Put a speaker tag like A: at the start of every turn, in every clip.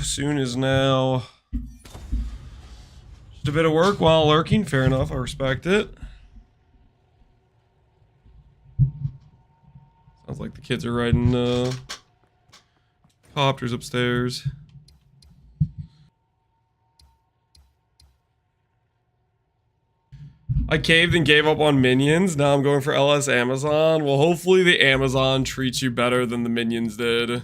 A: Soon is now. Just a bit of work while lurking. Fair enough. I respect it. Sounds like the kids are riding copters upstairs. I caved and gave up on minions. Now I'm going for LS Amazon. Well, hopefully the Amazon treats you better than the minions did.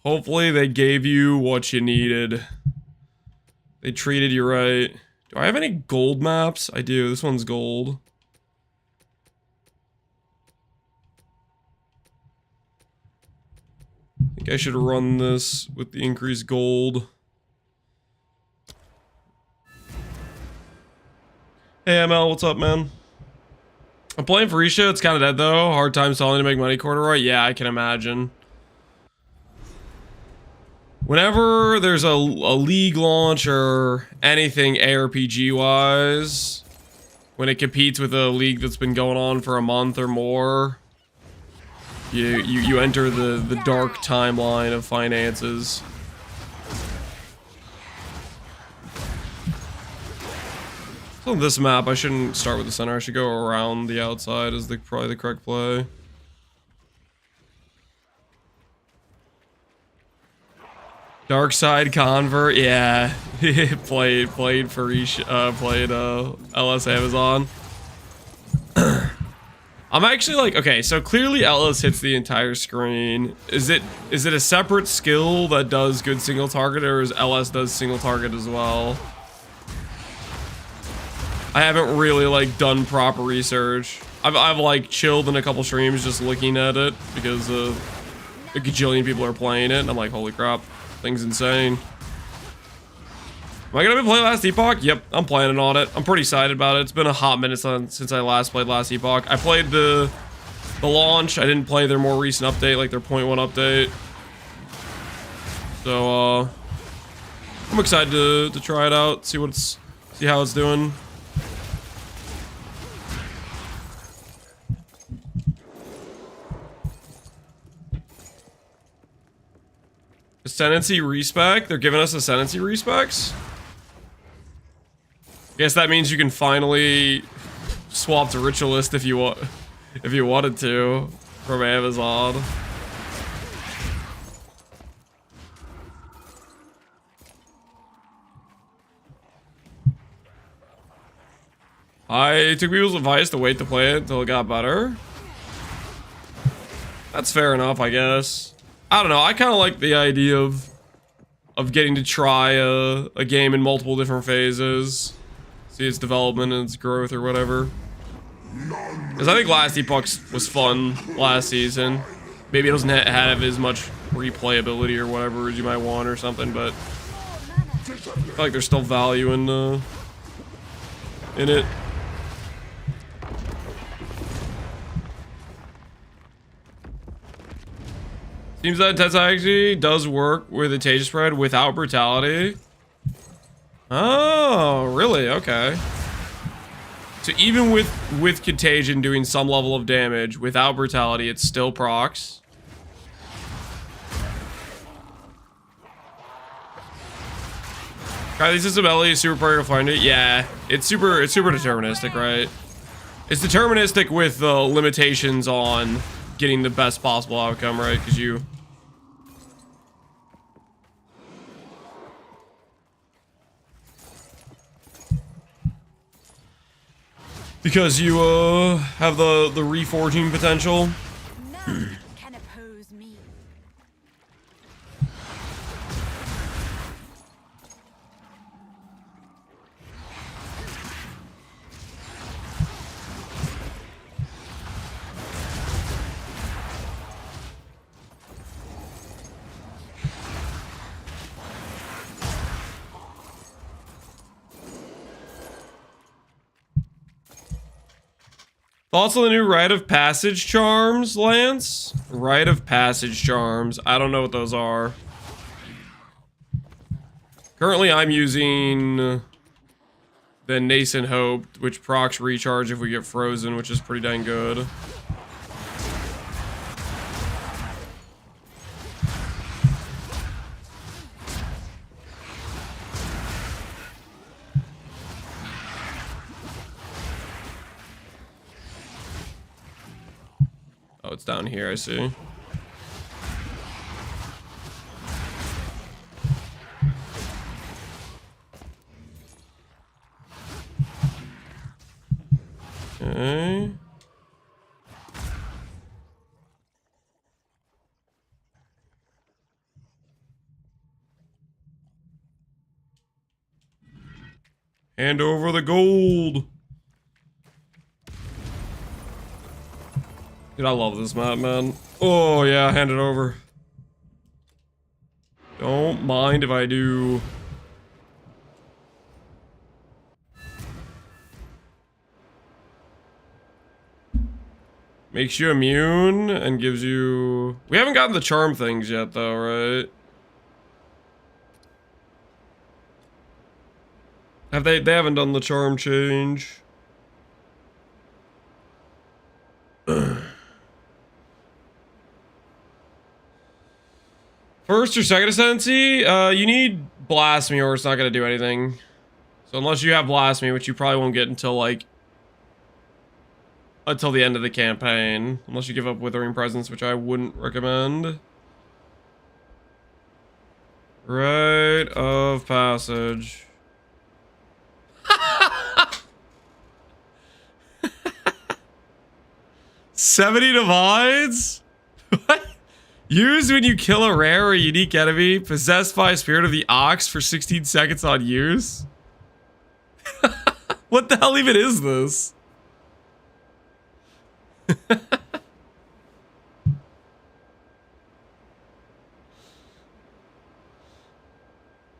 A: Hopefully they gave you what you needed. They treated you right. Do I have any gold maps? I do. This one's gold. I think I should run this with the increased gold. Hey ML, what's up, man? I'm playing Farisha. It's kind of dead though. Hard time selling to make money, corduroy. Yeah, I can imagine. Whenever there's a league launch or anything ARPG wise, when it competes with a league that's been going on for a month or more, you enter the dark timeline of finances. So on this map, I shouldn't start with the center. I should go around the outside is probably the correct play. Dark side convert, yeah. played Farisha, played LS Amazon. I'm actually like, okay, so clearly LS hits the entire screen. Is it a separate skill that does good single target, or is LS does single target as well? I haven't really like done proper research. I've like chilled in a couple streams just looking at it because a gajillion people are playing it, and I'm like, holy crap, thing's insane. Am I gonna be playing last Epoch? Yep, I'm planning on it. I'm pretty excited about it. It's been a hot minute since I last played last Epoch. I played the launch. I didn't play their more recent update, like their 0.1 update. So I'm excited to try it out, see how it's doing. Ascendancy respec? They're giving us Ascendancy respecs? Guess that means you can finally swap to Ritualist if you wanted to from Amazon. I took people's advice to wait to play it until it got better. That's fair enough, I guess. I don't know, I kind of like the idea of getting to try a game in multiple different phases. See its development and its growth or whatever. Because I think last Epoch was fun last season. Maybe it doesn't have as much replayability or whatever as you might want or something, but I feel like there's still value in it. Seems that Tetsu actually does work with the Tasia spread without brutality. Oh, really? Okay. So even with Contagion doing some level of damage without brutality, it still procs. Kylie's Isabelli is super player to find it. Yeah, it's super deterministic, right? It's deterministic with limitations on getting the best possible outcome, right? Because you have the reforging potential.
B: None can oppose me.
A: Thoughts on the new Rite of Passage charms, Lance? Rite of Passage charms. I don't know what those are. Currently, I'm using the Nascent Hope, which procs recharge if we get frozen, which is pretty dang good. it's down here, I see. Okay. Hand over the gold. Dude, I love this map, man. Oh, yeah, hand it over. Don't mind if I do. Makes you immune and gives you... We haven't gotten the charm things yet, though, right? Have they haven't done the charm change. First or second Ascendancy, you need Blasphemy or it's not going to do anything. So unless you have Blasphemy, which you probably won't get until like... Until the end of the campaign. Unless you give up Withering Presence, which I wouldn't recommend. Rite of Passage. 70 divides? What? Used when you kill a rare or unique enemy, possessed by a spirit of the ox for 16 seconds on use? What the hell even is this?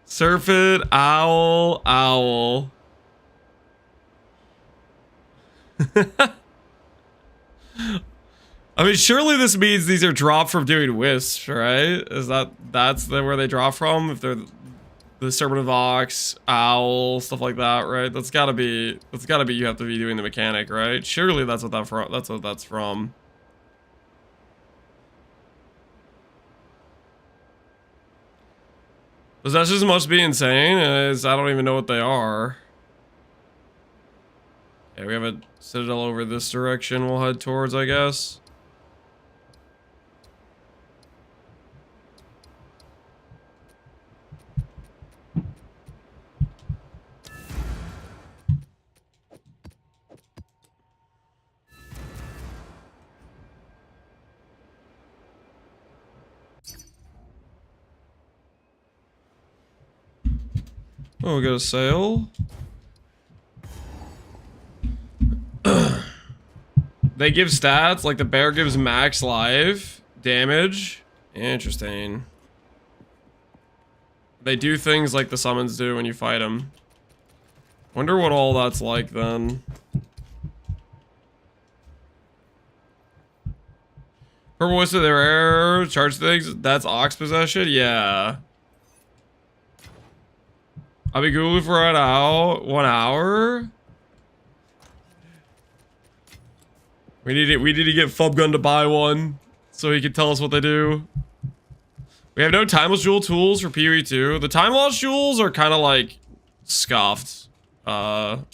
A: Surfeit, owl, owl. I mean, surely this means these are dropped from doing wisps, right? That's where they drop from? If they're the Serpent of Ox, owl, stuff like that, right? That's gotta be you have to be doing the mechanic, right? Surely that's what that's from. Possessions must be insane, as I don't even know what they are. Yeah, we have a citadel over this direction we'll head towards, I guess. Oh, we got a sail. They give stats, like the bear gives max life damage. Interesting. They do things like the summons do when you fight them. Wonder what all that's like then. Purple Wisp of their air, charge things, that's Ox Possession? Yeah. I'll be Gulu for an hour, 1 hour. We need to get Fubgun to buy one so he can tell us what they do. We have no Timeless Jewel tools for PoE2. The Time Lost Jewels are kind of like scoffed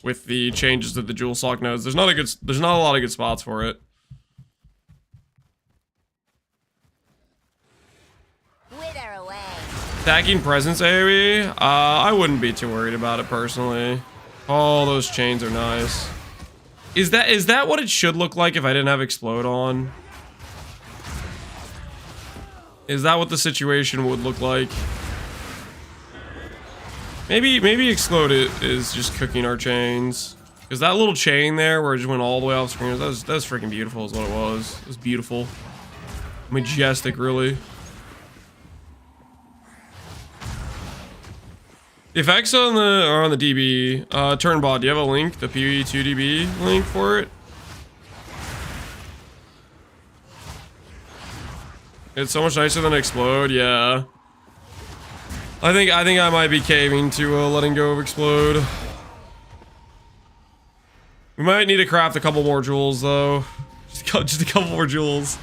A: with the changes to the Jewel Sock nodes. There's not a lot of good spots for it.
B: Wither away.
A: Stacking Presence AoE? I wouldn't be too worried about it personally. Oh, those chains are nice. Is that what it should look like if I didn't have Explode on? Is that what the situation would look like? Maybe Explode is just cooking our chains. Because that little chain there where it just went all the way off screen, that was freaking beautiful is what it was. It was beautiful. Majestic, really. The effects are on the DB. Turnbot, do you have a link? The PoE2 DB link for it? It's so much nicer than Explode, yeah. I think I might be caving to letting go of Explode. We might need to craft a couple more jewels though. Just a couple more jewels.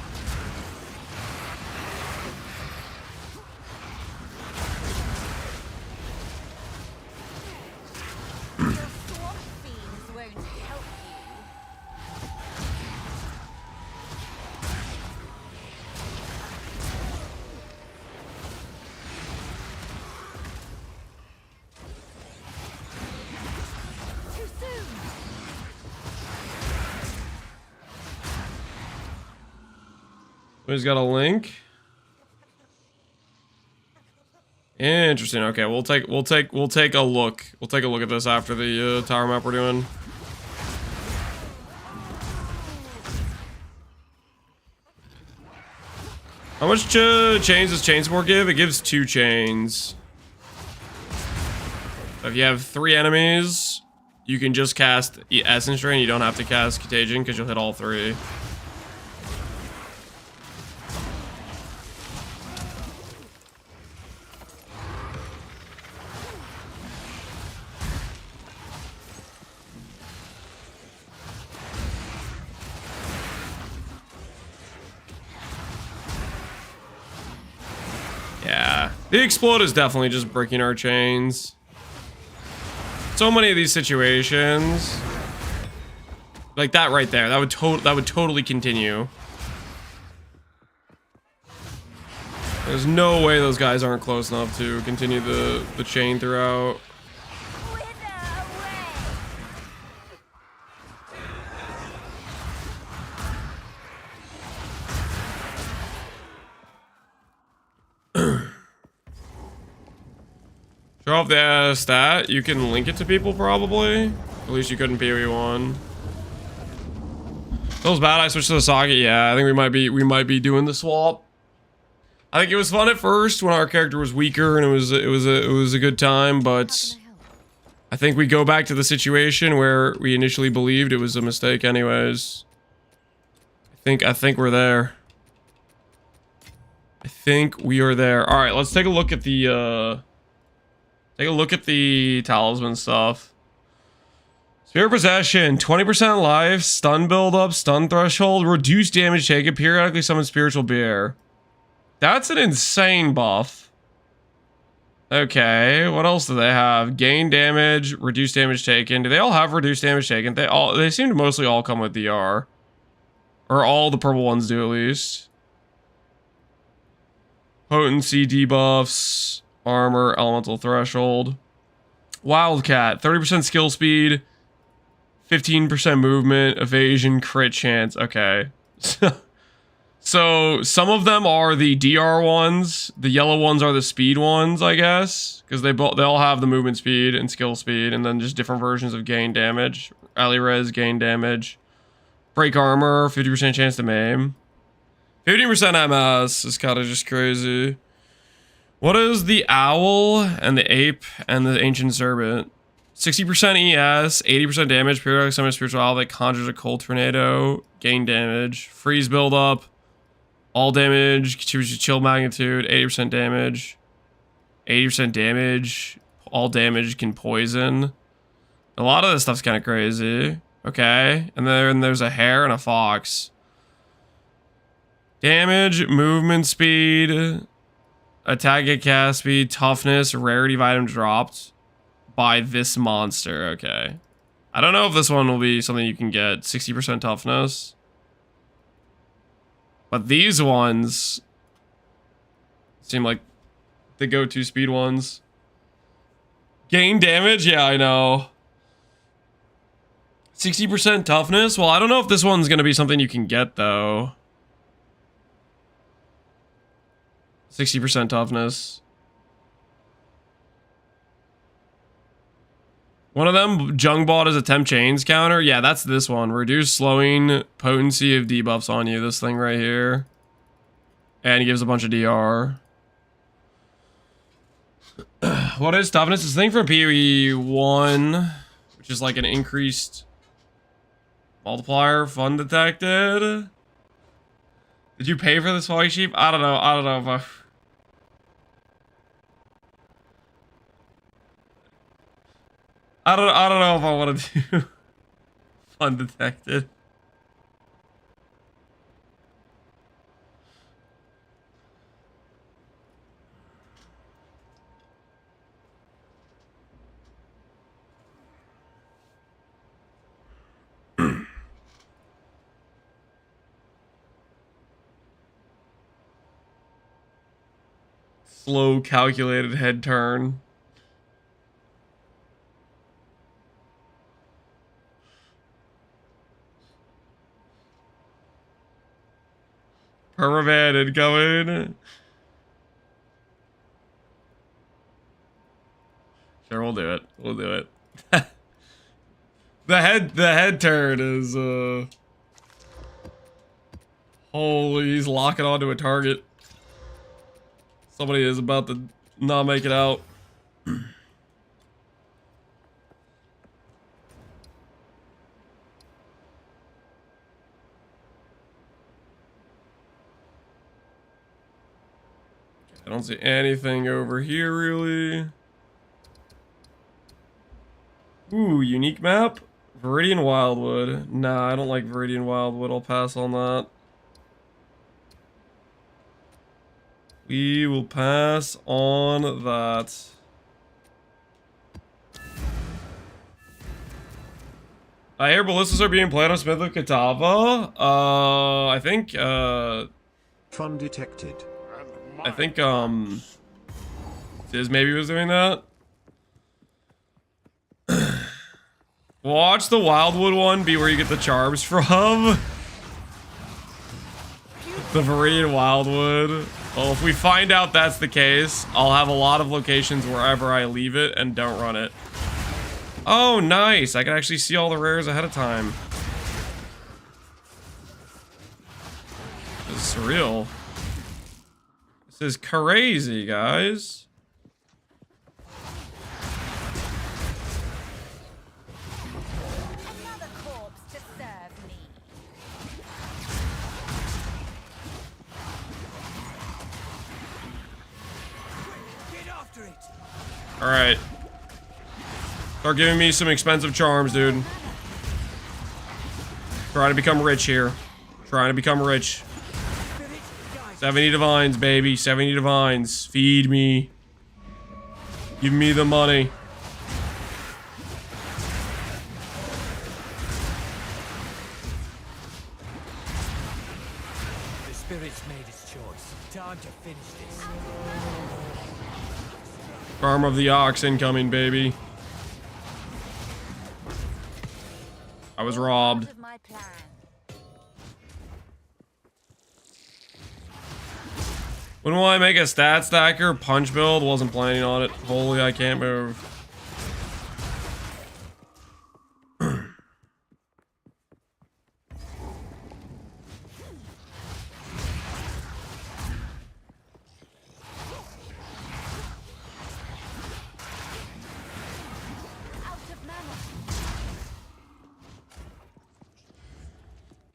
A: Somebody's got a link. Interesting. Okay, we'll take a look. We'll take a look at this after the tower map we're doing. How much chains does chain support give? It gives 2 chains. If you have 3 enemies, you can just cast Essence Drain. You don't have to cast Contagion because you'll hit all 3. Yeah, the explode is definitely just breaking our chains. So many of these situations, like that right there, that would totally continue. There's no way those guys aren't close enough to continue the chain throughout. Show off the stat. You can link it to people probably. At least you couldn't PoE1. Feels bad I switched to the socket. Yeah, I think we might be doing the swap. I think it was fun at first when our character was weaker and it was a good time, but I think we go back to the situation where we initially believed it was a mistake anyways. I think we're there. I think we are there. All right, let's take a look at the talisman stuff. Spirit Possession, 20% life, stun buildup, stun threshold, reduced damage taken, periodically summon spiritual bear. That's an insane buff. Okay, what else do they have? Gain damage, reduced damage taken. Do they all have reduced damage taken? They seem to mostly all come with DR. Or all the purple ones do at least. Potency debuffs, armor, elemental threshold. Wildcat, 30% skill speed, 15% movement, evasion, crit chance. Okay. So some of them are the DR ones. The yellow ones are the speed ones, I guess, because they all have the movement speed and skill speed, and then just different versions of gain damage. Ali res, gain damage. Break armor, 50% chance to maim. 50% MS is kind of just crazy. What is the owl and the ape and the ancient serpent? 60% ES, 80% damage, periodic summon spiritual owl that conjures a cold tornado, gain damage, freeze buildup, all damage, chill magnitude, 80% damage, 80% damage, all damage can poison. A lot of this stuff's kind of crazy. Okay, and then there's a hare and a fox. Damage, movement speed, attack at cast speed, toughness, rarity of item dropped by this monster. Okay. I don't know if this one will be something you can get. 60% toughness. But these ones seem like the go-to speed ones. Gain damage? Yeah, I know. 60% toughness? Well, I don't know if this one's going to be something you can get, though. 60% toughness. One of them, Jung bought as a temp chains counter. Yeah, that's this one. Reduce slowing potency of debuffs on you. This thing right here. And he gives a bunch of DR. What is toughness? This thing from PoE1, which is like an increased multiplier. Fun detected. Did you pay for this fog sheep? I don't know. I don't know if I don't know if I want to do fun detected. Slow calculated head turn. Permaban incoming. Sure, we'll do it. We'll do it. The head turn is holy, he's locking onto a target. Somebody is about to not make it out. I don't see anything over here really. Ooh, unique map? Viridian Wildwood. Nah, I don't like Viridian Wildwood. I'll pass on that. We will pass on that. I hear ballistas are being played on Smith of Catava. I think,
C: Fun detected.
A: Fizz maybe was doing that. Watch the Wildwood one be where you get the charms from. The Viridian Wildwood. Well, if we find out that's the case, I'll have a lot of locations wherever I leave it and don't run it. Oh, nice. I can actually see all the rares ahead of time. This is surreal. This is crazy, guys.
B: Another corpse to serve me. Get after it.
A: All right. Start giving me some expensive charms, dude. Trying to become rich here. Trying to become rich. 70 divines, baby. 70 divines. Feed me. Give me the money.
D: The spirit's made its choice. Time to finish this.
A: Farm of the Ox incoming, baby. I was robbed.
B: Of my plan.
A: When will I make a stat stacker punch build? Wasn't planning on it. Holy, I can't move.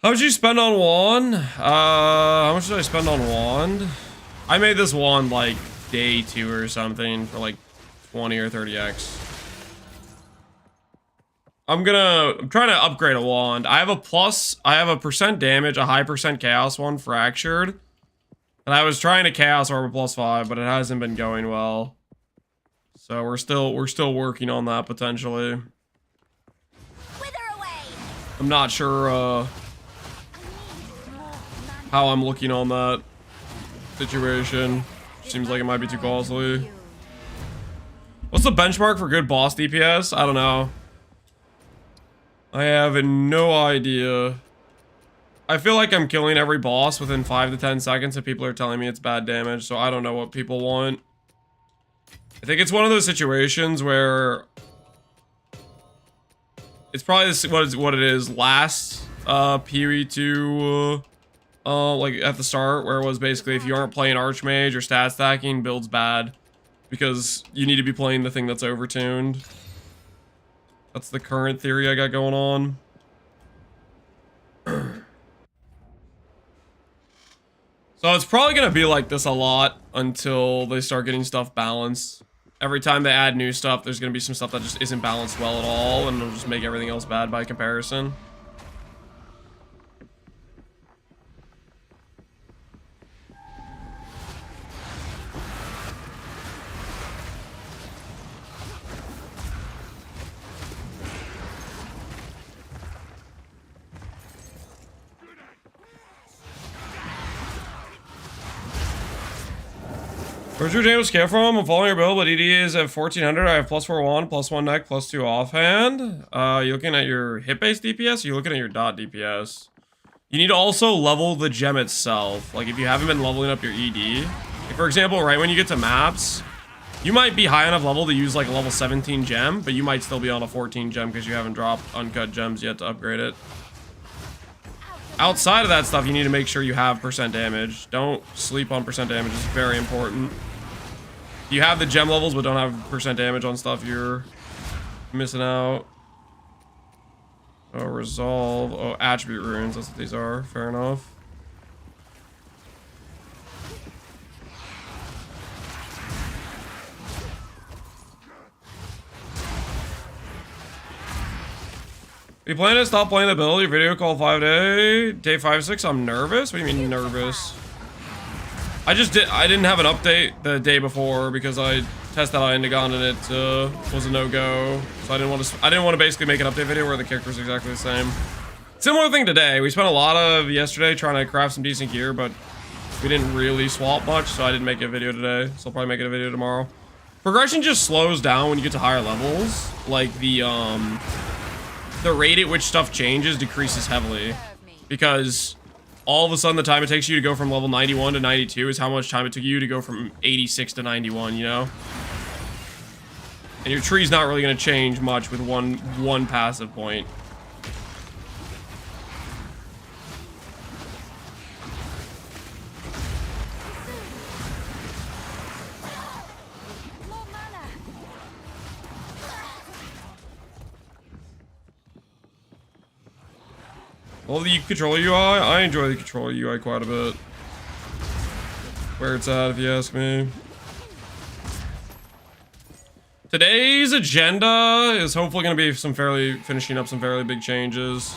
A: How much did you spend on wand? How much did I spend on wand? I made this wand like day 2 or something for like 20 or 30x. I'm trying to upgrade a wand. I have a percent damage, a high percent chaos one, fractured. And I was trying to chaos orb a +5, but it hasn't been going well. So we're still working on that potentially.
B: Wither away.
A: I'm not sure how I'm looking on that situation. Seems like it might be too costly. What's the benchmark for good boss DPS? I don't know. I have no idea. I feel like I'm killing every boss within 5 to 10 seconds and people are telling me it's bad damage, so I don't know what people want. I think it's one of those situations where it's probably what it is last PoE2 like at the start, where it was basically if you aren't playing Archmage or stat stacking, build's bad because you need to be playing the thing that's overtuned. That's the current theory I got going on. So it's probably gonna be like this a lot until they start getting stuff balanced. Every time they add new stuff, there's gonna be some stuff that just isn't balanced well at all, and it'll just make everything else bad by comparison. Where's your James scale from? I'm following your build, but ED is at 1400. I have +4 wand, +1 neck, +2 offhand. You looking at your hit-based DPS? Or you looking at your dot DPS? You need to also level the gem itself. Like if you haven't been leveling up your ED, like for example, right when you get to maps, you might be high enough level to use like a level 17 gem, but you might still be on a 14 gem because you haven't dropped uncut gems yet to upgrade it. Outside of that stuff, you need to make sure you have percent damage. Don't sleep on percent damage. It's very important. If you have the gem levels but don't have percent damage on stuff, you're missing out. Oh, resolve. Oh, attribute runes. That's what these are. Fair enough. You plan to stop playing the ability video call 5 day 5-6? I'm nervous. What do you mean nervous? I didn't have an update the day before because I tested out Endgame and it was a no-go. So I didn't want to basically make an update video where the character's exactly the same. Similar thing today. We spent a lot of yesterday trying to craft some decent gear, but we didn't really swap much, so I didn't make a video today. So I'll probably make it a video tomorrow. Progression just slows down when you get to higher levels. Like the rate at which stuff changes decreases heavily because all of a sudden the time it takes you to go from level 91 to 92 is how much time it took you to go from 86 to 91, you know? And your tree's not really going to change much with one passive point.
B: More mana.
A: Well, the controller UI, I enjoy the controller UI quite a bit. Where it's at, if you ask me. Today's agenda is hopefully going to be finishing up some fairly big changes.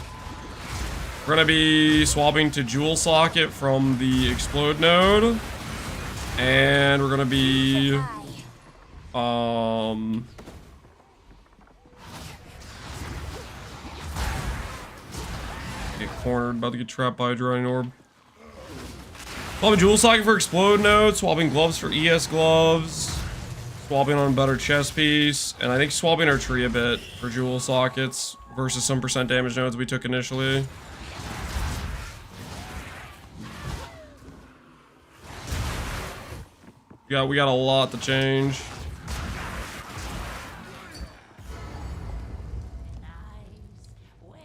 A: We're going to be swapping to Jewel Socket from the Explode node. And we're going to be... Get cornered, about to get trapped by a Drowning Orb. Swapping Jewel Socket for Explode node, swapping gloves for ES gloves, swapping on a better chest piece, and I think swapping our tree a bit for Jewel Sockets versus some percent damage nodes we took initially. We got a lot to change.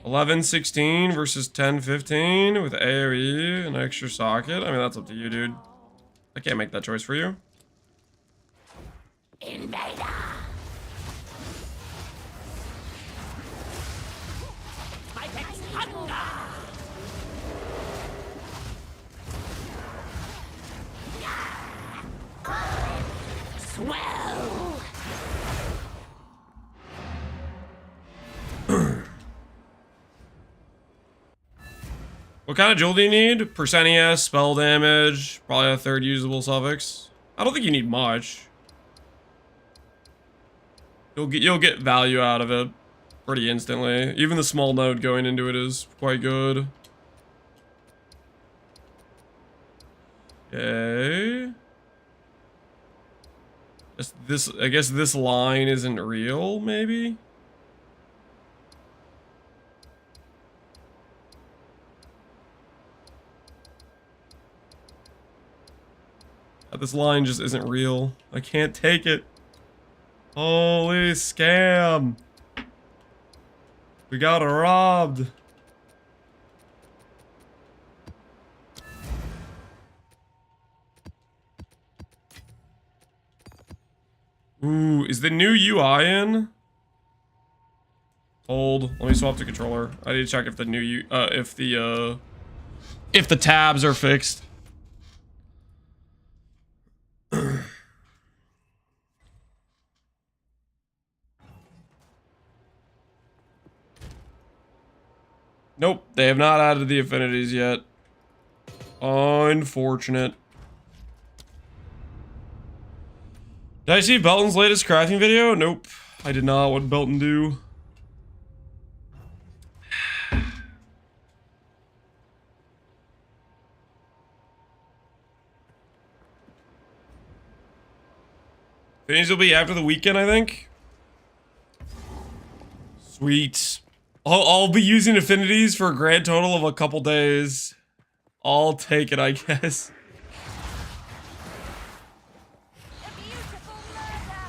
A: 11-16 versus 10-15 with AoE, an extra socket. I mean, that's up to you, dude. I can't make that choice for you.
B: Invader. Swell.
A: What kind of jewel do you need? Percent ES, spell damage, probably a third usable suffix. I don't think you need much. You'll get value out of it pretty instantly. Even the small node going into it is quite good. Okay. I guess this line isn't real, maybe? This line just isn't real. I can't take it. Holy scam. We got robbed. Ooh, is the new UI in? Hold, let me swap the controller. I need to check if the new if the tabs are fixed. Nope, they have not added the affinities yet. Unfortunate. Did I see Belton's latest crafting video? Nope, I did not. What did Belton do? Things will be after the weekend, I think. Sweet. I'll be using affinities for a grand total of a couple days. I'll take it, I guess.
B: A beautiful murder.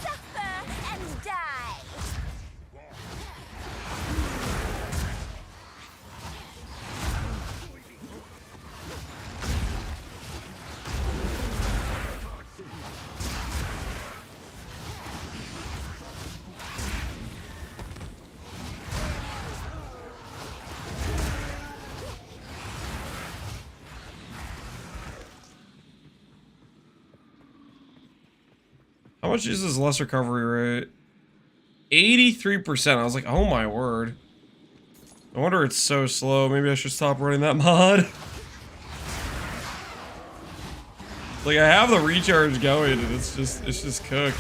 B: Suffer and die.
A: How much is this less recovery rate? 83%. I was like, oh my word. No wonder it's so slow. Maybe I should stop running that mod. Like, I have the recharge going and it's just cooked.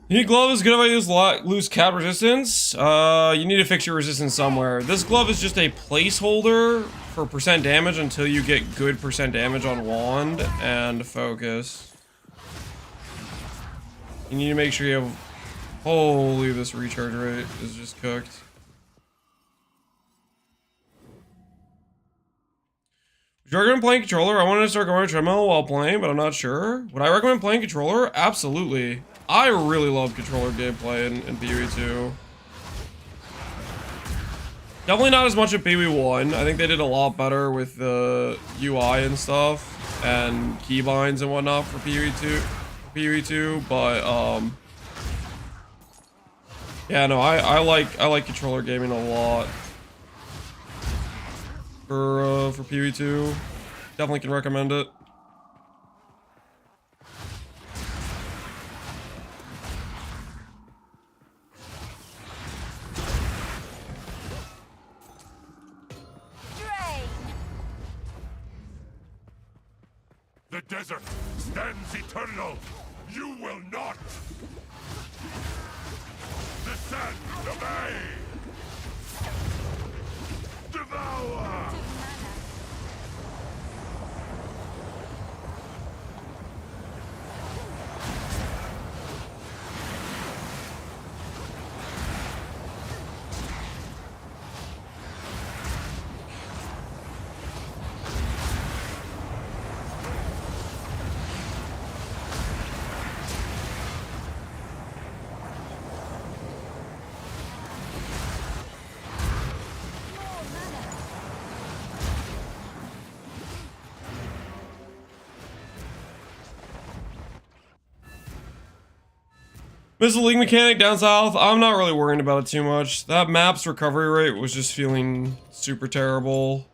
A: Unique glove is good if I use lose cap resistance. You need to fix your resistance somewhere. This glove is just a placeholder for percent damage until you get good percent damage on wand and focus. You need to make sure you have... Holy, this recharge rate is just cooked. Would you recommend playing controller? I wanted to start going to treadmill while playing, but I'm not sure. Would I recommend playing controller? Absolutely. I really love controller gameplay in PoE 2. Definitely not as much at PoE 1. I think they did a lot better with the UI and stuff and keybinds and whatnot for PoE 2, but yeah, no, I like controller gaming a lot for PoE 2. Definitely can recommend it.
E: The desert stands eternal. You will not. The sand obey. Devour.
A: Missile League mechanic down south. I'm not really worrying about it too much. That map's recovery rate was just feeling super terrible.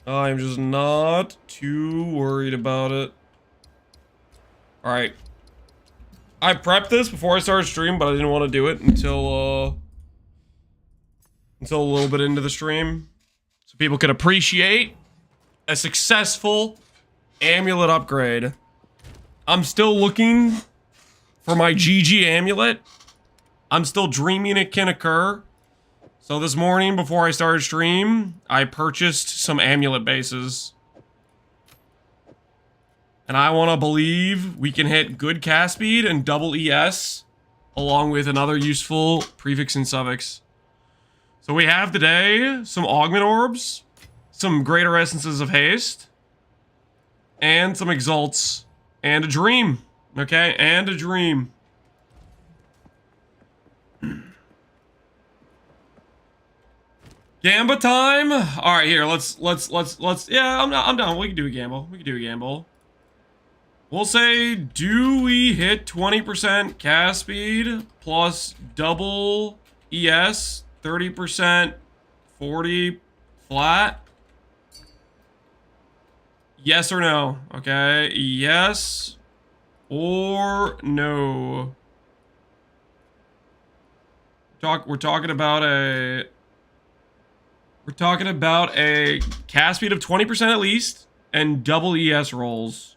A: I'm just not too worried about it. Alright. I prepped this before I started stream, but I didn't want to do it until a little bit into the stream. So people could appreciate a successful amulet upgrade. I'm still looking for my GG amulet. I'm still dreaming it can occur. So this morning, before I started stream, I purchased some amulet bases. And I want to believe we can hit good cast speed and double ES, along with another useful prefix and suffix. So we have today some augment orbs, some greater essences of haste, and some exalts. And a dream. Okay, and a dream. Gamba time. All right, here. Let's. Yeah, I'm down. We can do a gamble. We can do a gamble. We'll say, do we hit 20% cast speed plus double ES, 30%, 40 flat? Yes or no? Okay, yes or no. We're talking about a cast speed of 20% at least and double ES rolls.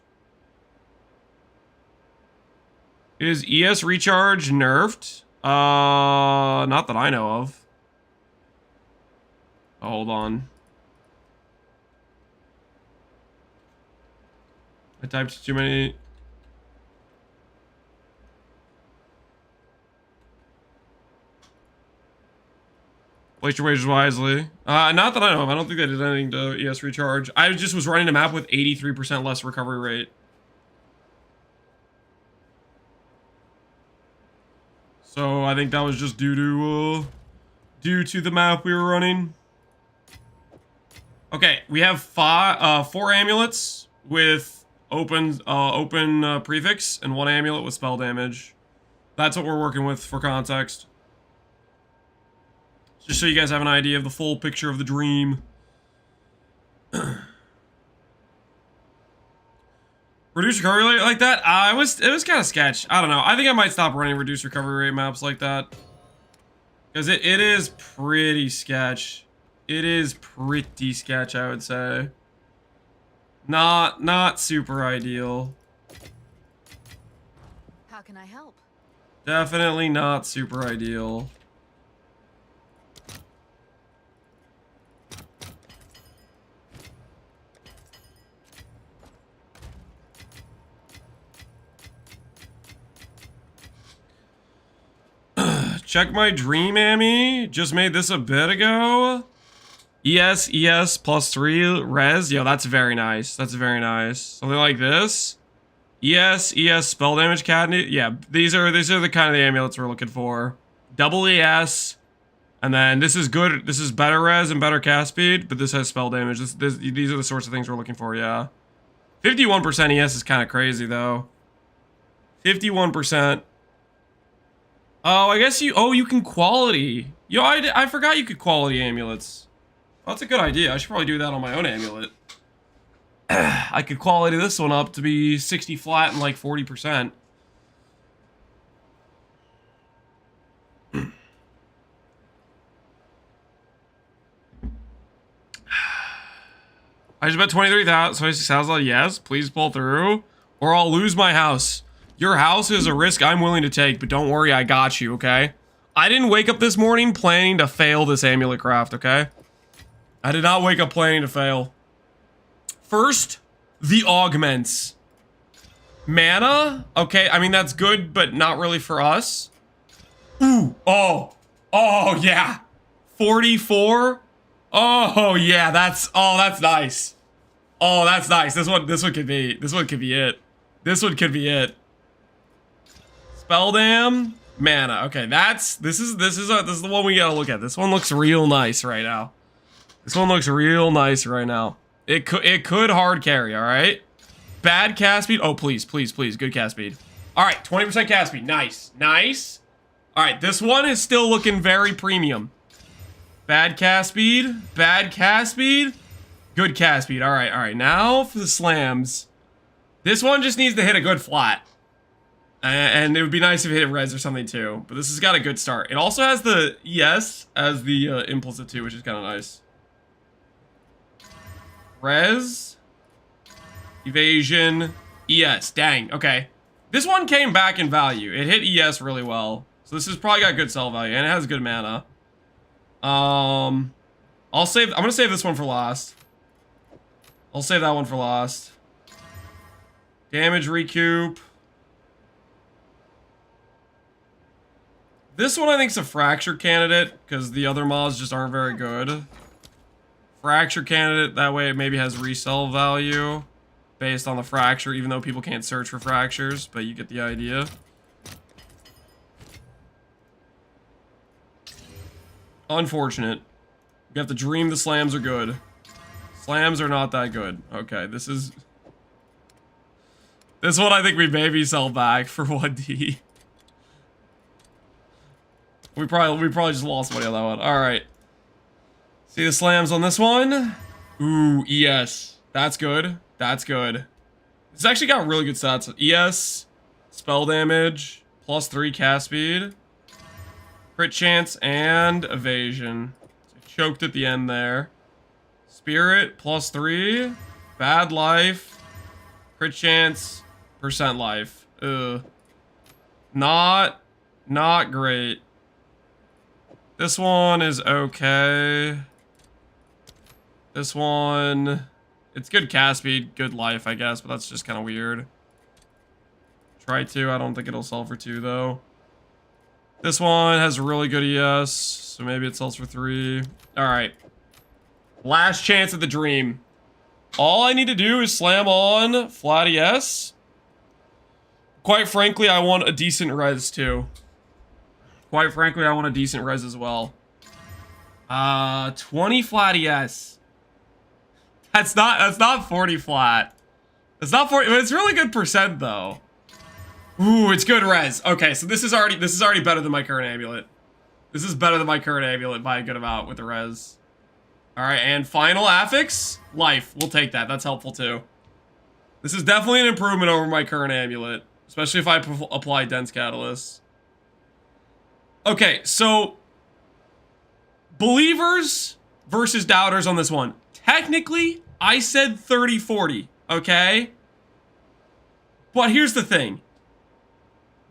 A: Is ES recharge nerfed? Not that I know of. Oh, hold on. I typed too many. Place your wagers wisely. Not that I know of. I don't think they did anything to ES recharge. I just was running a map with 83% less recovery rate. So I think that was just due to the map we were running. Okay, we have 4 amulets with open prefix and 1 amulet with spell damage. That's what we're working with for context. Just so you guys have an idea of the full picture of the dream. Reduce recovery rate like that? It was kind of sketch. I don't know. I think I might stop running reduced recovery rate maps like that. Because it is pretty sketch. It is pretty sketch, I would say. Not super ideal.
B: How can I help?
A: Definitely not super ideal. Check my dream, Amy. Just made this a bit ago. ES plus 3 res. Yo, that's very nice. That's very nice. Something like this. ES spell damage cabinet. Yeah, these are the kind of the amulets we're looking for. Double ES, and then this is good. This is better res and better cast speed, but this has spell damage. These are the sorts of things we're looking for. Yeah, 51% ES is kind of crazy though. 51%. Oh, I guess you can quality. Yo, I forgot you could quality amulets. Well, that's a good idea. I should probably do that on my own amulet. I could quality this one up to be 60 flat and like 40%. I just bet 23,000. So it sounds like yes. Please pull through, or I'll lose my house. Your house is a risk I'm willing to take, but don't worry, I got you. Okay. I didn't wake up this morning planning to fail this amulet craft. Okay. I did not wake up planning to fail. First, the augments. Mana? Okay, I mean, that's good, but not really for us. Ooh, oh, yeah. 44? Oh, yeah, that's nice. Oh, that's nice. This one could be it. This one could be it. Spell dam, mana. Okay, this is the one we gotta look at. This one looks real nice right now. It could hard carry, all right? Bad cast speed. Oh, please. Good cast speed. All right, 20% cast speed. Nice. All right, this one is still looking very premium. Bad cast speed. Good cast speed. All right. Now for the slams. This one just needs to hit a good flat. And it would be nice if it hit res or something too. But this has got a good start. It also has the ES as the implicit too, which is kind of nice. Res, evasion, ES. Dang, okay. This one came back in value. It hit ES really well. So this has probably got good sell value, and it has good mana. I'm gonna save this one for last. I'll save that one for last. Damage recoup. This one I think is a fracture candidate, because the other mods just aren't very good. Fracture candidate, that way it maybe has resell value. based on the fracture, even though people can't search for fractures, but you get the idea. Unfortunate. You have to dream the slams are good. Slams are not that good. Okay, this one I think we maybe sell back for 1D. We probably just lost money on that one. Alright. See the slams on this one? Ooh, ES. That's good. That's good. This actually got really good stats. ES, spell damage, +3 cast speed, crit chance, and evasion. So choked at the end there. Spirit, +3, bad life, crit chance, percent life. Ugh. Not great. This one is okay. This one, it's good cast speed, good life, I guess, but that's just kind of weird. Try 2, I don't think it'll sell for 2, though. This one has really good ES, so maybe it sells for 3. Alright. Last chance at the dream. All I need to do is slam on flat ES. Quite frankly, I want a decent res, too. Quite frankly, I want a decent res as well. 20 flat ES. That's not 40 flat. It's not 40, but it's really good percent though. Ooh, it's good res. Okay, so this is already better than my current amulet. This is better than my current amulet by a good amount with the res. All right, and final affix, life. We'll take that. That's helpful too. This is definitely an improvement over my current amulet, especially if I apply dense catalyst. Okay, so believers versus doubters on this one. Technically, I said 30-40, okay? But here's the thing.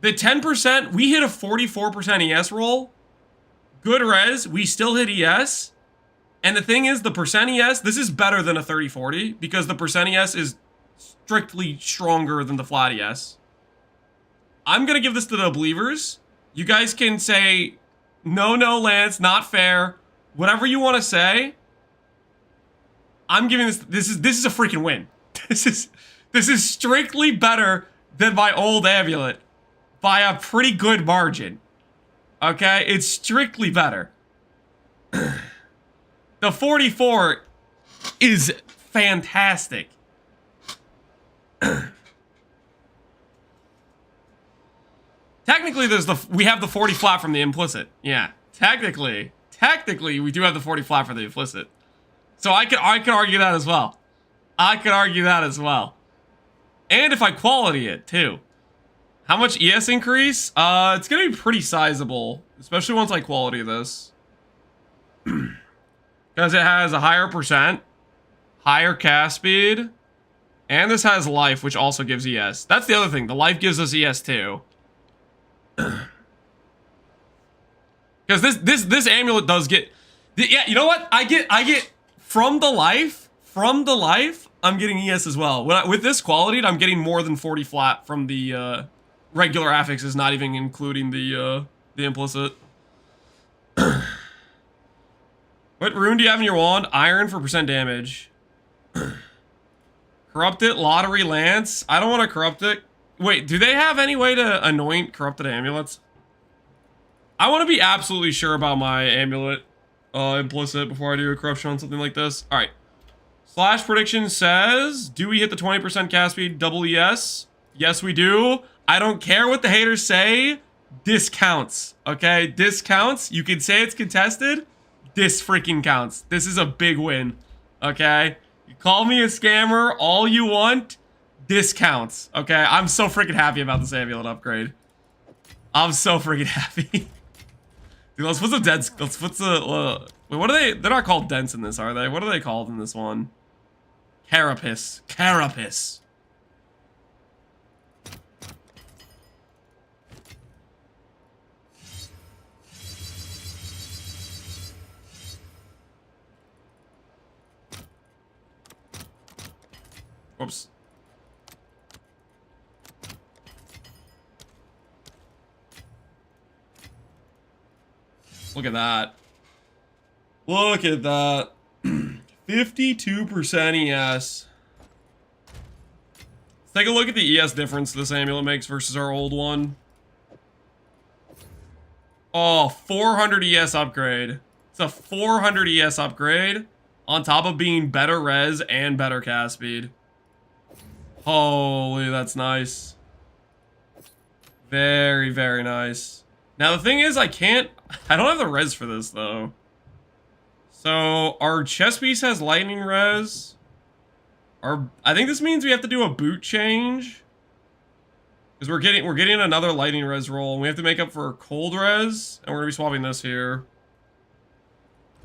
A: The 10%, we hit a 44% ES roll. Good res, we still hit ES. And the thing is, the percent ES, this is better than a 30-40 because the percent ES is strictly stronger than the flat ES. I'm going to give this to the believers. You guys can say, no, Lance, not fair. Whatever you want to say. I'm giving this is a freaking win. This is strictly better than my old amulet by a pretty good margin. Okay? It's strictly better. The 44 is fantastic. Technically, we have the 40 flat from the implicit. Yeah, technically, we do have the 40 flat for the implicit. So I could argue that as well. I could argue that as well. And if I quality it too. How much ES increase? It's gonna be pretty sizable, especially once I quality this. Because it has a higher percent, higher cast speed, and this has life, which also gives ES. That's the other thing. The life gives us ES too. Because this amulet does get, yeah. You know what? I get from the life. I'm getting ES as well. With this quality, I'm getting more than 40 flat from the regular affixes, not even including the implicit. What rune do you have in your wand? Iron for percent damage. Corrupt it, lottery lance. I don't want to corrupt it. Wait, do they have any way to anoint corrupted amulets? I want to be absolutely sure about my amulet implicit before I do a corruption on something like this. All right. Slash prediction says, do we hit the 20% cast speed double ES? Yes, we do. I don't care what the haters say. This counts, okay? This counts. You can say it's contested. This freaking counts. This is a big win, okay? You call me a scammer all you want. This counts, okay? I'm so freaking happy about this amulet upgrade. I'm so freaking happy. Dude, let's put some dents. Let's put the. Wait, what are they? They're not called dents in this, are they? What are they called in this one? Carapace. Carapace. Whoops. Look at that. Look at that. 52% ES. Let's take a look at the ES difference this amulet makes versus our old one. Oh, 400 ES upgrade. It's a 400 ES upgrade on top of being better res and better cast speed. Holy, that's nice. Very, very nice. Now the thing is, I don't have the res for this though. So our chest piece has lightning res. I think this means we have to do a boot change. Because we're getting another lightning res roll, and we have to make up for cold res, and we're gonna be swapping this here.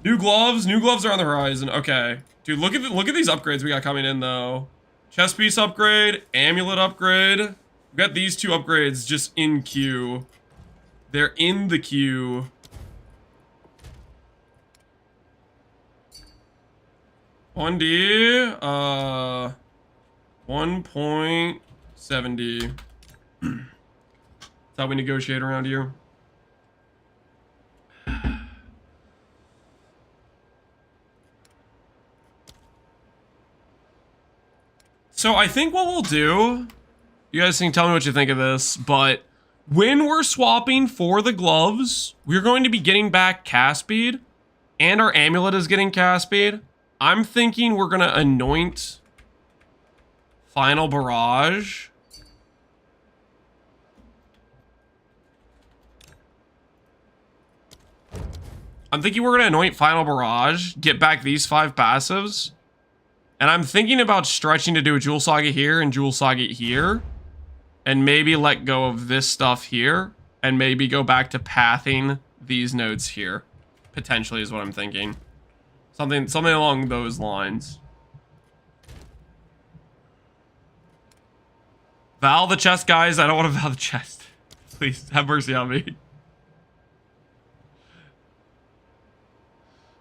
A: New gloves are on the horizon. Okay, dude, look at these upgrades we got coming in though. Chest piece upgrade, amulet upgrade. We got these two upgrades just in queue. They're in the queue. $1D, 1.70. That's how we negotiate around here. So I think what we'll do, you guys can tell me what you think of this, but when we're swapping for the gloves, we're going to be getting back cast speed, and our amulet is getting cast speed. I'm thinking we're gonna anoint Final Barrage. I'm thinking we're gonna anoint Final Barrage, get back these 5 passives, and I'm thinking about stretching to do a Jewel Saga here and Jewel Saga here, and maybe let go of this stuff here, and maybe go back to pathing these nodes here. Potentially is what I'm thinking. Something along those lines. Val the chest, guys. I don't want to Val the chest. Please, have mercy on me.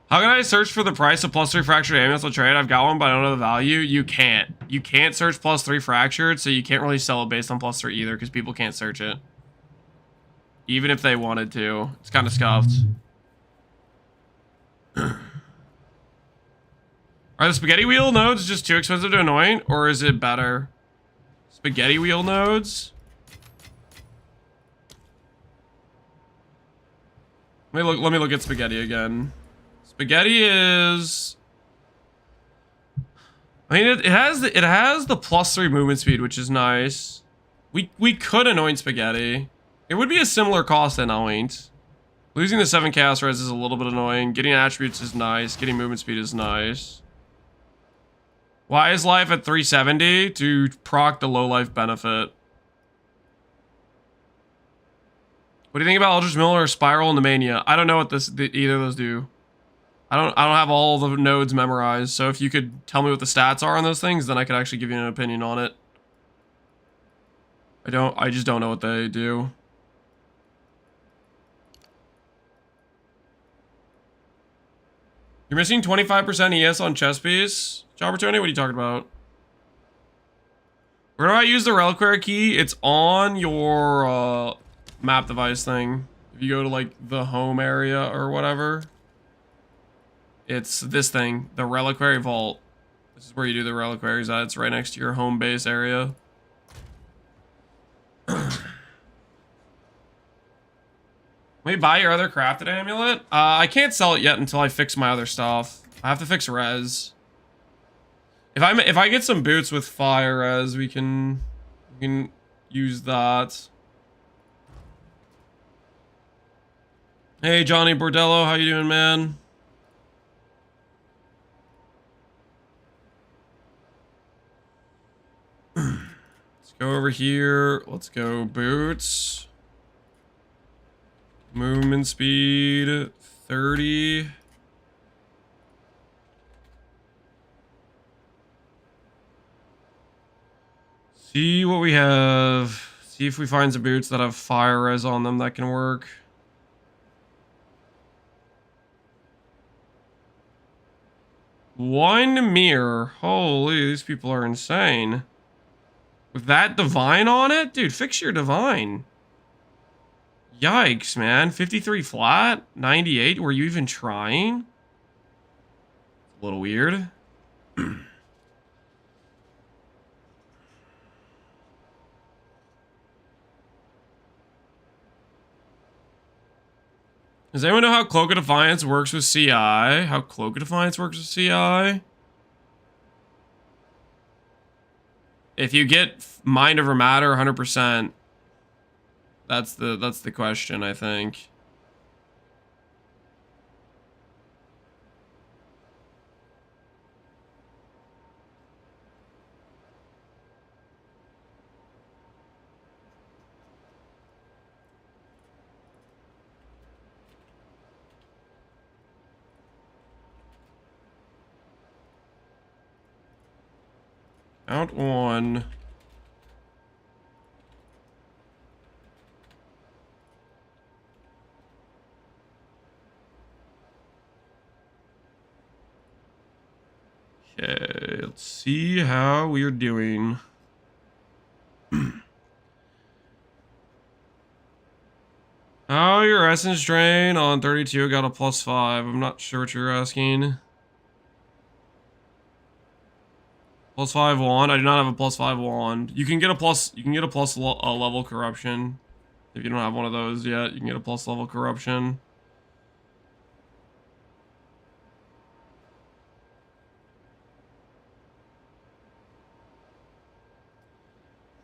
A: How can I search for the price of +3 fractured amulets on trade? I've got one, but I don't know the value. You can't. You can't search +3 fractured, so you can't really sell it based on +3 either, because people can't search it. Even if they wanted to. It's kind of scuffed. Are the spaghetti wheel nodes just too expensive to anoint, or is it better? Spaghetti wheel nodes? Let me look at spaghetti again. Spaghetti is, I mean, it has the +3 movement speed, which is nice. We could anoint spaghetti. It would be a similar cost to anoint. Losing the 7 chaos res is a little bit annoying. Getting attributes is nice. Getting movement speed is nice. Why is life at 370? To proc the low life benefit. What do you think about Eldritch Miller or Spiral and the Mania? I don't know what either of those do. I don't have all the nodes memorized, so if you could tell me what the stats are on those things, then I could actually give you an opinion on it. I just don't know what they do. You're missing 25% ES on chest piece? Job Tony, what are you talking about? Where do I use the reliquary key? It's on your map device thing. If you go to like the home area or whatever, it's this thing, the reliquary vault. This is where you do the reliquaries at. It's right next to your home base area. Let me buy your other crafted amulet. I can't sell it yet until I fix my other stuff. I have to fix res. If I get some boots with fire res, we can use that. Hey Johnny Bordello, how you doing, man? Let's go over here. Let's go boots. Movement speed 30. See what we have. See if we find some boots that have fire res on them that can work. One mirror. Holy, these people are insane. With that divine on it? Dude, fix your divine. Yikes, man. 53 flat? 98? Were you even trying? A little weird. Does anyone know how Cloak of Defiance works with CI? How Cloak of Defiance works with CI? If you get Mind Over Matter 100%, that's the question, I think. Out one. Okay, let's see how we are doing. How your essence drain on 32 got a +5. I'm not sure what you're asking. +5 wand. I do not have a +5 wand. You can get a plus. You can get a plus level corruption. If you don't have one of those yet, you can get a plus level corruption.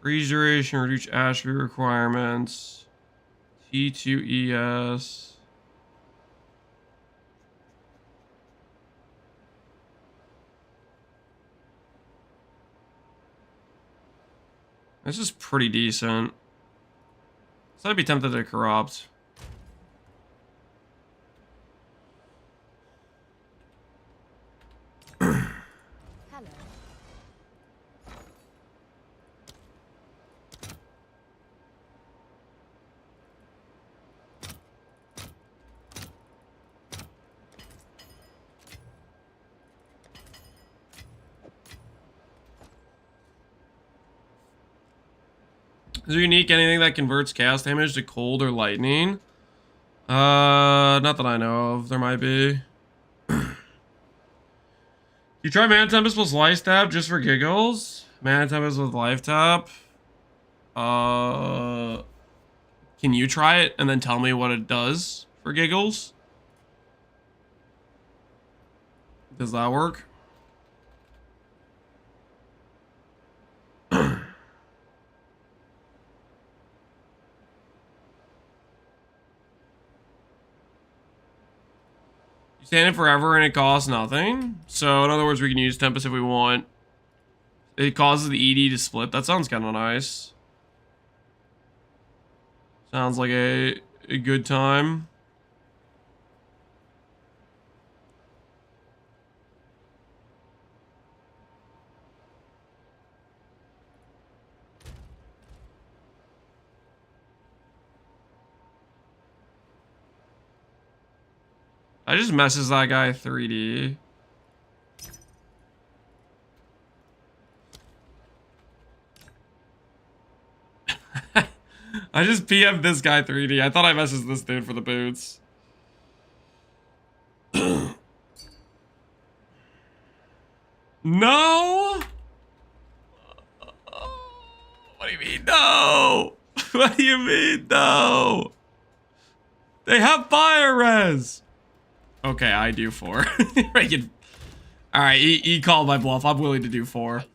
A: Freeze duration, reduce attribute requirements. T2ES. This is pretty decent. So I'd be tempted to corrupt.
B: Hello.
A: Is there unique anything that converts cast damage to cold or lightning? Not that I know of. There might be. You try Mana Tempest plus Life Tap just for giggles? Mana Tempest with Life Tap? Can you try it and then tell me what it does for giggles? Does that work? You stand it forever and it costs nothing. So in other words, we can use Tempest if we want. It causes the ED to split. That sounds kind of nice. Sounds like a good time. I just messes that guy 3D. I just PM'd this guy 3D. I thought I messes this dude for the boots. No! What do you mean, no? What do you mean, no? They have fire res! Okay, I do 4. Alright, he called my bluff. I'm willing to do 4.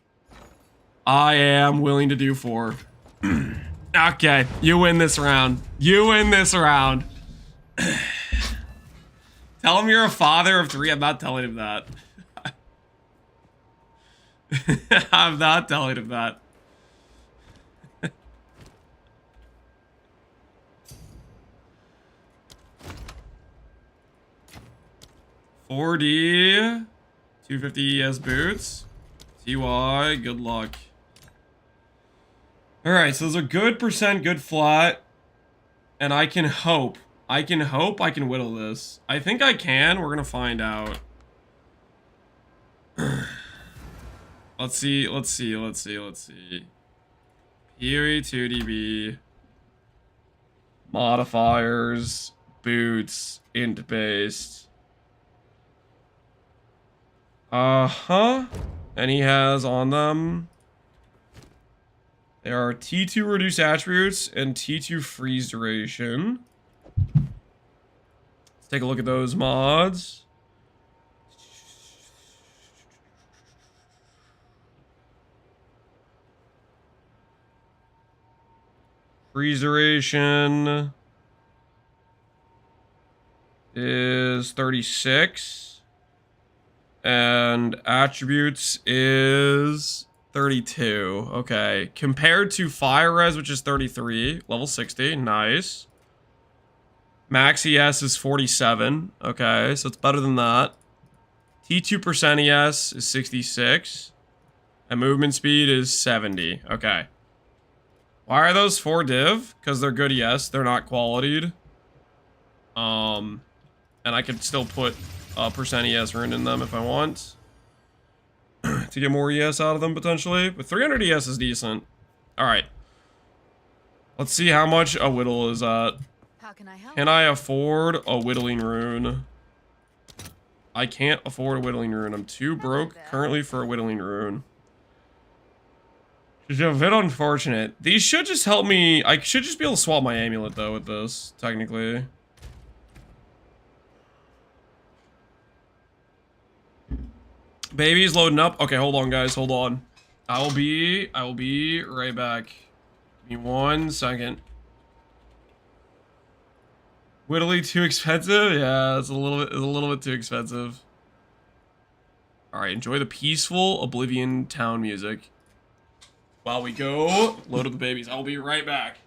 A: I am willing to do 4. Okay, you win this round. You win this round. Tell him you're a father of 3. I'm not telling him that. I'm not telling him that. $4D, 250 ES boots, TY, good luck. Alright, so those are good percent, good flat. And I can hope I can whittle this. I think I can. We're gonna find out. Let's see. PoE 2DB. Modifiers. Boots. Int based. And he has on them. There are T2 reduce attributes and T2 freeze duration. Let's take a look at those mods. Freeze duration is 36. And attributes is 32. Okay. Compared to fire res, which is 33. Level 60. Nice. Max ES is 47. Okay, so it's better than that. T2% ES is 66. And movement speed is 70. Okay. Why are those 4 div? Because they're good ES. They're not qualityed. And I could still put a percent ES rune in them if I want. To get more ES out of them, potentially. But 300 ES is decent. Alright. Let's see how much a whittle is at.
B: How can I help?
A: Can I afford a whittling rune? I can't afford a whittling rune. I'm too broke currently for a whittling rune. Which is a bit unfortunate. These should just help me. I should just be able to swap my amulet, though, with this, technically. Baby's loading up. Okay, hold on, guys. Hold on. I will be right back. Give me 1 second. Whittly too expensive? Yeah, it's a little bit too expensive. Alright, enjoy the peaceful Oblivion town music. While we go load up the babies. I'll be right back.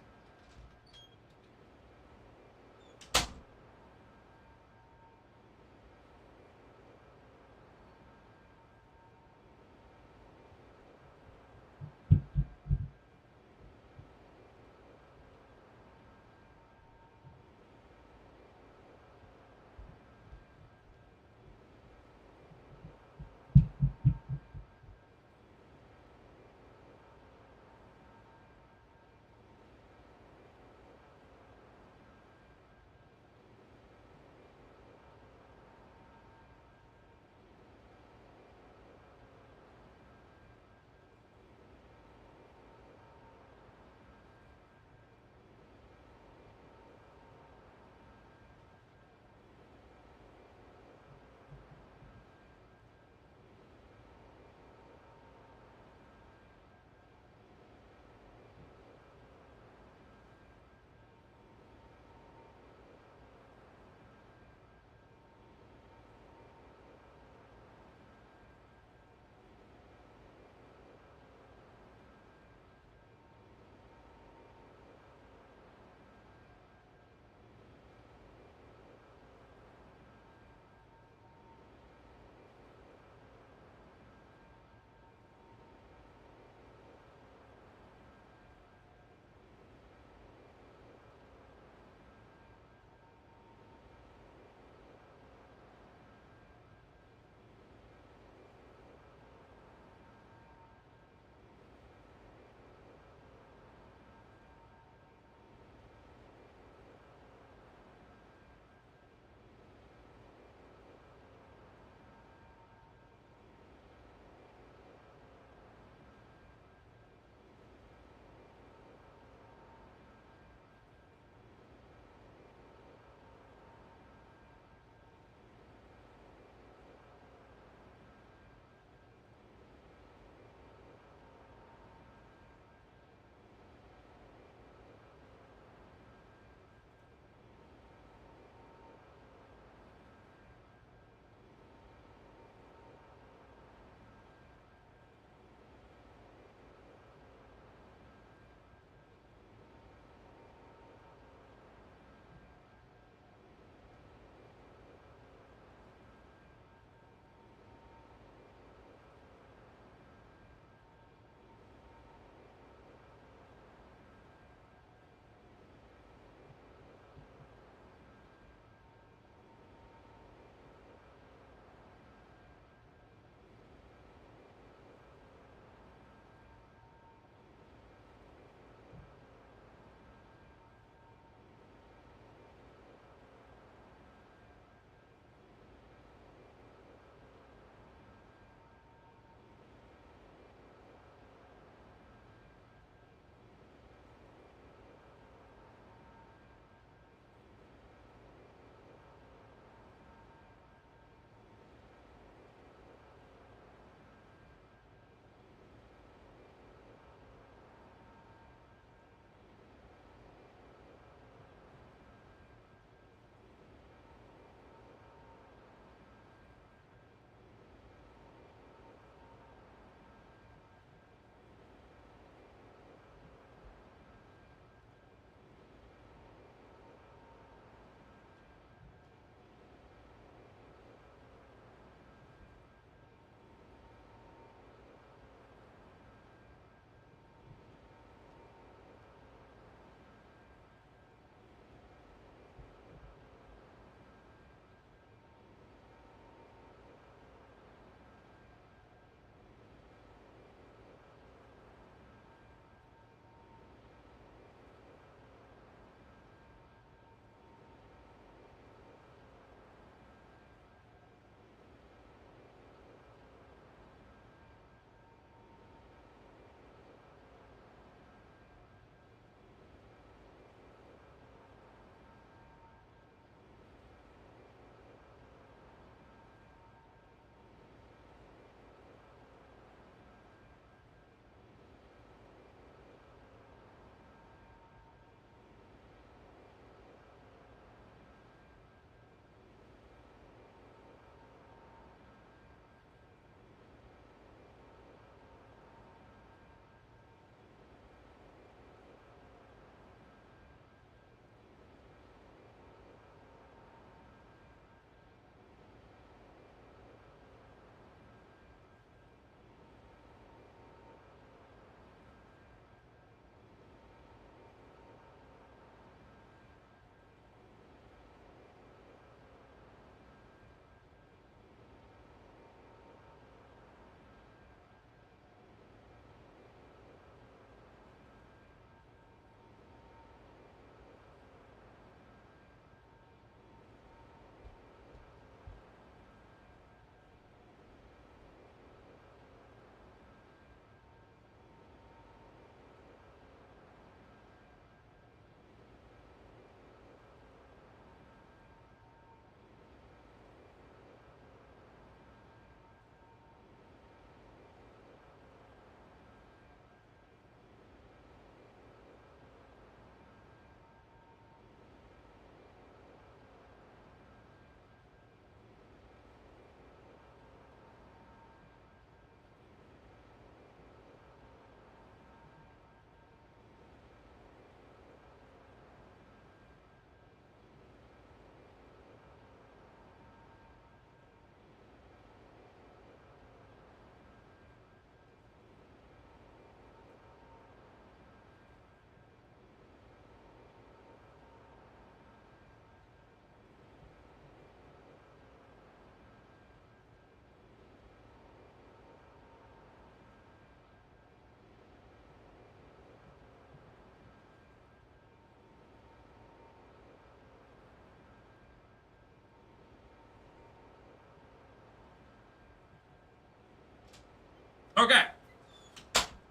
A: Okay.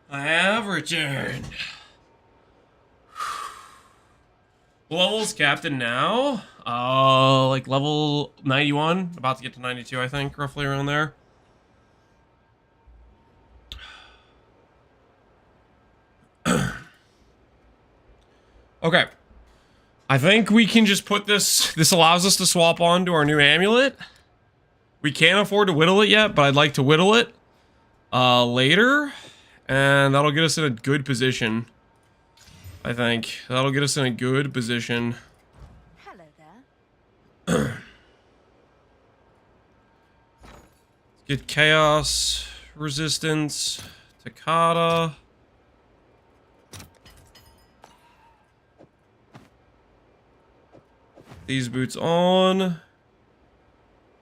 A: I have returned. Levels captain now? Like level 91. About to get to 92, I think. Roughly around there. Okay. I think we can just put this... This allows us to swap on to our new amulet. We can't afford to whittle it yet, but I'd like to whittle it later. And that'll get us in a good position. I think. That'll get us in a good position.
B: Hello there.
A: Get chaos, resistance, Takata. These boots on.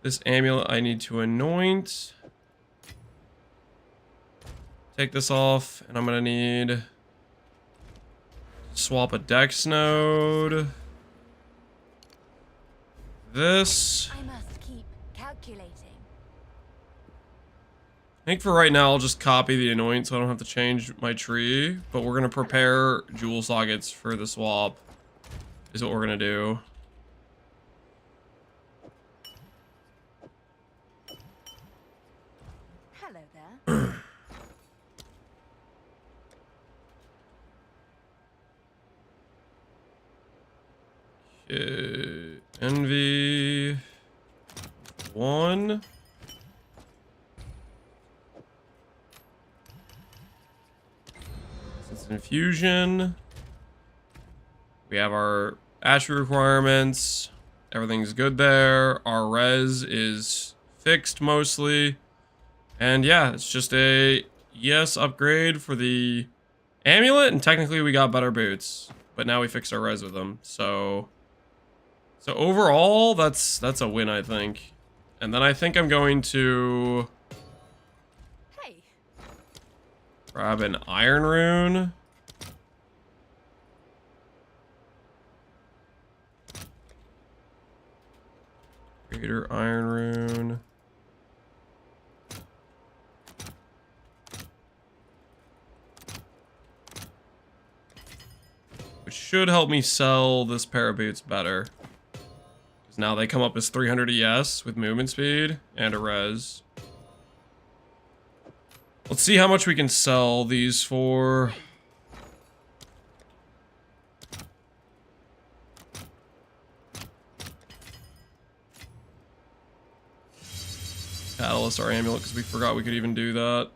A: This amulet I need to anoint. Take this off, and I'm gonna need swap a dex node. This.
B: I must keep calculating.
A: I think for right now I'll just copy the anoint so I don't have to change my tree. But we're gonna prepare jewel sockets for the swap. Is what we're gonna do.
B: Hello there.
A: Okay. Envy 1. It's infusion. We have our Asher requirements. Everything's good there. Our res is fixed mostly. And yeah, it's just a yes upgrade for the amulet, and technically we got better boots. But now we fixed our res with them. So overall, that's a win, I think. And then I think I'm going to
B: Hey.
A: grab an iron rune. Greater iron rune. Which should help me sell this pair of boots better. Because now they come up as 300 ES with movement speed and a res. Let's see how much we can sell these for. Catalyst our amulet because we forgot we could even do that.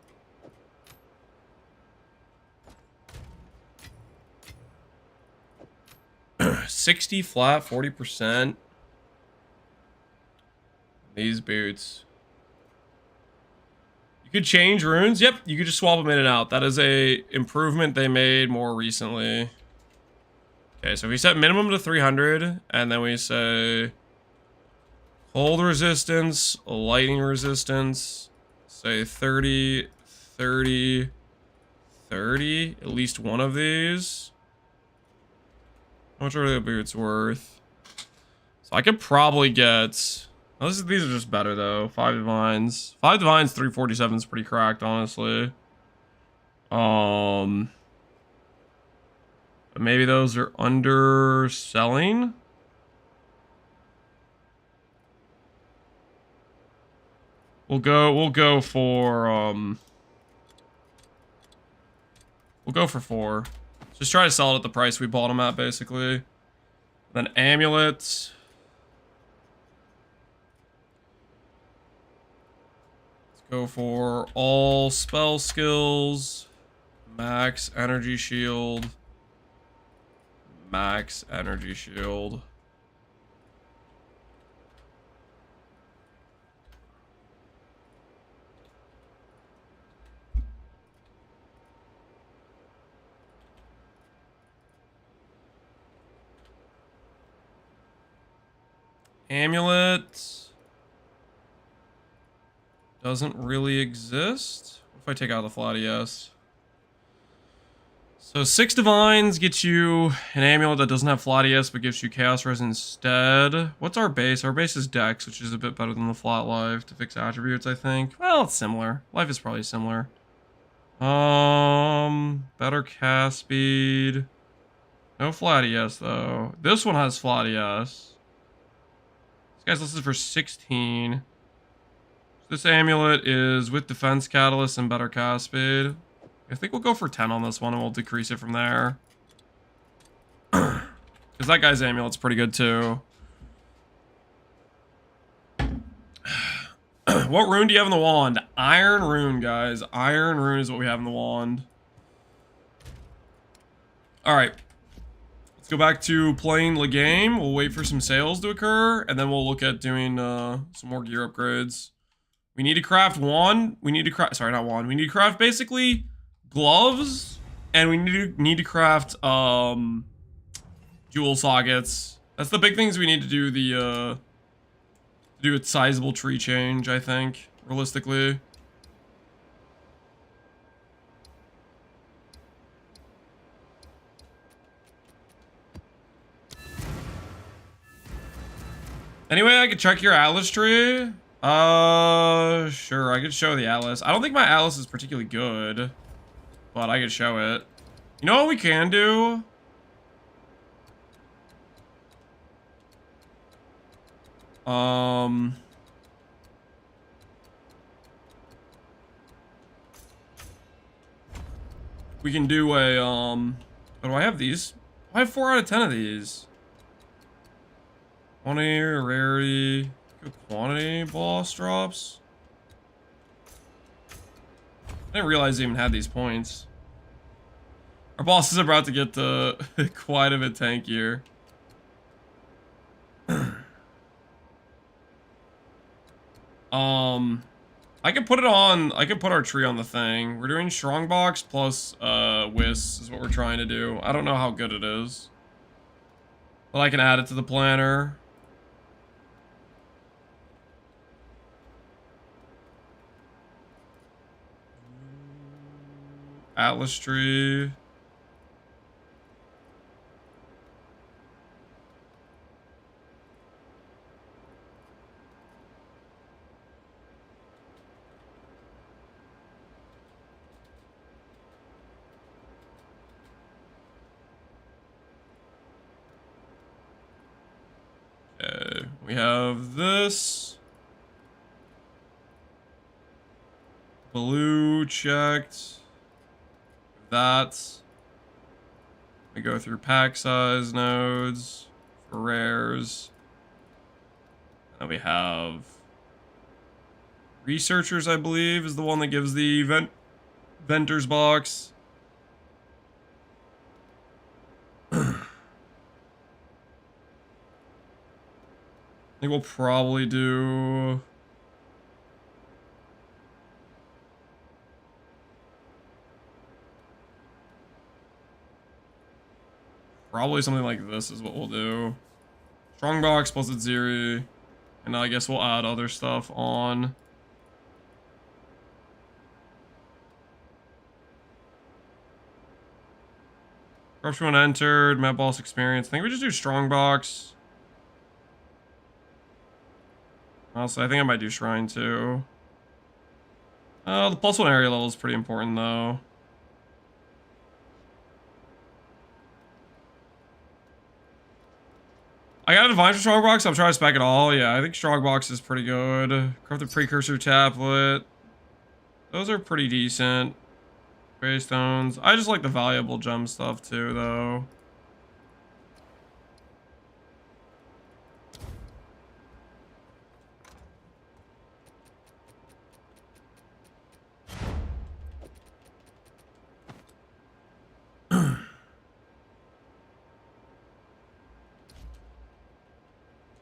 A: $60 flat, 40%. These boots. You could change runes. Yep, you could just swap them in and out. That is a improvement they made more recently. Okay, so we set minimum to 300, and then we say cold resistance, lightning resistance, say 30, 30, 30, at least one of these. How much are the boots worth? So I could probably get... Oh, these are just better, though. 5 divines. 5 divines, 347 is pretty cracked, honestly. But maybe those are underselling? We'll go for 4. Just try to sell it at the price we bought them at, basically. Then amulets. Let's go for all spell skills. Max energy shield. Max energy shield. Amulet doesn't really exist. What if I take out the flat ES? So 6 divines gets you an amulet that doesn't have flat ES but gives you chaos res instead. What's our base? Our base is dex, which is a bit better than the flat life to fix attributes, I think. Well, it's similar. Life is probably similar. Better cast speed. No flat ES though. This one has flat ES. This guy's listed for 16. This amulet is with defense catalyst and better cast speed. I think we'll go for 10 on this one and we'll decrease it from there. Because that guy's amulet's pretty good too. What rune do you have in the wand? Iron rune, guys. Iron rune is what we have in the wand. Alright. Let's go back to playing the game. We'll wait for some sales to occur. And then we'll look at doing some more gear upgrades. We need to craft wand. We need to craft... Sorry, not wand. We need to craft basically gloves. And we need to craft jewel sockets. That's the big things we need to do the... do a sizable tree change, I think, realistically. Anyway, I could check your Atlas tree. Sure, I could show the Atlas. I don't think my Atlas is particularly good, but I could show it. You know what we can do? We can do a, oh, do I have these? I have 4 out of 10 of these. Quantity, rarity, good quantity, boss drops. I didn't realize they even had these points. Our boss is about to get quite a bit tankier. I could put it on, I could put our tree on the thing. We're doing strongbox plus, whis is what we're trying to do. I don't know how good it is. But I can add it to the planner. Atlas tree. Okay, we have this. Blue checked. That. We go through pack size nodes for rares. And we have researchers, I believe, is the one that gives the Venter's box. I think we'll probably do... Probably something like this is what we'll do. Strongbox plus Ziri. And I guess we'll add other stuff on. Corruption when entered, map boss experience. I think we just do Strongbox. Honestly, I think I might do Shrine too. The +1 area level is pretty important though. I got a Divine for Strongbox, I'm trying to spec it all. Yeah, I think Strongbox is pretty good. Craft the Precursor Tablet. Those are pretty decent. Gray Stones. I just like the valuable gem stuff too, though.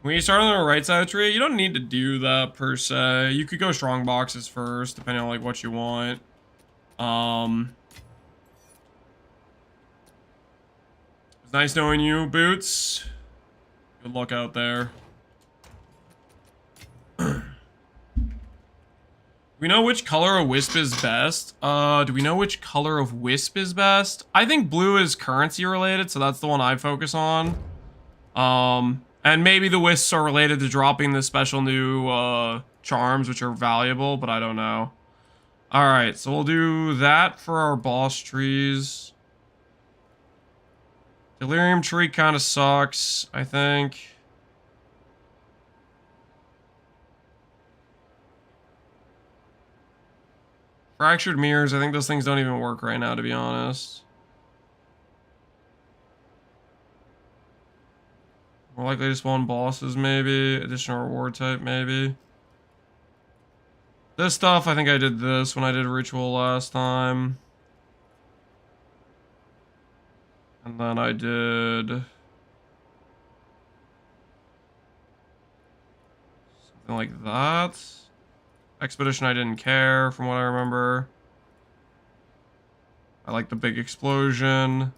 A: When you start on the right side of the tree, you don't need to do that per se. You could go strong boxes first, depending on like what you want. It's nice knowing you, Boots. Good luck out there. We know which color of Wisp is best. Do we know which color of Wisp is best? I think blue is currency related, so that's the one I focus on. And maybe the Wisps are related to dropping the special new charms, which are valuable, but I don't know. Alright, so we'll do that for our boss trees. Delirium tree kind of sucks, I think. Fractured mirrors, I think those things don't even work right now, to be honest. More likely to spawn bosses, maybe. Additional reward type, maybe. This stuff, I think I did this when I did Ritual last time. And then I did something like that. Expedition, I didn't care, from what I remember. I like the big explosion.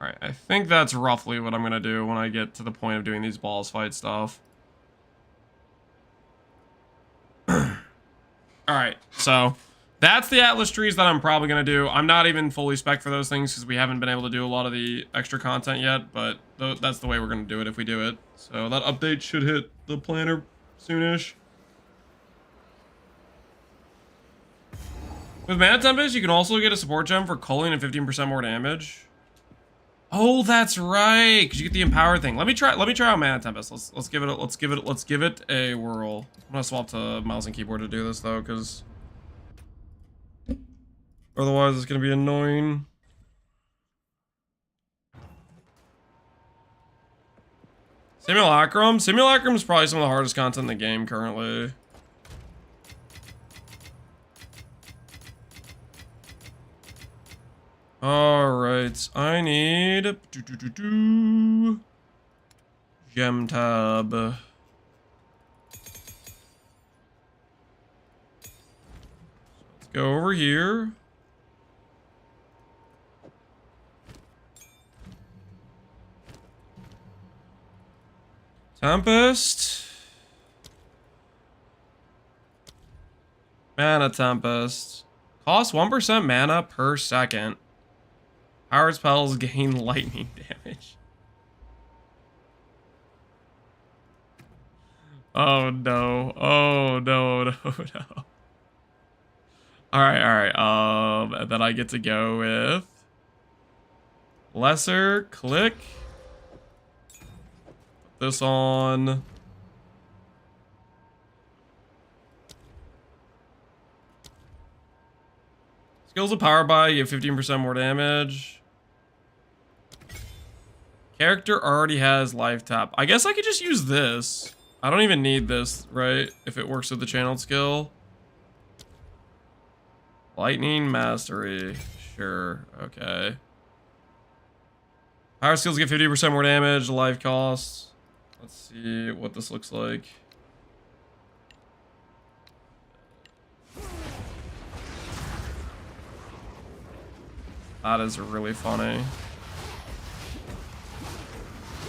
A: Alright, I think that's roughly what I'm gonna do when I get to the point of doing these boss fight stuff. Alright, so that's the Atlas trees that I'm probably going to do. I'm not even fully spec for those things because we haven't been able to do a lot of the extra content yet, but that's the way we're going to do it if we do it. So that update should hit the planner soonish. With Mana Tempest, you can also get a support gem for culling and 15% more damage. Oh, that's right, because you get the empower thing. Let me try out Mana Tempest. Let's give it a whirl. I'm gonna swap to mouse and keyboard to do this though, because otherwise it's gonna be annoying. Simulacrum is probably some of the hardest content in the game currently. Alright, I need gem tab. Let's go over here. Tempest. Mana Tempest. Costs 1% mana per second. Power spells gain lightning damage. Oh no. Oh no, no, no. Alright. And then I get to go with lesser click. Put this on. Skills of power by, you have 15% more damage. Character already has life tap. I guess I could just use this. I don't even need this, right? If it works with the channeled skill. Lightning Mastery. Sure, okay. Power skills get 50% more damage, life costs. Let's see what this looks like. That is really funny.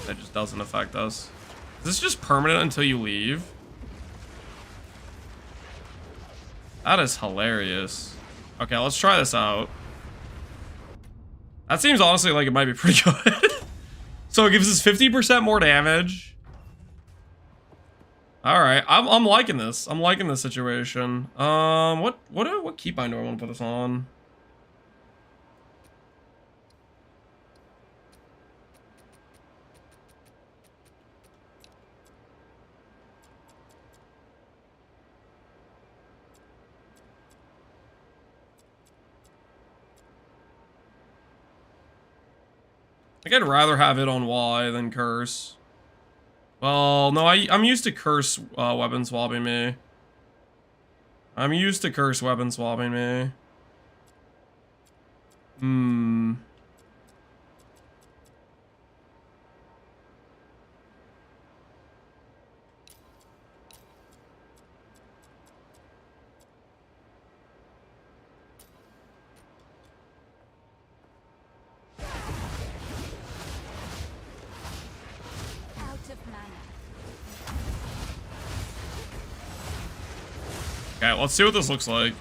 A: That just doesn't affect us. Is this just permanent until you leave? That is hilarious. Okay, let's try this out. That seems honestly like it might be pretty good. So it gives us 50% more damage. Alright, I'm liking this. I'm liking this situation. What keybind do I want to put this on? I think I'd rather have it on Y than curse. Well, no, I'm used to curse weapon swapping me. I'm used to curse weapon swapping me. Okay, let's see what this looks like.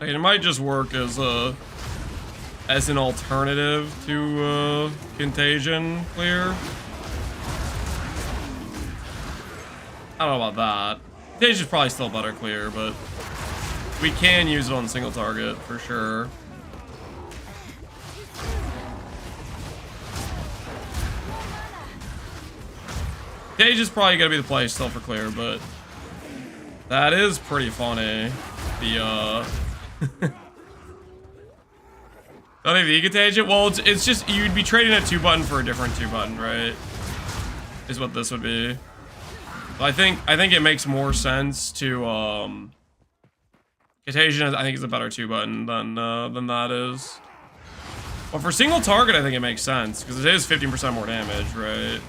A: Like, it might just work as an alternative to Contagion Clear. I don't know about that. Contagion is probably still better Clear, but we can use it on single target for sure. Contagion is probably gonna be the play still for Clear, but that is pretty funny. The don't even Contagion. Well, it's just you'd be trading a 2-button for a different 2-button, right? Is what this would be. I think it makes more sense to Contagion. I think is a better 2-button than that is. But for single target, I think it makes sense because it is 15% more damage, right?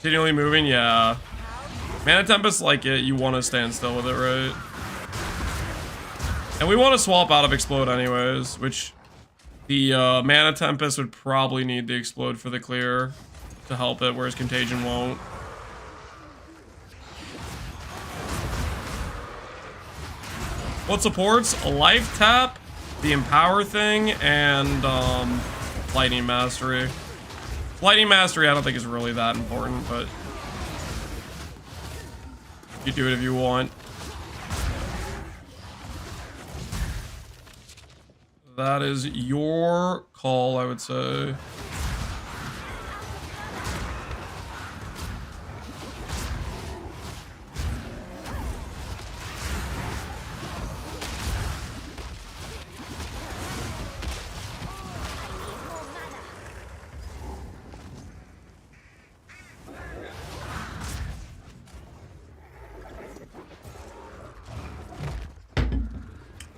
A: Continually moving, yeah. Mana Tempest, like it, you want to stand still with it, right? And we want to swap out of Explode anyways, which the Mana Tempest would probably need the Explode for the clear to help it, whereas Contagion won't. What supports? Life Tap, the Empower thing, and Lightning Mastery. Lightning Mastery I don't think is really that important, but you do it if you want. That is your call, I would say.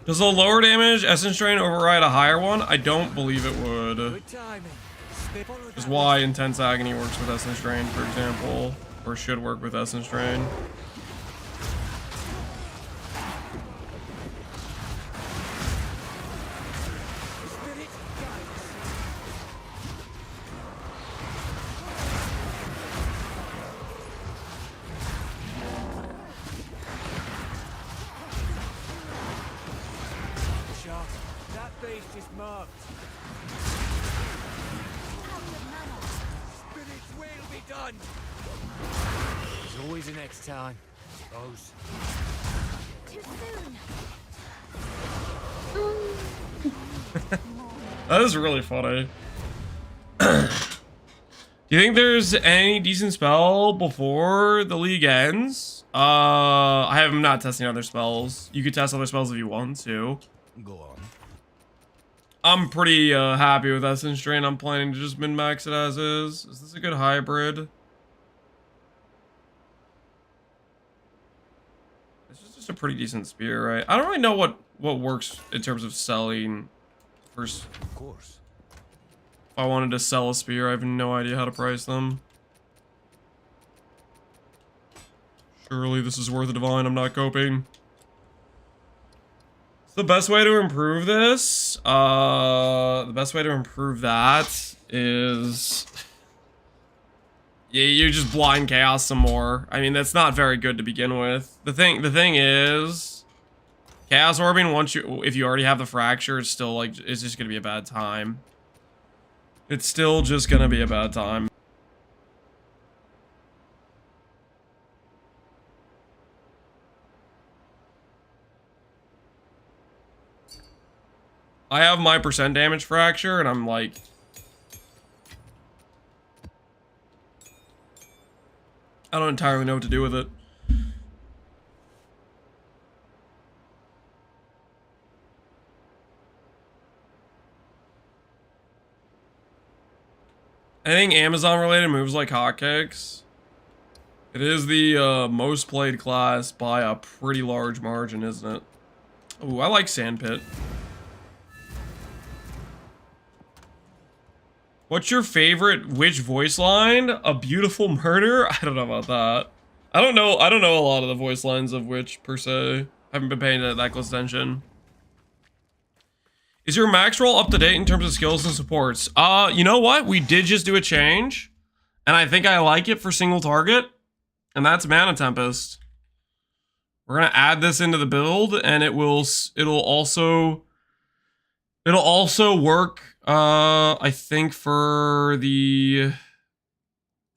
A: Does a lower damage Essence Drain override a higher one? I don't believe it would. Which is why Intense Agony works with Essence Drain, for example. Or should work with Essence Drain.
D: Time. Rose.
B: Too soon.
A: That is really funny. Do you think there's any decent spell before the league ends? I am not testing other spells. You could test other spells if you want to.
D: Go on.
A: I'm pretty happy with Essence Drain. I'm planning to just min-max it as is. Is this a good hybrid? It's a pretty decent spear, right? I don't really know what works in terms of selling. First,
D: of course.
A: If I wanted to sell a spear, I have no idea how to price them. Surely this is worth a divine. I'm not coping. The best way to improve this, the best way to improve that is, yeah, you just blind chaos some more. I mean, that's not very good to begin with. The thing is, chaos orbing if you already have the fracture, it's still like it's just gonna be a bad time. It's still just gonna be a bad time. I have my percent damage fracture, and I'm like, I don't entirely know what to do with it. I think Amazon related moves like hotcakes. It is the most played class by a pretty large margin, isn't it? Ooh, I like Sandpit. What's your favorite witch voice line? A Beautiful Murder? I don't know about that. I don't know a lot of the voice lines of Witch per se. I haven't been paying that close attention. Is your max roll up to date in terms of skills and supports? You know what? We did just do a change, and I think I like it for single target, and that's Mana Tempest. We're gonna add this into the build, and it'll also work. I think for the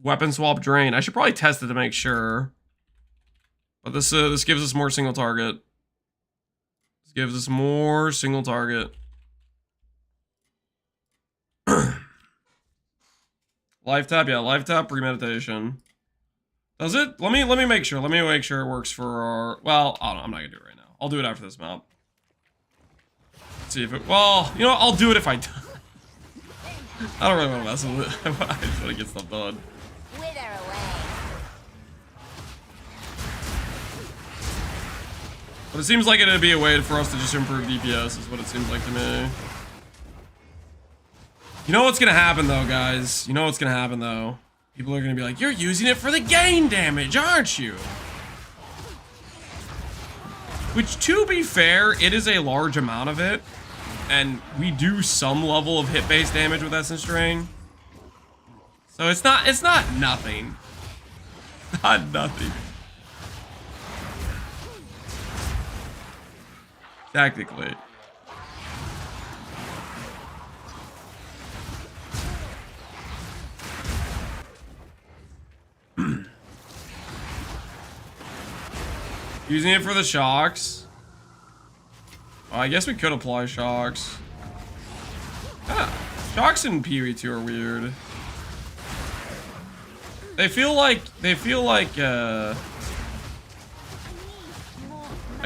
A: weapon swap drain. I should probably test it to make sure. But this gives us more single target. This gives us more single target. Life tap, yeah, life tap, premeditation. Does it? Let me make sure. Let me make sure it works for our. Well, I don't know, I'm not gonna do it right now. I'll do it after this map. Let's see if it. Well, you know what? I'll do it if I. I don't really want to mess with it. I just want to get stuff done.
B: Wither away.
A: But it seems like it'd be a way for us to just improve DPS, is what it seems like to me. You know what's gonna happen though, guys? You know what's gonna happen though? People are gonna be like, you're using it for the gain damage, aren't you? Which, to be fair, it is a large amount of it. And we do some level of hit-based damage with Essence Drain. So it's not nothing. Not nothing. Technically. Using it for the shocks. Oh, I guess we could apply shocks. Ah, shocks in PoE2 are weird. They feel like I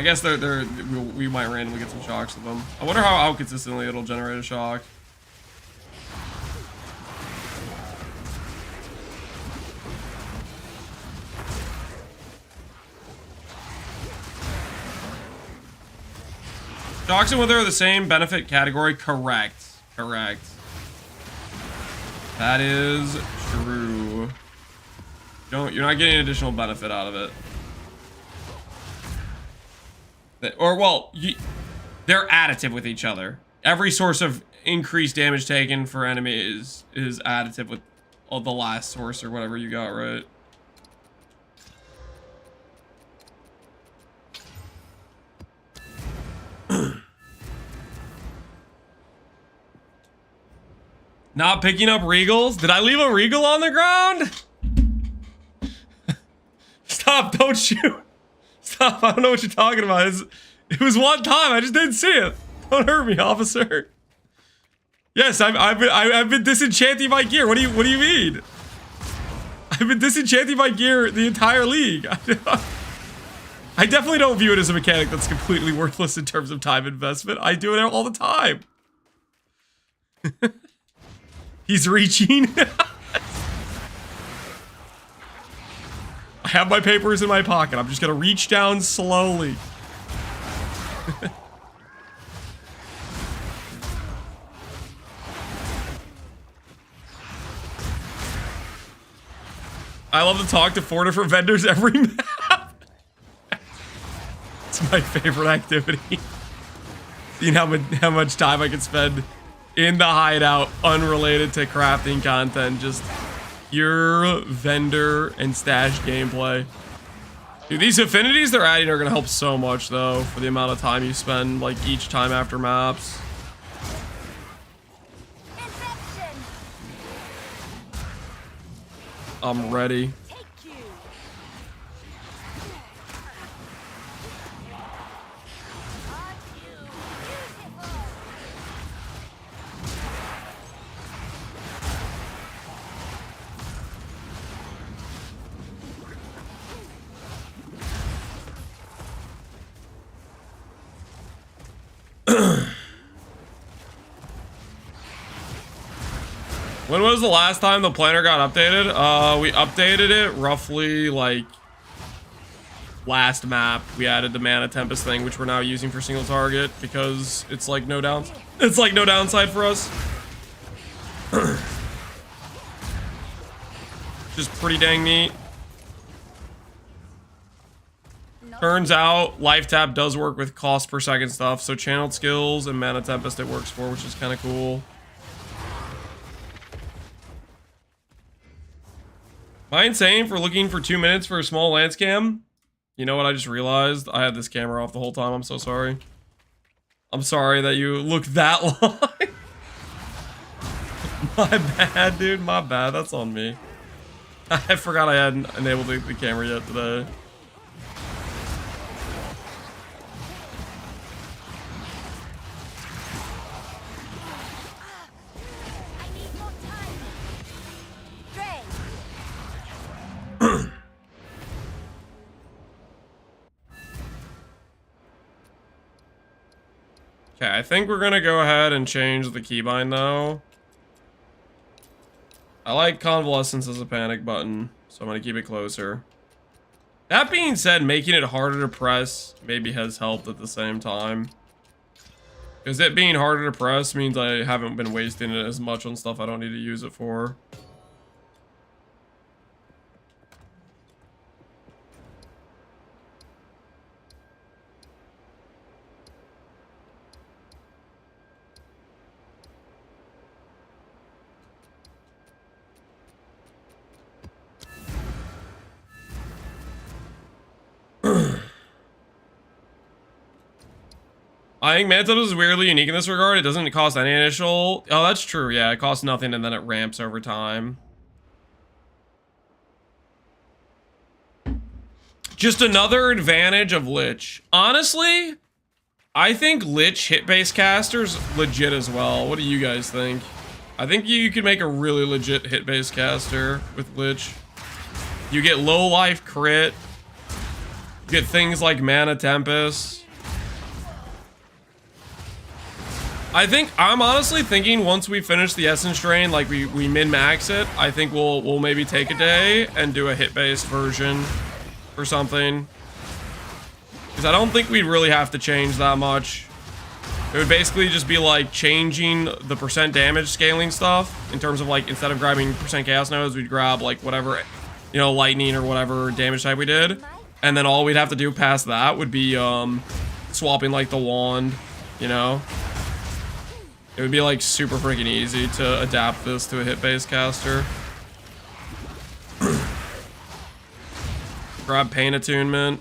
A: guess we might randomly get some shocks to them. I wonder how consistently it'll generate a shock. Shocks and Wither are the same benefit category. Correct. Correct. That is true. You're not getting additional benefit out of it. Or, well, they're additive with each other. Every source of increased damage taken for enemy is additive with the last source or whatever you got, right? Not picking up Regals? Did I leave a Regal on the ground? Stop, don't shoot. Stop, I don't know what you're talking about. It was one time, I just didn't see it. Don't hurt me, officer. Yes, I've been disenchanting my gear. What do you mean? I've been disenchanting my gear the entire league. I definitely don't view it as a mechanic that's completely worthless in terms of time investment. I do it all the time. He's reaching. I have my papers in my pocket. I'm just gonna reach down slowly. I love to talk to 4 different vendors every map. It's my favorite activity. Seeing how much time I can spend in the hideout unrelated to crafting content, just pure vendor and stash gameplay. Dude, these affinities they're adding are gonna help so much though, for the amount of time you spend like each time after maps.
B: Infection.
A: I'm ready.
B: Take you. Aren't you beautiful?
A: When was the last time the planner got updated? We updated it roughly like last map. We added the Mana Tempest thing, which we're now using for single target because it's like no downside for us. Just pretty dang neat.
B: No
A: Turns out life tap does work with cost per second stuff, so channeled skills and mana tempest it works for, which is kind of cool. Am I insane for looking for 2 minutes for a small lance cam? You know what I just realized? I had this camera off the whole time. I'm so sorry. I'm sorry that you look that long. My bad, dude. My bad. That's on me. I forgot I hadn't enabled the camera yet today.
B: I need more time. Dre.
A: Okay, I think we're gonna go ahead and change the keybind though. I like convalescence as a panic button, so I'm gonna keep it closer. That being said, making it harder to press maybe has helped at the same time. Because it being harder to press means I haven't been wasting it as much on stuff I don't need to use it for. I think Mana Tempest is weirdly unique in this regard. It doesn't cost any initial... Oh, that's true. Yeah, it costs nothing and then it ramps over time. Just another advantage of Lich. Honestly, I think Lich hit-based caster's legit as well. What do you guys think? I think you could make a really legit hit-based caster with Lich. You get low life crit. You get things like Mana Tempest. I'm honestly thinking once we finish the Essence Drain, like we min-max it, I think we'll maybe take a day and do a hit-based version or something. Because I don't think we'd really have to change that much. It would basically just be like changing the percent damage scaling stuff in terms of like instead of grabbing percent chaos nodes, we'd grab like whatever, you know, lightning or whatever damage type we did. And then all we'd have to do past that would be swapping like the wand, you know? It would be like super freaking easy to adapt this to a hit-based caster. Grab Pain Attunement.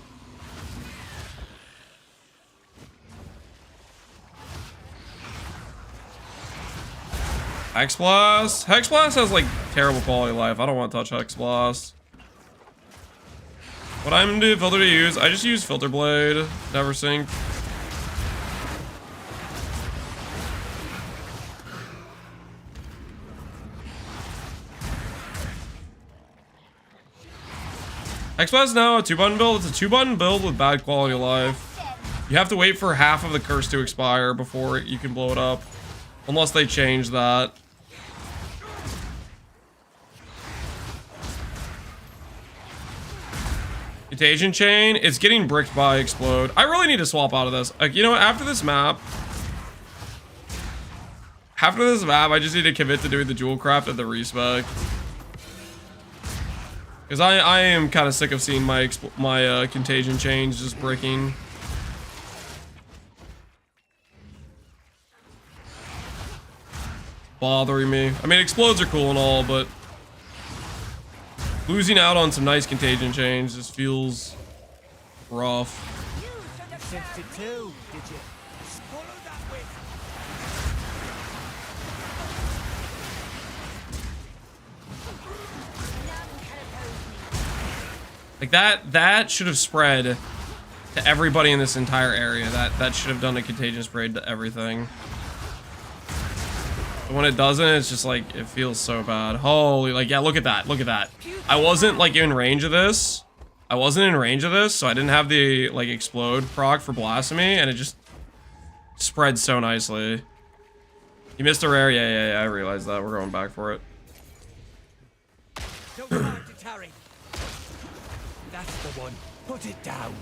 A: Hex Blast? Hex Blast has like terrible quality of life. I don't want to touch Hex Blast. What I'm the filter to use? I just use Filter Blade. Never sync. X-Blast is now a 2-button build. It's a 2-button build with bad quality of life. You have to wait for half of the curse to expire before you can blow it up. Unless they change that. Contagion Chain. It's getting bricked by Explode. I really need to swap out of this. Like, you know what? After this map, I just need to commit to doing the Jewel Craft at the respec. Because I am kind of sick of seeing my Contagion Chains just breaking. Bothering me. I mean, Explodes are cool and all, but losing out on some nice Contagion Chains just feels rough.
D: You sensed it too, did you? Swallow that wit.
A: Like that should have spread to everybody in this entire area. That should have done a contagion spray to everything. But when it doesn't, it's just like it feels so bad. Holy, like, yeah, look at that. Look at that. I wasn't like in range of this. So I didn't have the like explode proc for blasphemy, and it just spread so nicely. You missed a rare. Yeah, I realized that. We're going back for it.
D: Don't try to tarry. That's the one. Put it down.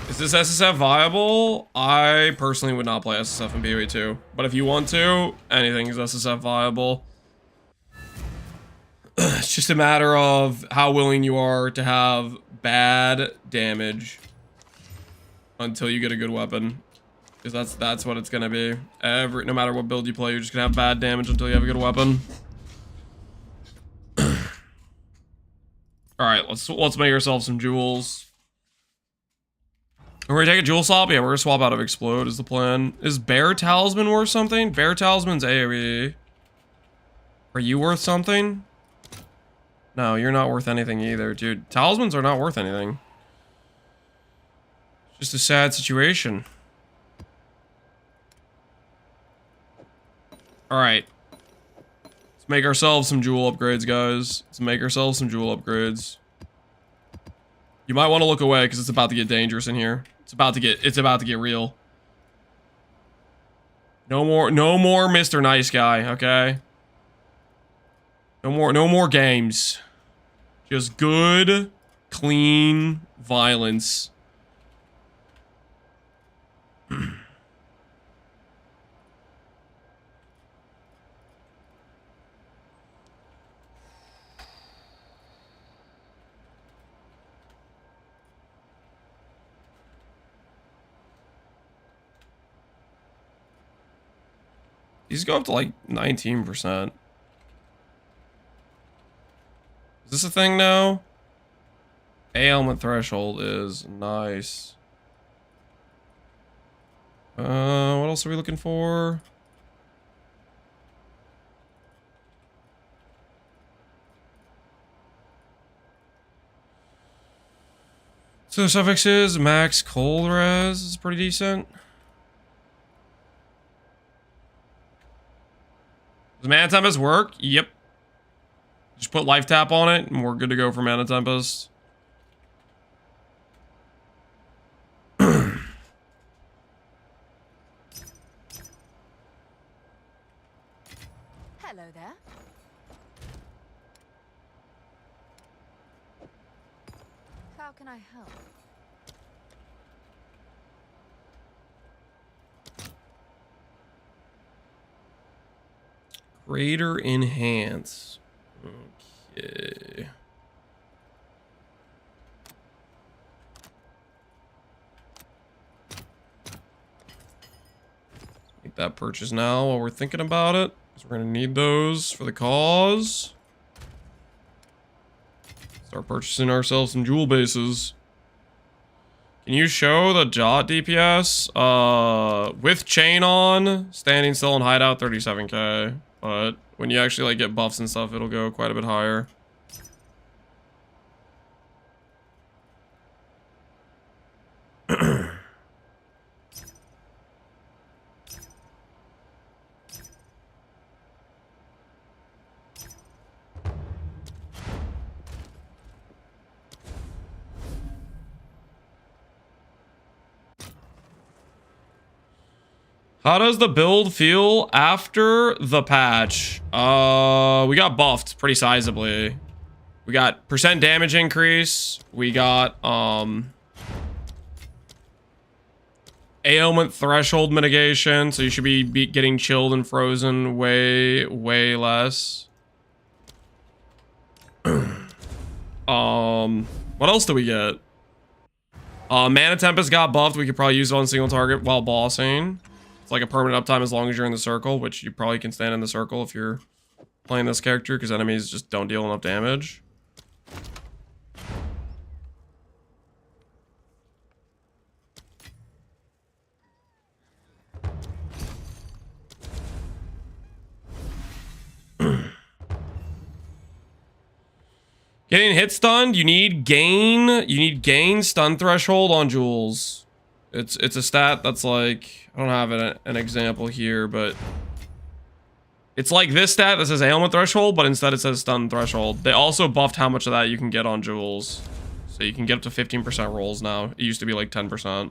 A: Is this SSF viable? I personally would not play SSF in PoE 2. But if you want to, anything is SSF viable. It's just a matter of how willing you are to have bad damage until you get a good weapon. Because that's what it's gonna be. No matter what build you play, you're just gonna have bad damage until you have a good weapon. All right, let's make ourselves some jewels. We're gonna take a jewel swap. Yeah, we're gonna swap out of Explode is the plan. Is Bear Talisman worth something? Bear Talisman's AoE. Are you worth something? No, you're not worth anything either, dude. Talismans are not worth anything. It's just a sad situation. All right. Let's make ourselves some jewel upgrades, guys. Let's make ourselves some jewel upgrades. You might want to look away because it's about to get dangerous in here. It's about to get real. No more Mr. Nice Guy, okay? No more games. Just good, clean violence. These go up to like 19%. Is this a thing now? Ailment threshold is nice. What else are we looking for? So suffixes, max cold res is pretty decent. Does Mana Tempest work? Yep. Just put life tap on it and we're good to go for Mana Tempest.
B: Hello there. How can I help?
A: Greater enhance. Okay. Make that purchase now while we're thinking about it. Because we're going to need those for the cause. Start purchasing ourselves some jewel bases. Can you show the Jot DPS? With chain on, standing still and hideout 37k. But when you actually like get buffs and stuff, it'll go quite a bit higher. How does the build feel after the patch? We got buffed pretty sizably. We got percent damage increase. We got ailment threshold mitigation, so you should be getting chilled and frozen way less. What else do we get? Mana Tempest got buffed. We could probably use it on single target while bossing. It's like a permanent uptime as long as you're in the circle, which you probably can stand in the circle if you're playing this character, because enemies just don't deal enough damage. Getting hit stunned, you need gain stun threshold on jewels. It's a stat that's like, I don't have an example here, but it's like this stat that says ailment threshold, but instead it says stun threshold. They also buffed how much of that you can get on jewels. So you can get up to 15% rolls now. It used to be like 10%.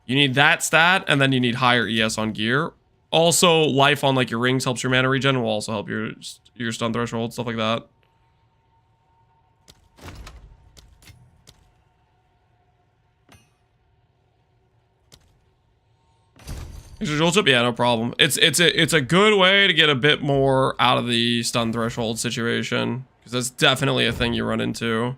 A: You need that stat, and then you need higher ES on gear. Also, life on like your rings helps your mana regen, will also help your stun threshold, stuff like that. Extra jewel chip? Yeah, no problem. It's a good way to get a bit more out of the stun threshold situation. Because that's definitely a thing you run into.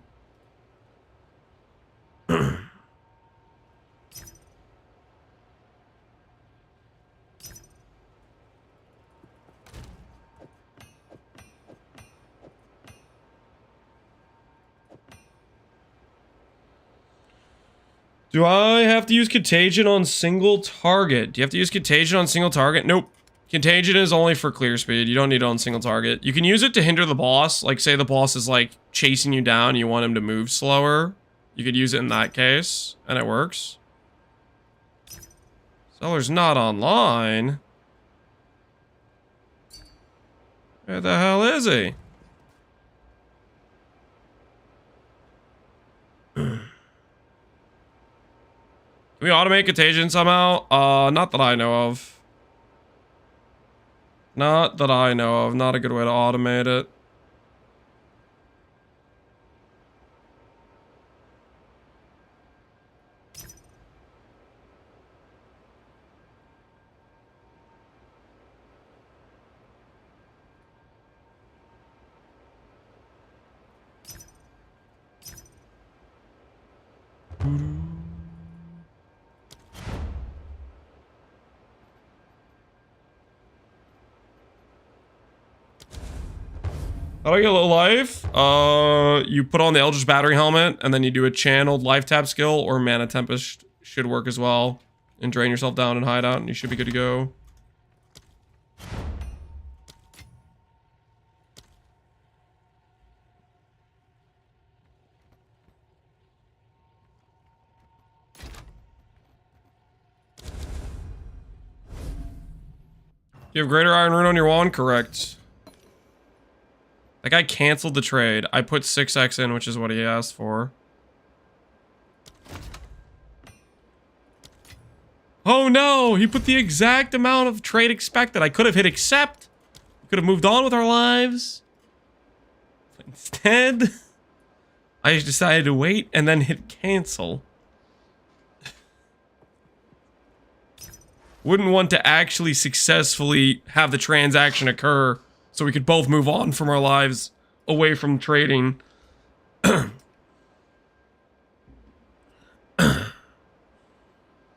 A: Do I have to use Contagion on single target? Do you have to use Contagion on single target? Nope. Contagion is only for clear speed. You don't need it on single target. You can use it to hinder the boss. Like, say the boss is, like, chasing you down. You want him to move slower. You could use it in that case, and it works. Seller's not online. Where the hell is he? Can we automate Contagion somehow? Not that I know of. Not that I know of. Not a good way to automate it. How do I get low life? You put on the Eldritch Battery Helmet, and then you do a channeled life tap skill, or Mana Tempest should work as well. And drain yourself down and hide out, and you should be good to go. You have Greater Iron Rune on your wand? Correct. That guy canceled the trade. I put 6x in, which is what he asked for. Oh no! He put the exact amount of trade expected. I could have hit accept. We could have moved on with our lives. But instead, I just decided to wait and then hit cancel. Wouldn't want to actually successfully have the transaction occur so we could both move on from our lives away from trading.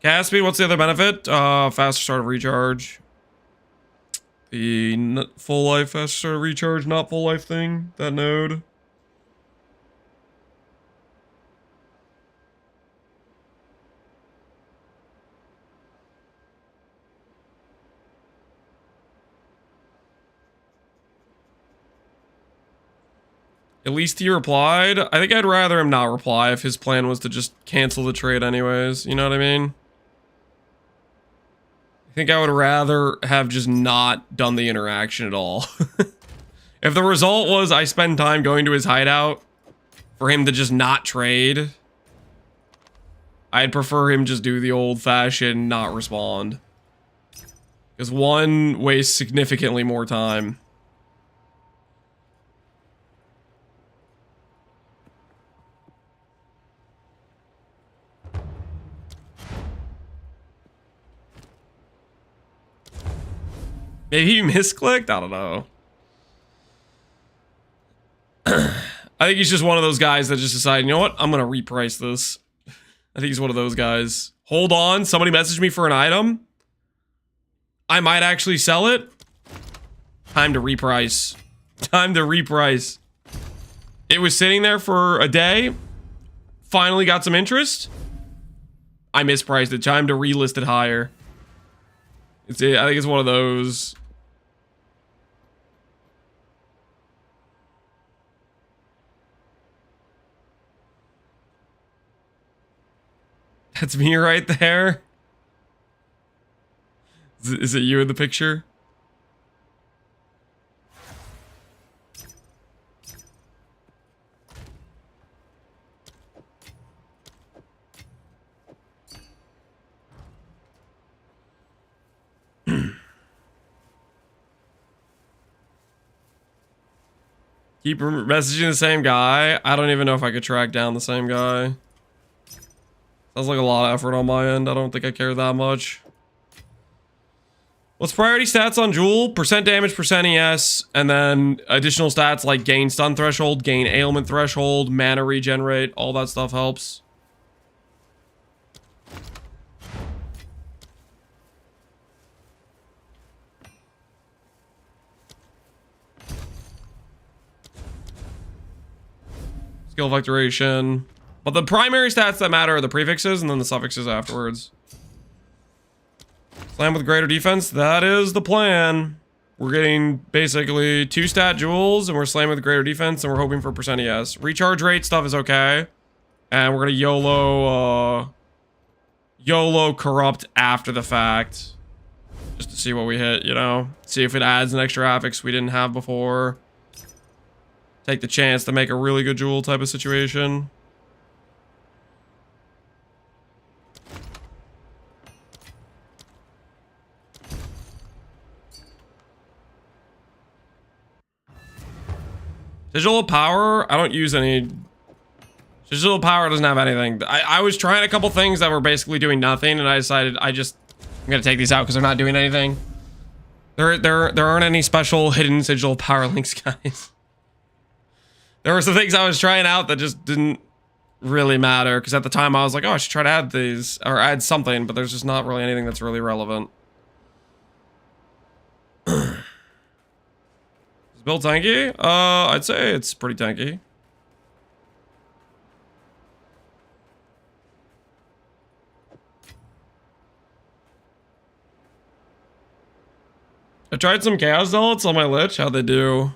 A: Cast speed, what's the other benefit? Faster start of recharge. The full life faster start of recharge, not full life thing, that node. At least he replied. I think I'd rather him not reply if his plan was to just cancel the trade anyways. You know what I mean? I think I would rather have just not done the interaction at all. If the result was I spend time going to his hideout for him to just not trade, I'd prefer him just do the old-fashioned not respond. Because one wastes significantly more time. Maybe he misclicked? I don't know. I think he's just one of those guys that just decided, you know what? I'm going to reprice this. I think he's one of those guys. Hold on. Somebody messaged me for an item. I might actually sell it. Time to reprice. Time to reprice. It was sitting there for a day. Finally got some interest. I mispriced it. Time to relist it higher. I think it's one of those. That's me right there. Is it you in the picture? Keep messaging the same guy. I don't even know if I could track down the same guy. Sounds like a lot of effort on my end. I don't think I care that much. What's priority stats on Jewel? Percent damage, percent ES, and then additional stats like gain stun threshold, gain ailment threshold, mana regenerate, all that stuff helps. Skill vectoration. But the primary stats that matter are the prefixes and then the suffixes afterwards. Slam with greater defense, that is the plan. We're getting basically 2 stat jewels and we're slamming with greater defense and we're hoping for percent ES. Recharge rate stuff is okay. And we're gonna YOLO corrupt after the fact. Just to see what we hit, you know? See if it adds an extra affix we didn't have before. Take the chance to make a really good jewel type of situation. Digital Power, I don't use any. Digital Power doesn't have anything. I was trying a couple things that were basically doing nothing, and I decided I'm gonna take these out because they're not doing anything. There aren't any special hidden Digital Power links, guys. There were some things I was trying out that just didn't really matter, because at the time I was like, oh, I should try to add these, or add something, but there's just not really anything that's really relevant. Build tanky? I'd say it's pretty tanky. I tried some Chaos Zealots on my Lich. How'd they do?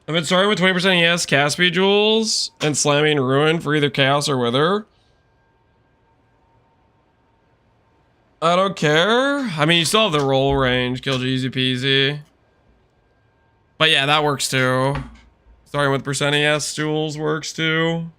A: I've been starting with 20% ES cast speed jewels and slamming Ruin for either Chaos or Wither. I don't care. I mean, you still have the roll range, kill easy peasy. But yeah, that works too. Starting with percent ES jewels works too.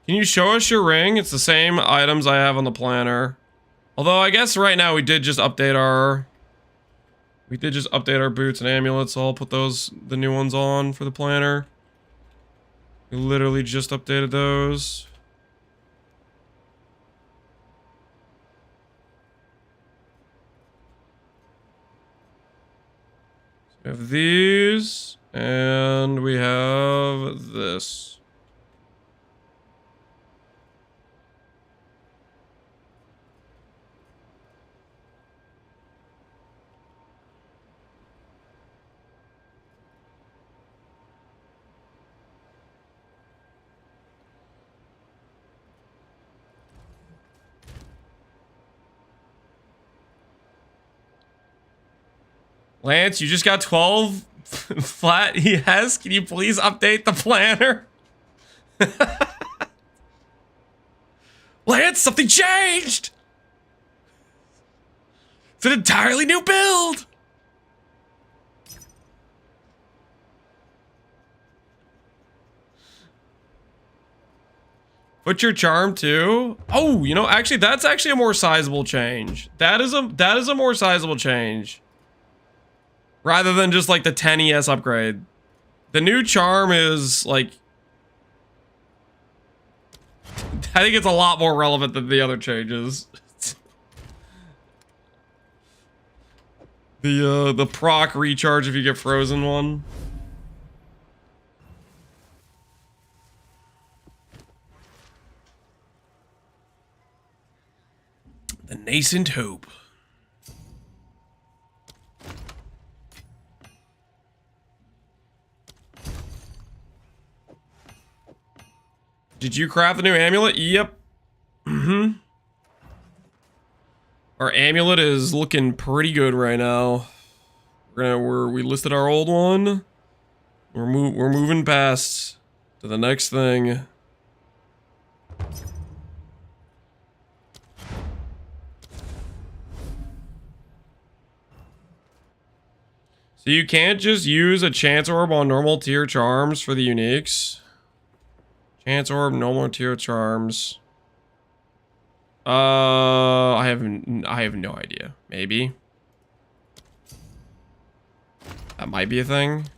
A: Can you show us your ring? It's the same items I have on the planner. Although I guess right now we did just update our boots and amulets, so I'll put the new ones on for the planner. We literally just updated those. So we have these, and we have this. Lance, you just got 12 flat ES. Can you please update the planner? Lance, something changed! It's an entirely new build! Put your charm too? Oh, you know, actually, that's actually a more sizable change. That is a more sizable change. Rather than just like the 10 ES upgrade. The new charm is like... I think it's a lot more relevant than the other changes. The proc recharge if you get frozen one. The nascent hope. Did you craft the new amulet? Yep. Our amulet is looking pretty good right now. We listed our old one. We're moving past to the next thing. So you can't just use a chance orb on normal tier charms for the uniques. Chance orb, normal tier charms. I have no idea. Maybe. That might be a thing.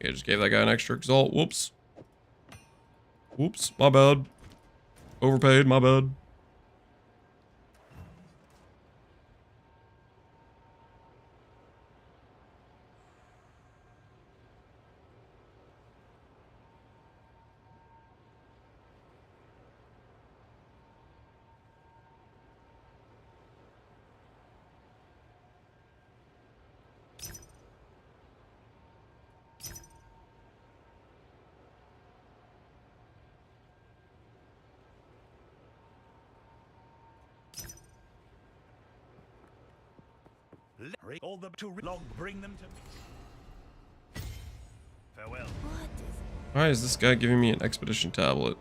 A: Yeah, just gave that guy an extra exalt. Whoops. Whoops, my bad. Overpaid, my bad.
D: All them too long, bring them to me. Farewell.
A: Why is this guy giving me an expedition tablet?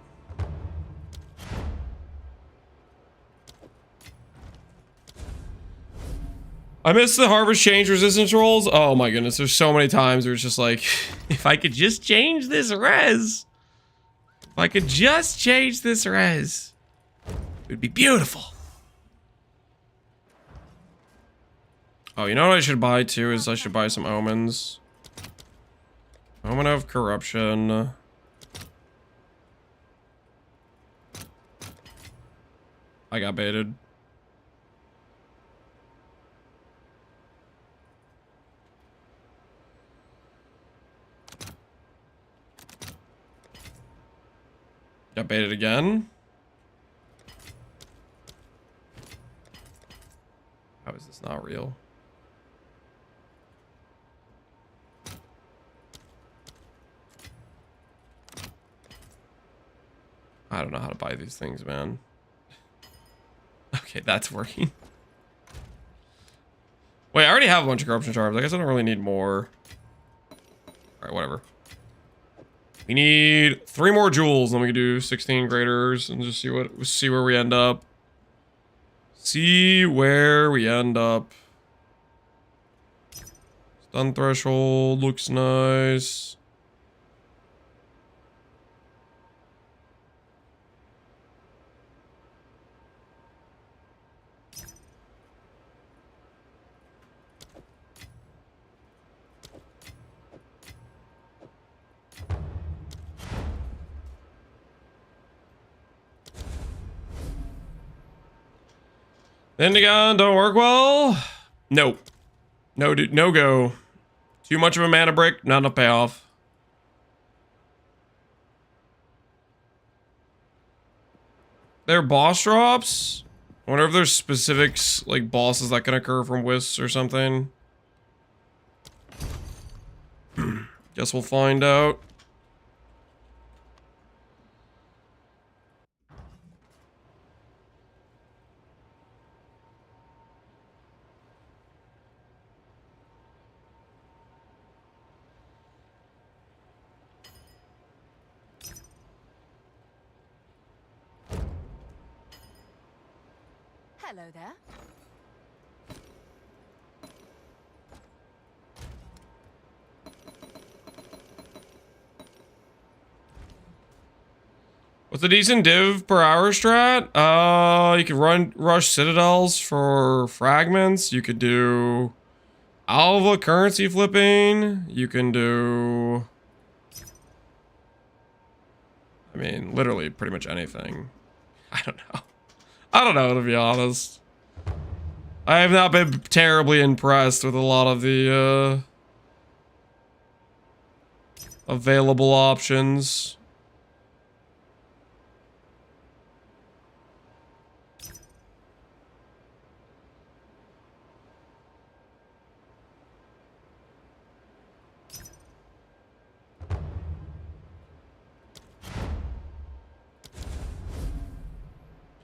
A: I missed the harvest change resistance rolls. Oh my goodness, there's so many times where it's just like, if I could just change this res. If I could just change this res. It would be beautiful. Oh, you know what I should buy too is I should buy some omens. Omen of corruption. I got baited. Got baited again. How is this not real? I don't know how to buy these things, man. Okay, that's working. Wait, I already have a bunch of corruption charms. I guess I don't really need more. Alright, whatever. We need 3 more jewels, then we can do 16 graders and just see where we end up. See where we end up. Stun threshold looks nice. Endigon don't work well. Nope. No, dude, no go. Too much of a mana brick, not enough payoff. They're boss drops. I wonder if there's specifics like bosses that can occur from wisps or something. Guess we'll find out.
B: Hello there.
A: What's a decent div per hour strat? You could rush citadels for fragments. You could do Alva currency flipping. You can do, I mean, literally pretty much anything. I don't know. I don't know, to be honest. I have not been terribly impressed with a lot of the available options.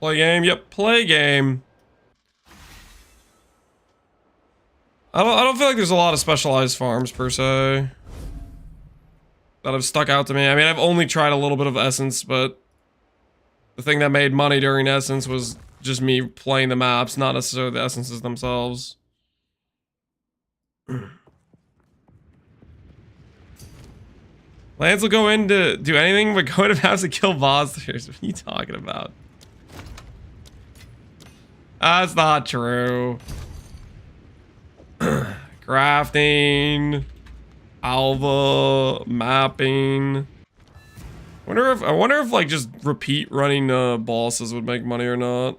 A: Play game? Yep, play game. I don't feel like there's a lot of specialized farms per se that have stuck out to me. I mean, I've only tried a little bit of Essence, but the thing that made money during Essence was just me playing the maps, not necessarily the essences themselves. Lance will go in to do anything but go to maps to kill monsters. What are you talking about? That's not true. Crafting, alva, mapping. I wonder if like just repeat running bosses would make money or not.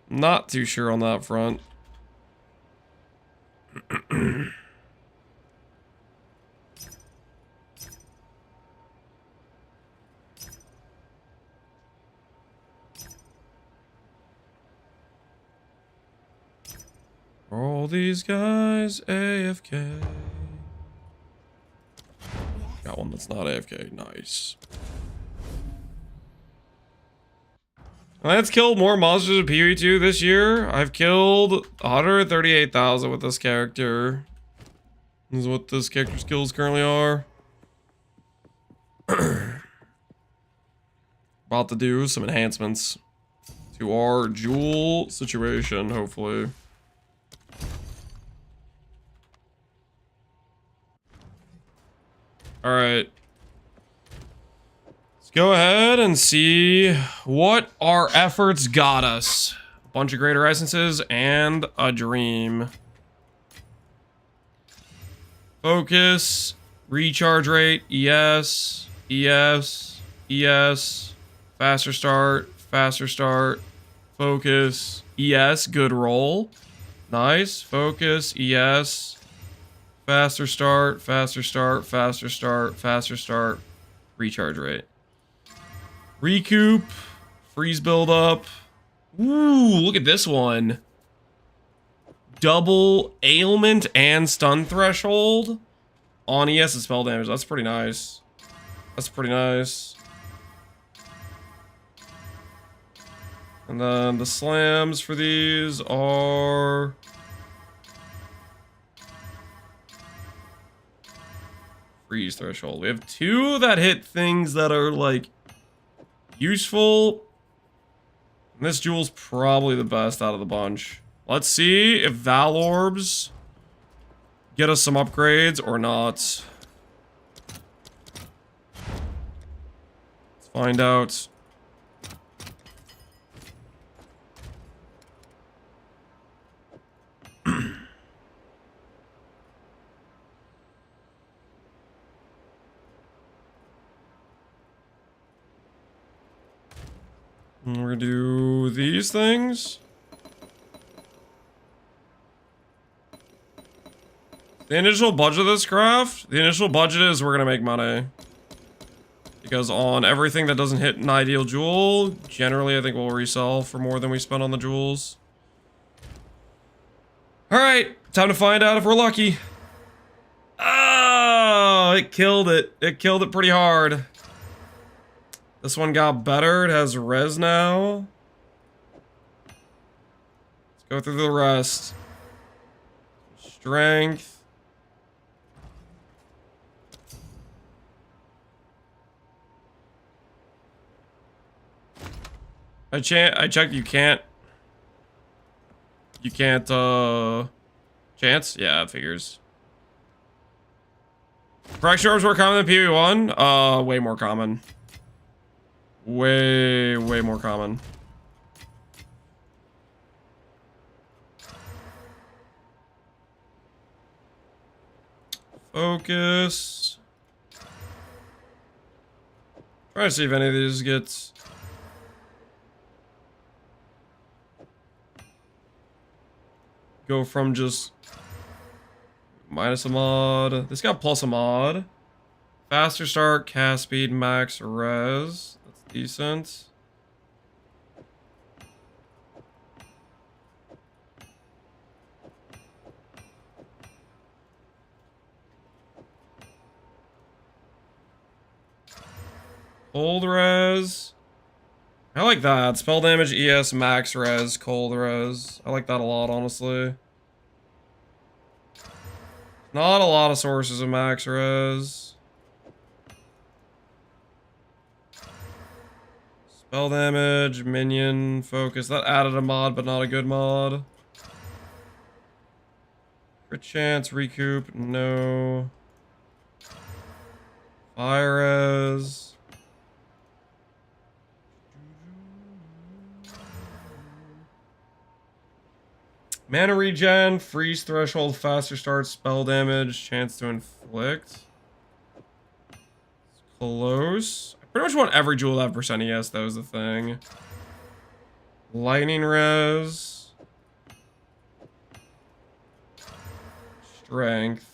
A: Not too sure on that front. All these guys AFK. Got one that's not AFK. Nice. Let's kill more monsters in PvE2 this year. I've killed 138,000 with this character. This is what this character skills currently are. About to do some enhancements to our jewel situation, hopefully. All right. Let's go ahead and see what our efforts got us. A bunch of greater essences and a dream. Focus, recharge rate, ES, ES, ES, faster start, focus, ES, good roll. Nice, focus, ES. Faster start, recharge rate. Recoup, freeze build up. Ooh, look at this one. Double ailment and stun threshold on ES and spell damage. That's pretty nice. That's pretty nice. And then the slams for these are... freeze threshold. We have two that hit things that are like useful. And this jewel's probably the best out of the bunch. Let's see if Val Orbs get us some upgrades or not. Let's find out. We're gonna do these things. The initial budget of this craft, the initial budget is we're gonna make money. Because on everything that doesn't hit an ideal jewel, generally I think we'll resell for more than we spent on the jewels. Alright, time to find out if we're lucky. Oh, it killed it. It killed it pretty hard. This one got better. It has res now. Let's go through the rest. Strength. I checked, you can't, chance? Yeah, it figures. Correction orbs more common than PvE1? Way more common. Way more common. Focus. Try to see if any of these gets... go from just minus a mod. This got plus a mod. Faster start, cast speed, max res. That's decent. Hold res. I like that. Spell damage, ES, max res, cold res. I like that a lot, honestly. Not a lot of sources of max res. Spell damage, minion, focus. That added a mod, but not a good mod. Crit chance, recoup, no. Fire res. Mana regen, freeze threshold, faster start, spell damage, chance to inflict. Close. I pretty much want every jewel to have percent ES, that was the thing. Lightning res. Strength.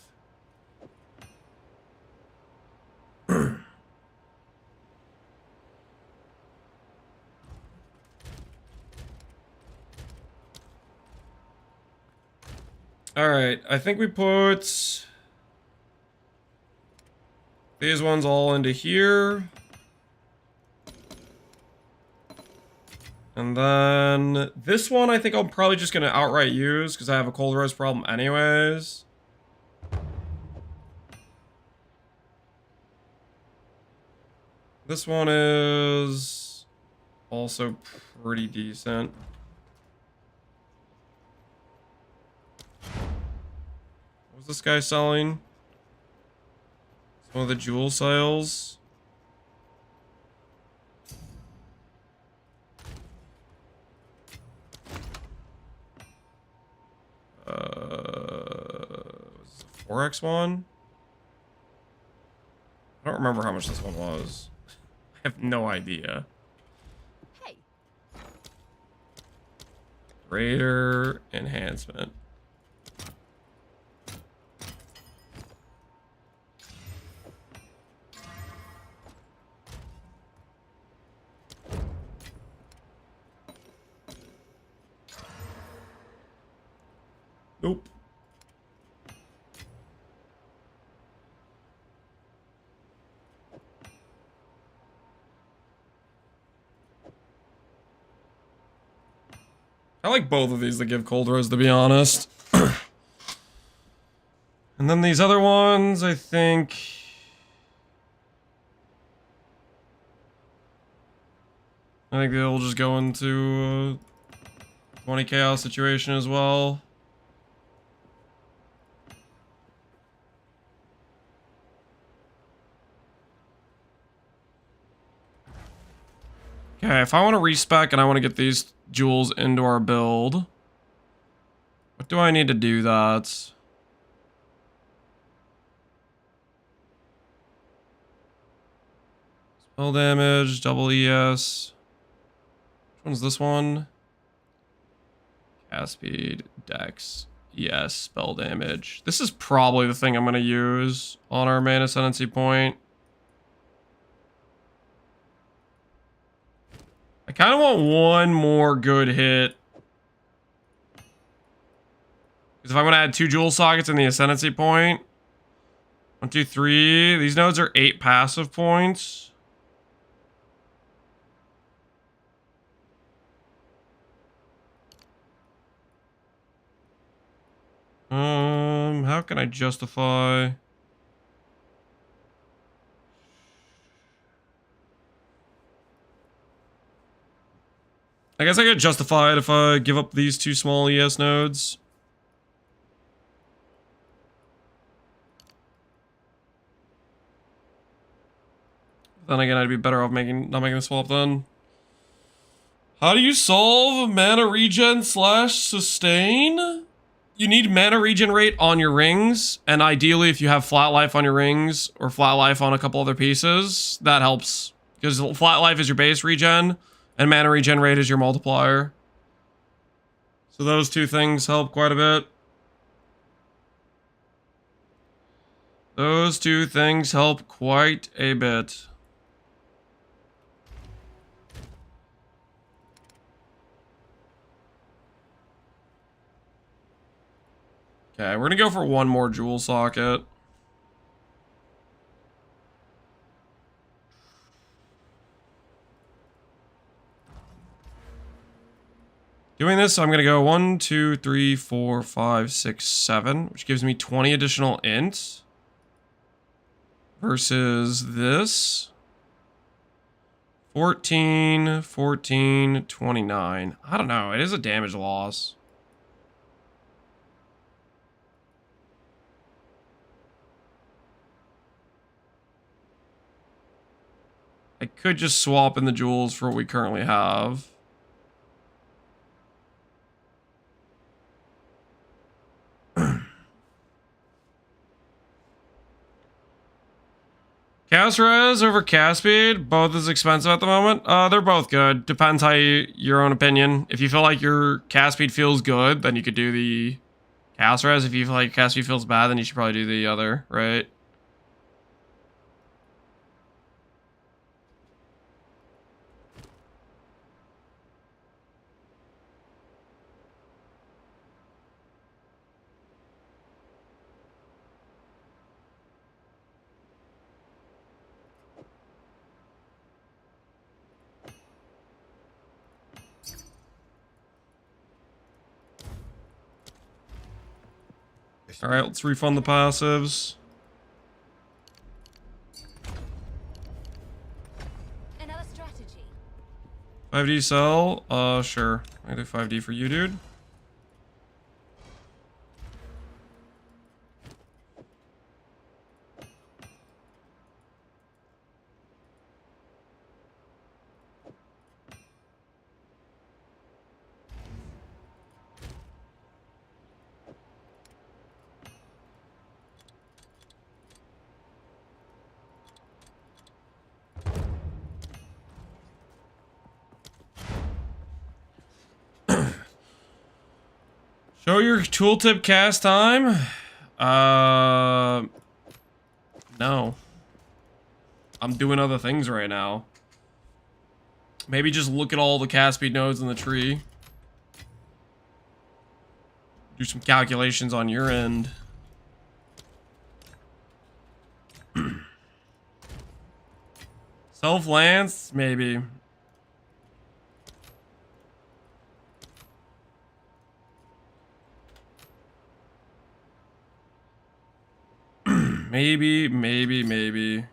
A: Alright, I think we put these ones all into here. And then this one I think I'm probably just going to outright use because I have a cold res problem anyways. This one is also pretty decent. What was this guy selling? It's one of the jewel sales. Was this a 4x one? I don't remember how much this one was. I have no idea.
B: Hey.
A: Raider enhancement. Nope. I like both of these that give cold res, to be honest. And then these other ones, I think they'll just go into a 20 chaos situation as well. Okay, if I want to respec and I want to get these jewels into our build, what do I need to do that? Spell damage, double ES. Which one's this one? Cast speed, dex, ES, spell damage. This is probably the thing I'm going to use on our main ascendancy point. I kind of want one more good hit. Because if I'm going to add 2 jewel sockets in the ascendancy point. 1, 2, 3. These nodes are 8 passive points. How can I justify? I guess I get justified if I give up these 2 small ES nodes. Then again, I'd be better off not making the swap then. How do you solve mana regen / sustain? You need mana regen rate on your rings, and ideally if you have flat life on your rings, or flat life on a couple other pieces, that helps. Because flat life is your base regen, and mana regen rate is your multiplier. So those 2 things help quite a bit. Those 2 things help quite a bit. Okay, we're gonna go for 1 more jewel socket. doing this, so I'm going to go 1, 2, 3, 4, 5, 6, 7, which gives me 20 additional int. Versus this. 14, 14, 29. I don't know. It is a damage loss. I could just swap in the jewels for what we currently have. Cast res over cast speed, both is expensive at the moment. They're both good. Depends how your own opinion. If you feel like your cast speed feels good, then you could do the cast res. If you feel like cast speed feels bad, then you should probably do the other, right? All right, let's refund the passives.
B: Another strategy.
A: 5D sell? Sure. I do 5D for you, dude. Show your tooltip cast time? No. I'm doing other things right now. Maybe just look at all the cast speed nodes in the tree. Do some calculations on your end. Self-lance? Maybe. Maybe.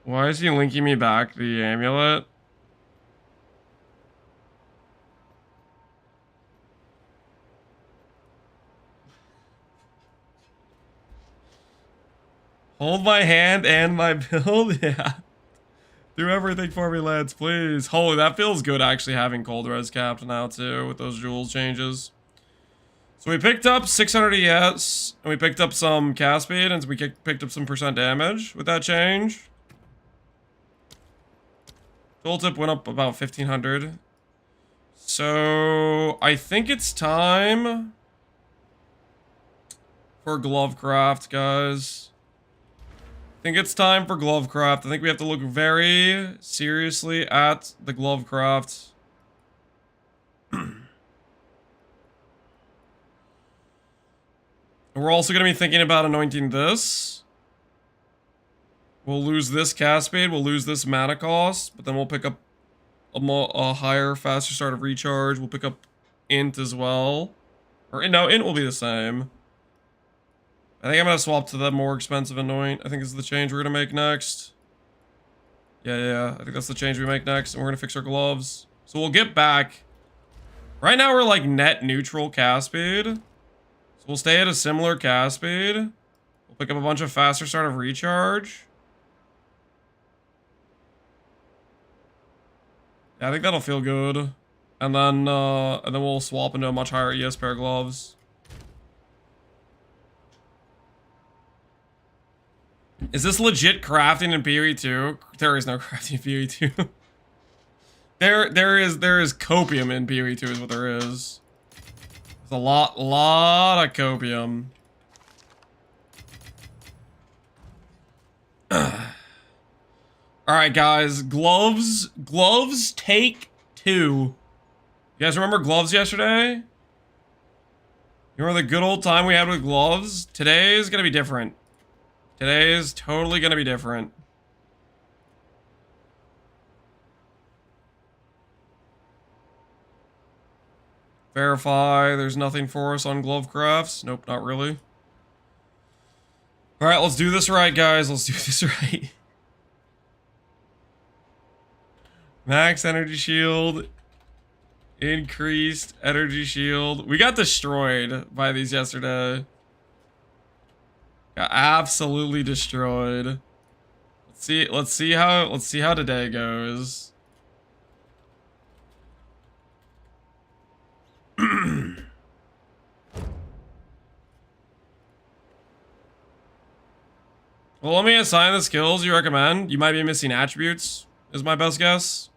A: Why is he linking me back the amulet? Hold my hand and my build? Yeah. Do everything for me, lads, please. Holy, that feels good actually having cold res capped now too with those jewels changes. So we picked up 600 ES and we picked up some cast speed and we picked up some percent damage with that change. Tooltip went up about 1500. So I think it's time for Glovecraft, guys. I think it's time for Glovecraft. I think we have to look very seriously at the Glovecraft. We're also going to be thinking about anointing this. We'll lose this cast speed. We'll lose this mana cost. But then we'll pick up a higher, faster start of recharge. We'll pick up int as well. Or no, int will be the same. I think I'm going to swap to the more expensive anoint. I think this is the change we're going to make next. Yeah. I think that's the change we make next. And we're going to fix our gloves. So we'll get back. Right now we're like net neutral cast speed. So we'll stay at a similar cast speed. We'll pick up a bunch of faster start of recharge. Yeah, I think that'll feel good. And then we'll swap into a much higher ES pair of gloves. Is this legit crafting in PoE 2? There is no crafting in PoE 2. there is copium in PoE 2 is what there is. There's a lot of copium. Alright guys, gloves take 2. You guys remember gloves yesterday? You remember the good old time we had with gloves? Today is gonna be different. Today is totally gonna be different. Verify there's nothing for us on glove crafts. Nope, not really. Alright, let's do this right, guys. Let's do this right. Max energy shield. Increased energy shield. We got destroyed by these yesterday. Got absolutely destroyed. Let's see how today goes. Well, let me assign the skills you recommend. You might be missing attributes, is my best guess.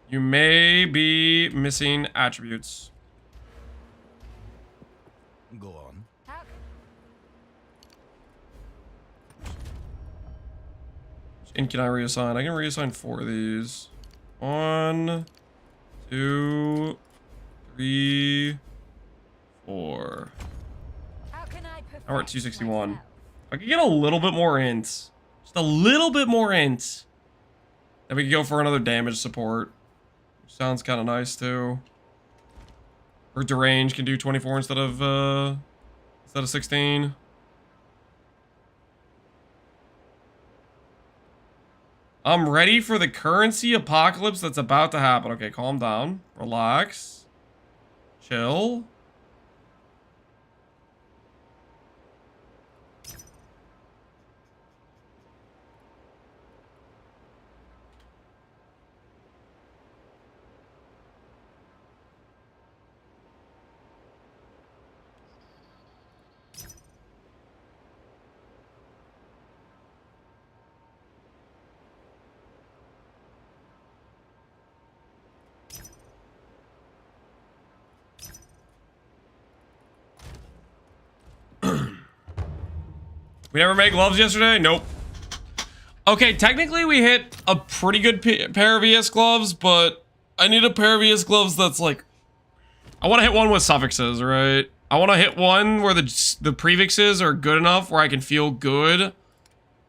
A: You may be missing attributes.
D: Go on.
B: How
A: And can I reassign? I can reassign 4 of these. 1, 2, 3, 4.
B: how can I perfect
A: Now we're at 261.
B: myself?
A: I could get a little bit more int. Just a little bit more int. Then we could go for another damage support. Which sounds kind of nice too. Or Derange can do 24 instead of 16. I'm ready for the currency apocalypse that's about to happen. Okay, calm down. Relax. Chill. We never made gloves yesterday? Nope. Okay, technically we hit a pretty good pair of ES gloves, but I need a pair of ES gloves that's like... I want to hit one with suffixes, right? I want to hit one where the prefixes are good enough where I can feel good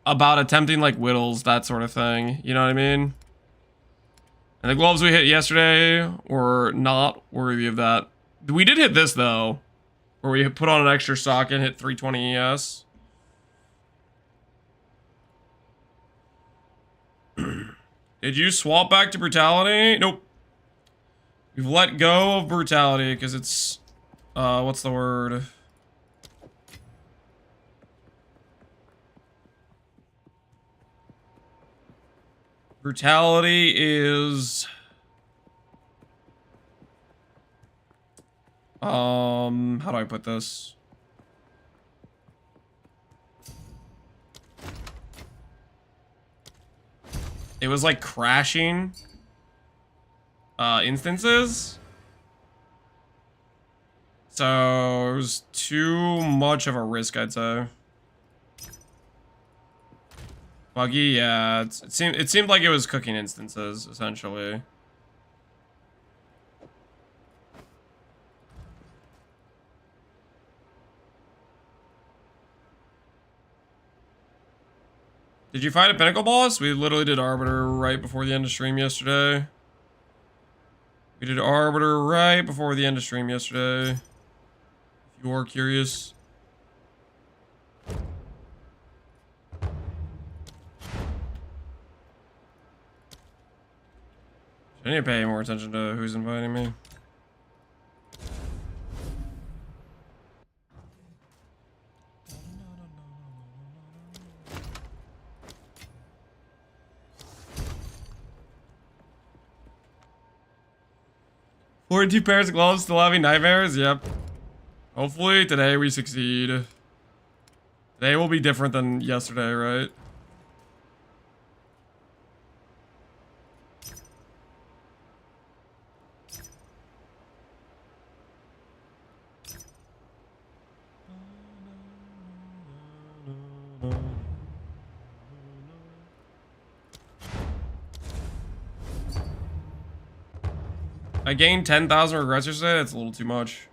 A: about attempting like whittles, that sort of thing. You know what I mean? And the gloves we hit yesterday were not worthy of that. We did hit this though, where we put on an extra socket and hit 320 ES. Did you swap back to brutality? Nope. We've let go of brutality because it's what's the word? Brutality is how do I put this? It was like crashing instances. So it was too much of a risk, I'd say. Buggy, yeah. It seemed like it was cooking instances, essentially. Did you fight a Pinnacle boss? We literally did Arbiter right before the end of stream yesterday. We did Arbiter right before the end of stream yesterday. If you are curious. I need to pay more attention to who's inviting me. Two pairs of gloves, still having nightmares? Yep. Hopefully today we succeed. Today will be different than yesterday, right? I gained 10,000 regrets yesterday. That's a little too much.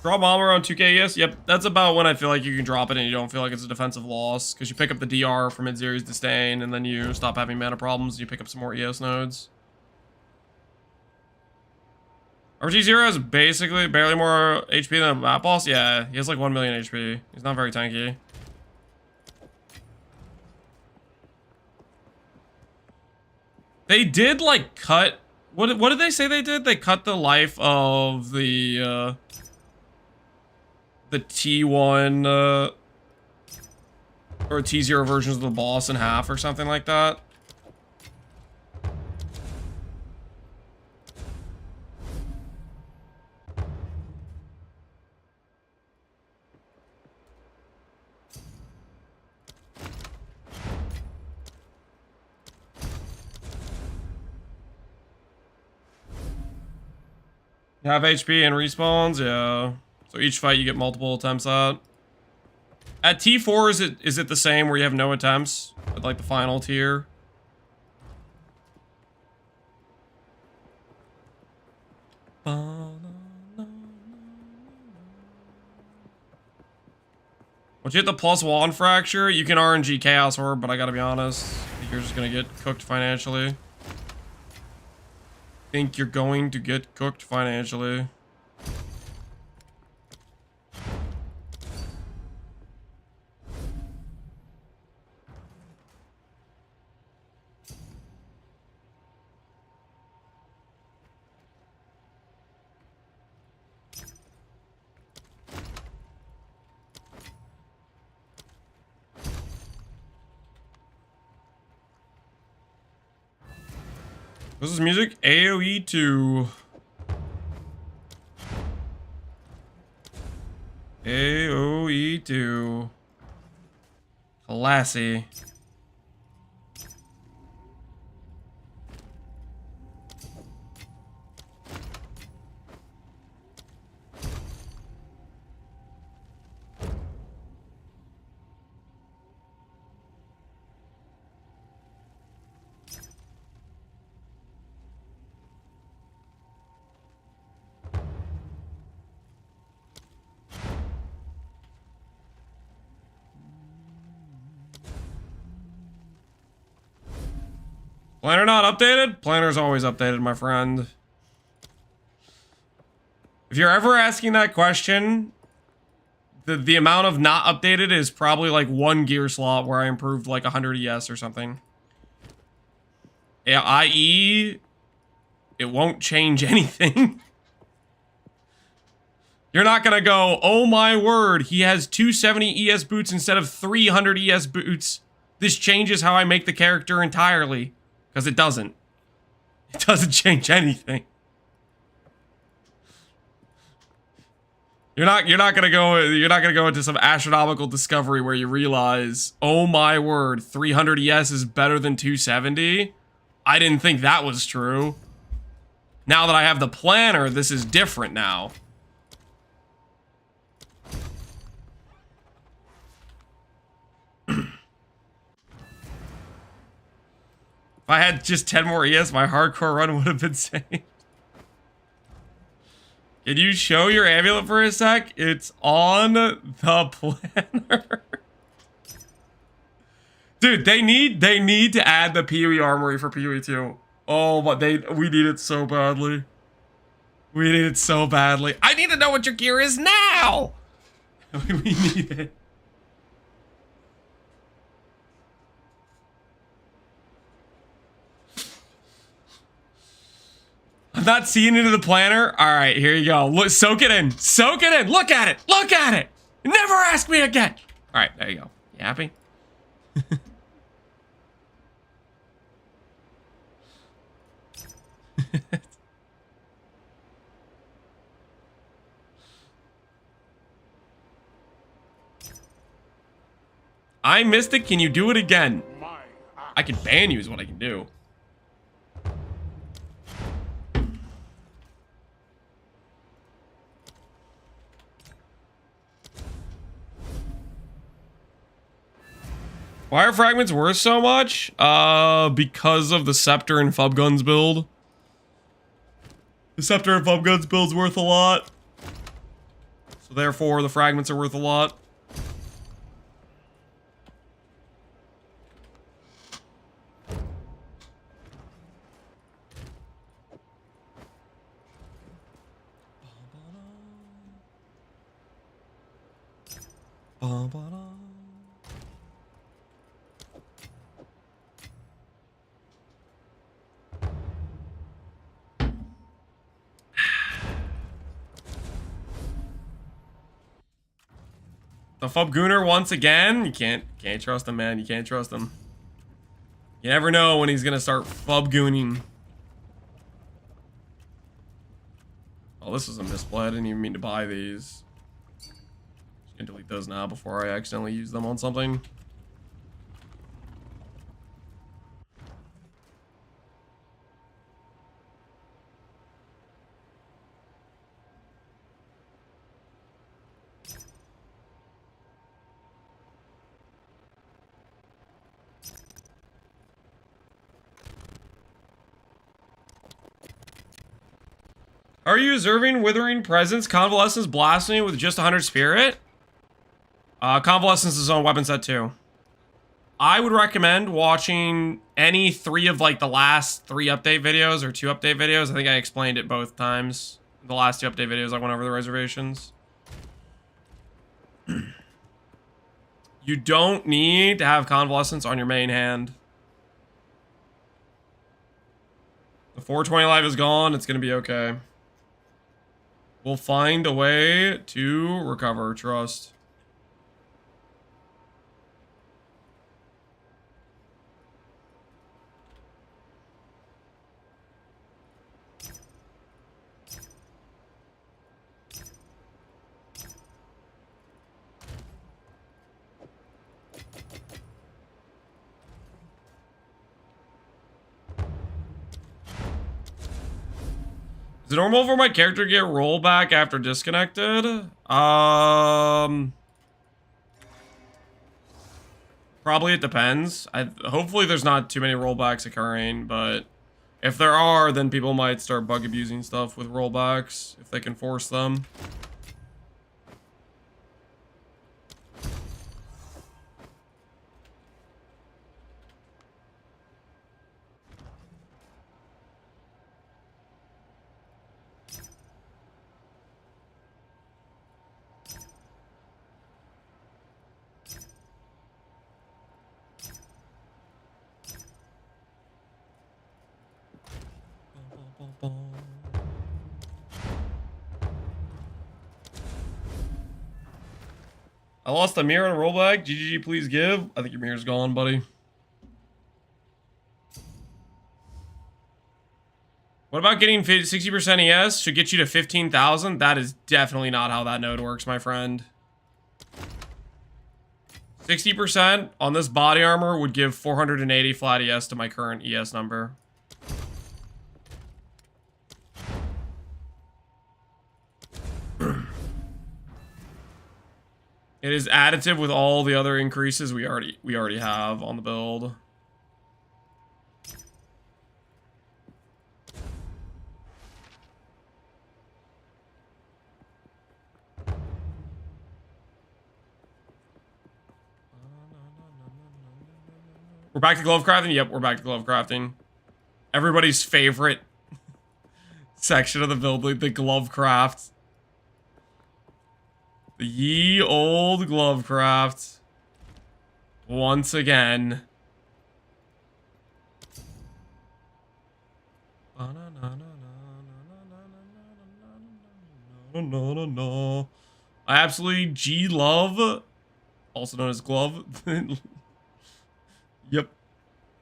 A: Draw bomb around 2k ES? Yep, that's about when I feel like you can drop it and you don't feel like it's a defensive loss. Because you pick up the DR for mid-series disdain, and then you stop having mana problems, and you pick up some more ES nodes. RG0 has basically barely more HP than a map boss? Yeah, he has like 1 million HP. He's not very tanky. They did like cut... What did they say they did? They cut the life of the T1 or T0 versions of the boss in half or something like that. You have HP and respawns, yeah. So each fight you get multiple attempts at. At T4, is it the same where you have no attempts at like the final tier? Once you hit the +1 fracture, you can RNG Chaos Orb, but I gotta be honest, I think you're just gonna get cooked financially. Think you're going to get cooked financially. This is music AoE 2. AoE 2. Classy. Planner not updated? Planner's always updated, my friend. If you're ever asking that question, the amount of not updated is probably like one gear slot where I improved like 100 ES or something. Yeah, i.e., it won't change anything. You're not gonna go, oh my word, he has 270 ES boots instead of 300 ES boots. This changes how I make the character entirely. Because it doesn't. It doesn't change anything. You're not gonna go into some astronomical discovery where you realize, oh my word, 300 ES is better than 270. I didn't think that was true. Now that I have the planner, this is different now. If I had just 10 more ES, my hardcore run would have been saved. Can you show your amulet for a sec? It's on the planner. Dude, they need to add the PoE armory for PoE 2. Oh, but we need it so badly. We need it so badly. I need to know what your gear is now. We need it. I'm not seeing into the planner. All right, here you go. Look, soak it in. Soak it in. Look at it. Look at it. Never ask me again. All right, there you go. You happy? I missed it. Can you do it again? I can ban you is what I can do. Why are fragments worth so much? Because of the Scepter and Fub Guns build. The Scepter and Fub Guns build's worth a lot. So therefore, the fragments are worth a lot. The Fubgooner once again. You can't trust him, man. You can't trust him. You never know when he's gonna start Fubgooning. Oh, this is a misplay. I didn't even mean to buy these. Just gonna delete those now before I accidentally use them on something. Are you observing Withering Presence, Convalescence, Blasphemy with just 100 Spirit? Convalescence is on weapon set too. I would recommend watching any 3 of like the last 3 update videos or 2 update videos. I think I explained it both times. The last 2 update videos I went over the reservations. You don't need to have Convalescence on your main hand. The 420 life is gone. It's going to be okay. We'll find a way to recover, trust. Is it normal for my character to get rollback after disconnected? Probably it depends. Hopefully there's not too many rollbacks occurring, but if there are, then people might start bug abusing stuff with rollbacks if they can force them. I lost a mirror and a rollback. GGG, please give. I think your mirror's gone, buddy. What about getting 60% ES? Should get you to 15,000? That is definitely not how that node works, my friend. 60% on this body armor would give 480 flat ES to my current ES number. It is additive with all the other increases we already have on the build. We're back to glove crafting? Yep, we're back to glove crafting. Everybody's favorite section of the build, like the glove craft. The ye old glove craft. Once again. I absolutely G-love, also known as glove. Yep.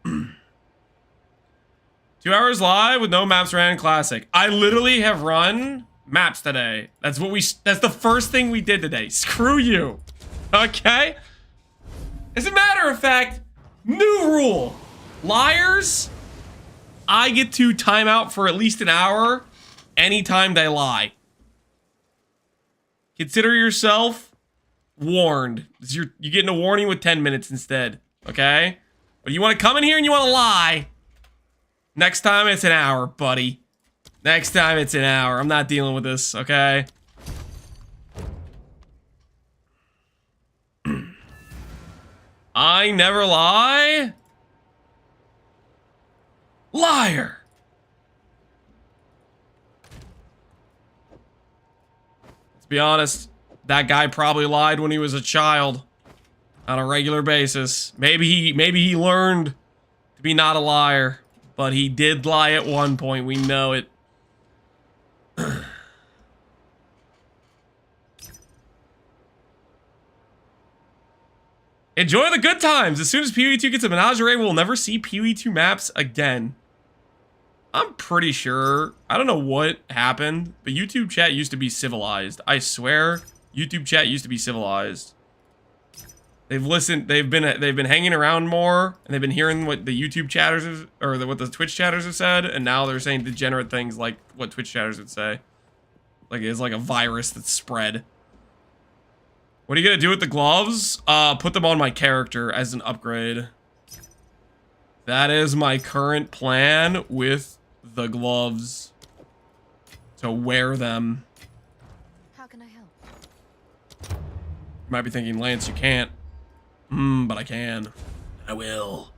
A: 2 hours live with no maps ran classic. I literally have run maps today. That's the first thing we did today. Screw you. Okay? As a matter of fact, new rule. Liars, I get to time out for at least an hour anytime they lie. Consider yourself warned. You're getting a warning with 10 minutes instead. Okay? But you want to come in here and you want to lie. Next time it's an hour, buddy. Next time it's an hour. I'm not dealing with this, okay? I never lie. Liar. Let's be honest. That guy probably lied when he was a child on a regular basis. Maybe he learned to be not a liar, but he did lie at one point. We know it. Enjoy the good times. As soon as PoE2 gets a menagerie, we'll never see PoE2 maps again. I'm pretty sure. I don't know what happened, but YouTube chat used to be civilized. I swear, YouTube chat used to be civilized. They've listened. They've been hanging around more, and they've been hearing what the YouTube chatters have, or what the Twitch chatters have said, and now they're saying degenerate things like what Twitch chatters would say. Like it's like a virus that's spread. What are you gonna do with the gloves? Put them on my character as an upgrade. That is my current plan with the gloves. To wear them.
B: How can I help?
A: You might be thinking, Lance, you can't. But I can. I will.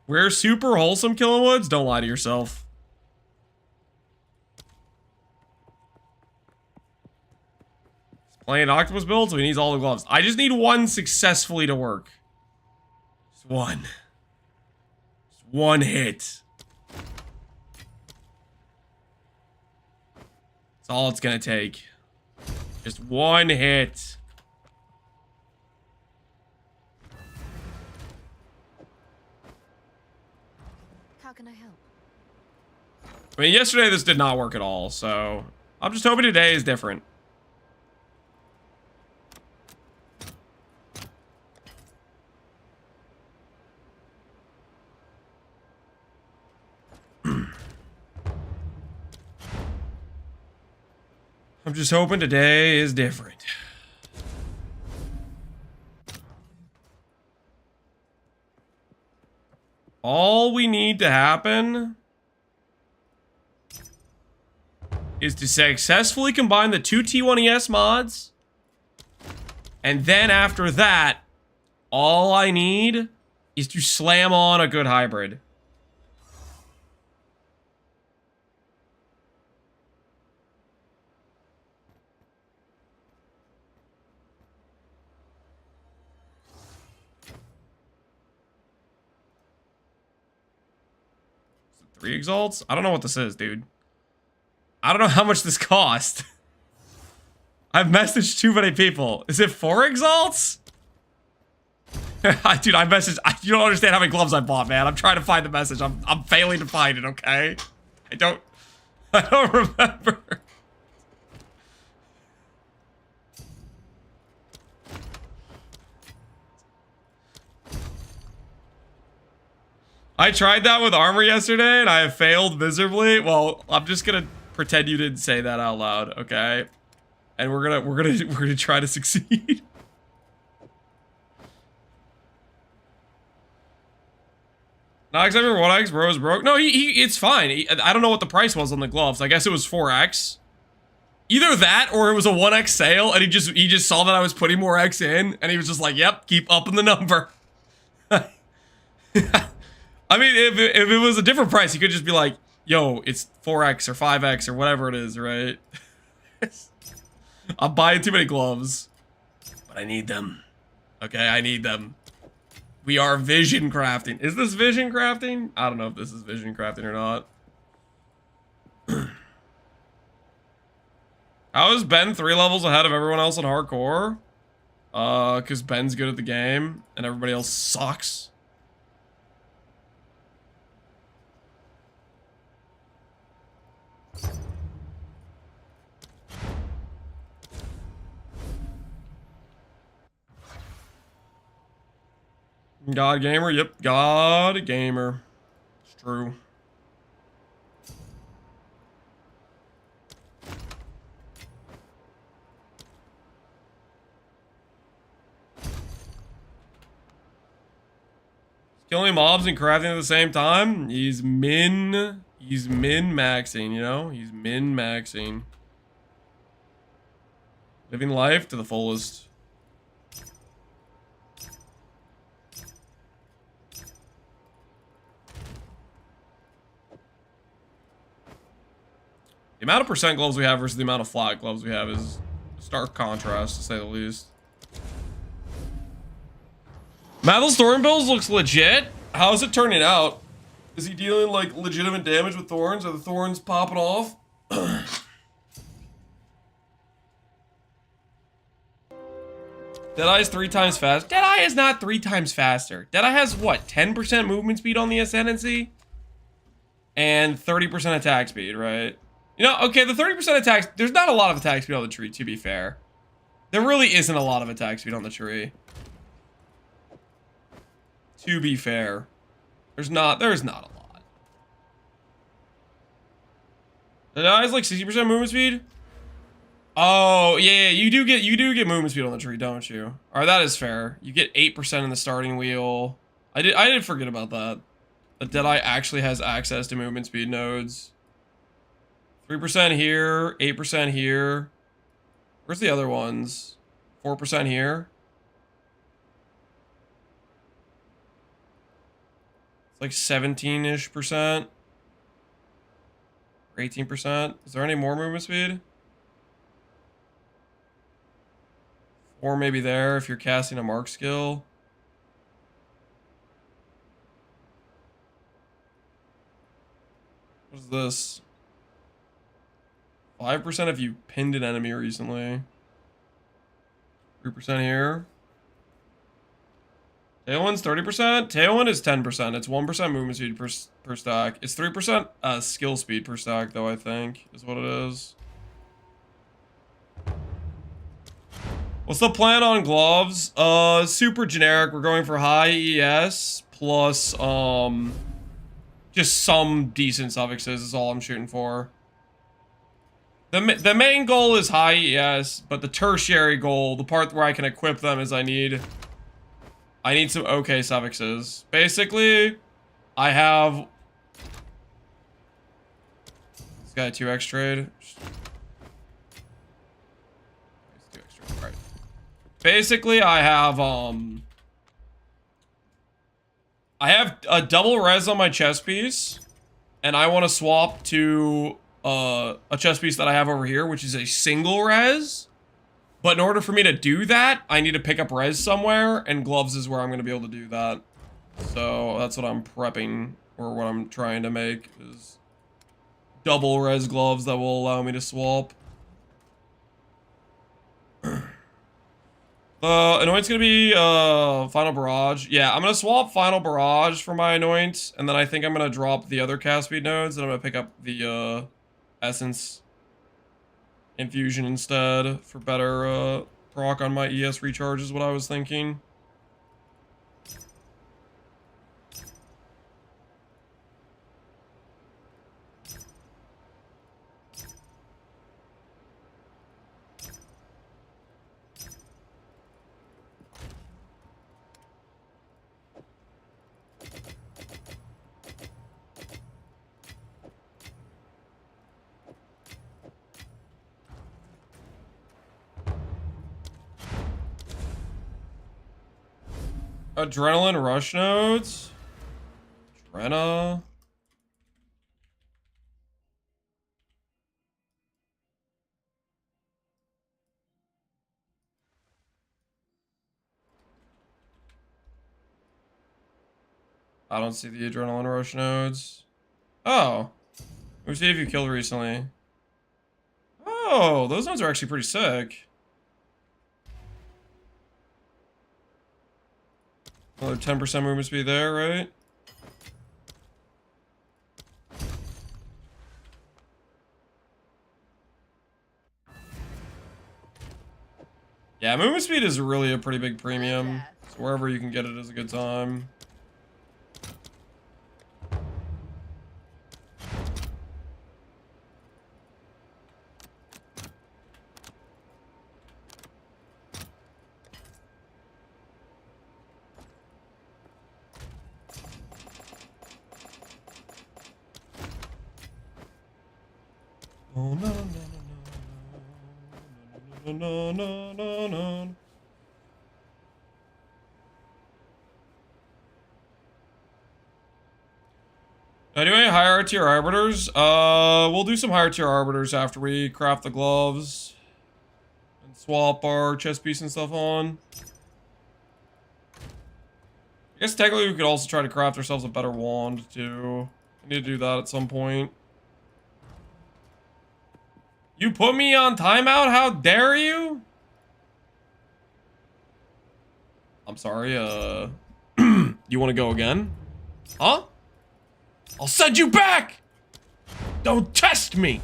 A: We're super wholesome, Killing Woods. Don't lie to yourself. He's playing octopus build, so he needs all the gloves. I just need one successfully to work. Just one. Just one hit. That's all it's gonna take. Just one hit.
B: How can I help?
A: I mean, yesterday this did not work at all, so I'm just hoping today is different. I'm just hoping today is different. All we need to happen is to successfully combine the two T1ES mods. And then after that, all I need is to slam on a good hybrid. Three exalts? I don't know what this is, dude. I don't know how much this cost. I've messaged too many people. Is it 4 exalts? Dude, I messaged. You don't understand how many gloves I bought, man. I'm trying to find the message. I'm failing to find it, okay? I don't remember. I tried that with armor yesterday and I have failed miserably. Well, I'm just gonna pretend you didn't say that out loud, okay? And we're gonna try to succeed. Nox, I remember 1x, bro is broke. No, it's fine. I don't know what the price was on the gloves. I guess it was 4x. Either that or it was a 1x sale and he just saw that I was putting more X in and he was just like, yep, keep upping the number. I mean, if it was a different price, he could just be like, yo, it's 4x or 5x or whatever it is, right? I'm buying too many gloves. But I need them. Okay, I need them. We are vision crafting. Is this vision crafting? I don't know if this is vision crafting or not. How is Ben 3 levels ahead of everyone else in hardcore? Because Ben's good at the game and everybody else sucks. God gamer, yep, God gamer. It's true. Killing mobs and crafting at the same time. He's min He's min-maxing, you know? He's min-maxing. Living life to the fullest. The amount of percent gloves we have versus the amount of flat gloves we have is a stark contrast, to say the least. Mathel's Thorn Bills looks legit. How's it turning out? Is he dealing like legitimate damage with thorns? Are the thorns popping off? Deadeye is 3 times fast. Deadeye is not 3 times faster. Deadeye has what? 10% movement speed on the Ascendancy? And 30% attack speed, right? You know, okay, the 30% attack, there's not a lot of attack speed on the tree, to be fair. There really isn't a lot of attack speed on the tree. To be fair. There's not a lot. Deadeye is like 60% movement speed? Oh, yeah, you do get movement speed on the tree, don't you? Alright, that is fair. You get 8% in the starting wheel. I did forget about that. That Deadeye actually has access to movement speed nodes. 3% here, 8% here. Where's the other ones? 4% here. It's like 17-ish percent. Or 18%. Is there any more movement speed? 4 maybe there if you're casting a mark skill. What is this? 5% if you pinned an enemy recently. 3% here. Tailwind's 30%? Tailwind is 10%. It's 1% movement speed per stack. It's 3% skill speed per stack, though, I think, is what it is. What's the plan on gloves? Super generic. We're going for high ES plus, just some decent suffixes is all I'm shooting for. The main goal is high ES, but the tertiary goal, the part where I can equip them, is I need some okay suffixes. Basically, I have this guy 2x trade. Alright. Basically, I have a double res on my chest piece, and I want to swap to a chest piece that I have over here, which is a single res. But in order for me to do that, I need to pick up res somewhere, and gloves is where I'm going to be able to do that. So that's what I'm prepping, or what I'm trying to make, is double res gloves that will allow me to swap. Anoint's gonna be Final Barrage. Yeah, I'm gonna swap Final Barrage for my Anoint, and then I think I'm gonna drop the other cast speed nodes, and I'm gonna pick up the Essence Infusion instead for better proc on my ES recharge is what I was thinking. Adrenaline rush nodes. Adrena. I don't see the adrenaline rush nodes. Oh. Let me see if you killed recently. Oh, those nodes are actually pretty sick. Another 10% movement speed there, right? Yeah, movement speed is really a pretty big premium. So wherever you can get it is a good time. Oh, no, no, no, no, no, no, no, no. Anyway, higher tier arbiters. We'll do some higher tier arbiters after we craft the gloves and swap our chest piece and stuff on. I guess technically we could also try to craft ourselves a better wand too. We need to do that at some point. You put me on timeout? How dare you? I'm sorry, you want to go again? Huh? I'll send you back! Don't test me!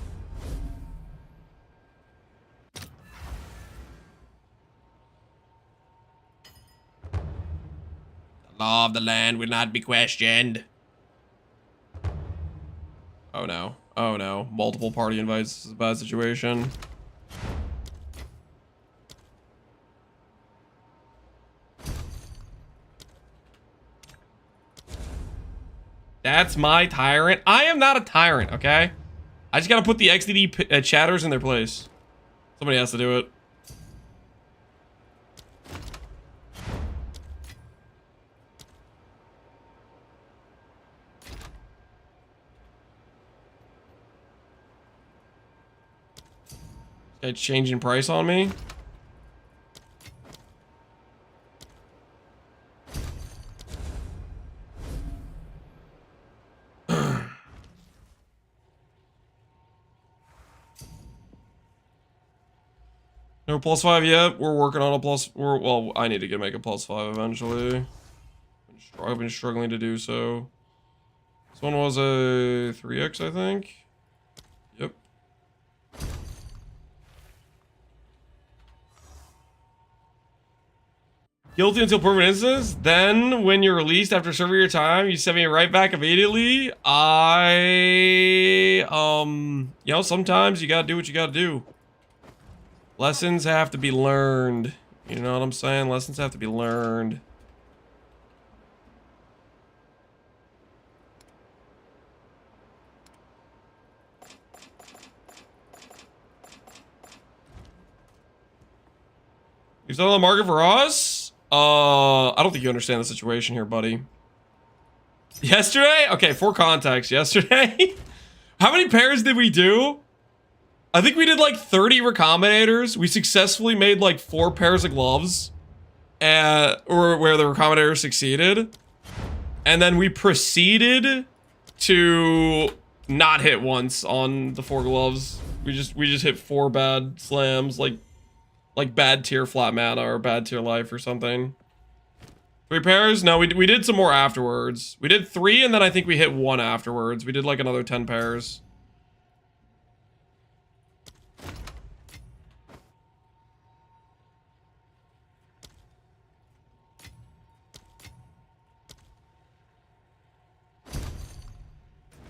A: The law of the land will not be questioned. Oh no. Oh no. Multiple party invites. This is a bad situation. That's my tyrant. I am not a tyrant, okay? I just gotta put the XDD chatters in their place. Somebody has to do it. It's changing price on me. No +5 yet. We're working on a plus. Well, I need to make a +5 eventually. I've been struggling to do so. This one was a 3x, I think. Yep. Guilty until permanent instance. Then, when you're released after serving your time, you send me right back immediately. You know, sometimes you gotta do what you gotta do. Lessons have to be learned. You know what I'm saying? Lessons have to be learned. You still on the market for us? I don't think you understand the situation here, buddy. Yesterday? Okay, for context, yesterday. How many pairs did we do? I think we did like 30 recombinators. We successfully made like 4 pairs of gloves. Or where the recombinator succeeded. And then we proceeded to not hit once on the 4 gloves. We just hit 4 bad slams, like bad tier flat mana or bad tier life or something. 3 pairs? No, we did some more afterwards. We did 3 and then I think we hit 1 afterwards. We did like another 10 pairs.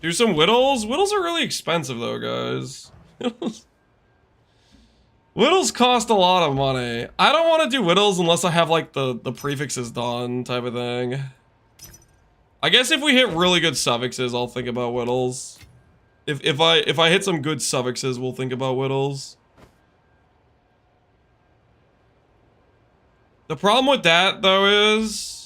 A: Do some whittles? Whittles are really expensive though, guys. Whittles cost a lot of money. I don't want to do whittles unless I have like the prefixes done type of thing. I guess if we hit really good suffixes, I'll think about whittles. If I hit some good suffixes, we'll think about whittles. The problem with that though is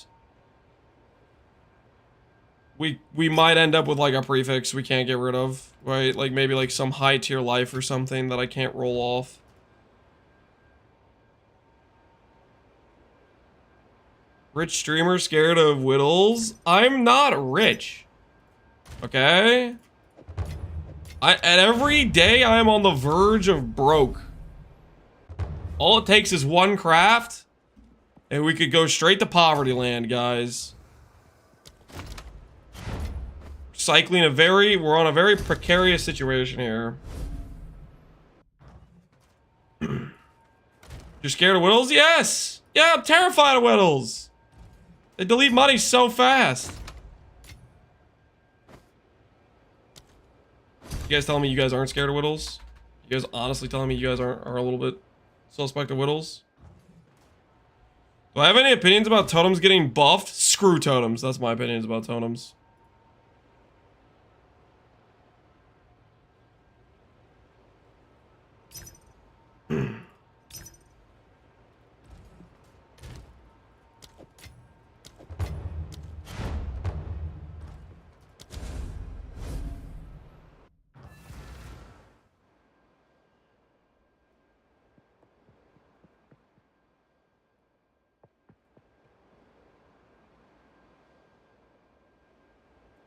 A: we might end up with like a prefix we can't get rid of, right? Like maybe like some high tier life or something that I can't roll off. Rich streamer scared of whittles? I'm not rich. Okay? And every day I'm on the verge of broke. All it takes is one craft and we could go straight to poverty land, guys. We're on a very precarious situation here. You're scared of whittles? Yes! Yeah, I'm terrified of whittles! They delete money so fast. You guys telling me you guys aren't scared of whittles? You guys honestly telling me you guys are a little bit suspect of whittles? Do I have any opinions about totems getting buffed? Screw totems. That's my opinions about totems.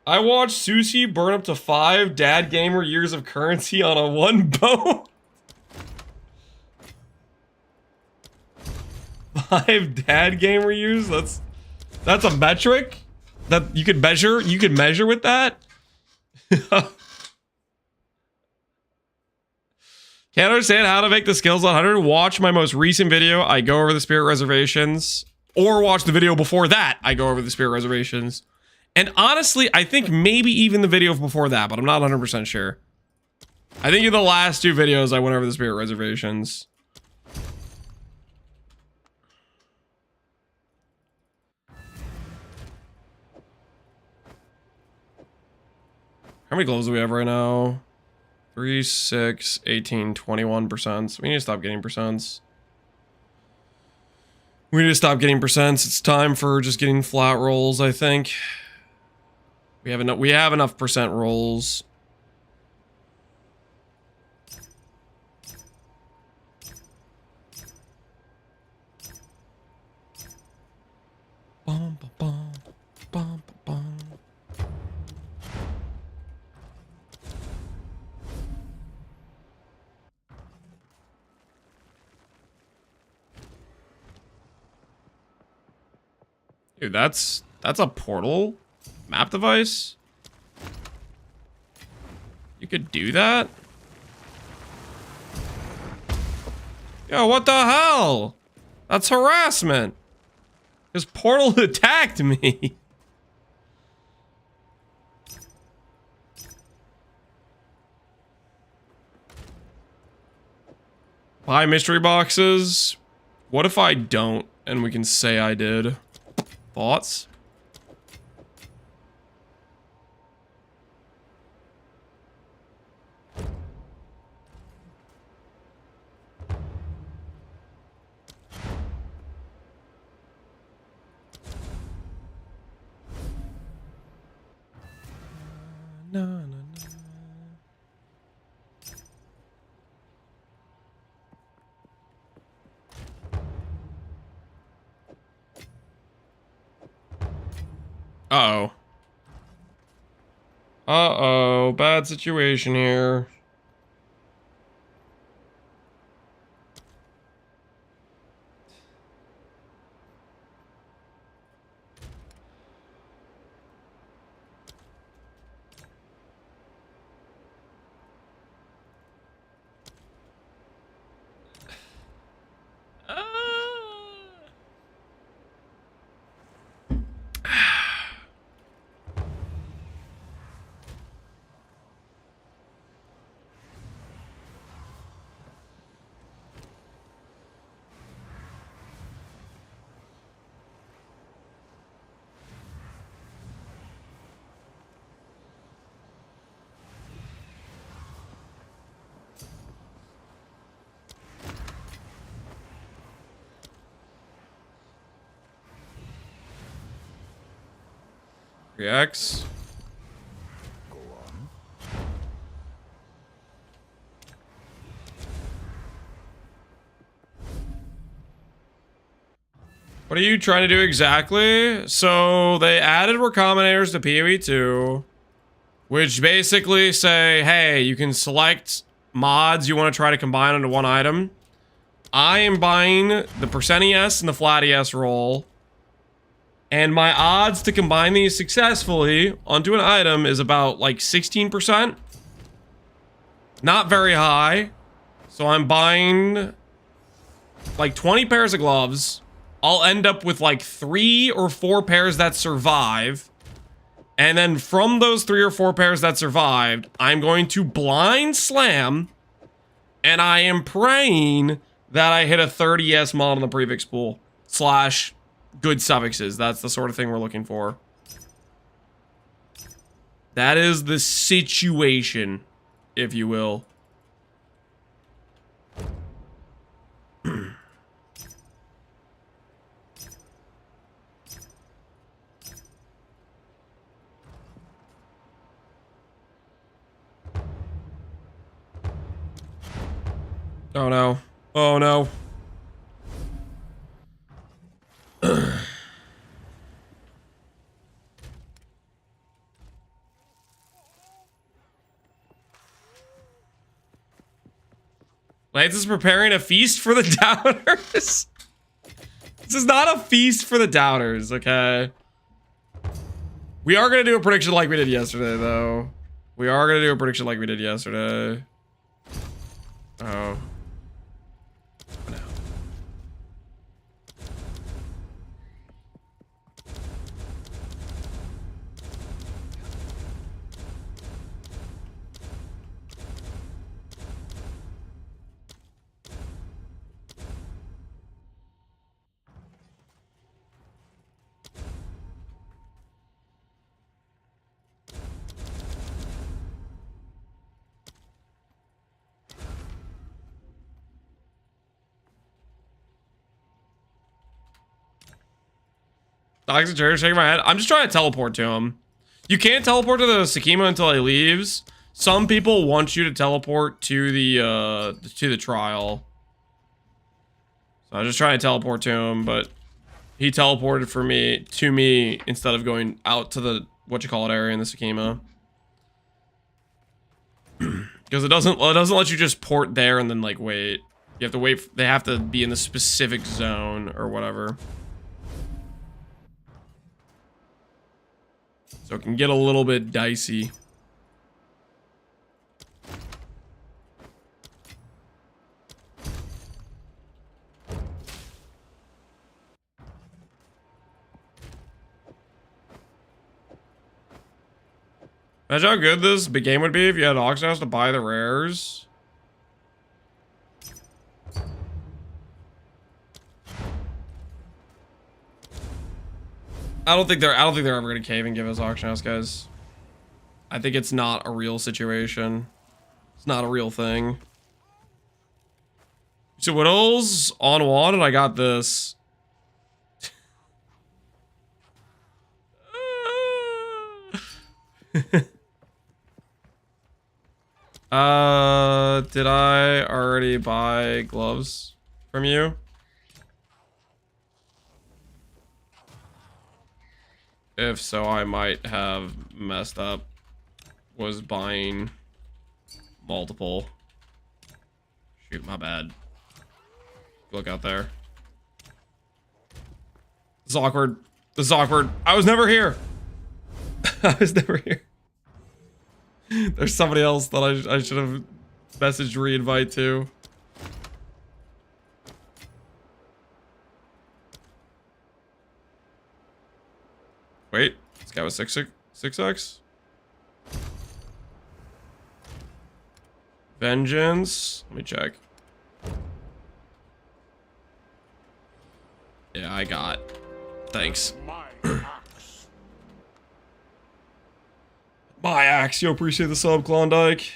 A: I watched Sushi burn up to 5 dad gamer years of currency on a one bow. 5 dad gamer years? That's a metric that you could measure. You could measure with that. Can't understand how to make the skills 100. Watch my most recent video. I go over the spirit reservations. Or watch the video before that. I go over the spirit reservations. And honestly, I think maybe even the video before that, but I'm not 100% sure. I think in the last 2 videos, I went over the spirit reservations. How many gloves do we have right now? 3, 6, 18, 21%. We need to stop getting percents. We need to stop getting percents. It's time for just getting flat rolls, I think. We have enough percent rolls. Bum, bum, bum, bum, bum. Dude, that's a portal map device. You could do that? Yo, what the hell? That's harassment. His portal attacked me. Buy mystery boxes. What if I don't and we can say I did? Thoughts? No, no, no. Uh-oh. Uh-oh, bad situation here. Reacts.
D: Go on.
A: What are you trying to do exactly? So they added recombinators to PoE 2, which basically say, hey, you can select mods you want to try to combine into one item. I am buying the percent ES and the flat ES roll. And my odds to combine these successfully onto an item is about like 16%. Not very high. So I'm buying like 20 pairs of gloves. I'll end up with like 3 or 4 pairs that survive. And then from those 3 or 4 pairs that survived, I'm going to blind slam. And I am praying that I hit a 30 ES mod on the prefix pool. / good suffixes. That's the sort of thing we're looking for. That is the situation, if you will. Oh no. Oh no. Lance is preparing a feast for the doubters. This is not a feast for the doubters, okay? We are going to do a prediction like we did yesterday, though. We are going to do a prediction like we did yesterday. Oh. No. Toxic Cherry shaking my head. I'm just trying to teleport to him. You can't teleport to the Sakima until he leaves. Some people want you to teleport to the trial. So I was just trying to teleport to him, but he teleported to me instead of going out to the whatchamacallit area in the Sakima. Because it doesn't let you just port there and then like wait. You have to wait. They have to be in the specific zone or whatever. So it can get a little bit dicey. Imagine how good this big game would be if you had Auction House to buy the rares. I don't think they're ever gonna cave and give us Auction House, guys. I think it's not a real situation. It's not a real thing. So Widows on one, and I got this. Did I already buy gloves from you? If so, I might have messed up. Was buying multiple. Shoot, my bad. Look out there. This is awkward. This is awkward. I was never here. I was never here. There's somebody else that I should have messaged re-invite to. Wait, this guy was 6x? Vengeance. Let me check. Yeah, I got. Thanks. My axe. Yo, appreciate the sub, Klondike.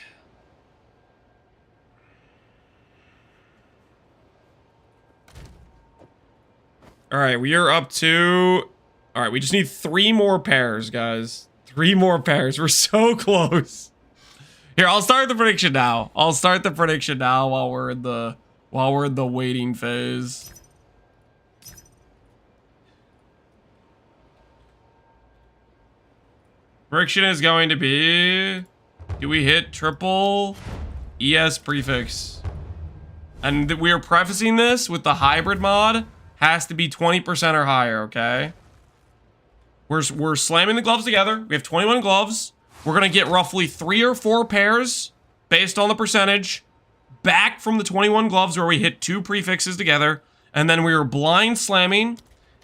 A: Alright, we are up to... Alright, we just need 3 more pairs, guys. 3 more pairs. We're so close. Here, I'll start the prediction now. I'll start the prediction now while we're in the waiting phase. Prediction is going to be, do we hit triple ES prefix? And we are prefacing this with the hybrid mod has to be 20% or higher, okay? We're slamming the gloves together. We have 21 gloves. We're gonna get roughly 3 or 4 pairs based on the percentage back from the 21 gloves where we hit 2 prefixes together, and then we are blind slamming,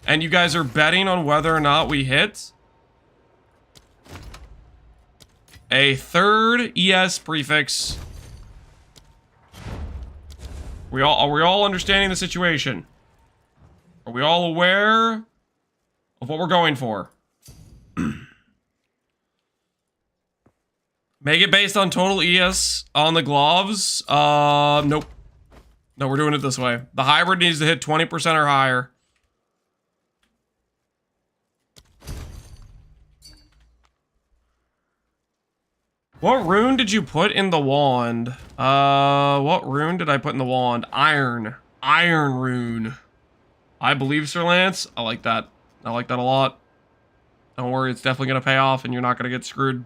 A: and you guys are betting on whether or not we hit a 3rd ES prefix. Are we all understanding the situation? Are we all aware of what we're going for? Make it based on total ES on the gloves. Nope. No, we're doing it this way. The hybrid needs to hit 20% or higher. What rune did you put in the wand? What rune did I put in the wand? Iron. Iron rune. I believe, Sir Lance. I like that. I like that a lot. Don't worry, it's definitely gonna pay off and you're not gonna get screwed.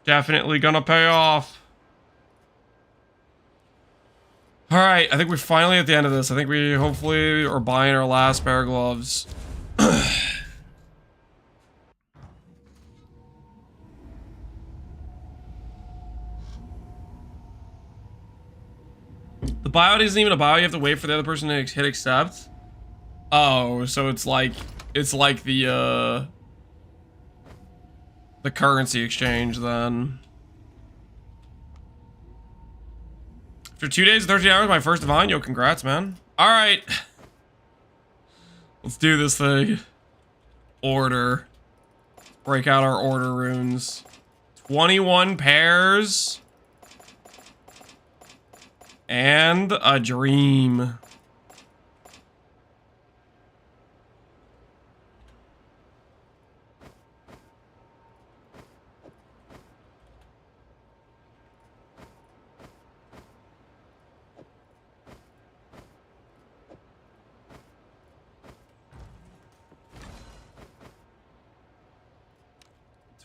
A: Definitely gonna pay off. All right, I think we're finally at the end of this. I think we hopefully are buying our last pair of gloves. The bio isn't even a bio. You have to wait for the other person to hit accept. Oh, so it's like the currency exchange then. After 2 days and 13 hours, my first divine. Yo, congrats, man. All right, let's do this thing. Order. Break out our order runes. 21 pairs. And a dream.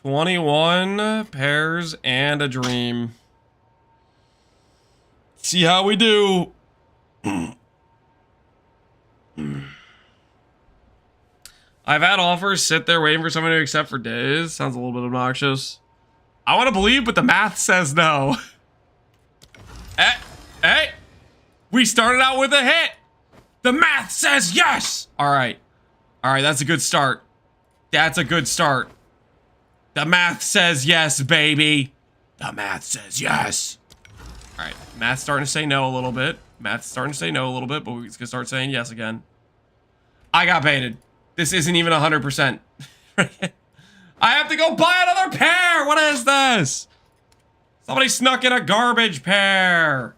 A: $21 pairs and a dream. See how we do. I've had offers sit there waiting for someone to accept for days. Sounds a little bit obnoxious. I want to believe, but the math says no. Hey, we started out with a hit. The math says yes. All right, that's a good start. That's a good start. The math says yes, baby. The math says yes. All right, math's starting to say no a little bit. Math's starting to say no a little bit, but we're gonna start saying yes again. I got baited. This isn't even 100%. I have to go buy another pair. What is this? Somebody snuck in a garbage pair.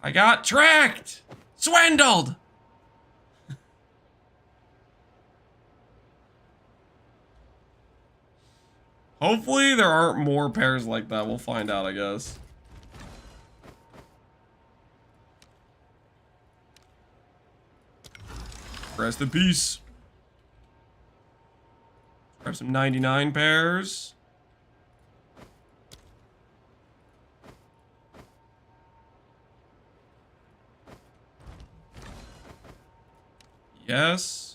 A: I got tricked. Swindled. Hopefully there aren't more pairs like that. We'll find out, I guess. Rest in peace. Grab some 99 pairs. Yes.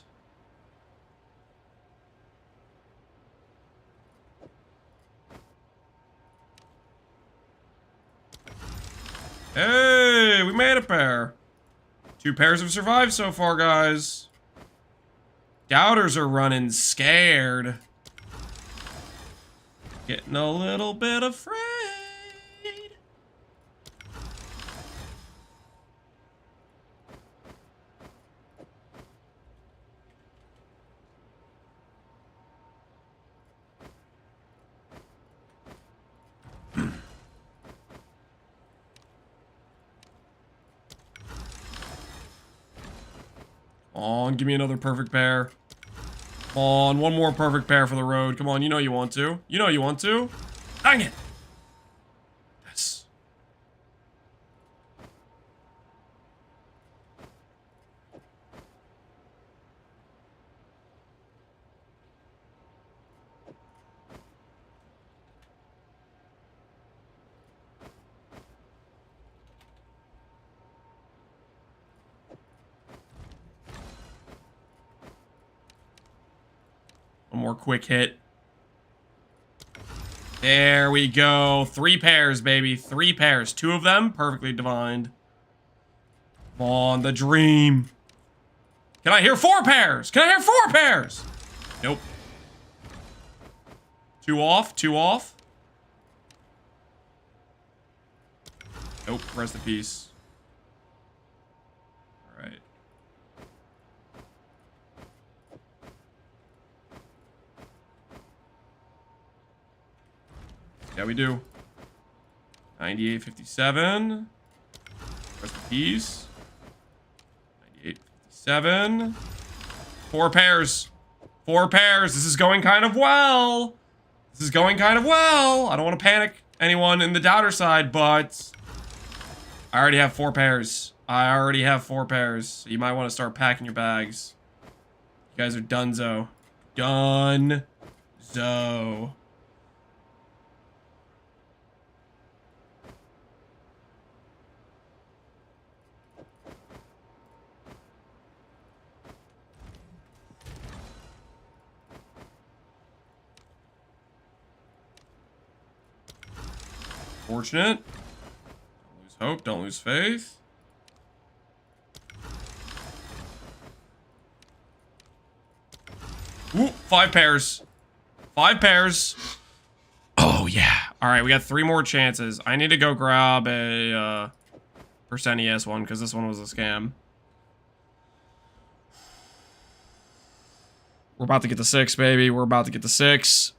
A: Hey, we made a pair. 2 pairs have survived so far, guys. Doubters are running scared. Getting a little bit afraid. Come on, give me another perfect pair. Come on, one more perfect pair for the road. Come on, you know you want to. You know you want to. Dang it! Yes. One more quick hit. There we go. 3 pairs, baby. 3 pairs. 2 of them perfectly divined. Come on, the dream. Can I hear 4 pairs? Can I hear 4 pairs? Nope. 2 off. 2 off. Nope. Rest in peace. All right. Yeah, we do. 98.57. Rest in peace. 98.57. 4 pairs. 4 pairs. This is going kind of well. This is going kind of well. I don't want to panic anyone in the doubter side, but I already have 4 pairs. I already have 4 pairs. So you might want to start packing your bags. You guys are donezo. Donezo. Fortunate. Don't lose hope. Don't lose faith. Ooh, 5 pairs. 5 pairs. Oh, yeah. All right, we got 3 more chances. I need to go grab a percent ES one because this one was a scam. We're about to get the 6, baby. We're about to get the 6.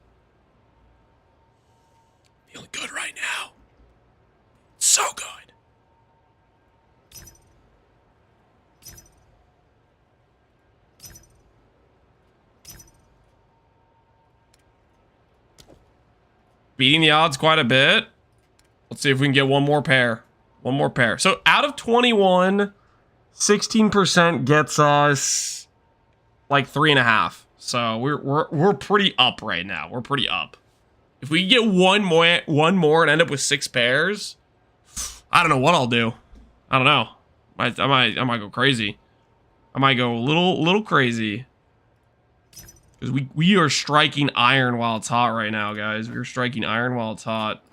A: Feeling good right now. So good. Beating the odds quite a bit. Let's see if we can get one more pair. One more pair. So out of 21, 16% gets us like 3.5. So we're pretty up right now. We're pretty up. If we get one more and end up with 6 pairs, I don't know what I'll do. I don't know. I might go crazy. I might go a little crazy. Because we are striking iron while it's hot right now, guys. We're striking iron while it's hot.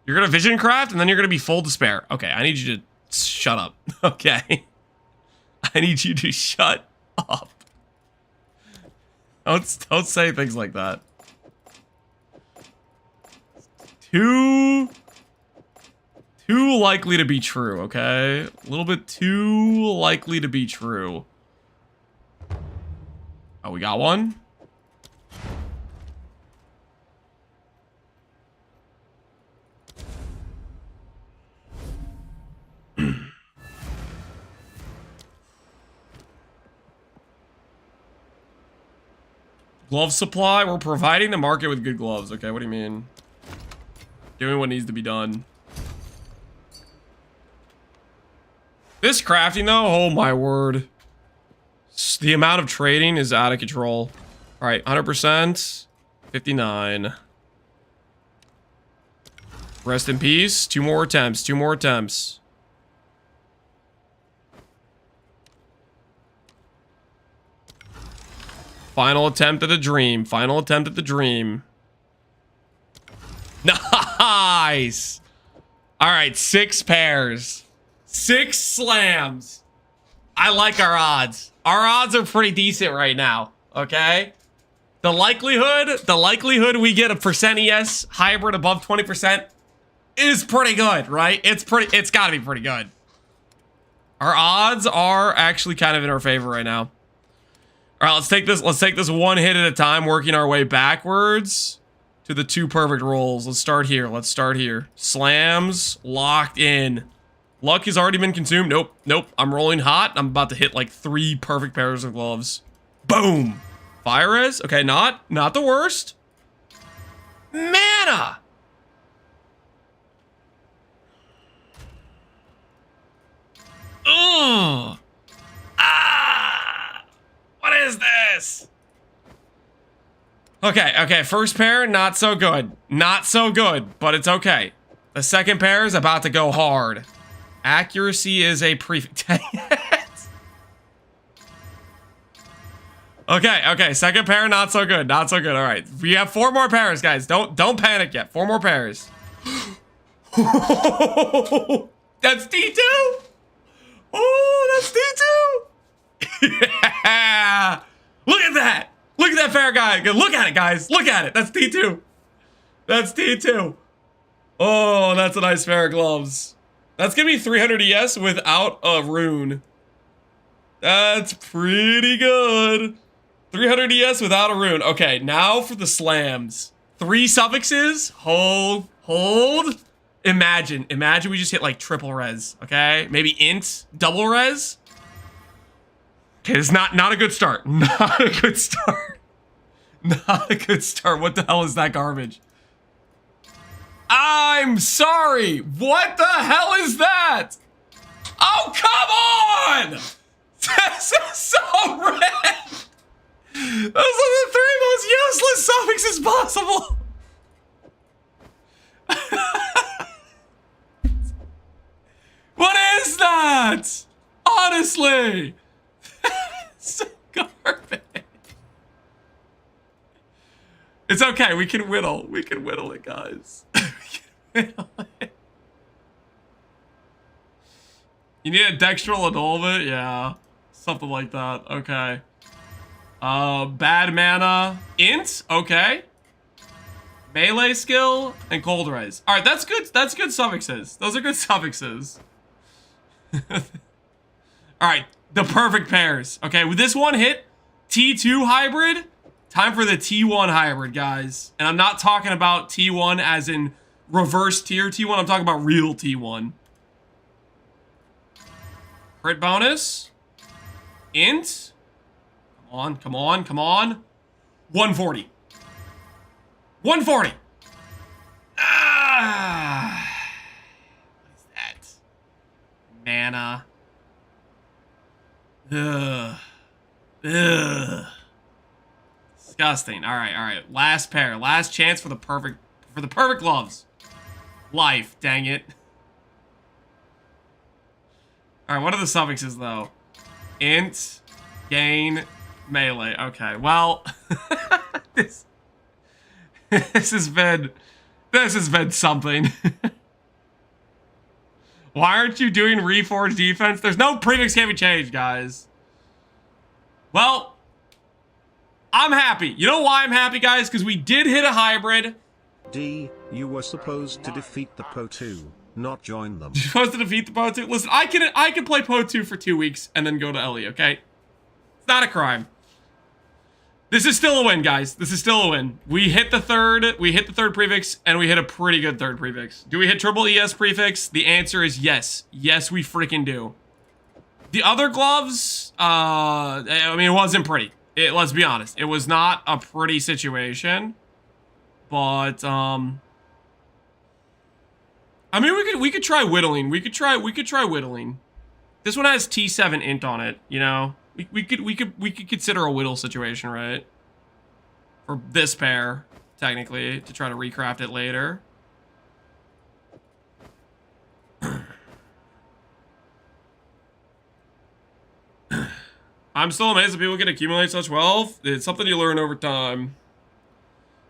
A: You're going to vision craft, and then you're going to be full despair. Okay, I need you to shut up. Okay? I need you to shut up. Don't say things like that. Too likely to be true, okay? A little bit too likely to be true. Oh, we got one? Glove supply? We're providing the market with good gloves. Okay, what do you mean? Doing what needs to be done. This crafting though, oh my word. The amount of trading is out of control. All right, 100%, 59. Rest in peace. 2 more attempts, 2 more attempts. Final attempt at a dream. Final attempt at the dream. Nice. All right, 6 pairs. 6 slams. I like our odds. Our odds are pretty decent right now, okay? The likelihood we get a percent ES hybrid above 20% is pretty good, right? It's got to be pretty good. Our odds are actually kind of in our favor right now. All right, let's take this one hit at a time, working our way backwards to the 2 perfect rolls. Let's start here. Slams locked in. Luck has already been consumed. Nope. I'm rolling hot. I'm about to hit like 3 perfect pairs of gloves. Boom. Fire res. Okay, not the worst. Mana. Ugh. What is this? Okay, first pair, not so good. Not so good, but it's okay. The second pair is about to go hard. Accuracy is a prefix. Okay, second pair, not so good. All right, we have 4 more pairs, guys. Don't panic yet. 4 more pairs. That's D2. Oh, that's D2. Yeah! Look at that! Look at that fair guy! Look at it, guys! Look at it! That's D2! That's D2! Oh, that's a nice pair of gloves. That's gonna be 300 ES without a rune. That's pretty good. 300 ES without a rune. Okay, now for the slams. 3 suffixes. Hold. Imagine we just hit like triple res, okay? Maybe int, double res. Okay, it's not a good start. Not a good start. Not a good start. What the hell is that garbage? I'm sorry. What the hell is that? Oh, come on! This is so red. Those are the 3 most useless suffixes possible. What is that? Honestly. Literally! So garbage. It's okay, we can whittle. We can whittle it, guys. We can whittle it. You need a dextral annulment? Yeah. Something like that. Okay. Bad mana. Int? Okay. Melee skill and cold raise. Alright, that's good. That's good suffixes. Those are good suffixes. Alright, the perfect pairs. Okay, with this one hit, T2 hybrid. Time for the T1 hybrid, guys. And I'm not talking about T1 as in reverse tier T1. I'm talking about real T1. Crit bonus. Int. Come on, come on, come on. 140. 140. Ah. What is that? Mana. Ugh. Ugh. Disgusting. All right, all right. Last pair. Last chance for the perfect gloves. Life. Dang it. All right. What are the suffixes though? Int, gain, melee. Okay. Well, this has been something. Why aren't you doing reforged defense? There's no prefix can be changed, guys. Well, I'm happy. You know why I'm happy, guys? Because we did hit a hybrid.
C: D, you were supposed to defeat the Po2, not join them.
A: You're supposed to defeat the Po2. Listen, I can play Po2 for 2 weeks and then go to Ellie, okay? It's not a crime. This is still a win, guys. This is still a win. We hit the third prefix, and we hit a pretty good third prefix. Do we hit triple ES prefix? The answer is yes. Yes, we freaking do. The other gloves, I mean, it wasn't pretty. Let's be honest. It was not a pretty situation. But, I mean, we could try whittling. We could try whittling. This one has T7 int on it, you know? We could consider a whittle situation, right? For this pair, technically, to try to recraft it later. I'm still amazed that people can accumulate such wealth. It's something you learn over time.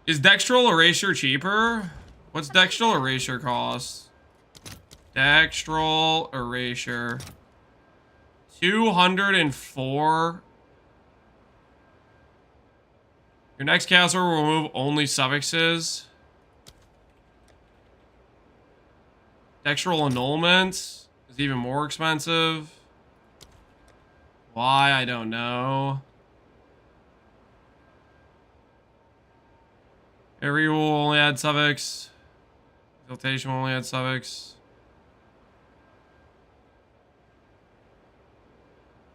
A: Is Dextral Erasure cheaper? What's Dextral Erasure cost? Dextral Erasure. 204. Your next caster will remove only suffixes. Dextral Annulment is even more expensive. Why? I don't know. Every will only add suffix. Exaltation will only add suffix.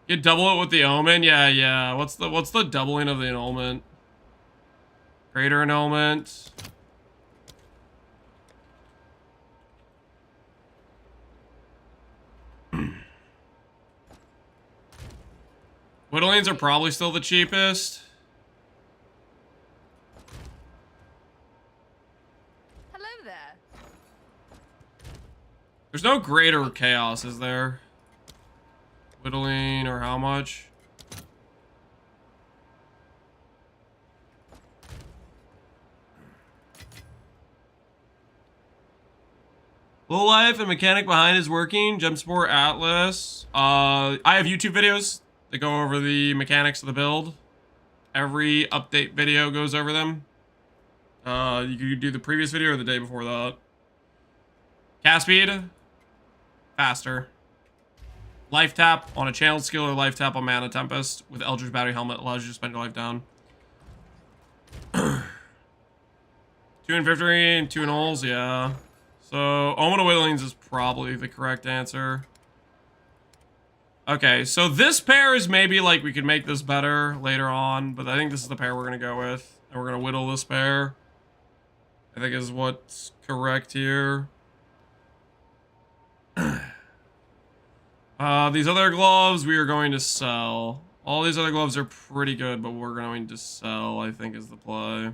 A: You double it with the omen? Yeah. What's the doubling of the annulment? Greater annulment. Whittlings are probably still the cheapest.
B: Hello there.
A: There's no greater chaos, is there? Whittling or how much? Low life and mechanic behind is working. Gemsport Atlas. I have YouTube videos that go over the mechanics of the build. Every update video goes over them. You could do the previous video or the day before that. Cast speed. Faster. Life tap on a channeled skill or life tap on Mana Tempest with Eldritch Battery Helmet allows you to spend your life down. 2 infantry and 2 annulls, yeah. So Omen of Whittlings is probably the correct answer. Okay, so this pair is maybe like we could make this better later on, but I think this is the pair we're gonna go with. And we're gonna whittle this pair. I think is what's correct here. These other gloves we are going to sell. All these other gloves are pretty good, but we're going to sell, I think, is the play.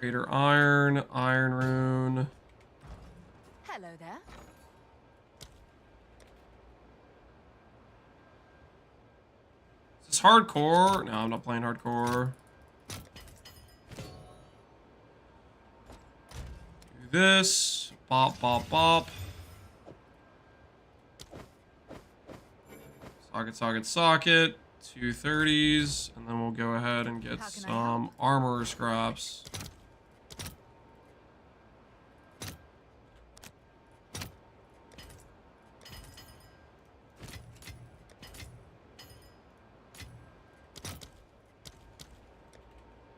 A: Greater Iron, Iron Rune.
B: Hello there.
A: Is this hardcore? No, I'm not playing hardcore. Do this. Bop, bop, bop. Socket, socket, socket. 230s. And then we'll go ahead and get some armor scraps.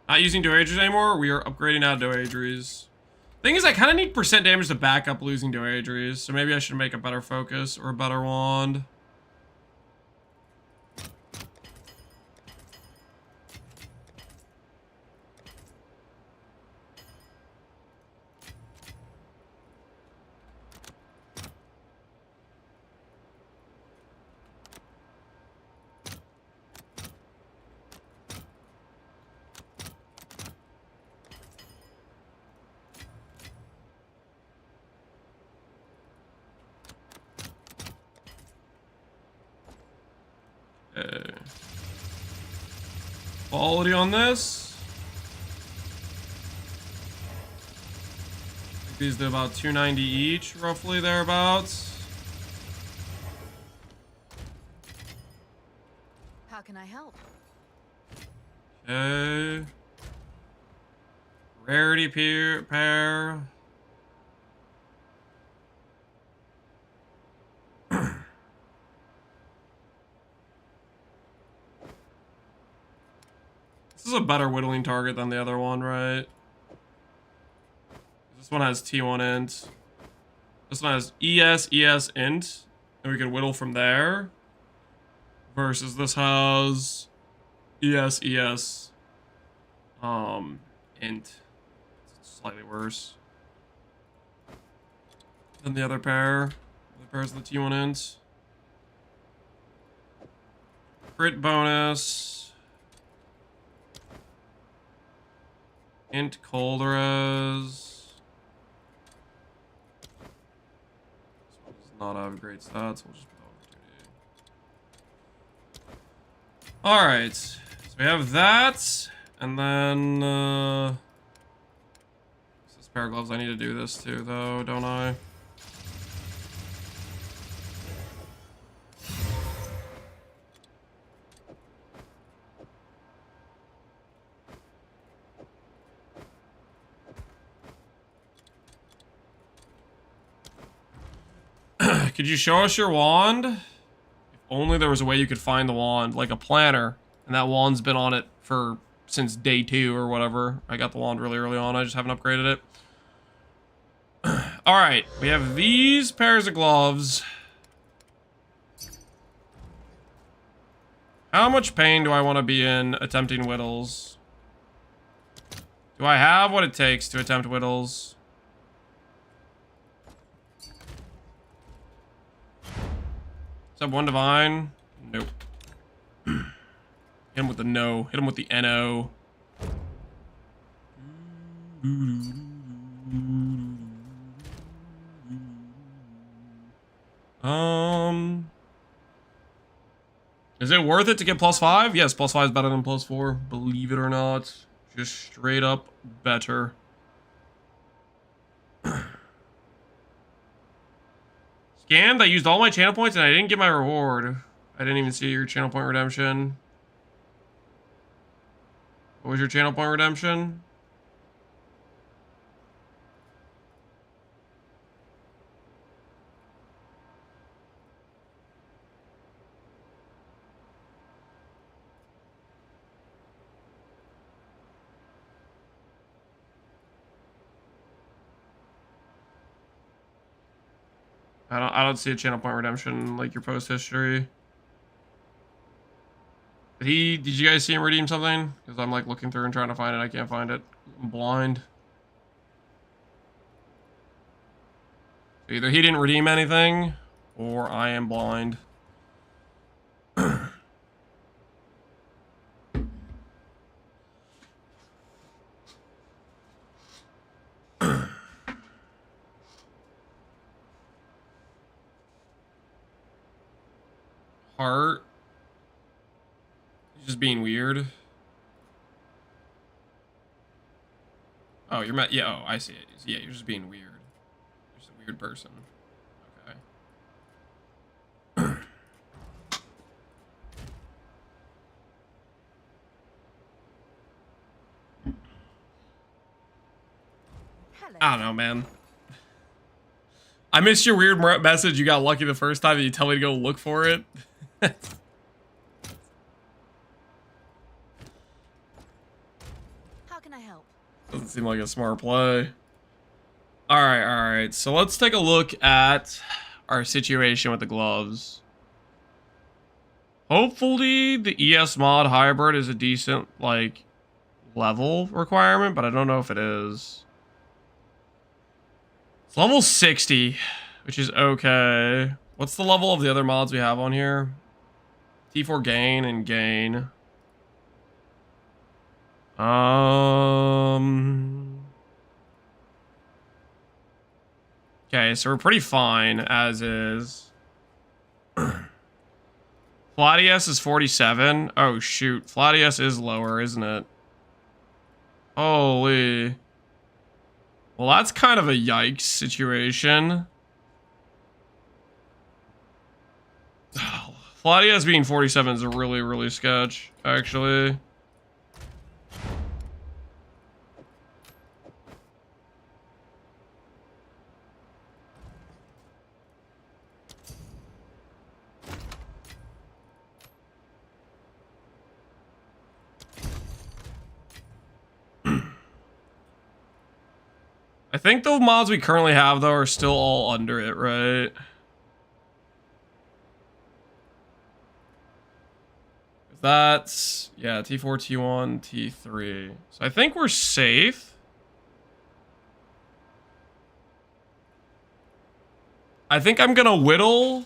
A: Not using Doages anymore. We are upgrading out Doages. Thing is, I kind of need percent damage to back up losing Doages, so maybe I should make a better focus or a better wand. Okay. Quality on this. I think these do about 290 each, roughly thereabouts.
B: How can I help?
A: Okay. Rarity pair. This is a better whittling target than the other one, right? This one has T1 int. This one has ES int. And we can whittle from there. Versus this has ES int. It's slightly worse than the other pair. The pairs of the T1 int. Crit bonus. Int cold res. This one does not have great stats. We'll just put that on 2D. Alright. So we have that. And then this pair of gloves. I need to do this too though, don't I? Could you show us your wand? If only there was a way you could find the wand, like a planner, and that wand's been on it for since day 2 or whatever. I got the wand really early on. I just haven't upgraded it. All right, we have these pairs of gloves. How much pain do I want to be in attempting whittles? Do I have what it takes to attempt whittles? Is that one divine? Nope. Hit him with the no. Hit him with the NO. Is it worth it to get +5? Yes, +5 is better than +4. Believe it or not. Just straight up better. Scammed? I used all my channel points and I didn't get my reward. I didn't even see your channel point redemption. What was your channel point redemption? I don't see a channel point redemption like your post history. Did you guys see him redeem something? Because I'm like looking through and trying to find it. I can't find it. I'm blind. So either he didn't redeem anything or I am blind. Heart. He's just being weird. Oh, you're yeah. Oh, I see it. Yeah, you're just being weird. You're just a weird person. Okay.
B: Hello.
A: I don't know, man. I missed your weird message. You got lucky the first time that you tell me to go look for it.
B: How can I help?
A: Doesn't seem like a smart play. All right. So let's take a look at our situation with the gloves. Hopefully the ES mod hybrid is a decent, like, level requirement, but I don't know if it is. It's level 60, which is okay. What's the level of the other mods we have on here? T4 gain and gain. Okay, so we're pretty fine as is. Fladius is 47. Oh shoot, Fladius is lower, isn't it? Holy. Well, that's kind of a yikes situation. Fladius being 47 is really, really sketch, actually. I think the mods we currently have, though, are still all under it, right? That's, yeah, T4, T1, T3. So I think we're safe. I think I'm gonna whittle.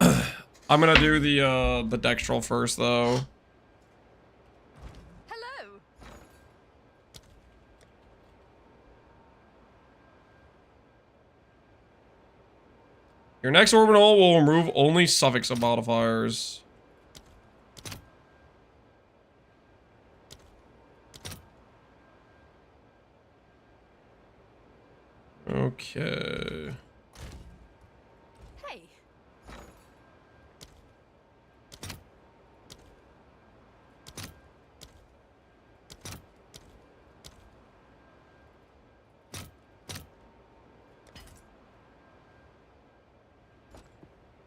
A: I'm gonna do the dextral first, though.
B: Hello.
A: Your next orbital will remove only suffix of modifiers. Okay.
B: Hey.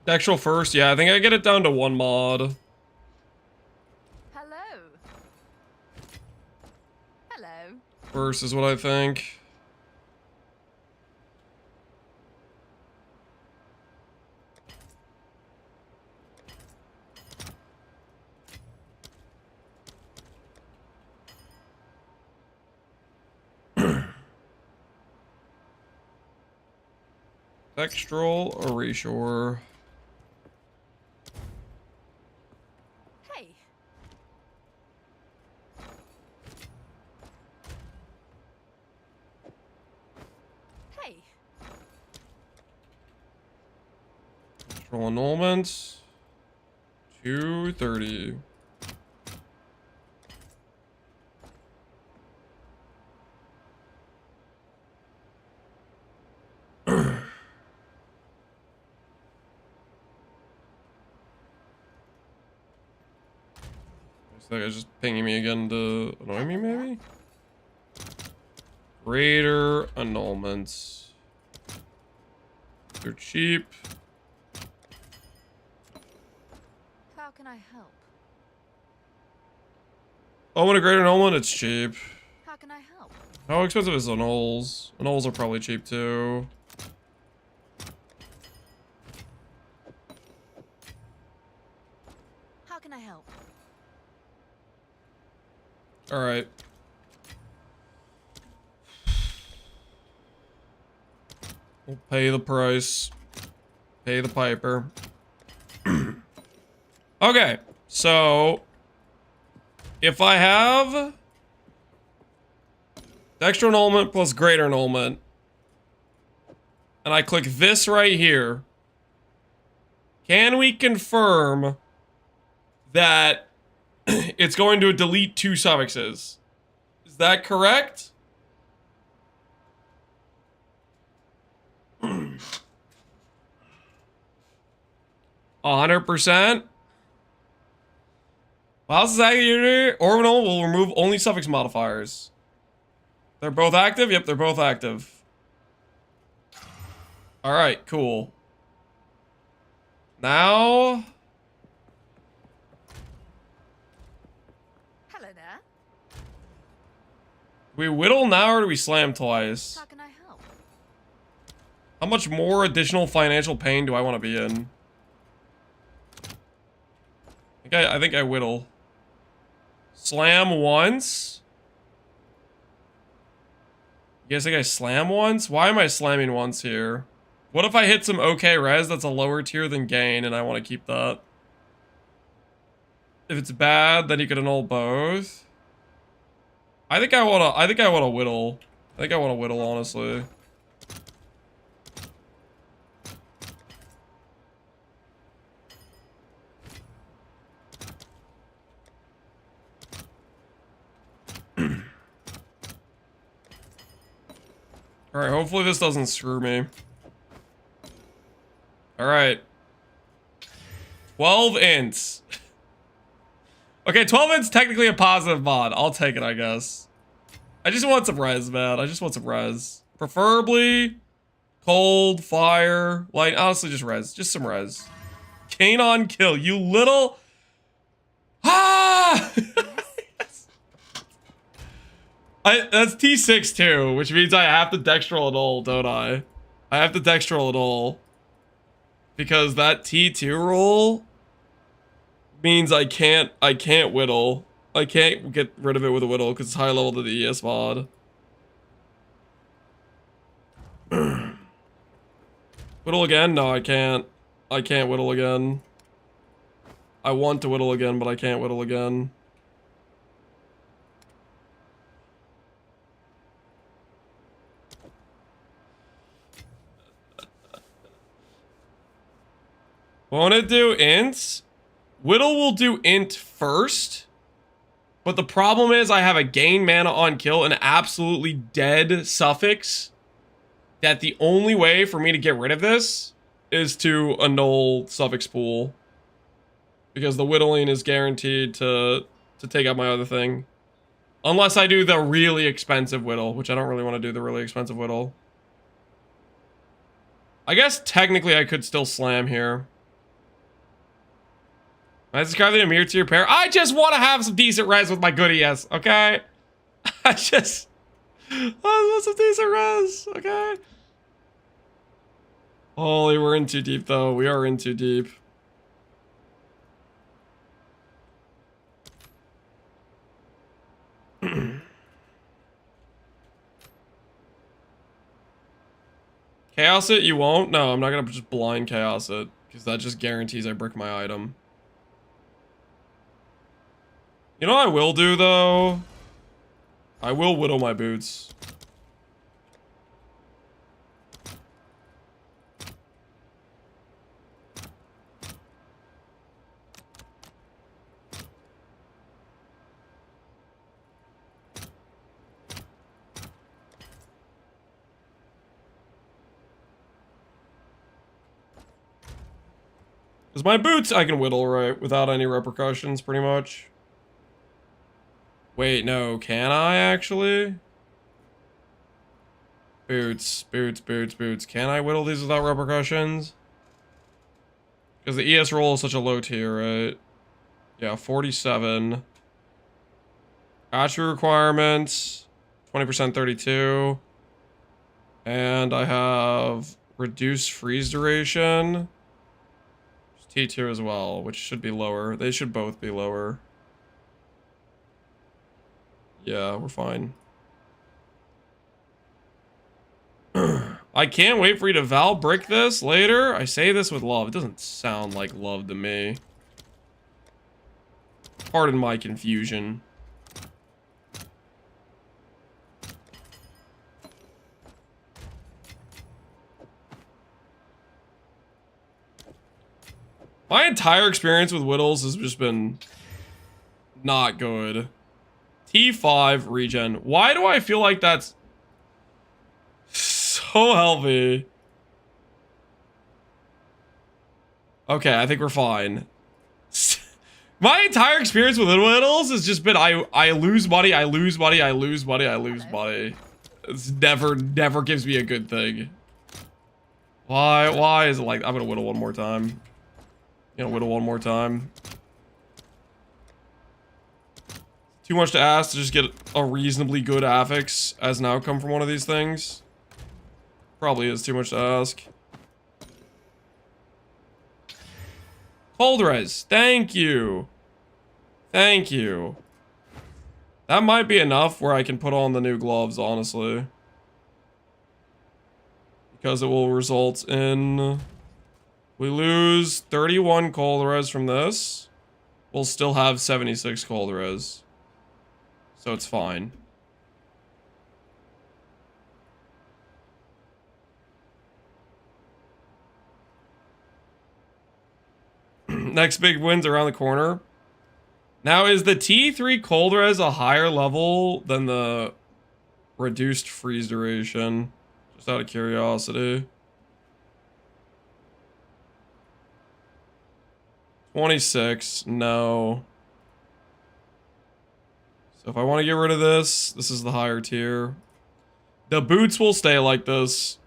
A: Dextral first, yeah, I think I get it down to 1 mod.
B: Hello. Hello.
A: First is what I think. Dextral erasure.
B: Hey. Hey.
A: Dextral annulment. 230. That guy's just pinging me again to annoy me, maybe? Greater annulments. They're cheap.
B: How can I help?
A: Oh, and a greater annulment, it's cheap.
B: How can I help?
A: How expensive is annuls? Annuls are probably cheap too.
B: How can I help?
A: Alright. We'll pay the price. Pay the piper. Okay, so if I have extra annulment plus greater annulment, and I click this right here, Can we confirm that it's going to delete 2 suffixes? Is that correct? 100%? While this is active, orbital will remove only suffix modifiers. They're both active? Yep, they're both active. Alright, cool. Now...
B: Hello there.
A: Do we whittle now or do we slam twice?
B: How can I help?
A: How much more additional financial pain do I want to be in? I think I whittle. Slam once? You guys think I slam once? Why am I slamming once here? What if I hit some okay res that's a lower tier than gain and I want to keep that? If it's bad, then you could annul both. I think I wanna whittle. I think I wanna whittle, honestly. Alright, hopefully this doesn't screw me. Alright. 12 ints. Okay, 12 ints technically a positive mod. I'll take it, I guess. I just want some res, man. I just want some res. Preferably cold, fire, light. Honestly, just res. Just some res. Kanon kill, you little... Ah! That's T6 too, which means I have to dextral at all, don't I? I have to dextral at all. Because that T2 roll means I can't whittle. I can't get rid of it with a whittle because it's high level to the ES mod. Whittle again? No, I can't. I can't whittle again. I want to whittle again, but I can't whittle again. Won't it do ints? Whittle will do int first. But the problem is I have a gain mana on kill, an absolutely dead suffix. That the only way for me to get rid of this is to annul suffix pool. Because the whittling is guaranteed to take out my other thing. Unless I do the really expensive whittle, which I don't really want to do the really expensive whittle. I guess technically I could still slam here. I describe the Amir to your pair. I just want to have some decent res with my good ES, okay? I want some decent res, okay? Holy, we're in too deep, though. We are in too deep. Chaos it? You won't? No, I'm not gonna just blind chaos it. Because that just guarantees I brick my item. You know what I will do, though? I will whittle my boots. Because my boots I can whittle, right? Without any repercussions, pretty much. Wait, no, can I actually? Boots, boots, boots, boots. Can I whittle these without repercussions? Because the ES roll is such a low tier, right? Yeah, 47. Attribute requirements, 20% 32. And I have reduced freeze duration. T2 as well, which should be lower. They should both be lower. Yeah, we're fine. I can't wait for you to Val brick this later. I say this with love. It doesn't sound like love to me. Pardon my confusion. My entire experience with Whittles has just been not good. T5 regen. Why do I feel like that's so healthy? Okay, I think we're fine. My entire experience with Whittles has just been I lose money, I lose money, I lose money, I lose money. It's never gives me a good thing. Why is it like I'm gonna whittle one more time? You know, whittle one more time. Too much to ask to just get a reasonably good affix as an outcome from one of these things. Probably is too much to ask. Cold res, thank you. Thank you. That might be enough where I can put on the new gloves, honestly. Because it will result in... We lose 31 cold res from this. We'll still have 76 cold res. So it's fine. Next big win's around the corner. Now, is the T3 cold res a higher level than the reduced freeze duration? Just out of curiosity. 26, no. So if I want to get rid of this, this is the higher tier. The boots will stay like this.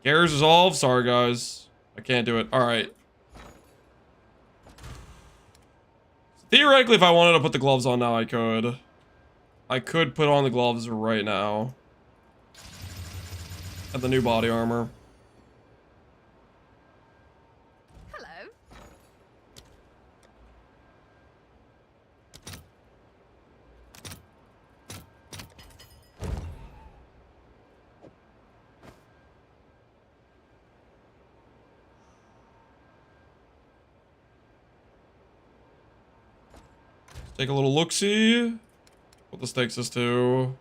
A: Gears resolve. Sorry, guys. I can't do it. All right. Theoretically, if I wanted to put the gloves on now, I could. I could put on the gloves right now. And the new body armor.
B: Hello.
A: Take a little look-see. What this takes us to.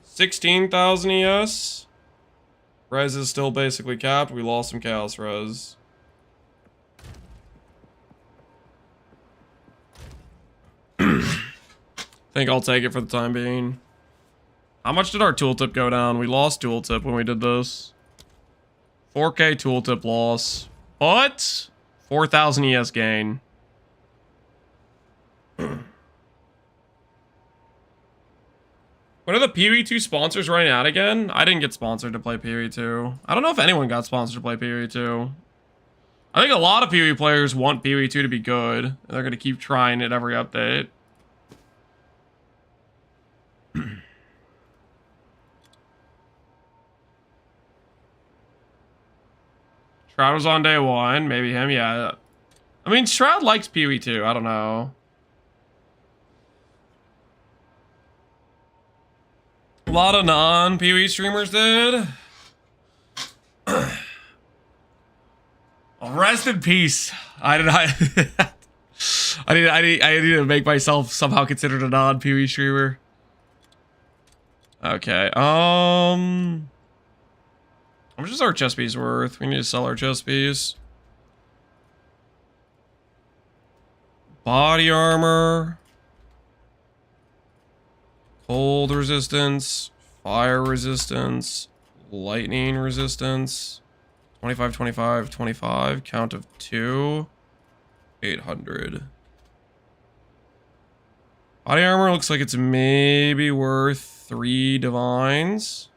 A: 16,000 ES. Res is still basically capped. We lost some chaos res. Think I'll take it for the time being. How much did our tooltip go down? We lost tooltip when we did this. 4K tooltip loss. But 4,000 ES gain. When are the PoE2 sponsors running out again? I didn't get sponsored to play PoE2. I don't know if anyone got sponsored to play PoE2. I think a lot of PoE players want PoE2 to be good. And they're going to keep trying it every update. Shroud was on day one. Maybe him, yeah. I mean, Shroud likes PoE2. I don't know. A lot of non-PoE streamers did. Oh, rest in peace. I need to make myself somehow considered a non-PoE streamer. Okay. How much is our chest piece worth? We need to sell our chest piece. Body armor. Cold resistance, fire resistance, lightning resistance, 25, 25, 25, count of 2, 800. Body armor looks like it's maybe worth 3 divines.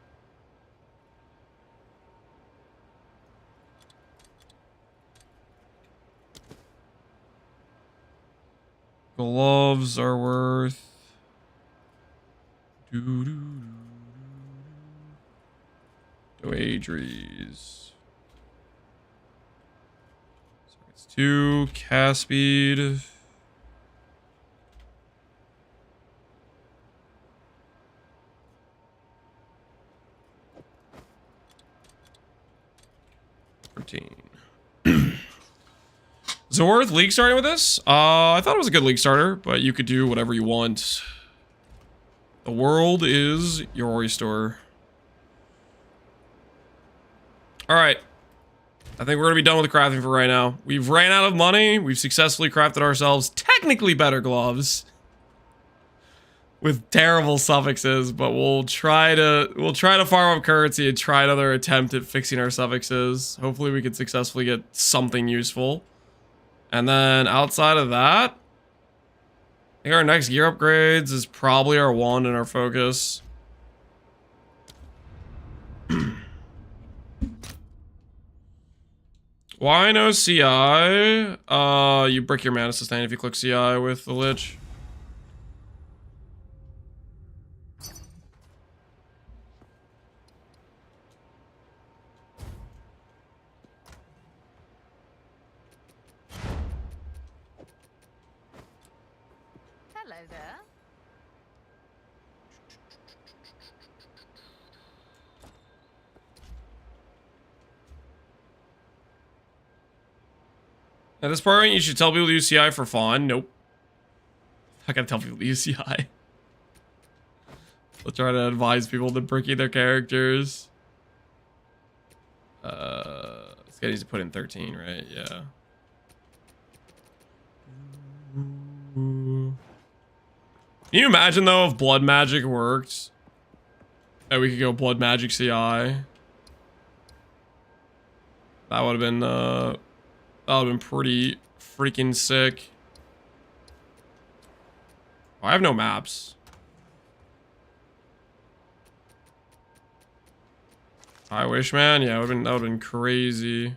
A: Gloves are worth... Adries. So it's 2 cast speed. Is it worth league starting with this? I thought it was a good league starter, but you could do whatever you want. The world is your oyster. All right. I think we're gonna be done with the crafting for right now. We've ran out of money. We've successfully crafted ourselves technically better gloves with terrible suffixes, but we'll try to farm up currency and try another attempt at fixing our suffixes. Hopefully we can successfully get something useful. And then outside of that, I think our next gear upgrades is probably our wand and our focus. Why no CI? You break your mana sustain if you click CI with the Lich.
B: Hello there.
A: At this point, you should tell people to use CI for fun. Nope. I gotta tell people to use CI. We'll try to advise people to bricky their characters. This guy needs to put in 13, right? Yeah. Can you imagine though if blood magic worked? And we could go blood magic CI. That would have been pretty freaking sick. Oh, I have no maps. I wish, man. Yeah, that would have been crazy.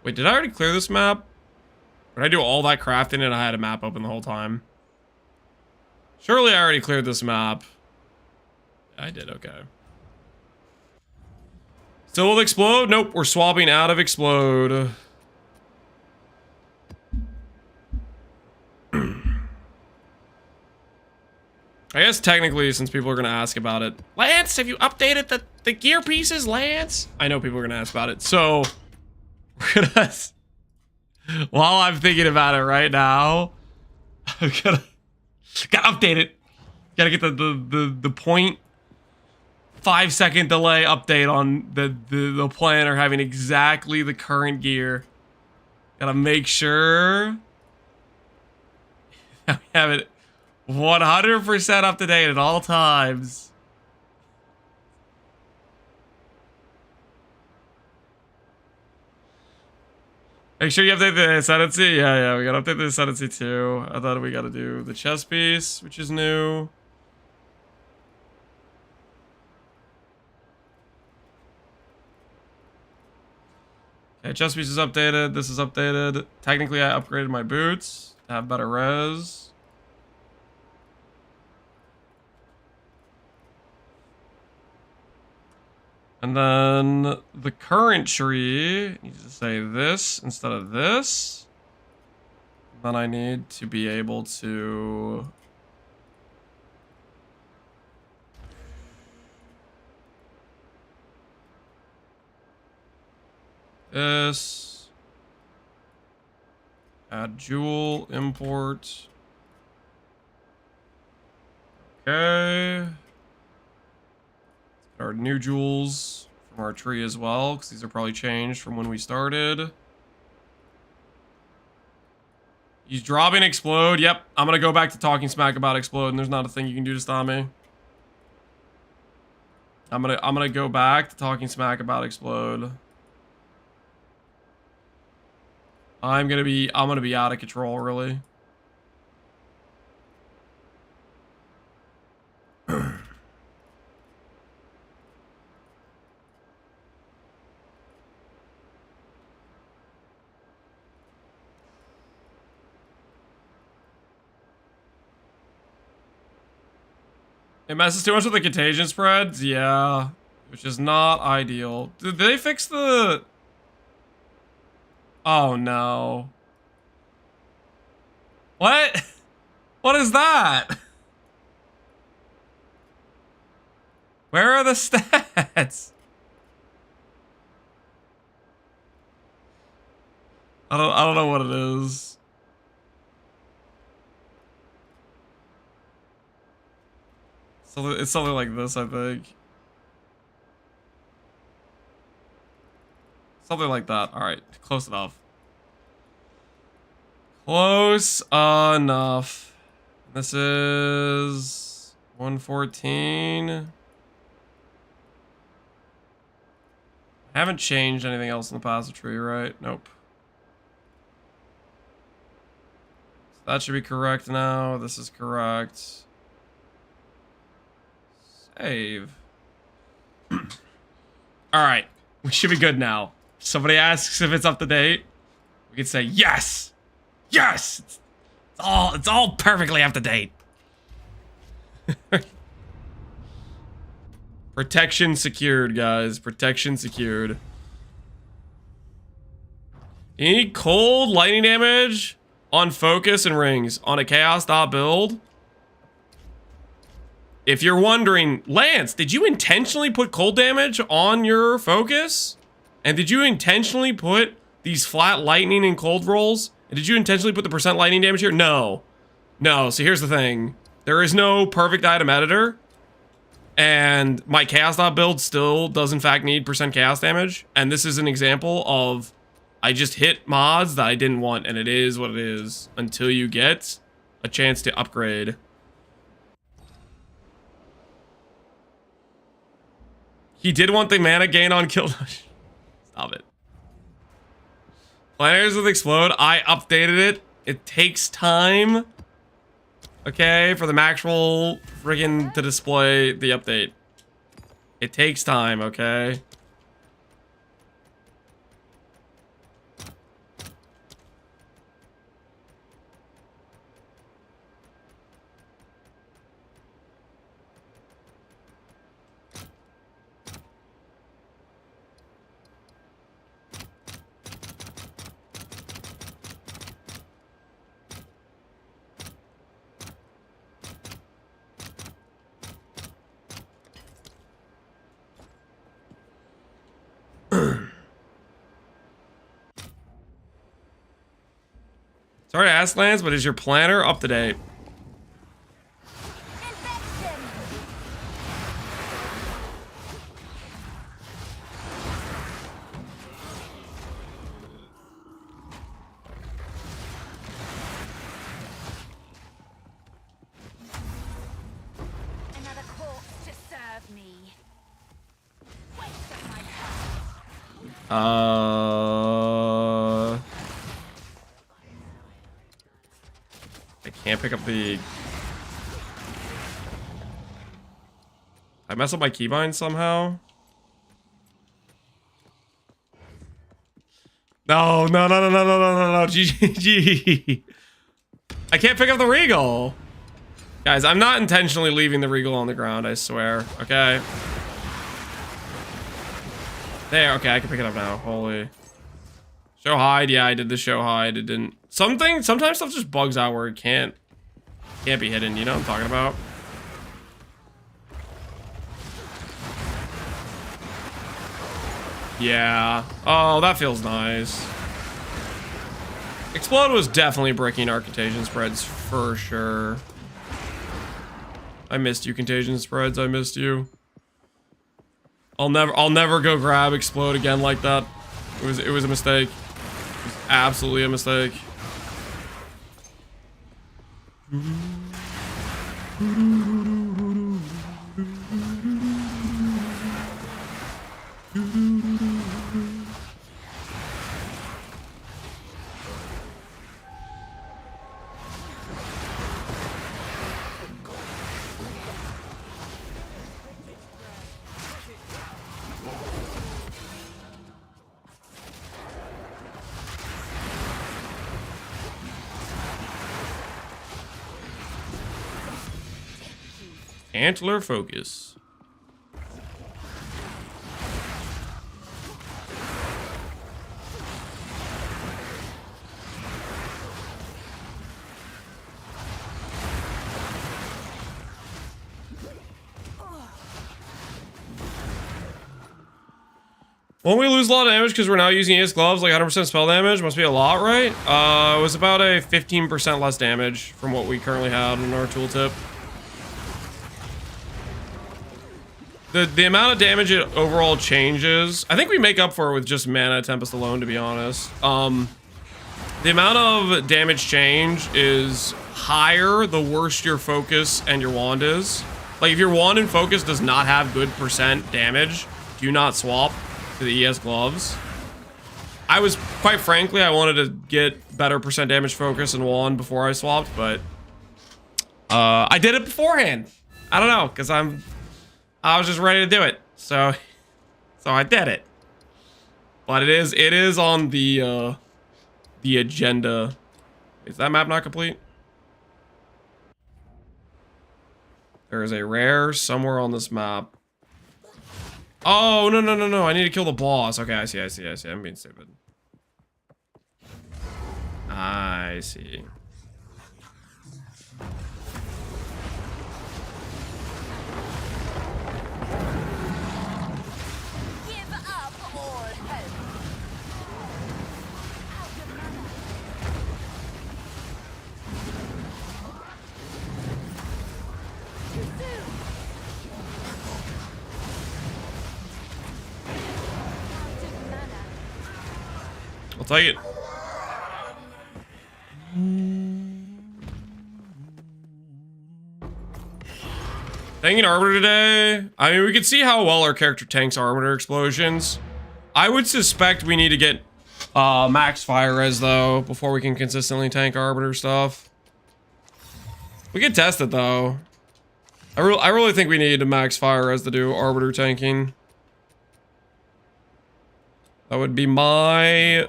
A: Wait, did I already clear this map? Or did I do all that crafting and I had a map open the whole time? Surely I already cleared this map. I did, okay. Still will explode? Nope, we're swapping out of explode. I guess technically, since people are going to ask about it. Lance, have you updated the gear pieces, Lance? I know people are going to ask about it, so... We're gonna... While I'm thinking about it right now, I'm gonna... Gotta update it. Gotta get the 0.5 second delay update on the planner having exactly the current gear. Gotta make sure that we have it 100% up to date at all times. Make sure you update the Ascendancy. Yeah, we gotta update the Ascendancy too. I thought we gotta do the chest piece, which is new. Okay, chest piece is updated. This is updated. Technically, I upgraded my boots to have better res. And then the current tree needs to say this instead of this. Then I need to be able to... This. Add jewel, import. Okay. Our new jewels from our tree as well, because these are probably changed from when we started. He's dropping explode. Yep, I'm gonna go back to talking smack about explode, and there's not a thing you can do to stop me. I'm gonna go back to talking smack about explode. I'm gonna be out of control, really. It messes too much with the contagion spreads? Yeah. Which is not ideal. Did they fix the... Oh, no. What? What is that? Where are the stats? I don't know what it is. So it's something like this, I think. Something like that. All right, close enough. Close enough. This is 114. I haven't changed anything else in the passive tree, right? Nope. So that should be correct now. This is correct. Save. All right, we should be good now. Somebody asks if it's up to date. We can say yes, yes. It's all perfectly up to date. Protection secured, guys. Protection secured. You need cold lightning damage on focus and rings on a chaos dot build. If you're wondering, Lance, did you intentionally put cold damage on your focus? And did you intentionally put these flat lightning and cold rolls? And did you intentionally put the percent lightning damage here? No. No, so here's the thing. There is no perfect item editor. And my chaos dot build still does in fact need percent chaos damage. And this is an example of I just hit mods that I didn't want, and it is what it is until you get a chance to upgrade. He did want the mana gain on kill. Stop it. Planners with Explode, I updated it. It takes time. Okay, for the actual friggin' to display the update. It takes time, okay? Sorry to ask, Lance, but is your planner up to date?
B: Another corpse to serve me. Waste of my
A: I can't pick up the... I mess up my keybind somehow? No, GG. I can't pick up the Regal. Guys, I'm not intentionally leaving the Regal on the ground, I swear. Okay. There, okay, I can pick it up now. Holy. Show hide, yeah, I did the show hide. It didn't. Sometimes stuff just bugs out where it can't be hidden. You know what I'm talking about? Yeah. Oh, that feels nice. Explode was definitely breaking our contagion spreads for sure. I missed you, contagion spreads. I missed you. I'll never go grab Explode again like that. It was a mistake. It was absolutely a mistake. Antler focus. Won't we lose a lot of damage because we're now using Ace Gloves, like 100% spell damage? Must be a lot, right? It was about a 15% less damage from what we currently had in our tooltip. The amount of damage it overall changes, I think we make up for it with just mana Tempest alone, to be honest. The amount of damage change is higher the worse your focus and your wand is. Like, if your wand and focus does not have good percent damage, do not swap to the ES gloves. I was, quite frankly, I wanted to get better percent damage focus and wand before I swapped, but I did it beforehand. I don't know, because I was just ready to do it. So I did it. But it is on the agenda. Is that map not complete? There is a rare somewhere on this map. Oh, no. I need to kill the boss. Okay, I see. I'm being stupid. I see.
B: Give up all hope. Out of mana. Too soon. Out of mana.
A: I'll take it. Tanking Arbiter today. I mean, we can see how well our character tanks Arbiter explosions. I would suspect we need to get max fire res though before we can consistently tank Arbiter stuff. We can test it though. I really think we need to max fire res to do Arbiter tanking. That would be my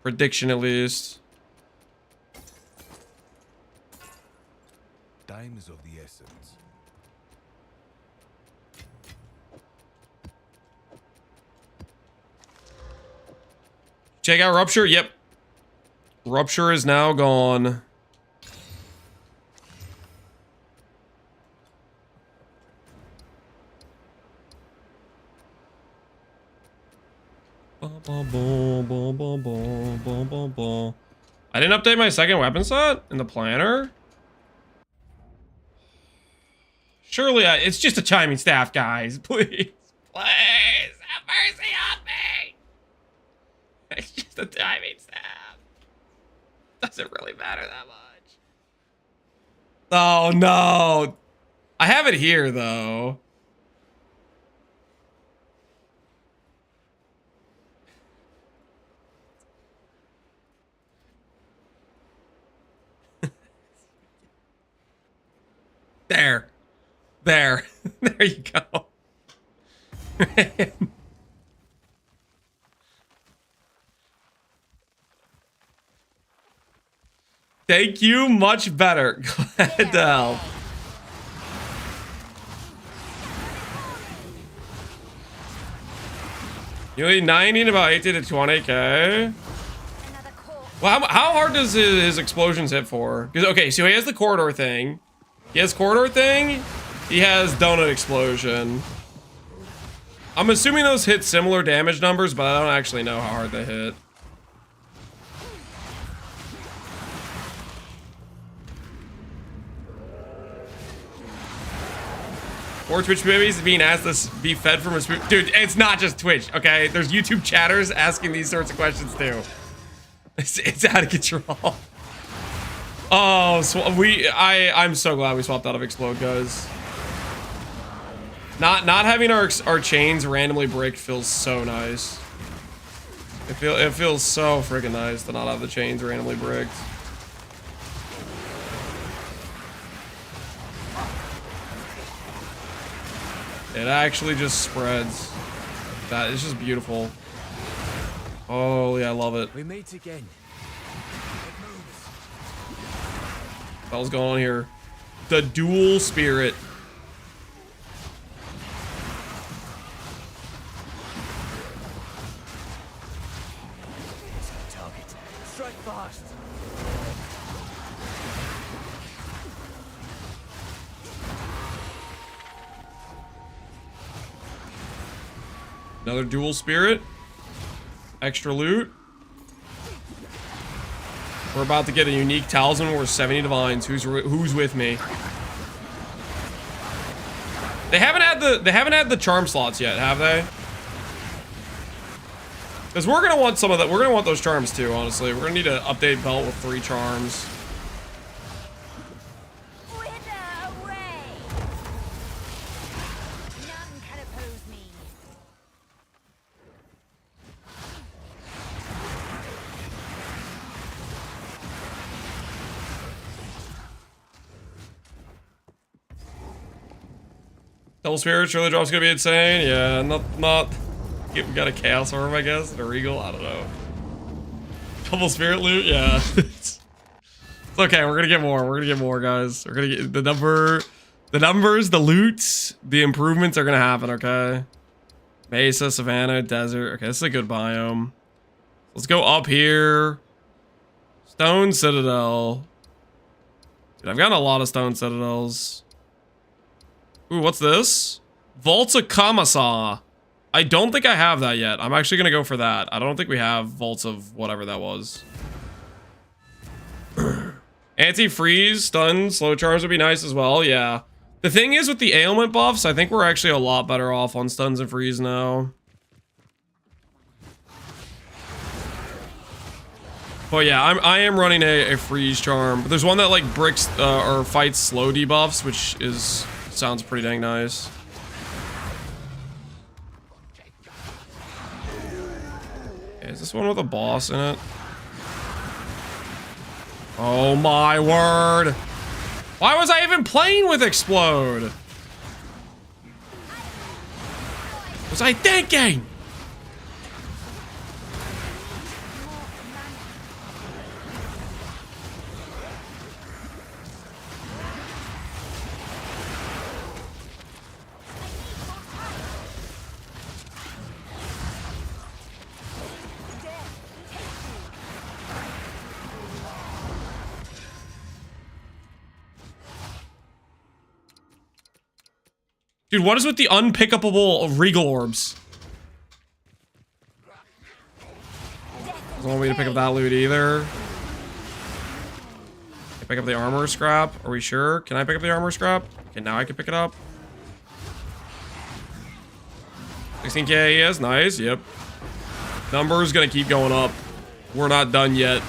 A: prediction, at least.
E: Time is of the essence.
A: Check out Rupture. Yep. Rupture is now gone. I didn't update my second weapon set in the planner. Surely it's just a chiming staff, guys. Please. Please have mercy on me. It's just a chiming staff. Doesn't really matter that much. Oh no. I have it here though. There. There you go. Thank you, much better. Glad to help. You need 90 and about 18 to 20k. Well, how hard does his explosions hit for? Because okay, so he has the corridor thing. He has corridor thing. He has donut explosion. I'm assuming those hit similar damage numbers, but I don't actually know how hard they hit. Or Twitch babies being asked to be fed from a spoon. Dude, it's not just Twitch, okay? There's YouTube chatters asking these sorts of questions too. It's out of control. Oh, so I'm so glad we swapped out of Explode, guys. Not having our chains randomly break feels so nice. It feels so freaking nice to not have the chains randomly bricked. It actually just spreads. That is just beautiful. Holy, I love it.
F: We meet again.
A: What was going on here? The dual spirit.
F: Target. Strike fast.
A: Another dual spirit. Extra loot. We're about to get a unique talisman worth 70 divines. Who's with me? They haven't had the charm slots yet, have they? Because we're gonna want some of that. We're gonna want those charms too, honestly. We're gonna need an update belt with 3 charms.
B: Wither away. None can oppose me.
A: Double Spirit surely drop's gonna be insane. Yeah, not. We got a Chaos Orb, I guess, and a Regal. I don't know. Double Spirit loot, yeah. It's okay. We're gonna get more. We're gonna get more, guys. We're gonna get the numbers, the loots, the improvements are gonna happen. Okay. Mesa, Savannah, Desert. Okay, this is a good biome. Let's go up here. Stone Citadel. Dude, I've gotten a lot of Stone Citadels. Ooh, what's this? Vaults of Kamasa. I don't think I have that yet. I'm actually gonna go for that. I don't think we have Vaults of whatever that was. Anti-freeze, stun, slow charms would be nice as well, yeah. The thing is with the ailment buffs, I think we're actually a lot better off on stuns and freeze now. But yeah, I am running a freeze charm. But there's one that like bricks or fights slow debuffs, which sounds pretty dang nice. Okay, is this one with a boss in it? Oh my word! Why was I even playing with Explode? What was I thinking? Dude, what is with the unpickable Regal Orbs? Doesn't want me to pick up that loot either. Can I pick up the armor scrap? Are we sure? Can I pick up the armor scrap? Okay, now I can pick it up. 16k he is, nice, yep. Number's gonna keep going up. We're not done yet.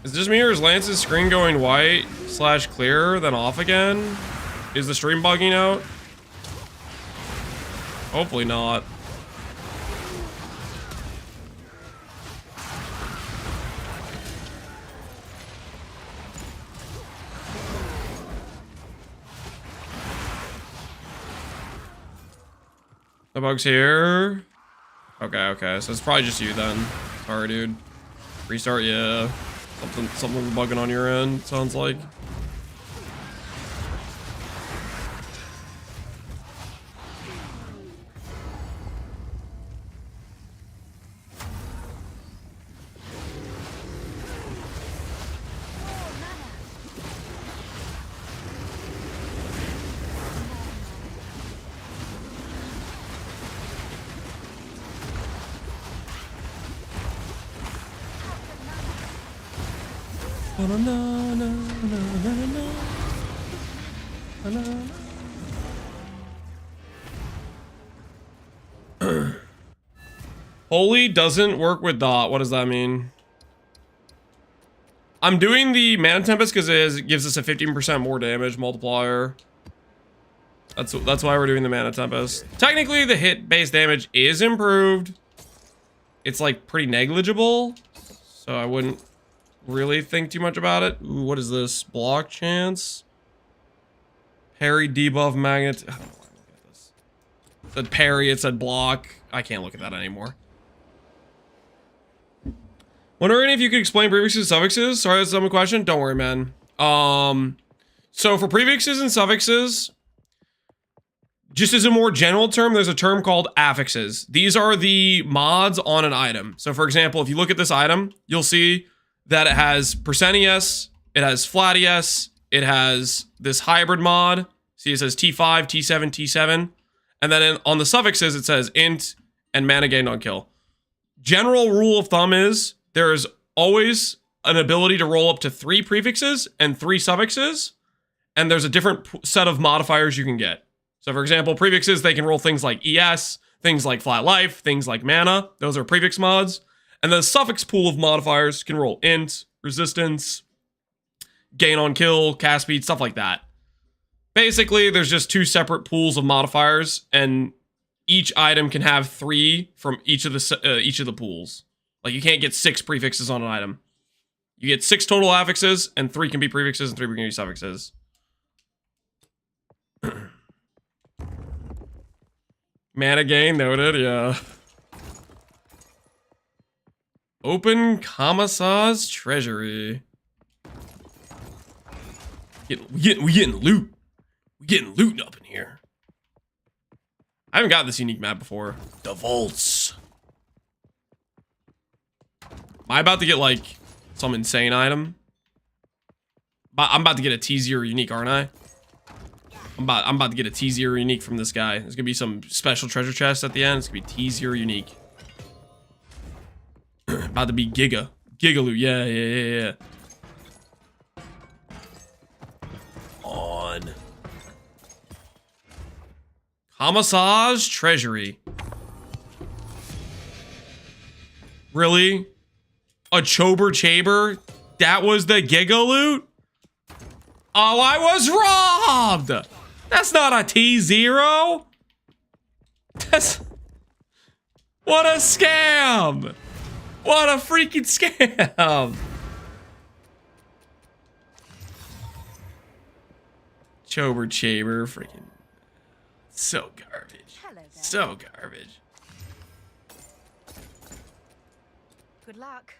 A: Is this me or is Lance's screen going white / clear then off again? Is the stream bugging out? Hopefully not. The bug's here. Okay, so it's probably just you then. Sorry, dude. Restart, yeah. Something bugging on your end, sounds like. Holy doesn't work with dot. What does that mean? I'm doing the Mana Tempest because it gives us a 15% more damage multiplier. That's why we're doing the Mana Tempest. Technically, the hit base damage is improved. It's like pretty negligible, so I wouldn't really think too much about it. Ooh, what is this? Block chance. Parry debuff magnet. I don't know why I'm looking at this. It said parry, it said block. I can't look at that anymore. Wondering if you could explain prefixes and suffixes. Sorry, that's a dumb question. Don't worry, man. So for prefixes and suffixes, just as a more general term, there's a term called affixes. These are the mods on an item. So for example, if you look at this item, you'll see that it has percent ES, it has flat ES, it has this hybrid mod. See, it says T5, T7, T7. And then on the suffixes, it says int and mana gained on kill. General rule of thumb is there is always an ability to roll up to 3 prefixes and 3 suffixes. And there's a different set of modifiers you can get. So for example, prefixes, they can roll things like ES, things like flat life, things like mana. Those are prefix mods. And the suffix pool of modifiers can roll int, resistance, gain on kill, cast speed, stuff like that. Basically, there's just 2 separate pools of modifiers, and each item can have 3 from each of the pools. Like, you can't get 6 prefixes on an item. You get 6 total affixes, and 3 can be prefixes and 3 can be suffixes. Mana gain noted, yeah. Open Kamasa's treasury. We getting loot. We getting loot up in here. I haven't got this unique map before. The vaults. Am I about to get like some insane item? I'm about to get a T0 unique, aren't I? I'm about to get a T0 unique from this guy. There's gonna be some special treasure chest at the end. It's gonna be T0 unique. About to be Giga loot. Yeah. On Kamasa's treasury. Really? A Chober Chaber? That was the Giga loot? Oh, I was robbed! That's not a T0! That's... What a scam! What a freaking scam! Chober Chaber, freaking... So garbage.
B: Hello there.
A: So garbage.
B: Good luck.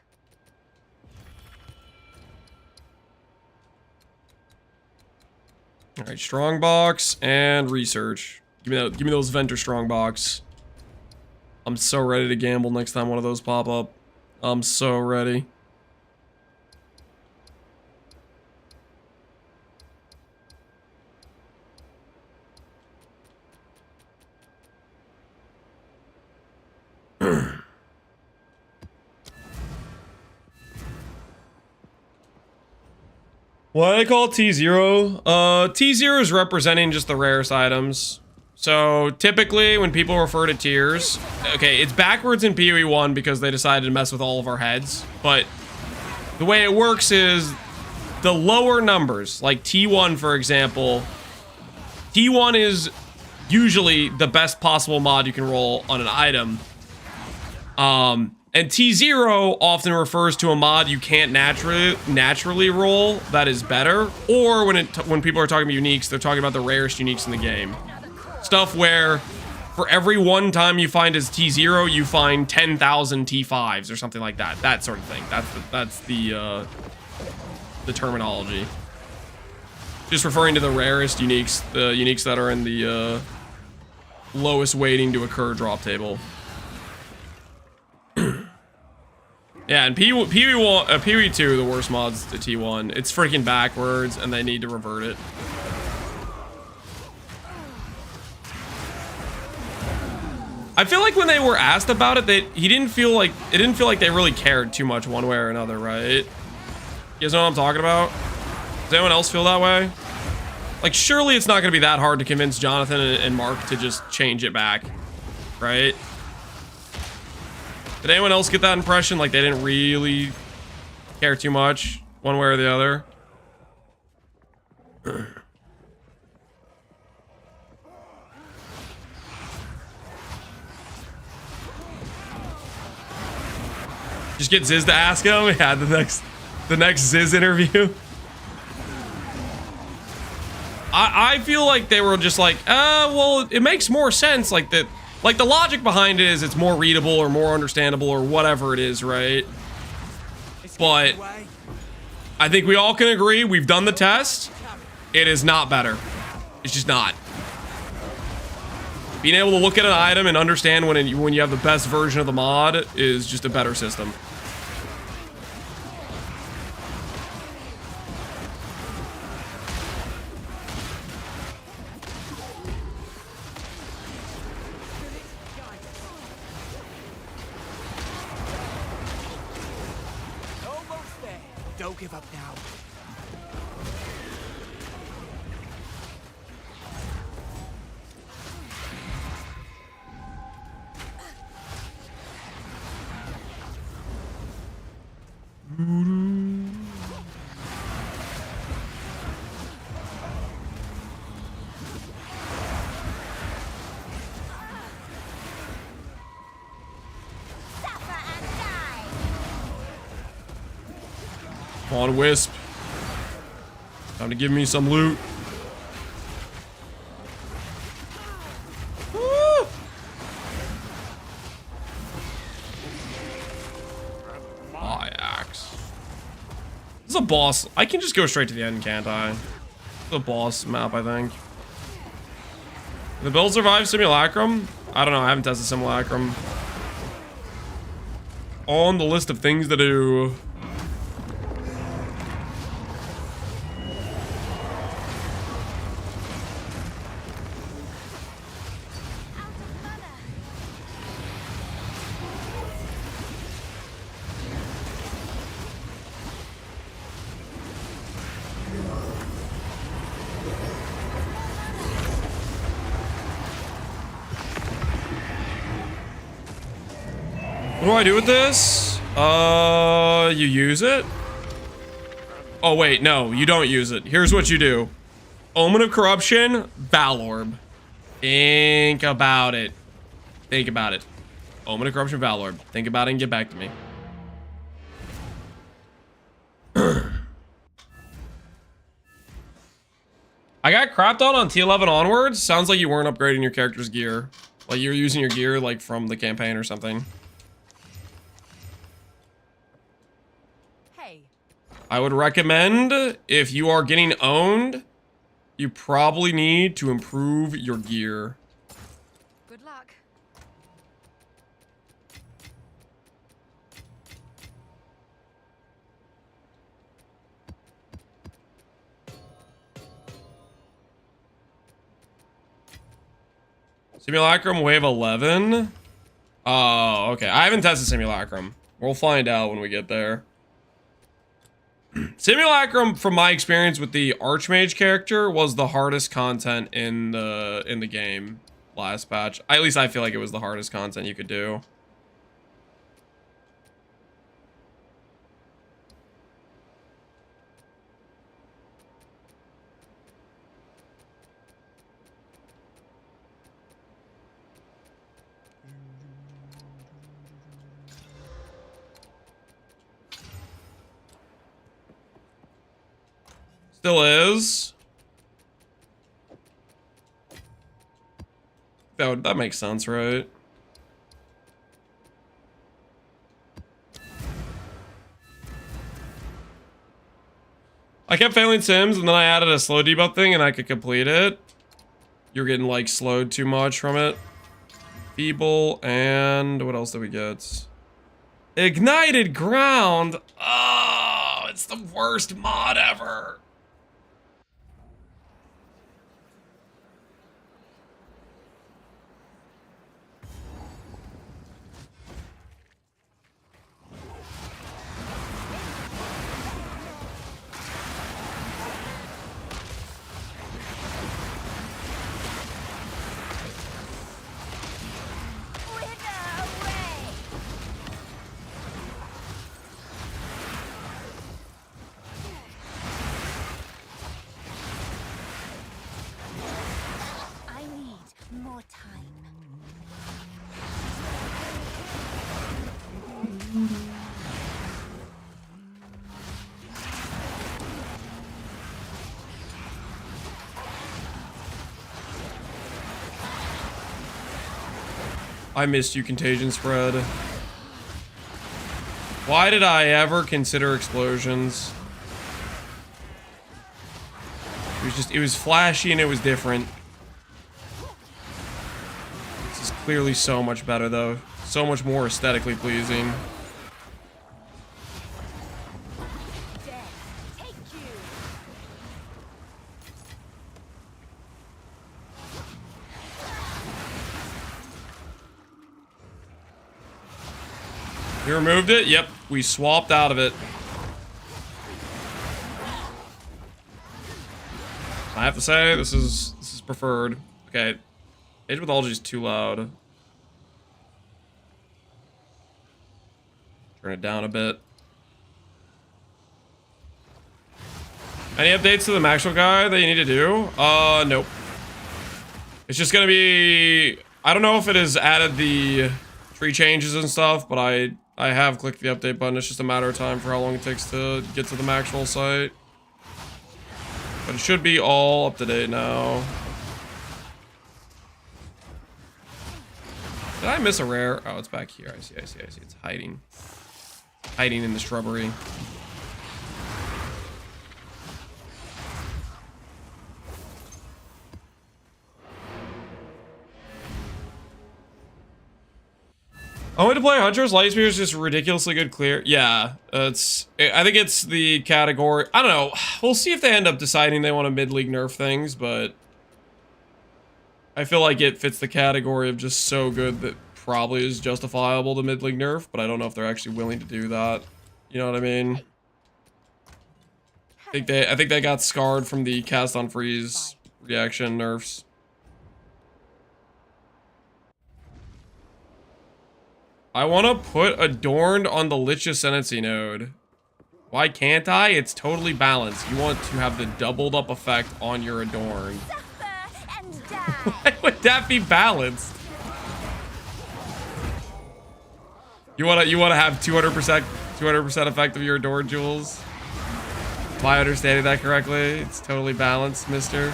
A: All right, strongbox and research. Give me those Venter strongbox. I'm so ready to gamble next time one of those pop up. I'm so ready. Why do they call it T0? T0 is representing just the rarest items. So typically when people refer to tiers, okay, it's backwards in PoE 1 because they decided to mess with all of our heads. But the way it works is the lower numbers, like T1 for example, T1 is usually the best possible mod you can roll on an item. And T0 often refers to a mod you can't naturally roll that is better, or when people are talking about uniques, they're talking about the rarest uniques in the game. Stuff where for every one time you find as T0, you find 10,000 T5s or something like that. That sort of thing. That's the terminology. Just referring to the rarest uniques, the uniques that are in the lowest waiting to occur drop table. Yeah, and PoE 2, the worst mod's the T1. It's freaking backwards, and they need to revert it. I feel like when they were asked about it, it didn't feel like they really cared too much one way or another, right? You guys know what I'm talking about? Does anyone else feel that way? Like, surely it's not gonna be that hard to convince Jonathan and Mark to just change it back, right? Did anyone else get that impression? Like they didn't really care too much one way or the other? Just get Ziz to ask him. Yeah, the next Ziz interview. I feel like they were just like, well, it makes more sense. Like the logic behind it is it's more readable or more understandable or whatever it is, right? But I think we all can agree we've done the test. It is not better. It's just not. Being able to look at an item and understand when you have the best version of the mod is just a better system.
F: Don't give up now.
B: Suffer and die.
A: Come on, Wisp. Time to give me some loot. Woo! My axe. This is a boss. I can just go straight to the end, can't I? The boss map, I think. The build survive Simulacrum? I don't know. I haven't tested Simulacrum. On the list of things to do. What do I do with this? You use it? Oh, wait, no, you don't use it. Here's what you do. Omen of Corruption, Valorb. Think about it. Think about it. Omen of Corruption, Valorb. Think about it and get back to me. I got crapped on T11 onwards. Sounds like you weren't upgrading your character's gear. Like you were using your gear like from the campaign or something.
B: Hey.
A: I would recommend, if you are getting owned, you probably need to improve your gear.
B: Good luck.
A: Simulacrum wave 11? Oh, okay. I haven't tested Simulacrum. We'll find out when we get there. Simulacrum, from my experience with the Archmage character, was the hardest content in the game last patch. At least I feel like it was the hardest content you could do. Still is. That makes sense, right? I kept failing sims and then I added a slow debuff thing and I could complete it. You're getting like slowed too much from it. Feeble, and what else did we get? Ignited ground. Oh, it's the worst mod ever.
B: More time.
A: I missed you, Contagion Spread. Why did I ever consider explosions? It was flashy and it was different. This is clearly so much better though. So much more aesthetically pleasing. You removed it? Yep, we swapped out of it. I have to say, this is preferred. Okay, Age Mythology is too loud. Turn it down a bit. Any updates to the Maxwell guy that you need to do? Nope. It's just gonna be... I don't know if it has added the tree changes and stuff, but I have clicked the update button. It's just a matter of time for how long it takes to get to the Maxwell site. But it should be all up to date now. Did I miss a rare? Oh, it's back here. I see. It's hiding. Hiding in the shrubbery. Only to play Hunters, Lightspear is just ridiculously good clear. Yeah, I think it's the category. I don't know. We'll see if they end up deciding they want to mid-league nerf things, but I feel like it fits the category of just so good that probably is justifiable to mid-league nerf, but I don't know if they're actually willing to do that. You know what I mean? I think they got scarred from the cast on freeze reaction nerfs. I want to put Adorned on the Lich Ascendancy node. Why can't I? It's totally balanced. You want to have the doubled up effect on your Adorned. Why would that be balanced? You want to have 200% effect of your Adorned jewels? Am I understanding that correctly? It's totally balanced, mister.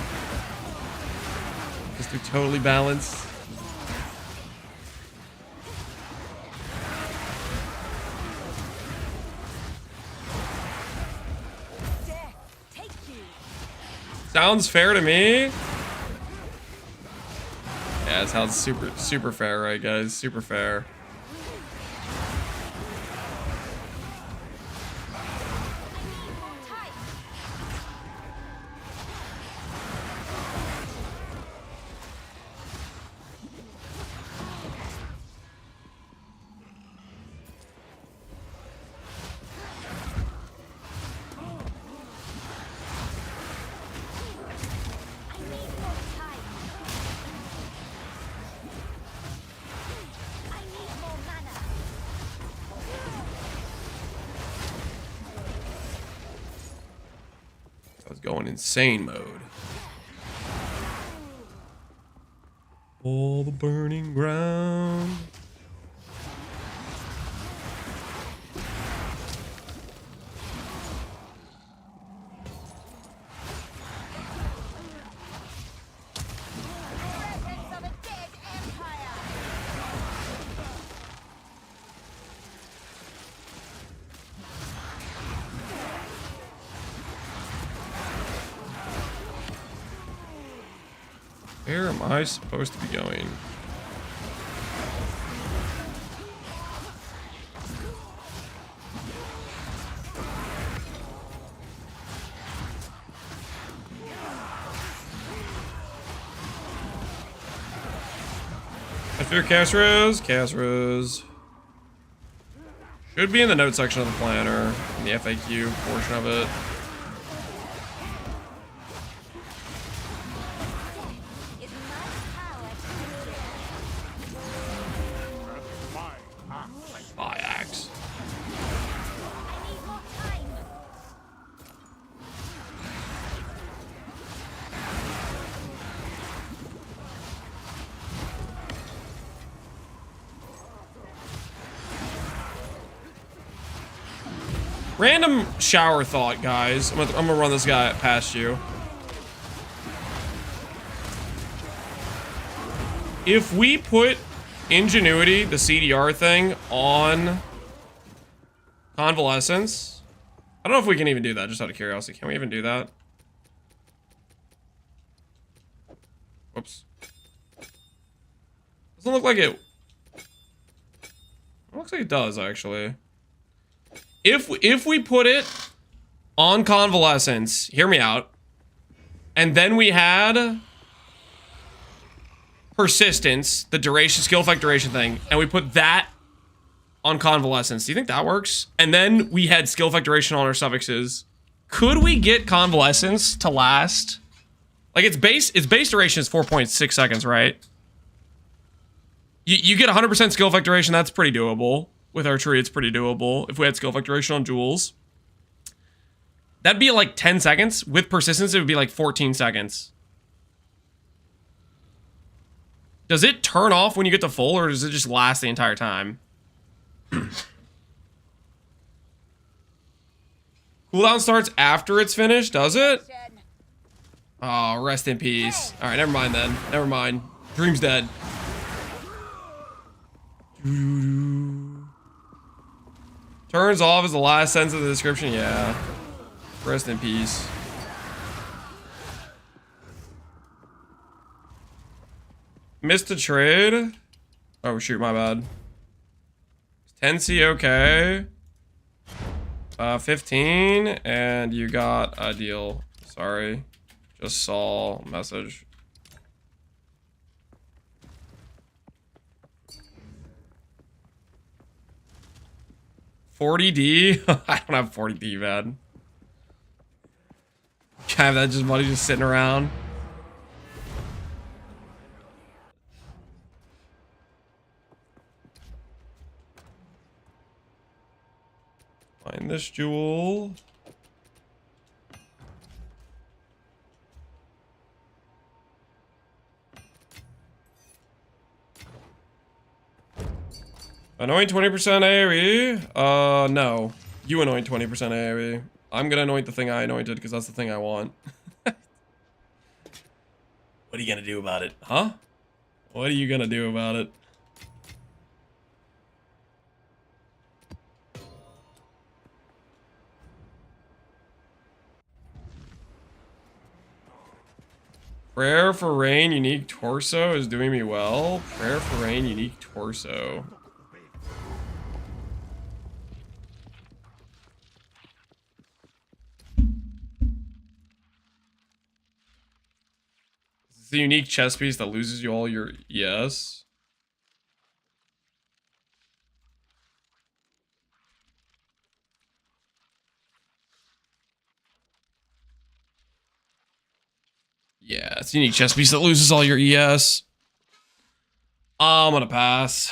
A: Mr. Totally balanced. Sounds fair to me. Yeah, it sounds super fair, right, guys? Super fair. I was going insane mode. All the burning ground. Where am I supposed to be going? I fear Casseros. Should be in the note section of the planner, in the FAQ portion of it. Random shower thought, guys. I'm gonna run this guy past you. If we put Ingenuity, the CDR thing, on Convalescence, I don't know if we can even do that, just out of curiosity. Can we even do that? Whoops. Doesn't look like it. It looks like it does, actually. If we put it on Convalescence, hear me out, and then we had Persistence, the duration, skill effect duration thing, and we put that on Convalescence, do you think that works? And then we had skill effect duration on our suffixes. Could we get Convalescence to last Like its base duration is 4.6 seconds, right? You get 100% skill effect duration. That's pretty doable. With archery, it's pretty doable. If we had skill effect duration on duels, that'd be like 10 seconds. With persistence, it would be like 14 seconds. Does it turn off when you get to full, or does it just last the entire time? Cooldown starts after it's finished, does it? Oh, rest in peace. All right, never mind then. Never mind. Dream's dead. Turns off is the last sentence of the description. Yeah. Rest in peace. Missed a trade. Oh shoot, my bad. 10C okay. 15, and you got a deal. Sorry. Just saw a message. $40D? I don't have 40D, man. Can I have that just money just sitting around? Find this jewel. Anoint 20% AoE? No. You anoint 20% AoE. I'm gonna anoint the thing I anointed because that's the thing I want. What are you gonna do about it? Huh? What are you gonna do about it? Prayer for Rain, unique torso is doing me well. Prayer for Rain, unique torso. Is this the unique chest piece that loses you all your yes? Yeah, it's a unique chest piece that loses all your ES. I'm gonna pass.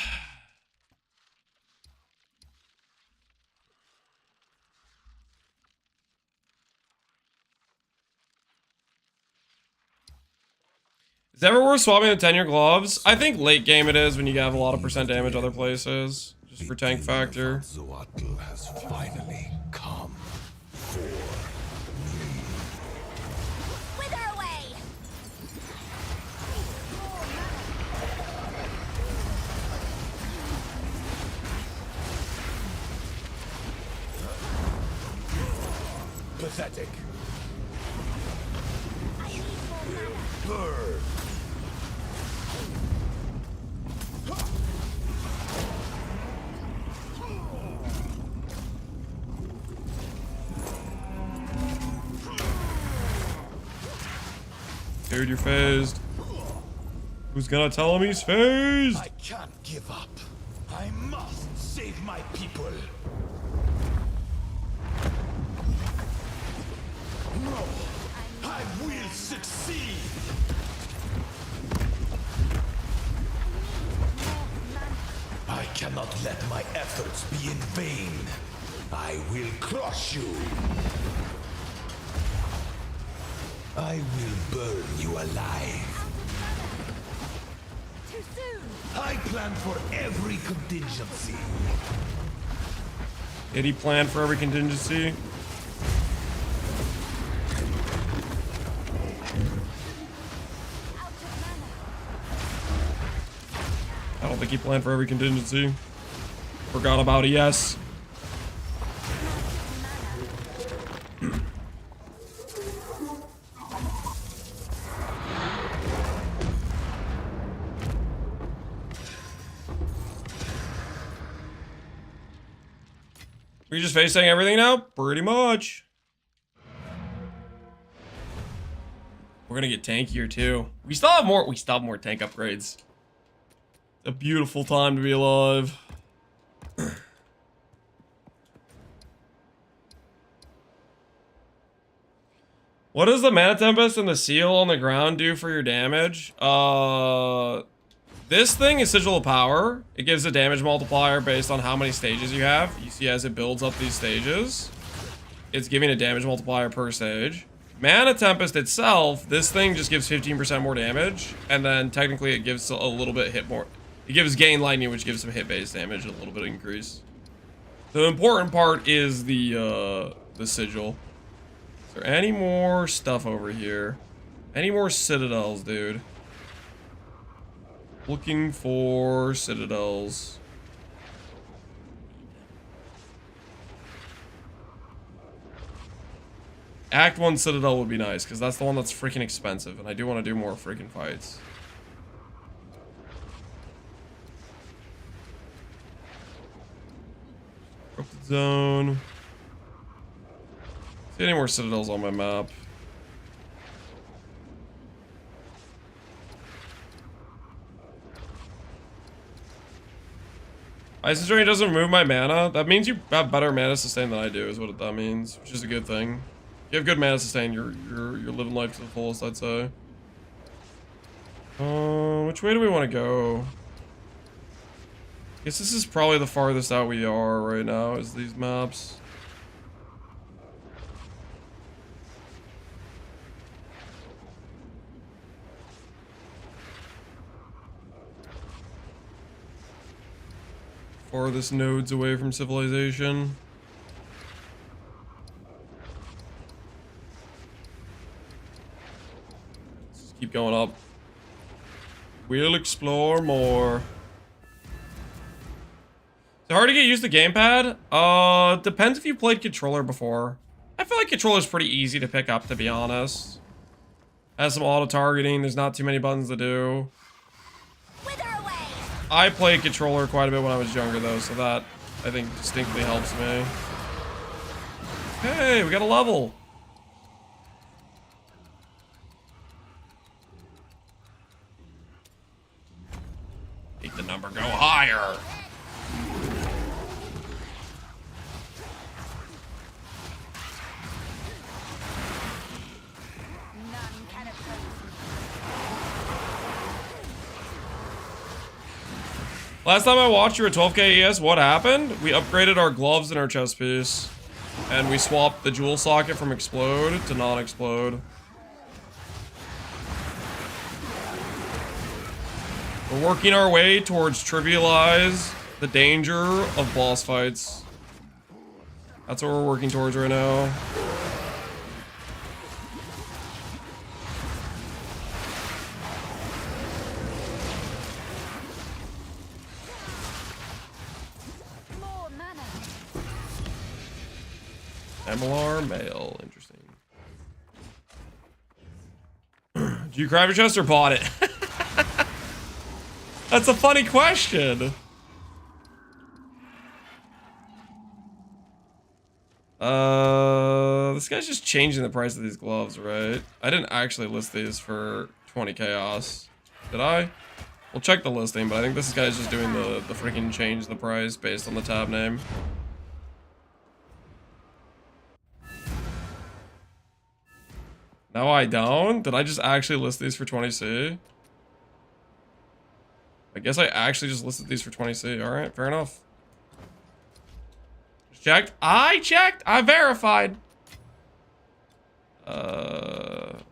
A: Is it ever worth swapping the 10-year gloves? I think late game it is when you have a lot of percent damage other places. Just for tank factor.
E: Zoatl has finally come for
B: Wither away!
D: Pathetic.
B: I need more mana.
D: Burn.
A: Dude, you're phased. Who's gonna tell him he's phased?
D: I can't give up. I must save my people. No, I will succeed. I cannot let my efforts be in vain. I will crush you. I will burn you alive.
B: Too soon!
D: I plan for every contingency.
A: Did he plan for every contingency?
B: Out of mana.
A: I don't think he planned for every contingency. Forgot about ES. We just facing everything now? Pretty much. We're gonna get tankier too. We still have more tank upgrades. It's a beautiful time to be alive. What does the Mana Tempest and the seal on the ground do for your damage? This thing is Sigil of Power. It gives a damage multiplier based on how many stages you have. You see as it builds up these stages, it's giving a damage multiplier per stage. Mana Tempest itself, this thing just gives 15% more damage, and then technically it gives a little bit hit more. It gives Gain Lightning, which gives some hit-based damage, a little bit increase. The important part is the Sigil. Is there any more stuff over here? Any more citadels, dude? Looking for citadels. Act 1 Citadel would be nice, because that's the one that's freaking expensive, and I do want to do more freaking fights. Corrupted Zone. See any more citadels on my map? Ice Journey doesn't remove my mana. That means you have better mana sustain than I do, is what that means, which is a good thing. If you have good mana sustain, you're living life to the fullest, I'd say. Which way do we want to go? I guess this is probably the farthest out we are right now, is these maps. Farthest nodes away from civilization. Let's keep going up. We'll explore more. Is it hard to get used to gamepad? Depends if you played controller before. I feel like controller's pretty easy to pick up, to be honest. Has some auto-targeting, there's not too many buttons to do. I played controller quite a bit when I was younger, though, so that, I think, distinctly helps me. Hey, we got a level! Make the number go higher! Last time I watched, you were 12k ES. What happened? We upgraded our gloves and our chest piece. And we swapped the jewel socket from explode to non-explode. We're working our way towards trivialize the danger of boss fights. That's what we're working towards right now. MLR male, interesting. Do you grab your chest or bought it? That's a funny question. This guy's just changing the price of these gloves, right? I didn't actually list these for 20 chaos. Did I? We'll check the listing, but I think this guy's just doing the freaking change the price based on the tab name. No, I don't. Did I just actually list these for 20C? I guess I actually just listed these for 20C. All right, fair enough. Just checked. I checked. I verified. Had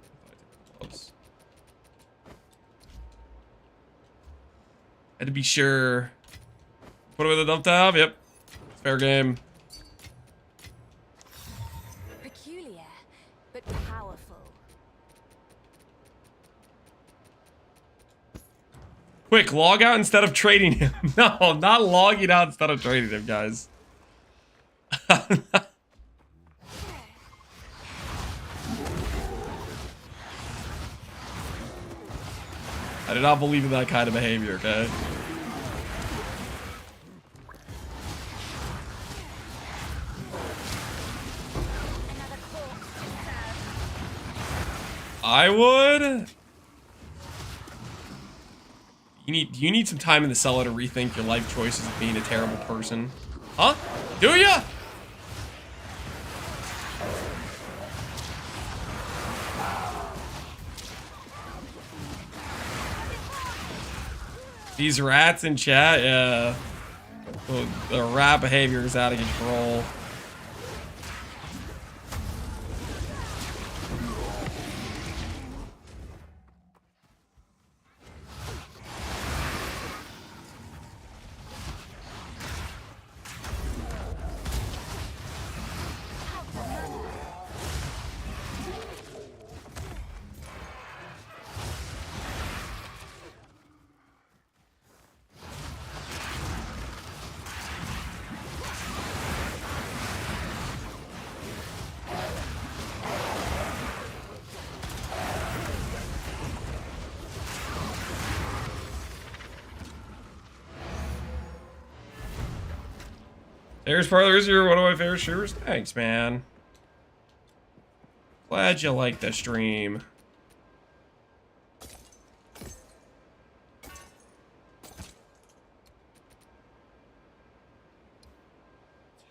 A: to be sure. Put it with a dump tab. Yep. Fair game.
B: Peculiar, but powerful.
A: Quick, log out instead of trading him. No, not logging out instead of trading him, guys. I do not believe in that kind of behavior, okay? I would. You need some time in the cellar to rethink your life choices of being a terrible person. Huh? Do ya? These rats in chat, yeah. The rat behavior is out of control. There's Parlors, you're one of my favorite streamers. Thanks, man. Glad you like the stream.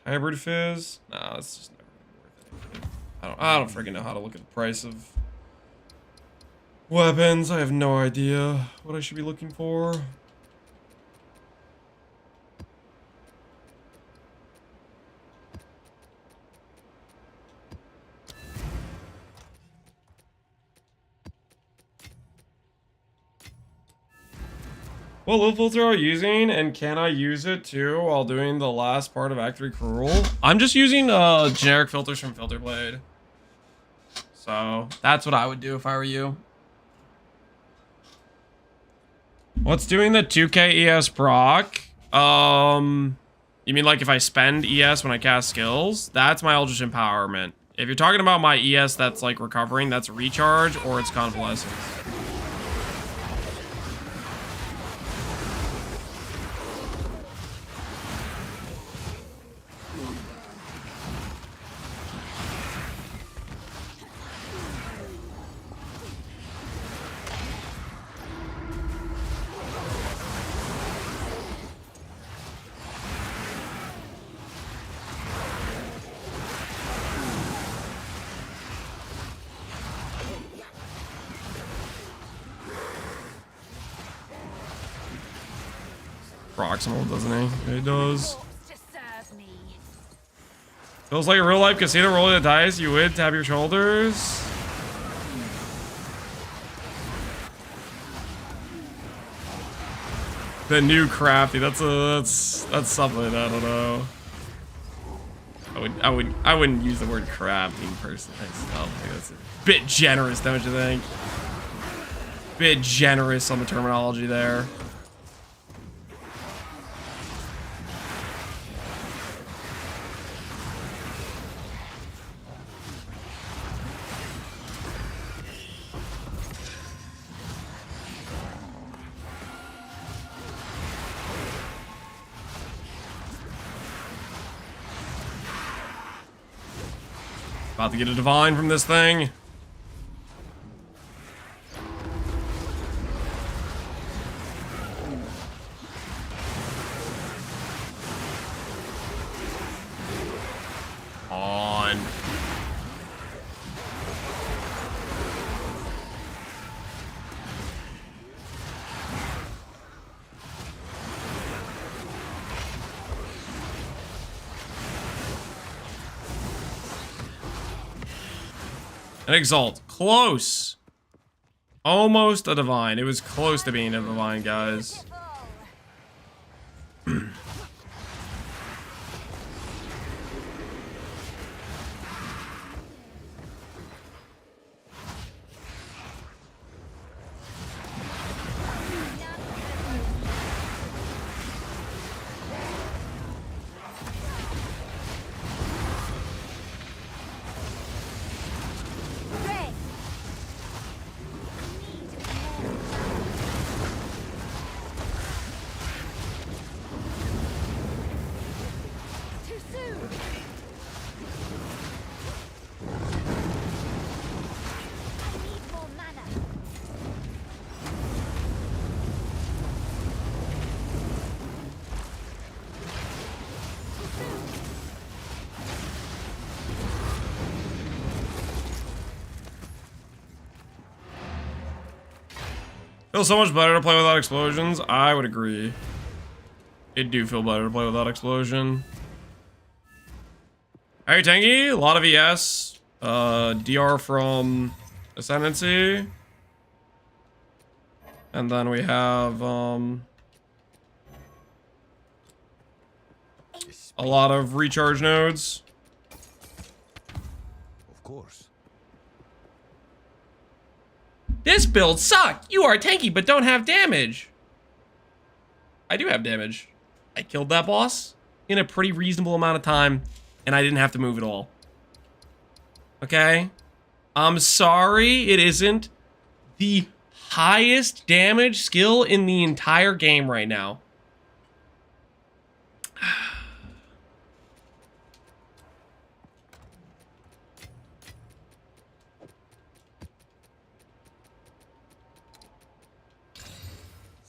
A: Hybrid Fizz? Nah, that's just never worth it. I don't freaking know how to look at the price of weapons. I have no idea what I should be looking for. What loot filter are you using, and can I use it too while doing the last part of Act 3 Cruel? I'm just using generic filters from Filterblade. So that's what I would do if I were you. What's doing the 2k ES proc? You mean like if I spend ES when I cast skills? That's my Eldritch Empowerment. If you're talking about my ES that's like recovering, that's recharge or it's convalescence. Proximal, doesn't he? He does. Feels like a real life casino rolling the dice. You would tap your shoulders. The new crafty. That's something. I don't know. I wouldn't use the word crafting personally. I think that's a bit generous, don't you think? Bit generous on the terminology there. About to get a divine from this thing. On. An Exalt. Close. Almost a divine. It was close to being a divine, guys. Feels so much better to play without explosions. I would agree. It do feel better to play without explosion. Alright, Tangy, a lot of ES. DR from Ascendancy. And then we have a lot of recharge nodes.
E: Of course.
A: This build sucked. You are tanky but don't have damage. I do have damage. I killed that boss in a pretty reasonable amount of time, and I didn't have to move at all. Okay? I'm sorry it isn't the highest damage skill in the entire game right now.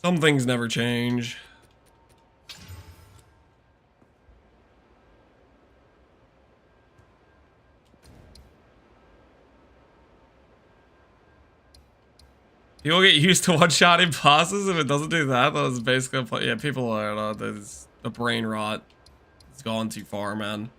A: Some things never change. People get used to one-shotting bosses. If it doesn't do that, then it's basically yeah. People are there's the brain rot. It's gone too far, man.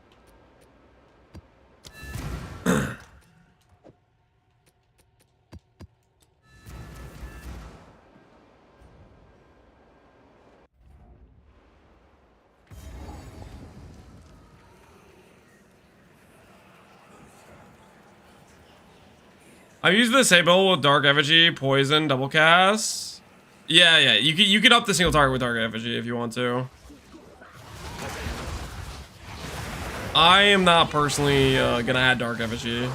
A: I'm using the Sable with Dark Effigy, Poison, Double Cast. Yeah, you can up the single target with Dark Effigy if you want to. I am not personally gonna add Dark Effigy,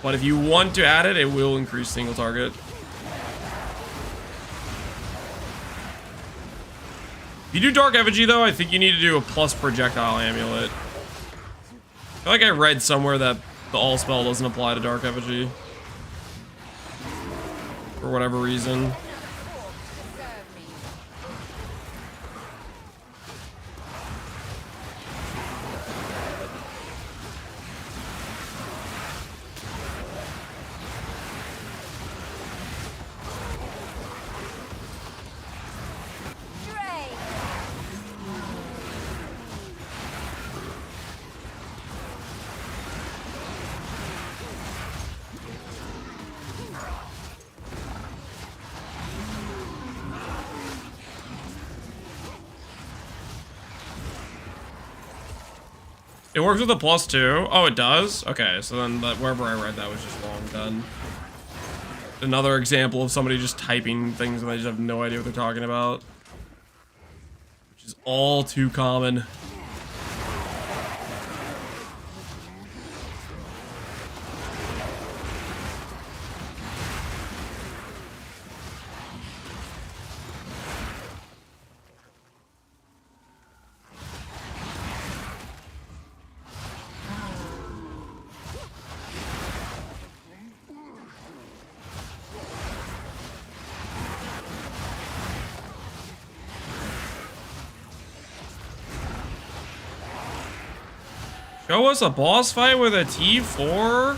A: but if you want to add it, it will increase single target. If you do Dark Effigy though, I think you need to do a plus projectile amulet. I feel like I read somewhere that the all spell doesn't apply to Dark Effigy for whatever reason. It works with a +2. Oh, it does? Okay, so then wherever I read that was just wrong then. Another example of somebody just typing things and they just have no idea what they're talking about. Which is all too common. Show us a boss fight with a T4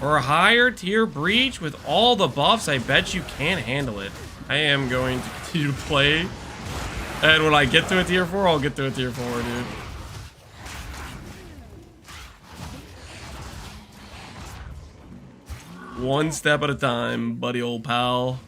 A: or a higher tier breach with all the buffs. I bet you can't handle it. I am going to continue to play. And when I get to a tier 4, I'll get to a tier 4, dude. One step at a time, buddy old pal.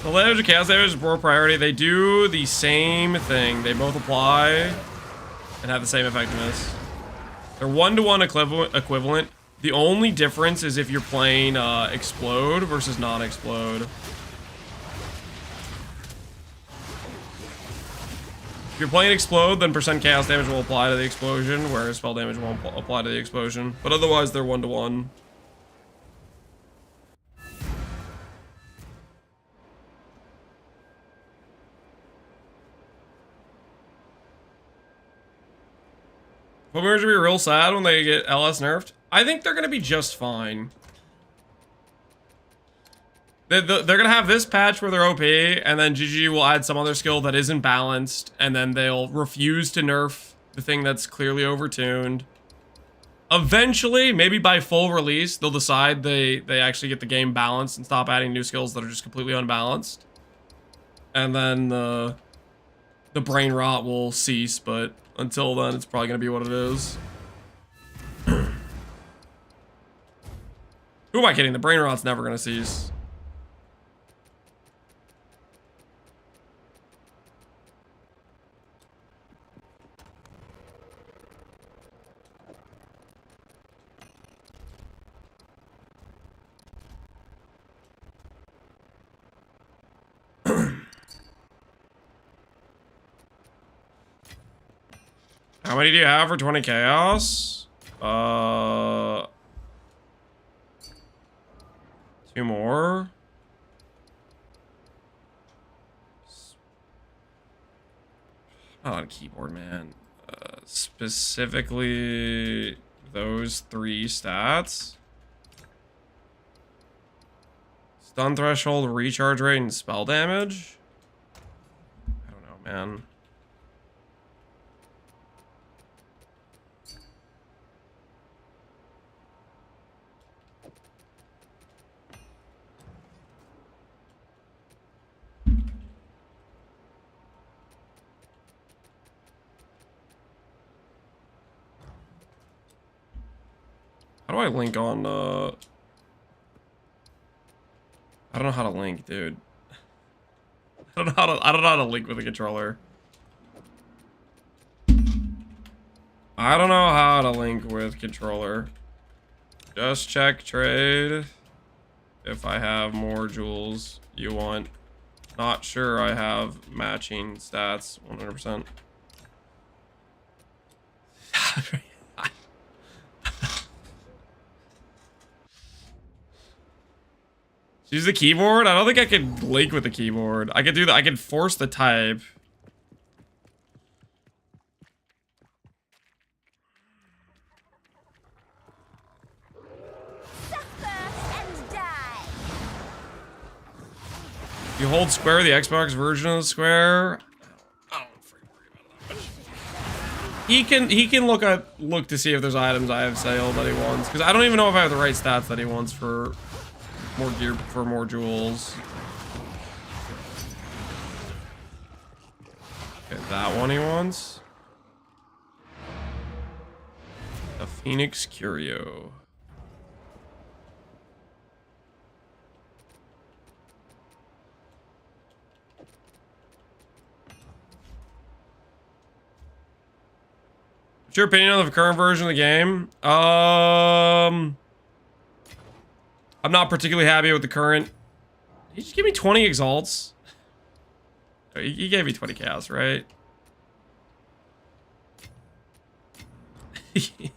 A: The damage and chaos damage is more priority. They do the same thing. They both apply and have the same effectiveness. They're 1-to-1 equivalent. The only difference is if you're playing explode versus non-explode. If you're playing explode, then percent chaos damage will apply to the explosion, whereas spell damage won't apply to the explosion. But otherwise, they're 1-to-1. Boomers gonna be real sad when they get LS nerfed. I think they're gonna be just fine. They're gonna have this patch where they're OP, and then GG will add some other skill that isn't balanced, and then they'll refuse to nerf the thing that's clearly overtuned. Eventually, maybe by full release, they'll decide they actually get the game balanced and stop adding new skills that are just completely unbalanced. And then the brain rot will cease, but until then, it's probably gonna be what it is. Who am I kidding? The brain rot's never gonna cease. How many do you have for 20 chaos? 2 more. Not on keyboard, man. Specifically those 3 stats. Stun threshold, recharge rate, and spell damage. I don't know, man. How do I link on, I don't know how to link, dude. I don't know how to link with a controller. I don't know how to link with controller. Just check trade. If I have more jewels you want. Not sure I have matching stats 100%. Use the keyboard? I don't think I could link with the keyboard. I could do that. I could force the type.
B: Suffer and die.
A: You hold square, the Xbox version of the square. I don't freaking worry about that. He can look to see if there's items I have sale that he wants. Because I don't even know if I have the right stats that he wants for more gear, for more jewels. Okay, that one he wants. A Phoenix Curio. What's your opinion on the current version of the game? I'm not particularly happy with the current. He just gave me 20 exalts. He gave me 20 chaos, right? I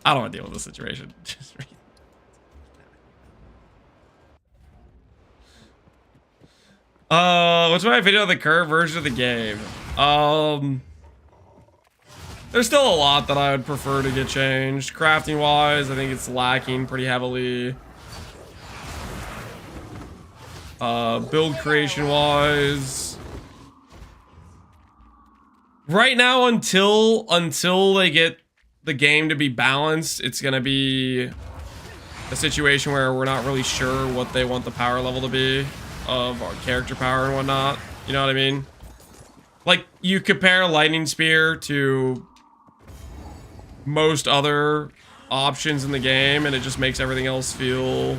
A: don't want to deal with this situation. Just read. What's my opinion on the current version of the game? There's still a lot that I would prefer to get changed. Crafting wise, I think it's lacking pretty heavily. Build creation wise, right now, until they get the game to be balanced, it's gonna be a situation where we're not really sure what they want the power level to be of our character power and whatnot. You know what I mean? Like, you compare Lightning Spear to most other options in the game, and it just makes everything else feel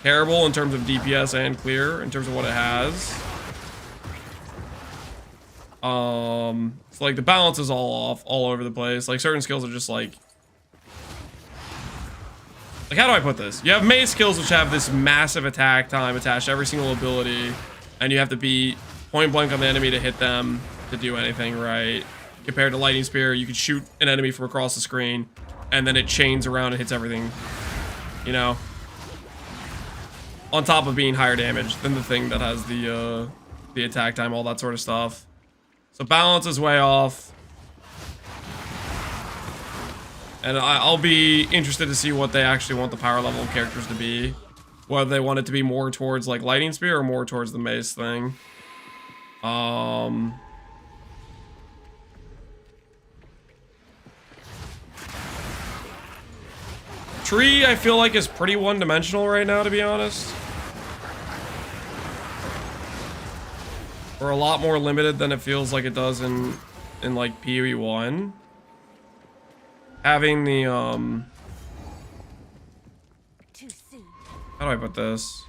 A: terrible in terms of DPS and clear, in terms of what it has. It's like the balance is all off, all over the place. Like, certain skills are just like how do I put this? You have mace skills which have this massive attack time attached to every single ability, and you have to be point blank on the enemy to hit them to do anything right. Compared to Lightning Spear, you could shoot an enemy from across the screen, and then it chains around and hits everything, you know? On top of being higher damage than the thing that has the attack time, all that sort of stuff. So balance is way off. And I'll be interested to see what they actually want the power level of characters to be. whether they want it to be more towards like lightning spear or more towards the mace thing. Tree, I feel like, is pretty one-dimensional right now, to be honest. Or a lot more limited than it feels like it does in like PoE 1. Having the
B: Too soon.
A: how do I put this?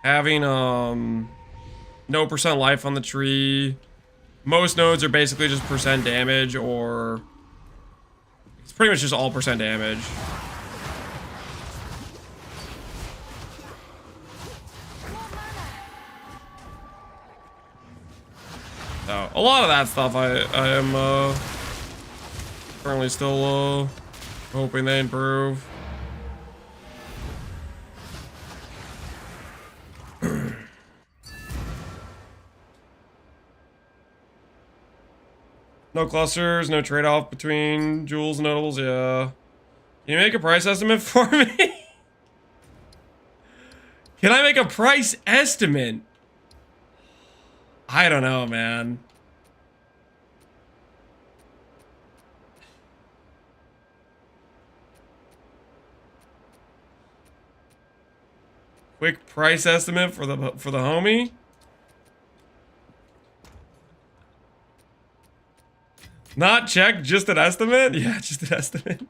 A: Having no percent life on the tree. Most nodes are basically just percent damage, or it's pretty much just all percent damage. So a lot of that stuff I am currently still hoping they improve. No clusters, no trade-off between jewels and notables, yeah. Can you make a price estimate for me? Can I make a price estimate? I don't know, man. Quick price estimate for the homie? Not check, just an estimate? Yeah, just an estimate.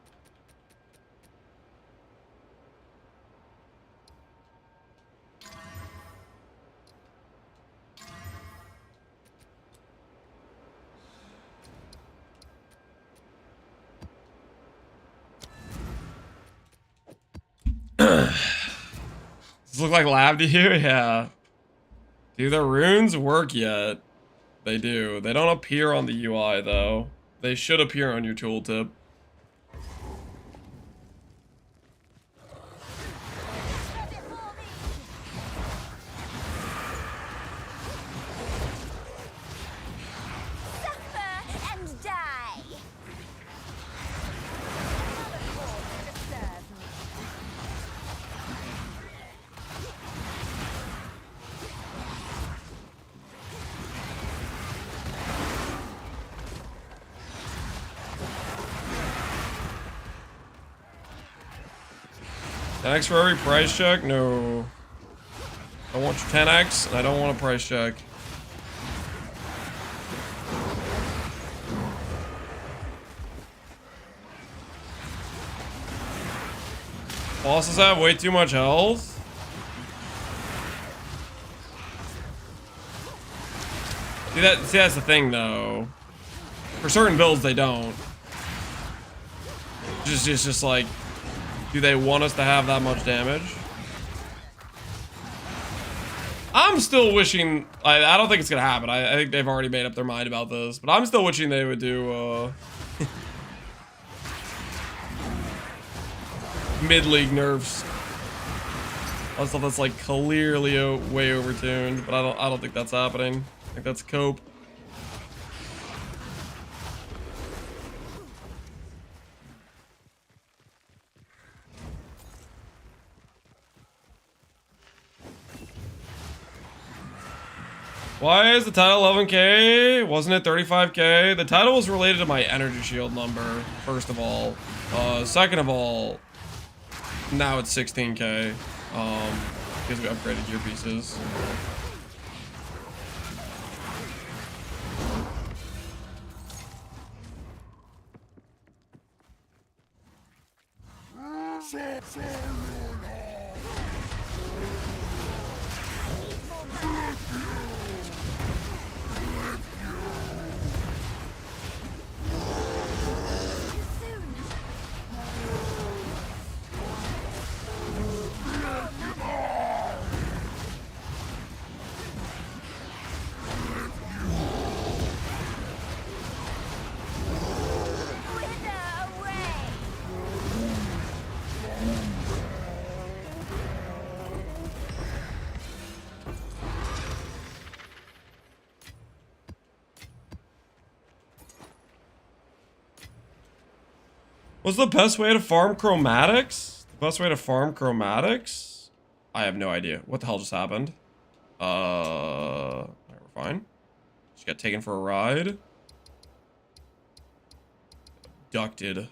A: Does this look like lab to you? Yeah. Do the runes work yet? They do. They don't appear on the UI though. They should appear on your tooltip.
B: Suffer and die. Another cause to serve me.
A: Thanks for every price check? No. I want your 10x, and I don't want a price check. Bosses have way too much health? See, that's the thing, though. For certain builds, they don't. Just like... Do they want us to have that much damage? I'm still wishing... I don't think it's gonna happen. I think they've already made up their mind about this. But I'm still wishing they would do, mid-league nerfs. On stuff that's, like, clearly way overtuned. But I don't think that's happening. I think that's cope. Why is the title 11k? Wasn't it 35k? The title was related to my energy shield number, first of all. Second of all, now it's 16k. Because we upgraded gear pieces. What's the best way to farm chromatics? The best way to farm chromatics? I have no idea. What the hell just happened? Alright, we're fine. Just got taken for a ride. Abducted.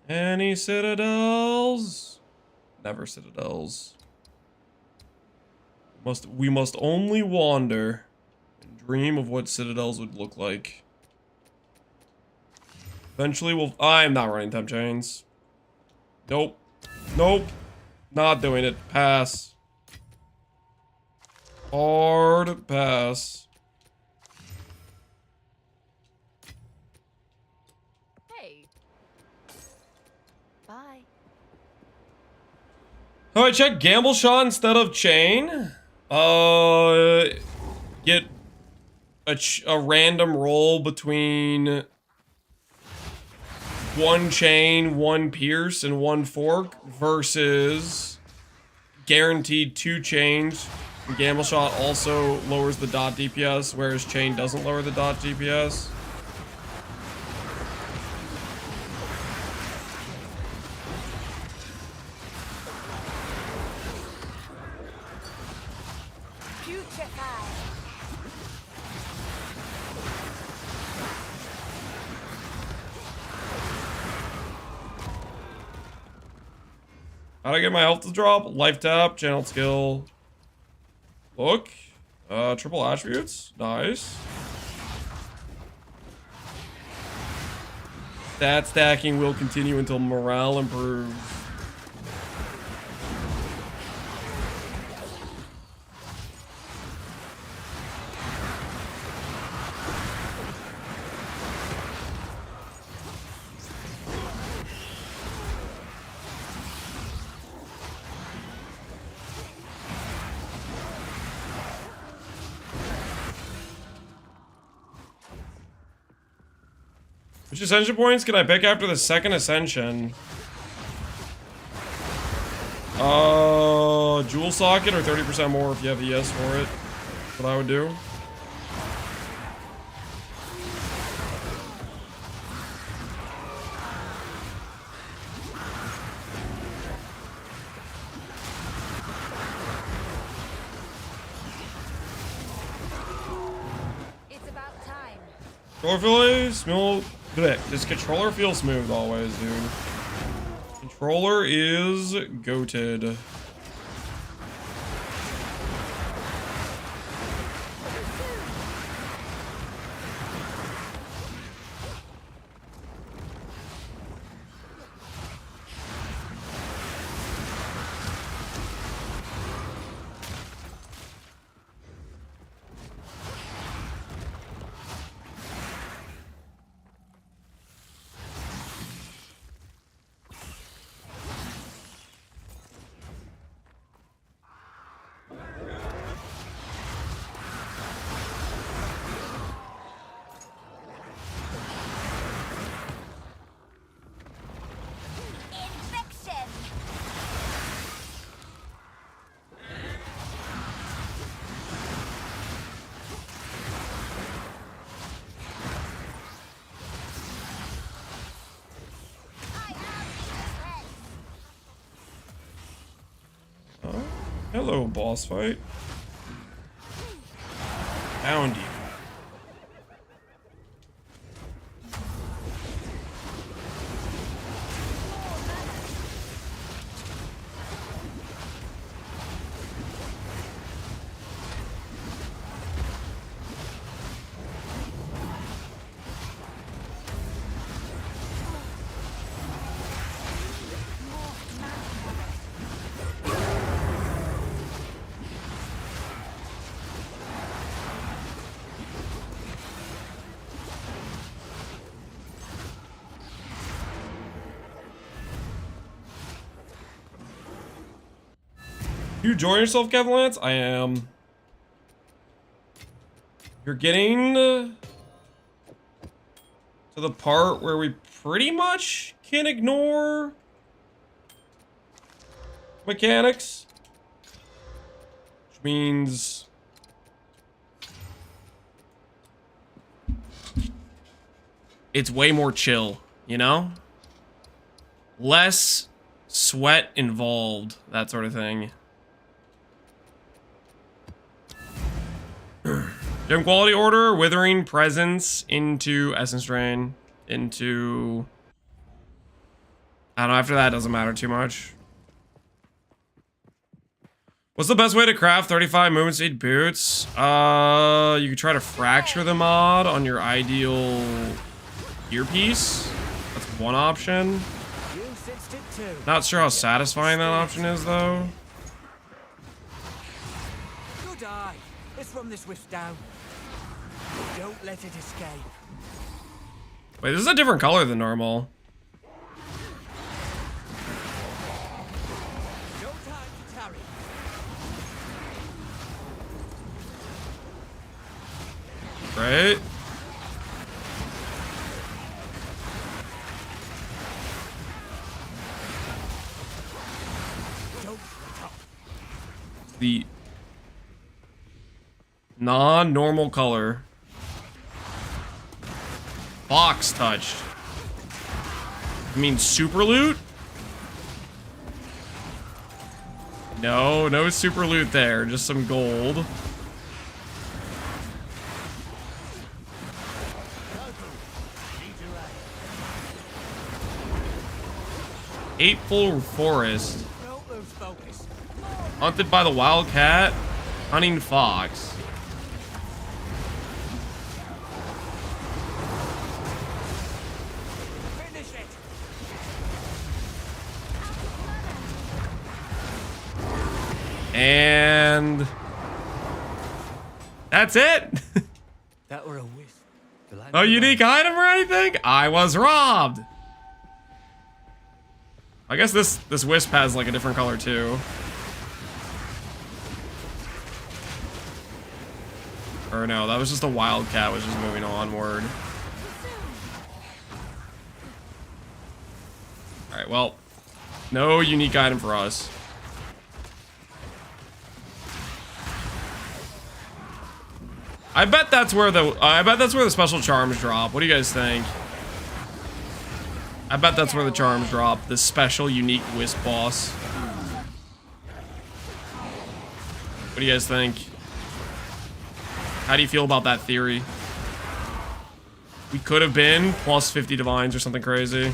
A: Any citadels? Never citadels. We must only wander and dream of what citadels would look like. Eventually we'll... I'm not running temp chains. Nope. Nope. Not doing it. Pass. Hard pass.
B: Hey. Bye.
A: Oh, I check gamble shot instead of chain. Get a random roll between one chain, one pierce, and one fork versus guaranteed 2 chains. Gamble shot also lowers the dot DPS, whereas chain doesn't lower the dot DPS.
B: Putrefy.
A: How'd I get my health to drop? Life tap, channel skill. Look. Triple attributes. Nice. Stat stacking will continue until morale improves. Which ascension points can I pick after the second ascension? Jewel socket or 30% more if you have the ES for it. That's what I would do.
B: It's about time.
A: Controller feels smooth. This controller feels smooth always, dude. Controller is goated.
B: Infection. I am threat.
A: Oh, hello, boss fight. Found you. You enjoying yourself, Kevin Lance? I am. You're getting to the part where we pretty much can ignore mechanics, which means it's way more chill, you know? Less sweat involved, that sort of thing. Gem quality order, Withering Presence into Essence Drain, into... I don't know, after that doesn't matter too much. What's the best way to craft 35 movement speed boots? You could try to fracture the mod on your ideal earpiece. That's one option.
F: You sensed it too.
A: Not sure how satisfying that option is though.
F: Good eye. Let's run this whiff down. Don't let it escape.
A: Wait, this is a different color than normal.
F: No time to tarry.
A: Right?
F: Don't let up.
A: The non-normal color. Box touched. I mean super loot? No, no super loot there. Just some gold. Eightfold Forest.
F: Don't lose focus.
A: Hunted by the wildcat. Hunting fox.
F: Finish it.
A: And that's it.
F: That were a whiff.
A: No unique item or anything? I was robbed. I guess this wisp has like a different color too. Or no, that was just a wildcat was just moving onward. Alright, well, no unique item for us. I bet that's where the special charms drop. What do you guys think? I bet that's where the charms drop. The special unique wisp boss. What do you guys think? How do you feel about that theory? We could have been plus 50 divines or something crazy.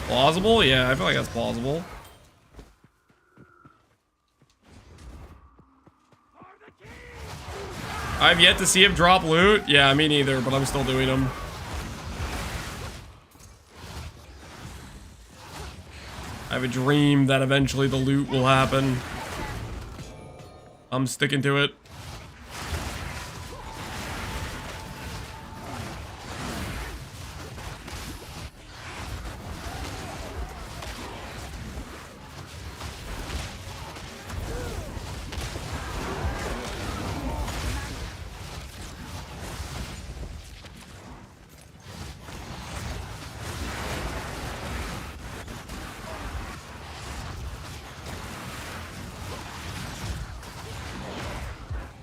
A: Plausible? Yeah, I feel like that's plausible. I've yet to see him drop loot. Yeah, me neither, but I'm still doing them. I have a dream that eventually the loot will happen. I'm sticking to it.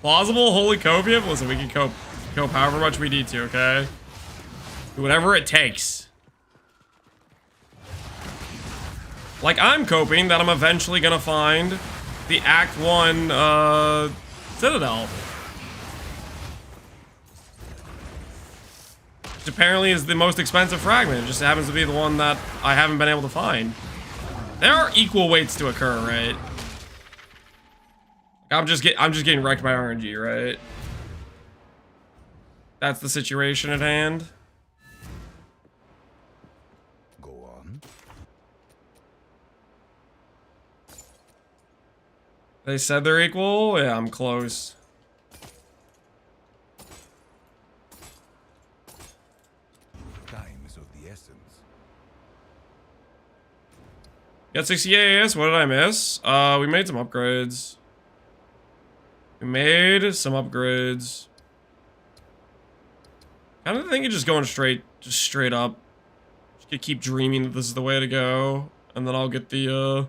A: Plausible, holy copium? Listen, we can cope however much we need to, okay? Do whatever it takes. Like, I'm coping that I'm eventually gonna find the Act 1, Citadel. Which apparently is the most expensive fragment. It just happens to be the one that I haven't been able to find. There are equal weights to occur, right? I'm just getting wrecked by RNG, right? That's the situation at hand.
E: Go on.
A: They said they're equal? Yeah, I'm close.
E: Time is of the essence.
A: Got 60 AAS, what did I miss? We made some upgrades. We made some upgrades. Kind of think of just going straight up. Just gonna keep dreaming that this is the way to go. and then I'll get the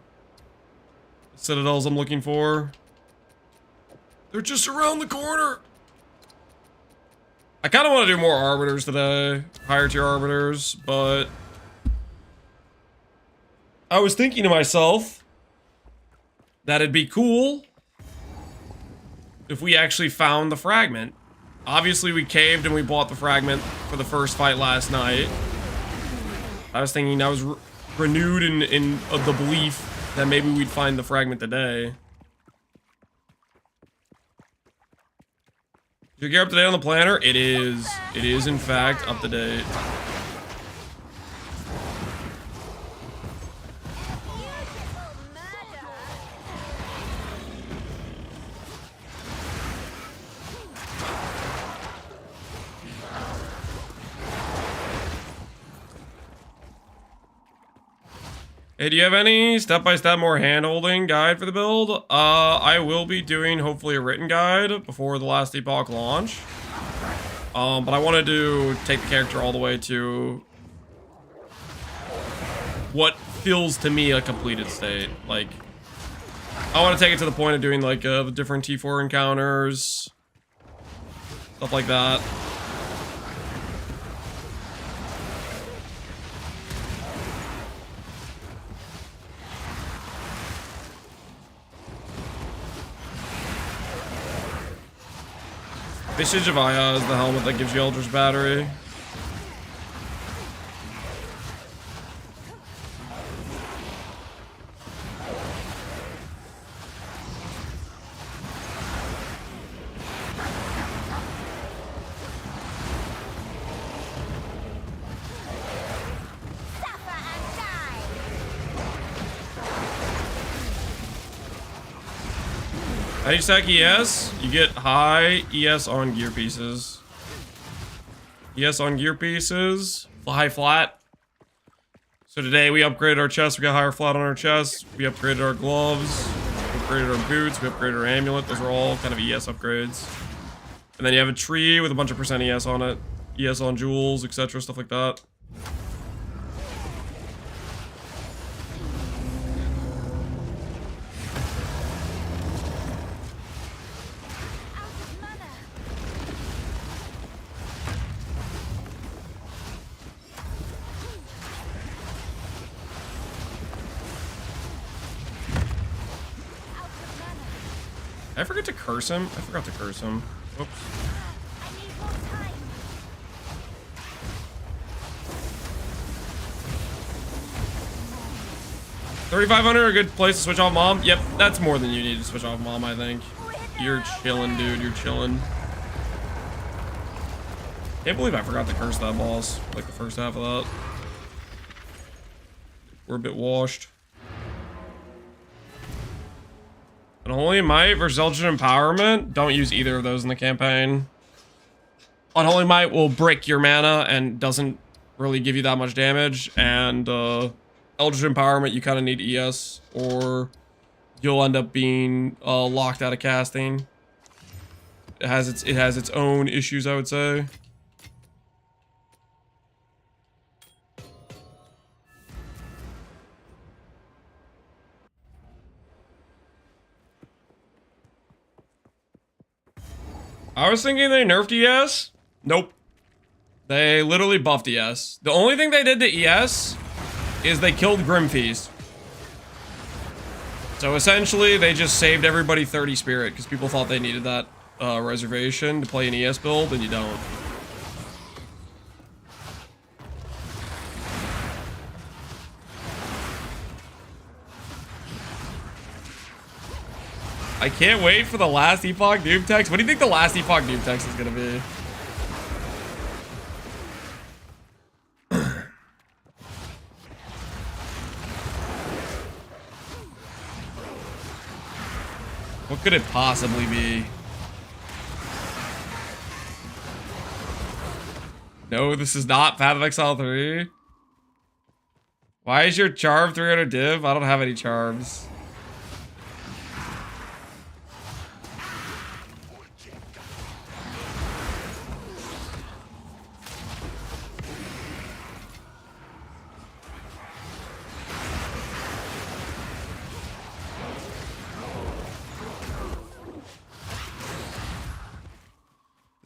A: citadels I'm looking for. They're just around the corner. I kind of want to do more arbiters today, higher tier arbiters, but I was thinking to myself that it'd be cool if we actually found the fragment. Obviously, we caved and we bought the fragment for the first fight last night. I was thinking I was renewed in the belief that maybe we'd find the fragment today. Is your gear up to date on the planner? It is. It is, in fact, up to date. Hey, do you have any step-by-step more hand-holding guide for the build? I will be doing, hopefully, a written guide before the last Epoch launch. But I wanted to take the character all the way to what feels to me a completed state. Like, I want to take it to the point of doing, like, the different T4 encounters, stuff like that. Visage of Aya is the helmet that gives you Eldritch Battery. How do you stack ES? You get high ES on gear pieces. ES on gear pieces. High flat. So today we upgraded our chest. We got higher flat on our chest. We upgraded our gloves. We upgraded our boots. We upgraded our amulet. Those are all kind of ES upgrades. And then you have a tree with a bunch of % ES on it. ES on jewels, etc. Stuff like that. I forgot to curse him. I forgot to curse him. Oops.
B: I need more time.
A: $3,500, a good place to switch off mom. Yep, that's more than you need to switch off mom, I think. You're chilling, dude. You're chilling. Can't believe I forgot to curse that boss. Like the first half of that. We're a bit washed. Unholy Might versus Eldritch Empowerment. Don't use either of those in the campaign. Unholy Might will break your mana and doesn't really give you that much damage. And Eldritch Empowerment, you kind of need ES or you'll end up being locked out of casting. It has its own issues, I would say. I was thinking they nerfed ES. Nope. They literally buffed ES. The only thing they did to ES is they killed Grim Feast. So essentially, they just saved everybody 30 spirit because people thought they needed that reservation to play an ES build, and you don't. I can't wait for the last Epoch Doom text. What do you think the last Epoch Doom text is gonna be? What could it possibly be? No, this is not Path of Exile 3. Why is your charm 300 div? I don't have any charms.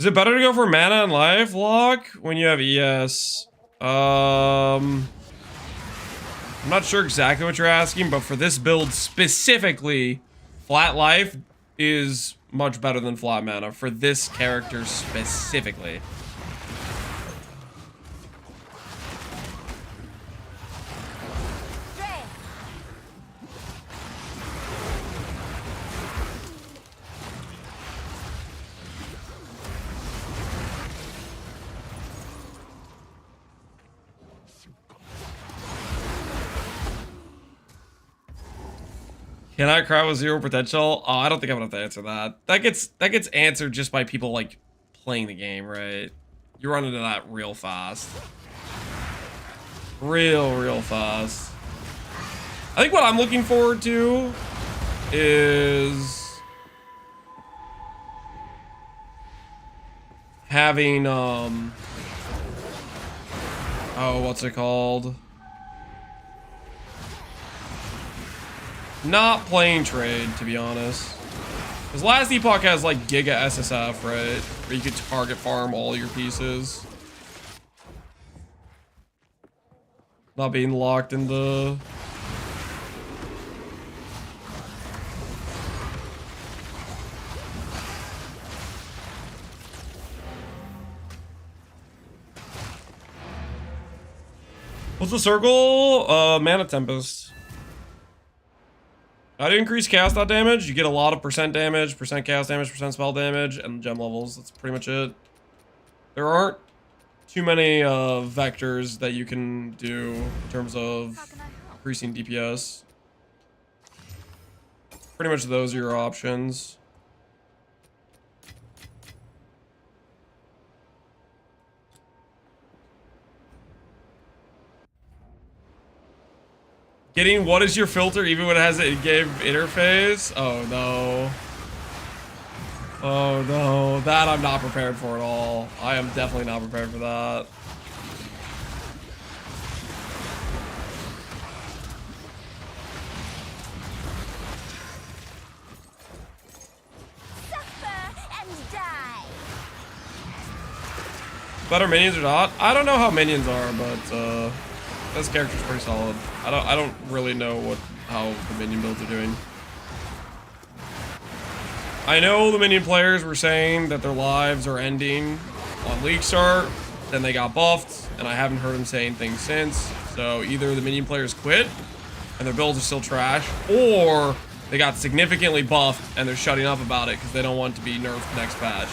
A: Is it better to go for mana and life lock when you have ES? I'm not sure exactly what you're asking, but for this build specifically, flat life is much better than flat mana for this character specifically. Can I cry with 0 potential? Oh, I don't think I'm gonna have to answer that. That gets answered just by people like playing the game, right? You run into that real fast. Real fast. I think what I'm looking forward to is having oh, what's it called? Not playing trade, to be honest. Because last Epoch has like Giga SSF, right? Where you could target farm all your pieces. Not being locked in the... What's the circle? Mana Tempest. How to increase cast out damage? You get a lot of percent damage, percent cast damage, percent spell damage, and gem levels. That's pretty much it. There aren't too many vectors that you can do in terms of increasing DPS. Pretty much those are your options. Getting what is your filter even when it has an in-game interface? Oh no. Oh no. That I'm not prepared for at all. I am definitely not prepared for that.
B: Suffer and die.
A: Better minions or not? I don't know how minions are, but this character's pretty solid. I don't really know how the minion builds are doing. I know the minion players were saying that their lives are ending on League Start, then they got buffed, and I haven't heard them say anything since. So either the minion players quit and their builds are still trash, or they got significantly buffed and they're shutting up about it because they don't want to be nerfed next patch.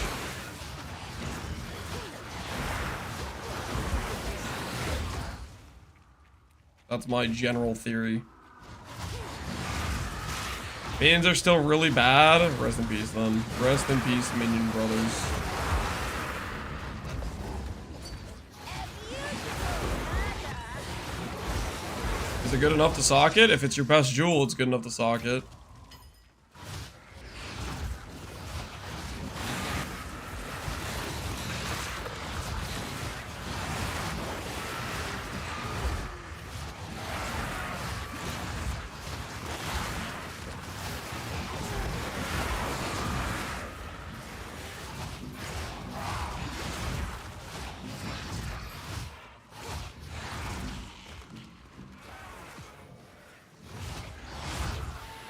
A: That's my general theory. Minions are still really bad. Rest in peace, then. Rest in peace, minion brothers. Is it good enough to socket? If it's your best jewel, it's good enough to socket.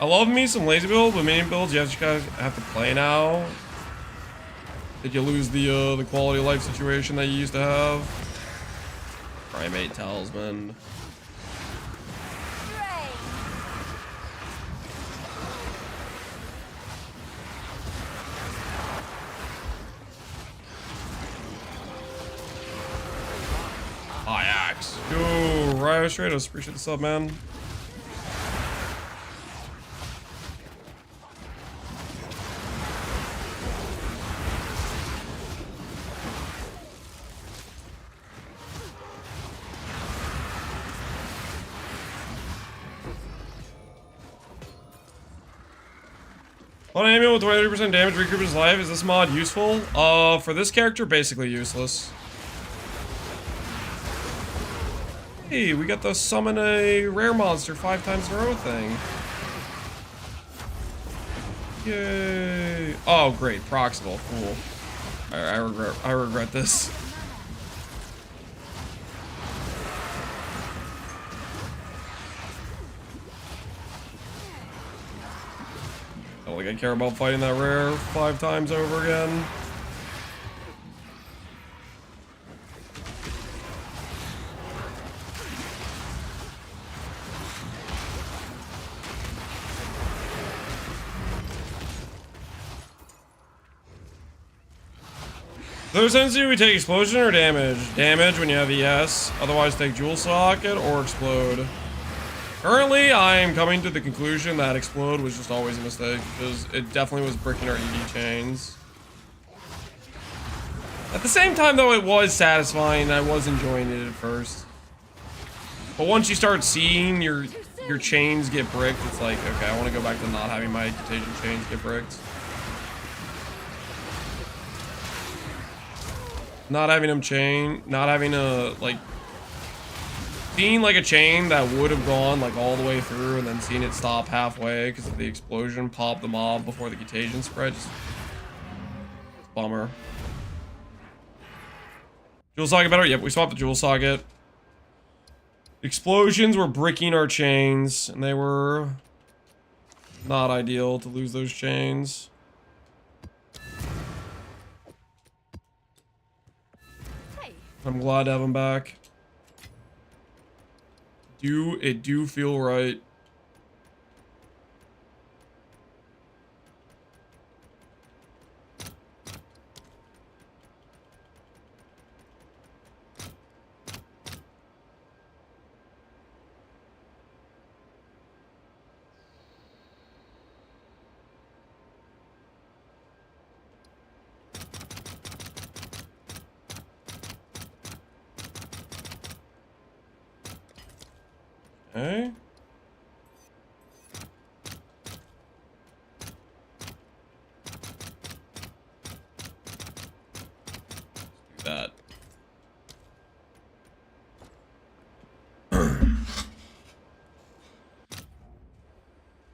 A: I love me some lazy build, but minion builds you have to play now. Did you lose the quality of life situation that you used to have? Primate talisman. High axe. Yo, Ryo Stratos, appreciate the sub, man. On an amulet with 23% damage, recoup his life. Is this mod useful? For this character, basically useless. Hey, we got the summon a rare monster 5 times in a row thing. Yay. Oh, great. Proximal. Cool. I regret this. I don't think I care about fighting that rare 5 times over again. Those ends do we take explosion or damage? Damage when you have ES, otherwise take jewel socket or explode. Currently, I am coming to the conclusion that explode was just always a mistake, because it definitely was bricking our ED chains. At the same time though, it was satisfying, I was enjoying it at first. But once you start seeing your chains get bricked, it's like, okay, I want to go back to not having my contagion chains get bricked. Not having them chain, not having a, like, seeing like a chain that would have gone like all the way through and then seeing it stop halfway because of the explosion, pop the mob before the contagion spread. Just bummer. Jewel socket better? Yep, we swapped the jewel socket. Explosions were bricking our chains and they were not ideal to lose those chains. I'm glad to have him back. It do feel right. Okay. Let's do that.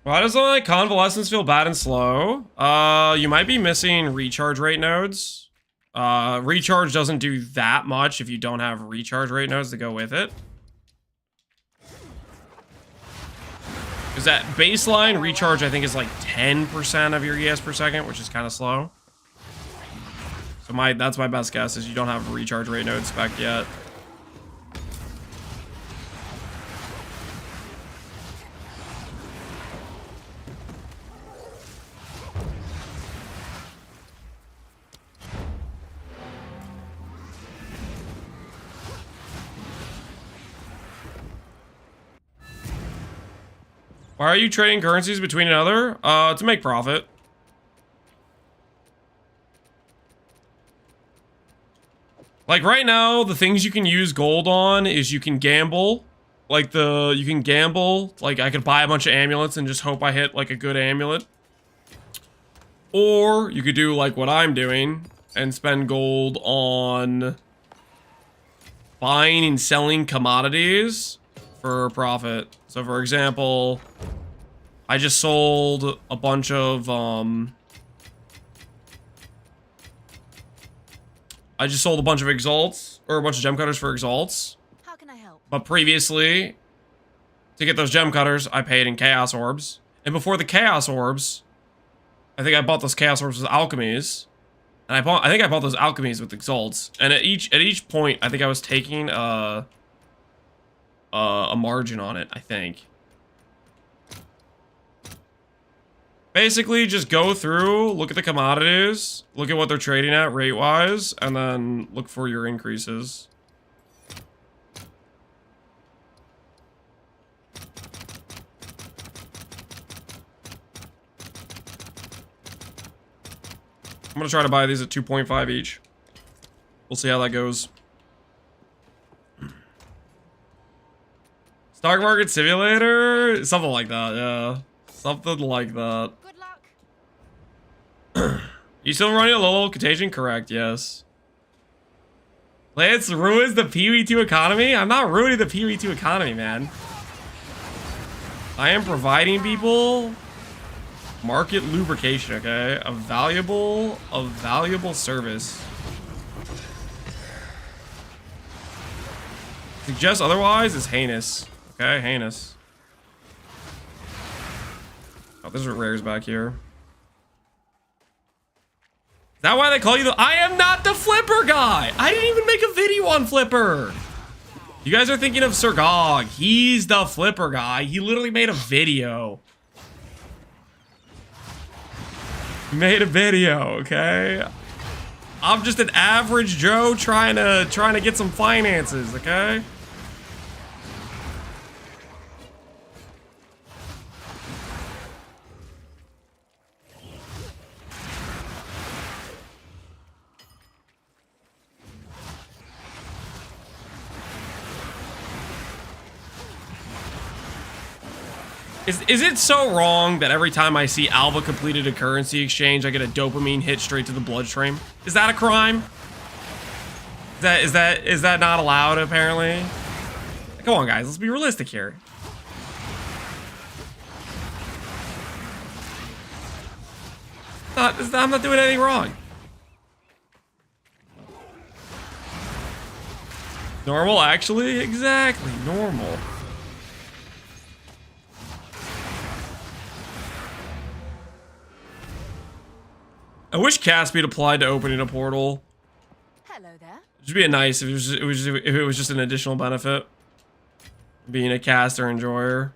A: Why does like convalescence feel bad and slow? You might be missing recharge rate nodes. Recharge doesn't do that much if you don't have recharge rate nodes to go with it. Because that baseline recharge, I think, is like 10% of your ES per second, which is kind of slow. So that's my best guess, is you don't have a recharge rate node spec yet. Why are you trading currencies between another? To make profit. Like right now, the things you can use gold on is you can gamble. Like you can gamble. Like I could buy a bunch of amulets and just hope I hit like a good amulet. Or you could do like what I'm doing and spend gold on buying and selling commodities for profit. So for example, I just sold a bunch of exalts, or a bunch of gem cutters for exalts.
B: How can I help?
A: But previously, to get those gem cutters, I paid in chaos orbs. And before the chaos orbs, I think I bought those chaos orbs with alchemies. And I think I bought those alchemies with exalts. And at each point, I think I was taking a margin on it, I think. Basically, just go through, look at the commodities, look at what they're trading at rate-wise, and then look for your increases. I'm gonna try to buy these at 2.5 each. We'll see how that goes. Stock market simulator? Something like that, yeah. Something like that.
B: Good luck.
A: You still running a low contagion? Correct, yes. Lance ruins the PV2 economy? I'm not ruining the PV2 economy, man. I am providing people Market lubrication, okay? A valuable service. Suggest otherwise is heinous. Okay, heinous. Oh, there's rares back here. Is that why they call you the— I am not the Flipper guy! I didn't even make a video on Flipper! You guys are thinking of Sir Gog. He's the Flipper guy. He literally made a video. He made a video, okay? I'm just an average Joe trying to get some finances, okay? Is it so wrong that every time I see Alva completed a currency exchange, I get a dopamine hit straight to the bloodstream? Is that a crime? Is that not allowed, apparently? Come on, guys, let's be realistic here. I'm not doing anything wrong. Normal, actually? Exactly, normal. I wish cast speed applied to opening a portal.
B: Hello there.
A: It'd be nice if it was just an additional benefit. Being a caster enjoyer.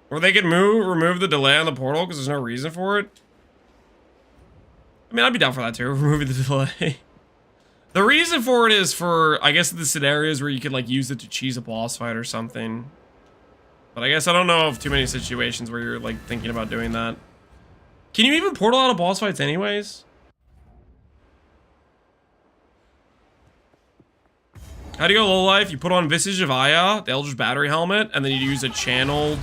A: Or they could remove the delay on the portal because there's no reason for it. I mean, I'd be down for that too, removing the delay. The reason for it is for, I guess, the scenarios where you could like use it to cheese a boss fight or something. But I guess I don't know of too many situations where you're like thinking about doing that. Can you even portal out of boss fights anyways? How do you go low life? You put on Visage of Aya, the Eldritch Battery Helmet, and then you use a channeled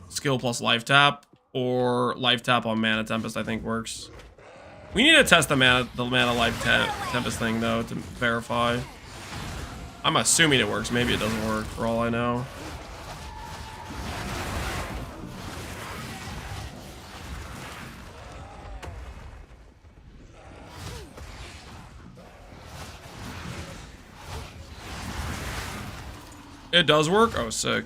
A: skill plus life tap, or life tap on Mana Tempest, I think works. We need to test the mana life Tempest thing though to verify. I'm assuming it works. Maybe it doesn't work for all I know. It does work? Oh, sick.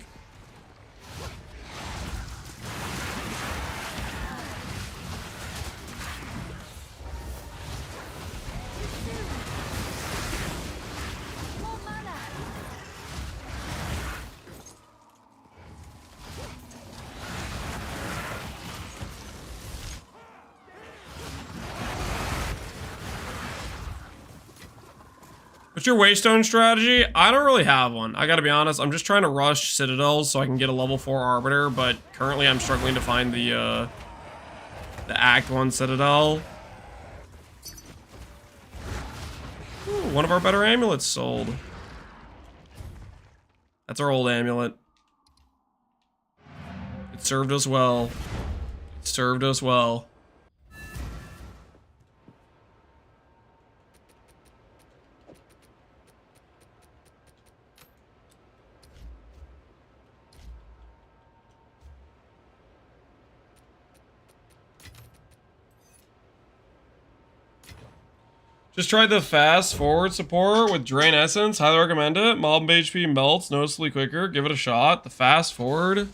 A: What's your Waystone strategy? I don't really have one. I gotta be honest. I'm just trying to rush Citadels so I can get a level 4 Arbiter, but currently I'm struggling to find the Act 1 Citadel. Ooh, one of our better amulets sold. That's our old amulet. It served us well. It served us well. Just tried the fast forward support with Drain Essence. Highly recommend it. Mob HP melts noticeably quicker. Give it a shot. The fast forward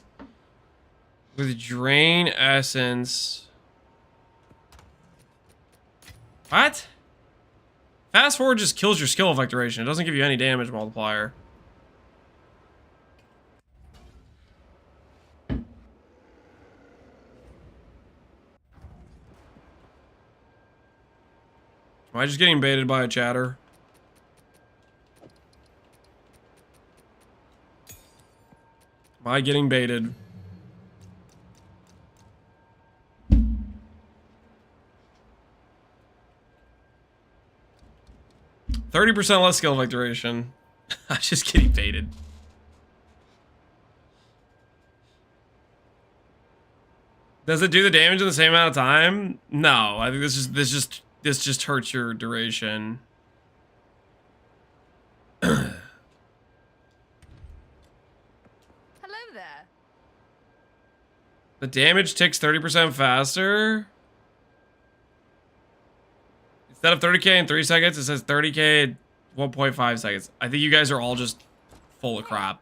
A: with Drain Essence. What? Fast forward just kills your skill effect duration. It doesn't give you any damage multiplier. Am I just getting baited by a chatter? Am I getting baited? %30 less skill effect duration. I'm just getting baited. Does it do the damage in the same amount of time? No, I think this just hurts your duration.
B: Hello there.
A: The damage ticks 30% faster. Instead of 30k in 3 seconds, it says 30k in 1.5 seconds. I think you guys are all just full of crap.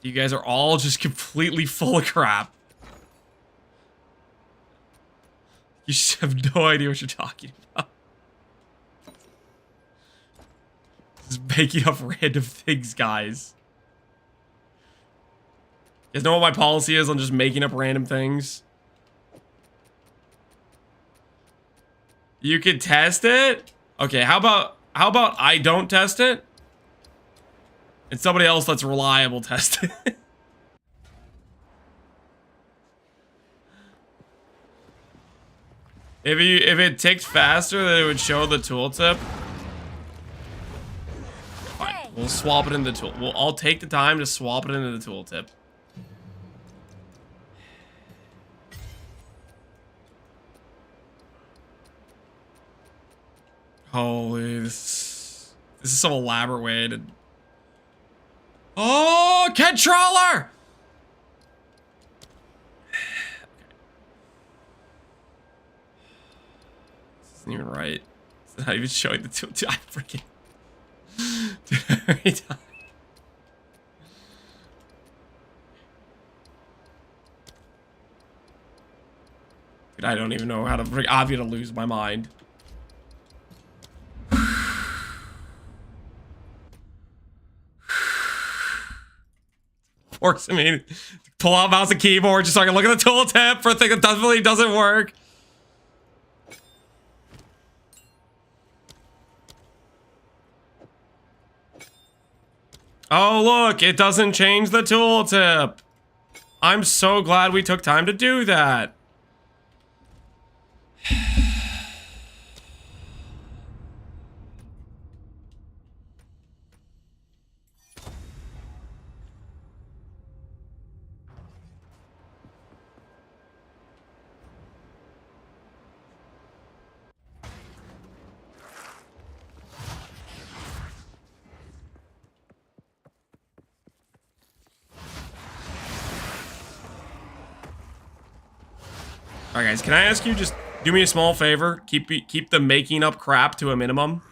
A: You guys are all just completely full of crap. You just have no idea what you're talking about. Just making up random things, guys. You guys know what my policy is on just making up random things? You can test it? Okay, how about I don't test it? And somebody else that's reliable test it. If it ticked faster, then it would show the tooltip. Fine, we'll swap it in the tool. I'll take the time to swap it into the tooltip. Holy, this is some elaborate way to. Oh, controller! This isn't even right. It's not even showing the tool. I freaking. Dude, every time. Dude, I don't even know how to. I'm gonna lose my mind. Forcing me to pull out mouse and keyboard just so I can look at the tooltip for a thing that definitely doesn't work. Oh, look, it doesn't change the tooltip. I'm so glad we took time to do that. Alright guys, can I ask you just do me a small favor? Keep the making up crap to a minimum.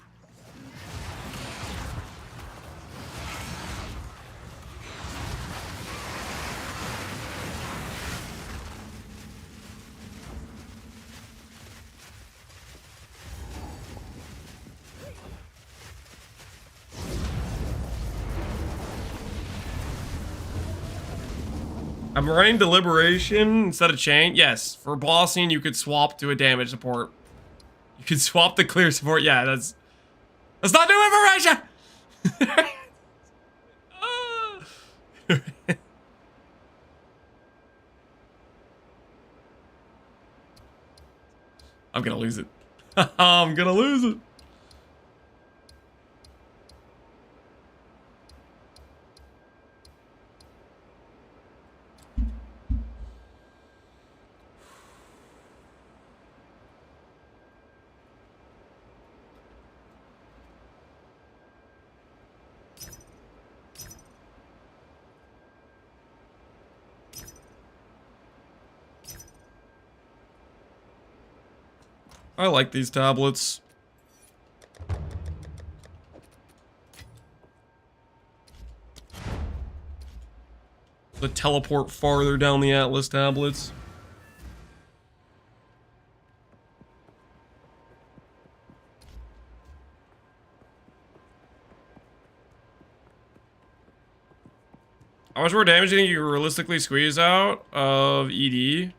A: I'm running Deliberation instead of Chain. Yes, for bossing, you could swap to a damage support. You could swap the clear support. Yeah, that's not new information! I'm gonna lose it. I'm gonna lose it. I like these tablets. The teleport farther down the Atlas tablets. How much more damage do you think you can realistically squeeze out of ED?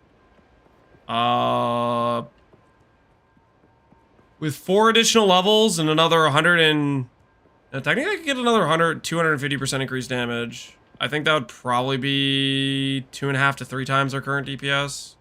A: With 4 additional levels and another 100 and... technically I could get another 250% increased damage. I think that would probably be 2.5 to 3 times our current DPS.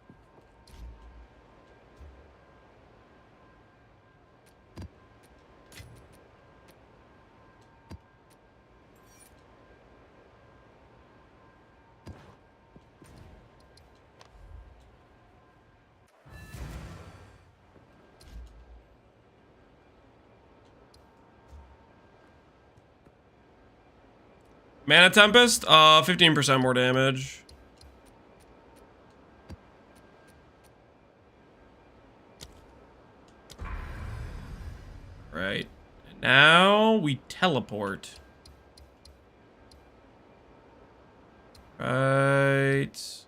A: Mana Tempest, 15% more damage. Right. And now we teleport. Right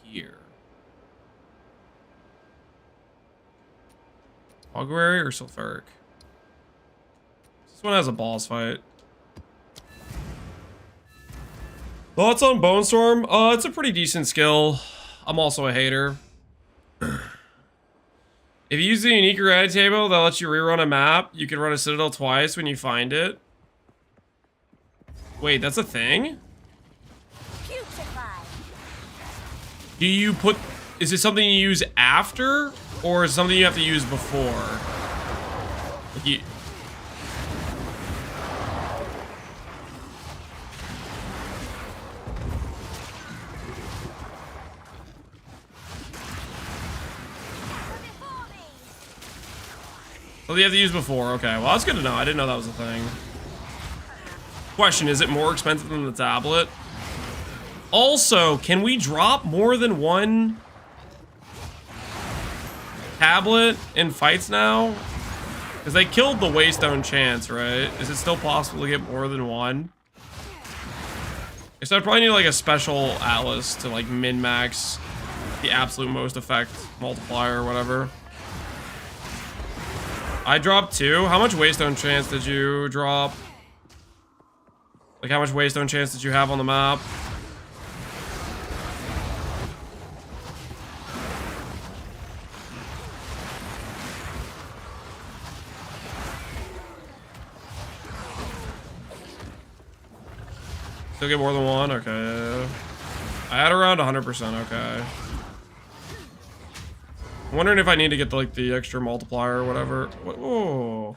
A: here. Augury or Sulfuric? This one has a boss fight. Thoughts on Bone Storm? It's a pretty decent skill. I'm also a hater. If you use the unique rarity table that lets you rerun a map, you can run a Citadel twice when you find it. Wait, that's a thing? Do you put... Is it something you use after? Or is it something you have to use before? Like you... So you have to use before. Okay, well that's good to know. I didn't know that was a thing. Question, is it more expensive than the tablet? Also, can we drop more than one tablet in fights now? Because they killed the Waystone chance, right? Is it still possible to get more than one? So I probably need like a special atlas to like min-max the absolute most effect multiplier or whatever. I dropped 2. How much Waystone chance did you drop? Like how much Waystone chance did you have on the map? Still get more than one? Okay. I had around 100%, okay. I'm wondering if I need to get like the extra multiplier or whatever. Whoa.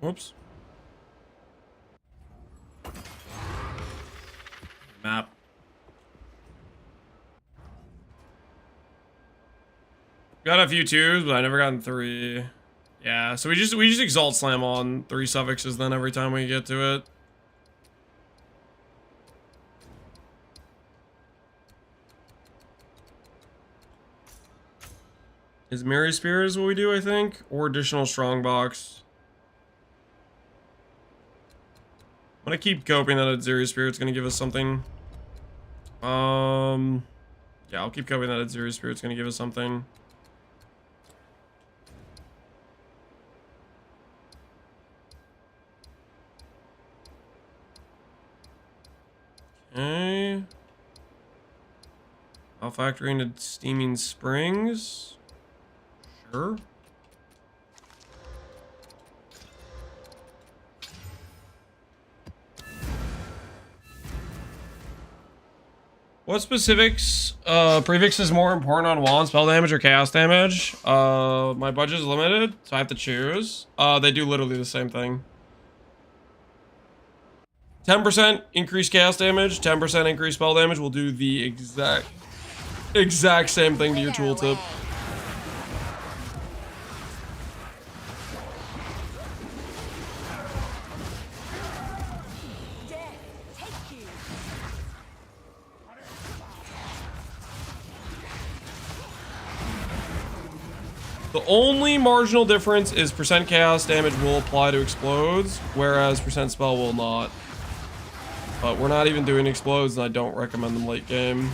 A: Whoops. Map. Got a few 2s, but I never gotten 3. Yeah, so we just exalt slam on 3 suffixes then every time we get to it. Is Mirror Spear is what we do, I think, or additional strongbox. I'm gonna keep coping that Azuri Spirit's gonna give us something. Yeah, I'll keep coping that Azuri Spirit's gonna give us something. Okay. I'll factor into Steaming Springs. Sure. What specifics, prefix is more important on wand, spell damage, or chaos damage? My budget is limited, so I have to choose. They do literally the same thing. 10% increase chaos damage, 10% increase spell damage will do the exact same thing to your tooltip. The only marginal difference is percent chaos damage will apply to explodes, whereas percent spell will not. But we're not even doing explodes, and I don't recommend them late game.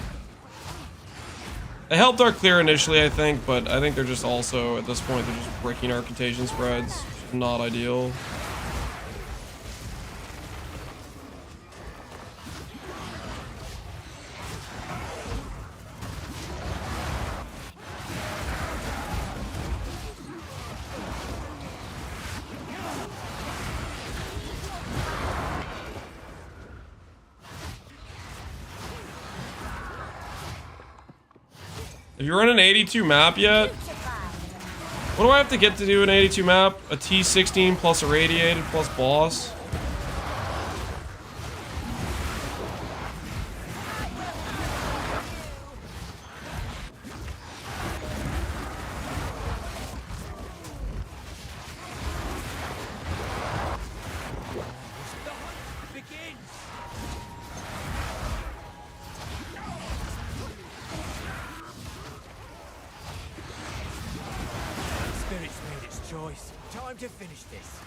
A: They helped our clear initially, I think, but I think they're just also, at this point, they're just breaking our contagion spreads, which is not ideal. If you're in an 82 map yet, what do I have to get to do an 82 map? A T16 plus irradiated plus boss?
F: Spirit's made its choice. Time to finish this.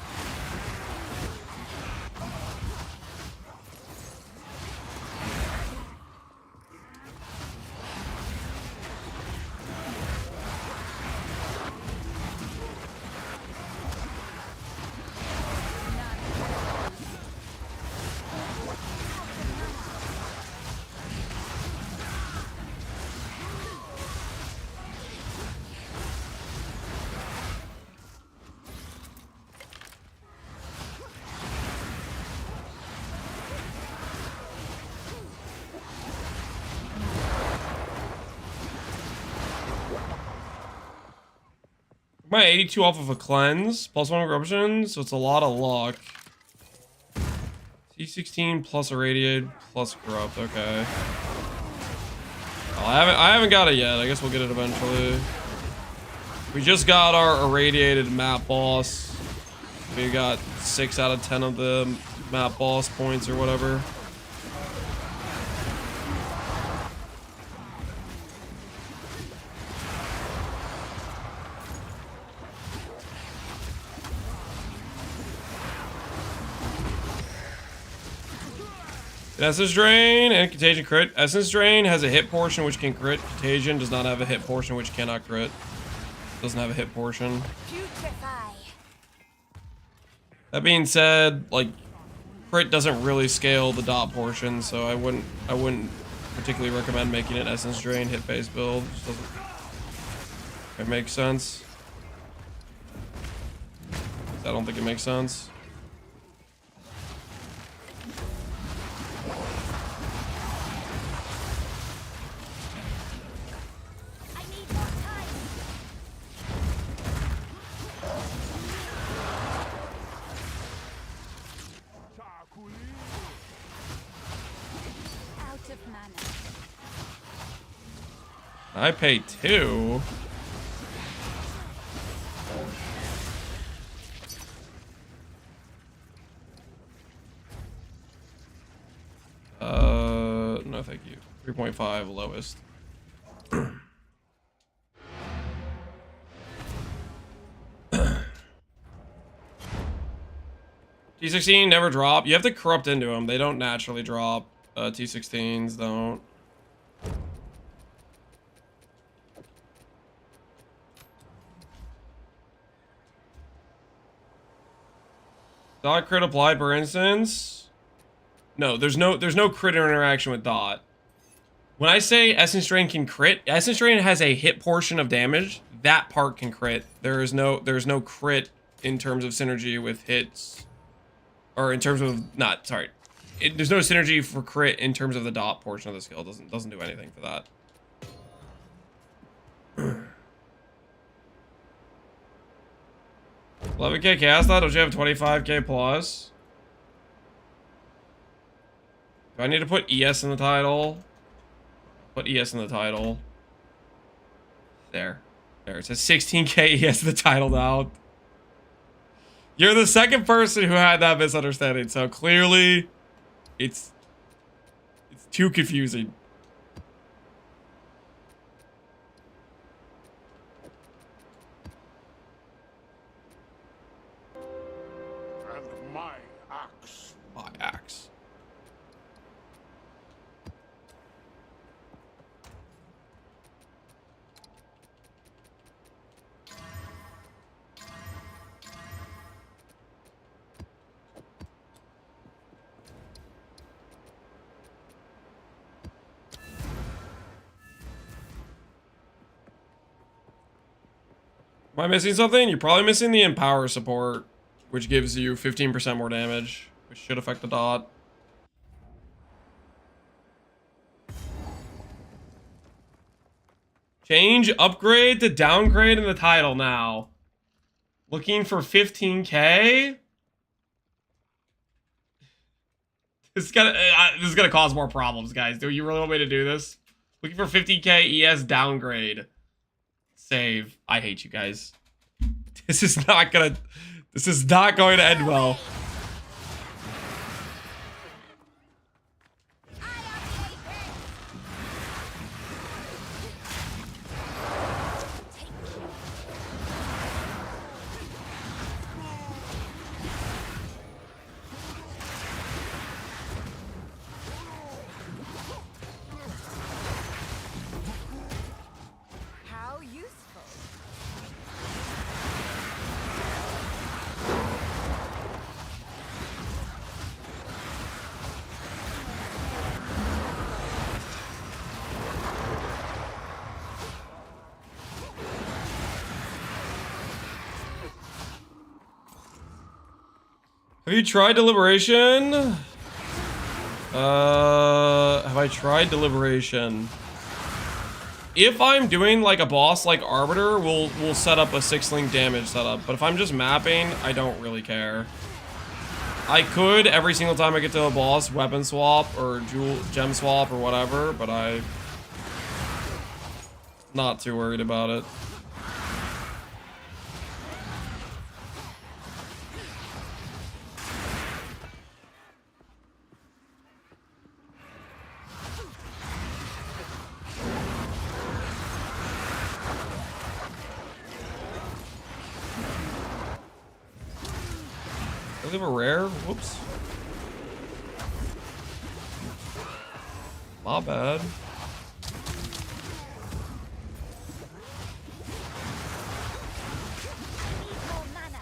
A: My 82 off of a cleanse, plus 1 corruption, so it's a lot of luck. T16 plus irradiate plus corrupt, okay. Oh, I haven't got it yet. I guess we'll get it eventually. We just got our irradiated map boss. We got 6 out of 10 of the map boss points or whatever. Essence Drain and Contagion crit. Essence Drain has a hit portion which can crit. Contagion does not have a hit portion which cannot crit. Doesn't have a hit portion.
B: Putrefy.
A: That being said, like, crit doesn't really scale the dot portion, so I wouldn't particularly recommend making an Essence Drain hit base build. Just doesn't. It makes sense. I don't think it makes sense. I pay 2. No thank you. 3.5 lowest. T16 never drop. You have to corrupt into them. They don't naturally drop. T16s don't. Dot crit applied per instance. No, there's no crit interaction with dot. When I say Essence Drain can crit, Essence Drain has a hit portion of damage. That part can crit. There's no crit in terms of synergy with hits, or in terms of there's no synergy for crit in terms of the dot portion of the skill. Doesn't do anything for that. 11k cast that? Don't you have 25k plus? Do I need to put ES in the title? Put ES in the title. There. It says 16k ES in the title now. You're the second person who had that misunderstanding, so clearly it's too confusing.
D: And my axe.
A: My axe. Am I missing something? You're probably missing the Empower support, which gives you 15% more damage, which should affect the dot. Change upgrade to downgrade in the title now. Looking for 15k? This is gonna cause more problems, guys. Do you really want me to do this? Looking for 50k ES downgrade. Save. I hate you guys. This is not going to end well.
B: How useful.
A: Have you tried Deliberation? Have I tried Deliberation? If I'm doing like a boss like Arbiter, we'll set up a 6-link damage setup. But if I'm just mapping, I don't really care. I could every single time I get to a boss weapon swap or gem swap or whatever, but I'm not too worried about it. Does it have a rare? Whoops. Not bad.
B: More mana.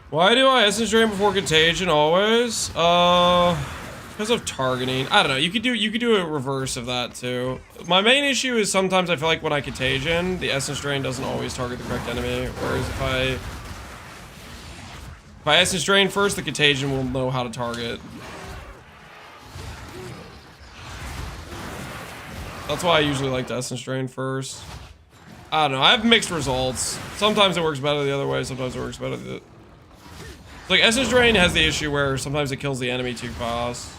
A: Why do I Essence Drain before Contagion always? Because of targeting. I don't know. You could do a reverse of that too. My main issue is sometimes I feel like when I Contagion, the Essence Drain doesn't always target the correct enemy. Whereas if I Essence Drain first, the Contagion will know how to target. That's why I usually like to Essence Drain first. I don't know. I have mixed results. Sometimes it works better the other way. Sometimes it works better the... Like, Essence Drain has the issue where sometimes it kills the enemy too fast.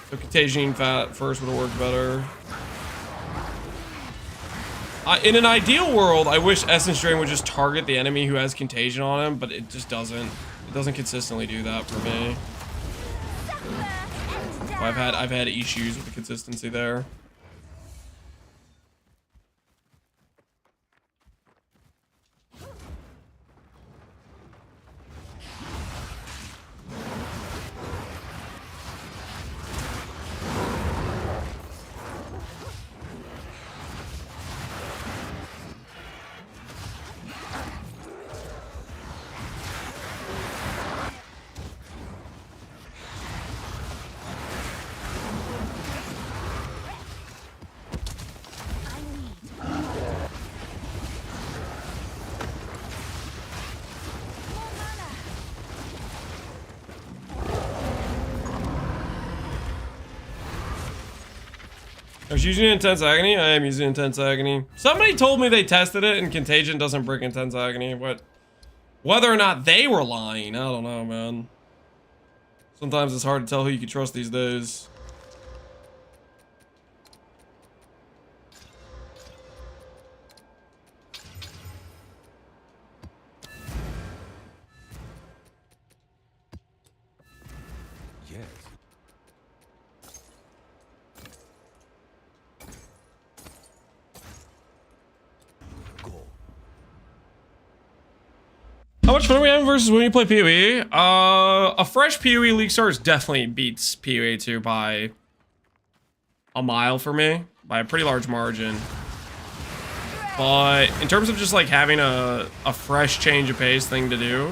A: So Contagion first would have worked better. In an ideal world, I wish Essence Drain would just target the enemy who has Contagion on him, but it just doesn't. It doesn't consistently do that for me. I've had issues with the consistency there. I was using Intense Agony. I am using Intense Agony. Somebody told me they tested it and Contagion doesn't break Intense Agony. Whether or not they were lying, I don't know, man. Sometimes it's hard to tell who you can trust these days.
E: Yes. Go.
A: How much fun are we having versus when you play PoE? A fresh PoE League Stars definitely beats PoE 2 by a mile for me, by a pretty large margin. But in terms of just like having a fresh change of pace thing to do,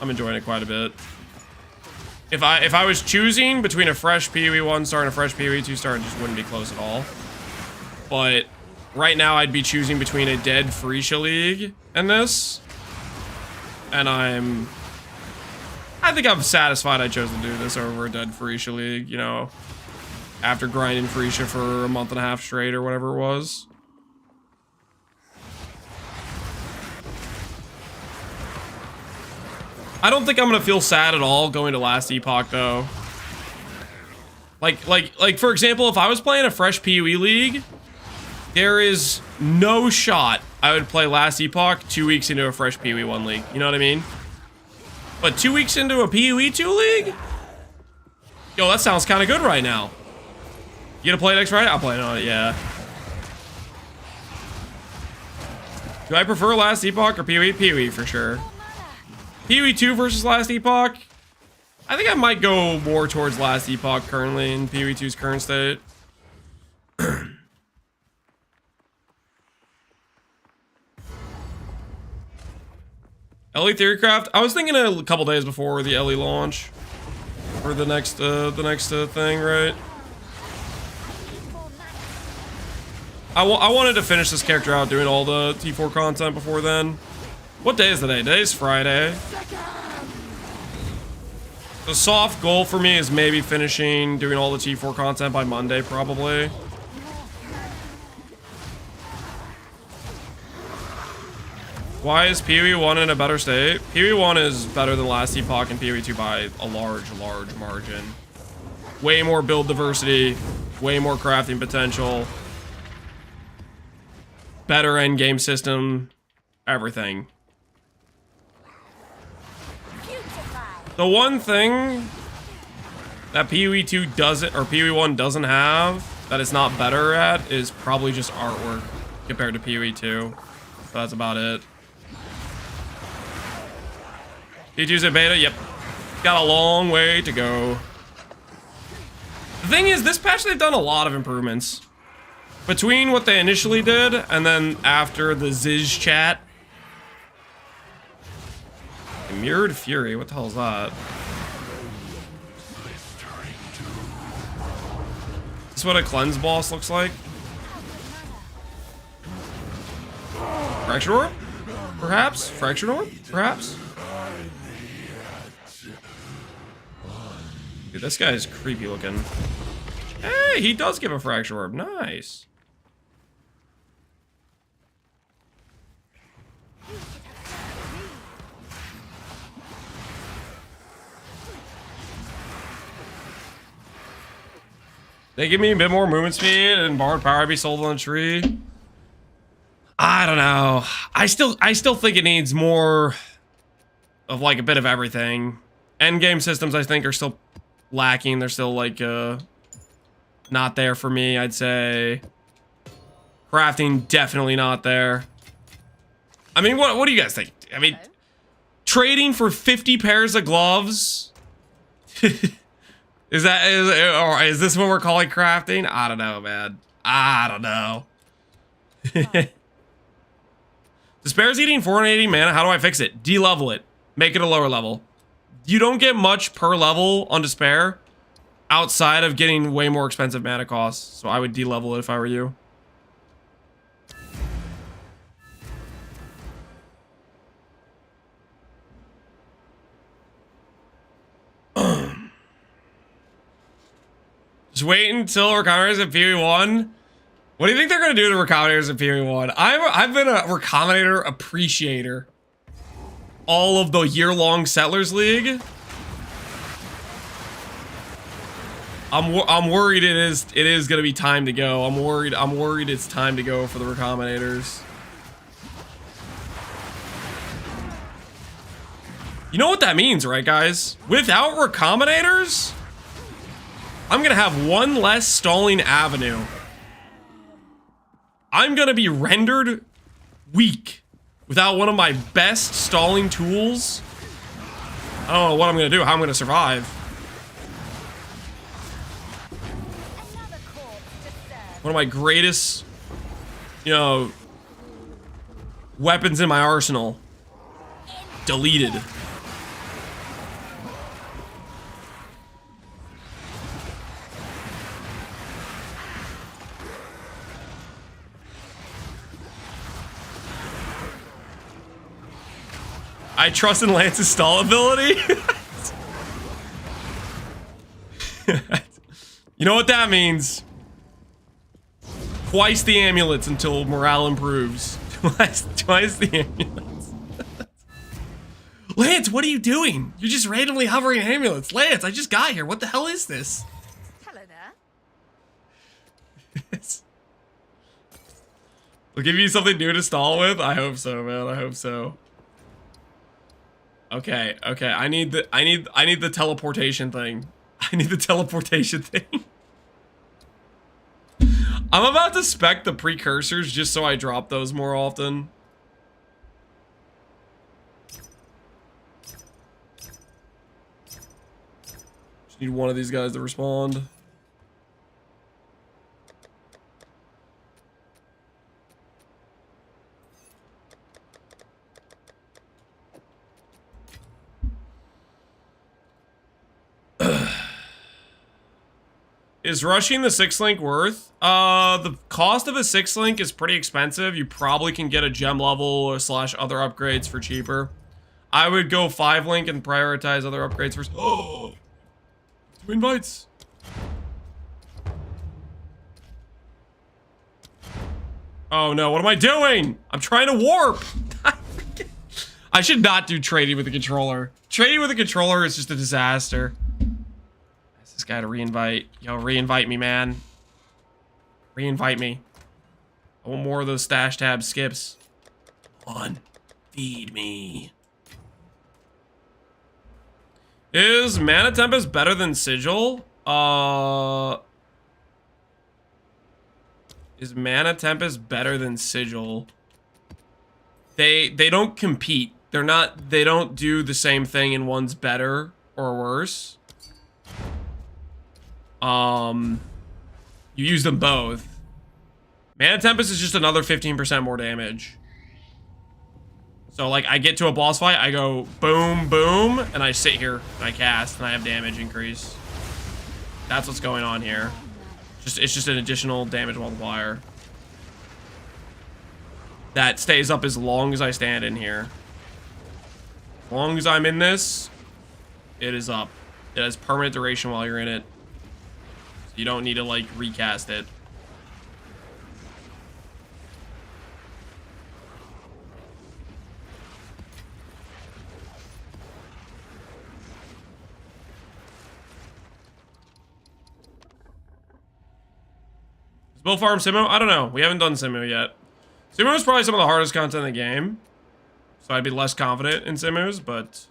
A: I'm enjoying it quite a bit. If I was choosing between a fresh PoE 1 star and a fresh PoE 2 star, it just wouldn't be close at all. But right now I'd be choosing between a dead Freesia League and this. And I think I'm satisfied I chose to do this over a dead Freesia League, you know, after grinding Freesia for a month and a half straight or whatever it was. I don't think I'm gonna feel sad at all going to last Epoch though. Like for example, if I was playing a fresh PoE league, there is no shot I would play last Epoch 2 weeks into a fresh PoE 1 league. You know what I mean? But 2 weeks into a PoE 2 league? Yo, that sounds kind of good right now. You gonna play next Friday? I'll play on it, yeah. Do I prefer last Epoch or PoE? PoE for sure. PoE 2 versus last Epoch? I think I might go more towards last Epoch currently in PoE 2's current state. LE Theorycraft? I was thinking a couple days before the LE launch. For the next thing, right? I wanted to finish this character out doing all the T4 content before then. What day is today? Today's Friday. The soft goal for me is maybe finishing doing all the T4 content by Monday, probably. Why is PoE 1 in a better state? PoE 1 is better than last Epoch and PoE 2 by a large margin. Way more build diversity, way more crafting potential, better endgame system, everything. The one thing that PoE 2 doesn't, or PoE 1 doesn't have, that it's not better at, is probably just artwork compared to PoE 2. So that's about it. P2's in beta? Yep. Got a long way to go. The thing is, this patch they've done a lot of improvements. Between what they initially did, and then after the Ziz chat. Mirrored Fury, what the hell is that? Is this what a cleanse boss looks like? Fractured Orb? Perhaps? Fractured Orb? Perhaps? Dude, this guy is creepy looking. Hey, he does give a Fractured Orb. Nice. They give me a bit more movement speed and borrowed power to be sold on a tree. I don't know. I still think it needs more of like a bit of everything. Endgame systems I think are still lacking. They're still like not there for me, I'd say. Crafting definitely not there. I mean, what do you guys think? I mean, trading for 50 pairs of gloves? Is this what we're calling crafting? I don't know, man. I don't know. Despair's eating 480 mana. How do I fix it? De-level it. Make it a lower level. You don't get much per level on Despair outside of getting way more expensive mana costs. So I would de-level it if I were you. Just wait until Recombinators in PoE 1. What do you think they're gonna do to Recombinators in PoE 1? I've been a Recombinator appreciator all of the year-long Settlers League. I'm worried it is gonna be time to go. I'm worried it's time to go for the Recombinators. You know what that means, right, guys? Without Recombinators, I'm gonna have one less stalling avenue. I'm gonna be rendered weak without one of my best stalling tools. I don't know what I'm gonna do, how I'm gonna survive. One of my greatest, you know, weapons in my arsenal. Deleted. I trust in Lance's stall ability. You know what that means? Twice the amulets until morale improves. Twice the amulets. Lance, what are you doing? You're just randomly hovering amulets. Lance, I just got here. What the hell is this?
B: Hello there.
A: We'll give you something new to stall with. I hope so, man. I hope so. Okay, okay. I need the teleportation thing. I need the teleportation thing. I'm about to spec the precursors just so I drop those more often. Just need one of these guys to respond. Is rushing the 6 link worth? The cost of a 6 link is pretty expensive. You probably can get a gem level or / other upgrades for cheaper. I would go 5 link and prioritize other upgrades first. Oh, 2 invites. Oh no, what am I doing? I'm trying to warp. I should not do trading with the controller. Trading with the controller is just a disaster. This guy to reinvite. Yo, reinvite me, man. Reinvite me. I want more of those stash tab skips. Come on. Feed me. Is Mana Tempest better than Sigil? Is Mana Tempest better than Sigil? They don't compete. They don't do the same thing and one's better or worse. You use them both. Mana Tempest is just another 15% more damage. So like I get to a boss fight, I go boom, boom, and I sit here and I cast and I have damage increase. That's what's going on here. It's just an additional damage multiplier. That stays up as long as I stand in here. As long as I'm in this, it is up. It has permanent duration while you're in it. So you don't need to like recast it. Is Bill Farm Simo? I don't know. We haven't done Simo yet. Simo is probably some of the hardest content in the game. So I'd be less confident in Simus, but...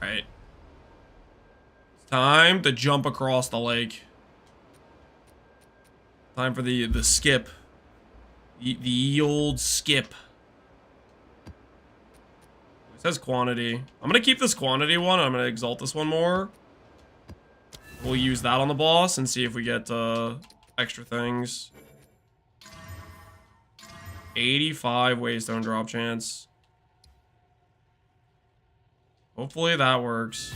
A: Alright. It's time to jump across the lake. Time for the skip. The old skip. It says quantity. I'm gonna keep this quantity one. I'm gonna exalt this one more. We'll use that on the boss and see if we get extra things. 85 waystone drop chance. Hopefully that works.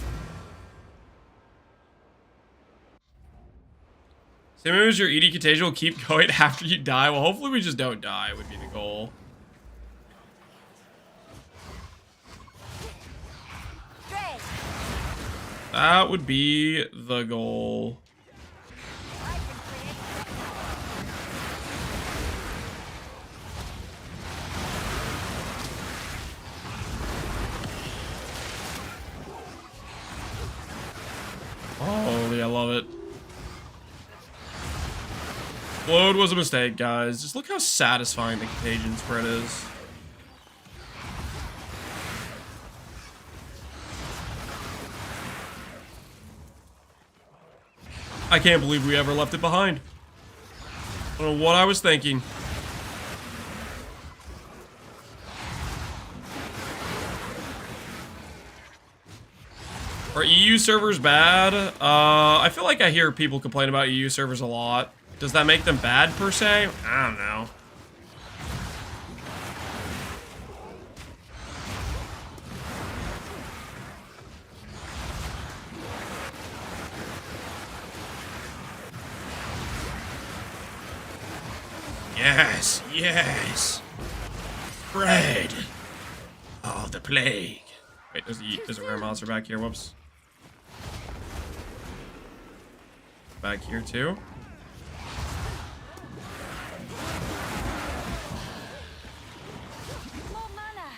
A: Same as your ED contagion will keep going after you die. Well, hopefully we just don't die would be the goal. That would be the goal. Holy, I love it. Explode was a mistake, guys. Just look how satisfying the contagion spread is. I can't believe we ever left it behind. I don't know what I was thinking. Are EU servers bad? I feel like I hear people complain about EU servers a lot. Does that make them bad per se? I don't know. Yes, yes. Bread. Oh, the plague. Wait, there's a rare monster back here. Whoops. Back here too.
B: More mana.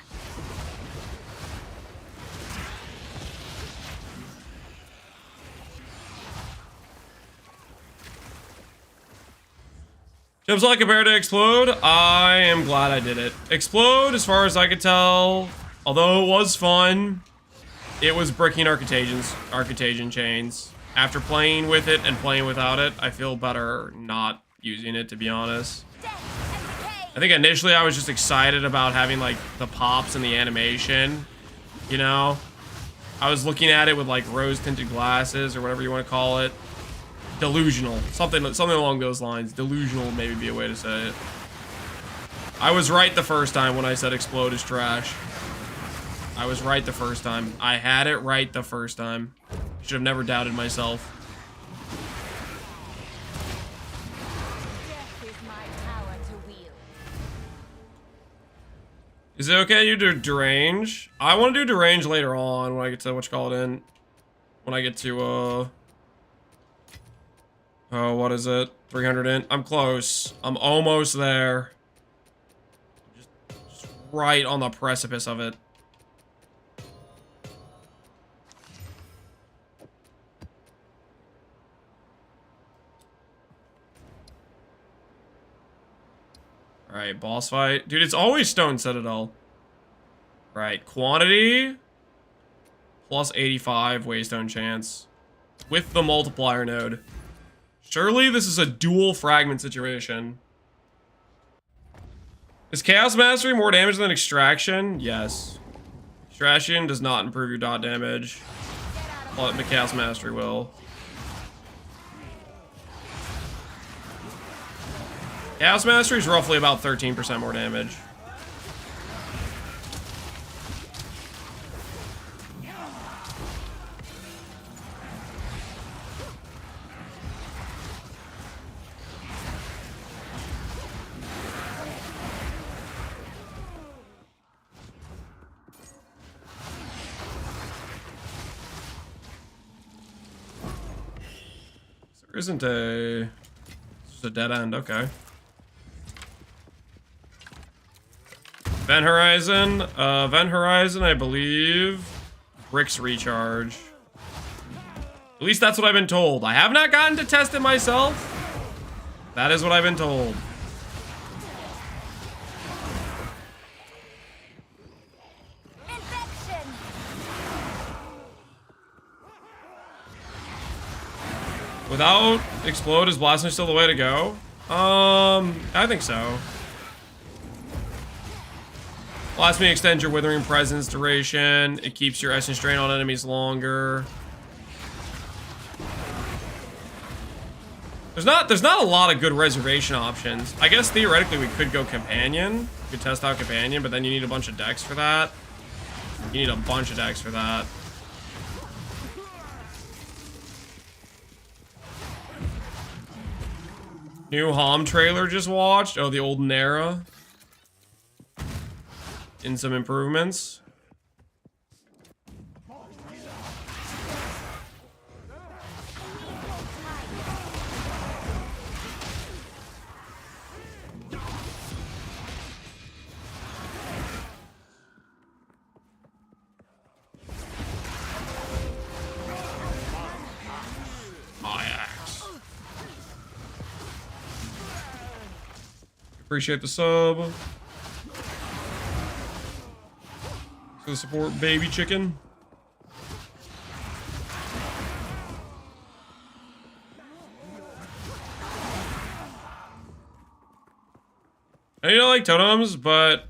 A: Chips like compared to Explode, I am glad I did it. Explode, as far as I could tell, although it was fun, it was bricking Architagian chains. After playing with it and playing without it, I feel better not using it, to be honest. I think initially I was just excited about having like the pops and the animation, you know? I was looking at it with like rose-tinted glasses or whatever you want to call it. Delusional. Something along those lines. Delusional would maybe be a way to say it. I was right the first time when I said Explode is trash. I was right the first time. I had it right the first time. Should have never doubted myself.
B: Death is my power to wield.
A: Is it okay you do Derange? I want to do Derange later on when I get to when I get to oh, what is it? 300 in. I'm close. I'm almost there. Just right on the precipice of it. Alright, boss fight. Dude, it's always Stone Citadel. Right, quantity. Plus 85 Waystone chance. With the multiplier node. Surely this is a dual fragment situation. Is Chaos Mastery more damage than Extraction? Yes. Extraction does not improve your dot damage. But the Chaos Mastery will. Chaos Mastery is roughly about 13% more damage. There isn't a... It's just a dead end, okay. Vent Horizon, I believe. Brick's recharge. At least that's what I've been told. I have not gotten to test it myself. That is what I've been told.
B: Infection.
A: Without Explode, is Blasphemy still the way to go? I think so. Blasphemy extends your Withering Presence duration. It keeps your Essence Drain on enemies longer. There's not a lot of good reservation options. I guess theoretically we could go Companion. We could test out Companion, but then you need a bunch of decks for that. You need a bunch of decks for that. New Hom trailer just watched. Oh, the olden era. In some improvements. My axe. Appreciate the sub. To support baby chicken. I know you don't like totems, but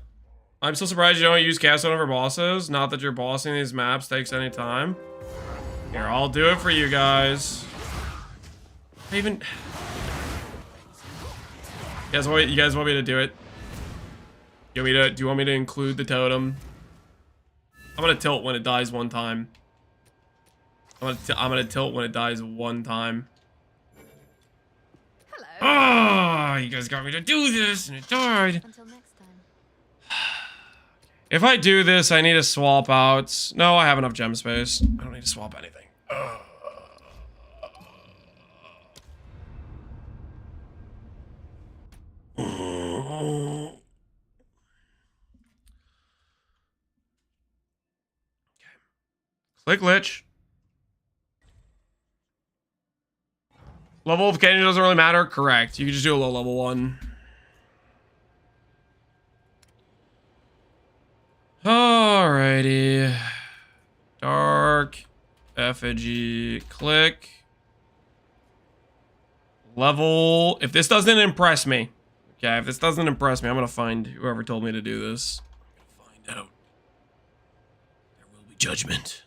A: I'm still surprised you don't use cast over bosses. Not that your bossing these maps takes any time. Here, I'll do it for you guys. I even... You guys want me to do it? Do you want me to include the totem? I'm gonna tilt when it dies one time. I'm gonna tilt when it dies one time.
B: Hello.
A: Ah! you guys got me to do this, and it died.
B: Until next time.
A: If I do this, I need to swap out. No, I have enough gem space. I don't need to swap anything. Click Lich. Level of canyon doesn't really matter. Correct. You can just do a low level one. Alrighty. Dark. Effigy. Click. Level. If this doesn't impress me. Okay, if this doesn't impress me, I'm gonna find whoever told me to do this. I'm gonna find out. There will be judgment.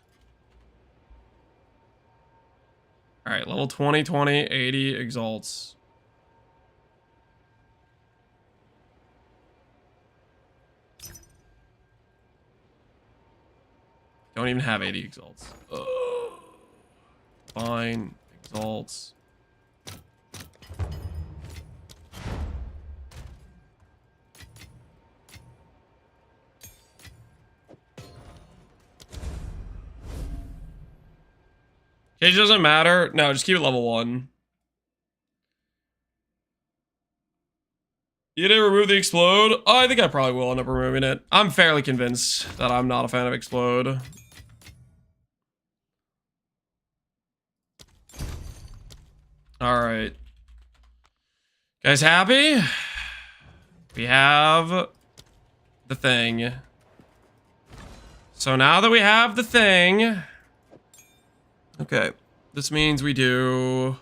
A: Alright, level 20, 20, 80 exalts. Don't even have 80 exalts. Ugh. Fine. Exalts. It doesn't matter. No, just keep it level 1. You didn't remove the explode? Oh, I think I probably will end up removing it. I'm fairly convinced that I'm not a fan of explode. Alright. Guys happy? We have the thing. So now that we have the thing... Okay, this means we do...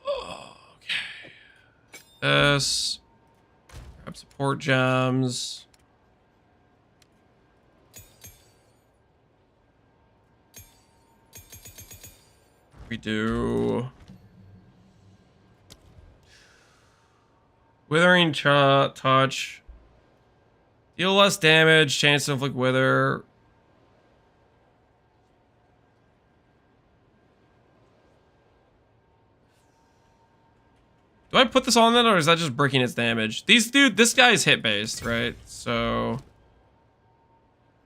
A: Okay. This. Grab support gems. We do... Withering touch. Deal less damage, chance to inflict wither. Do I put this on then, or is that just breaking its damage? This guy is hit based, right? So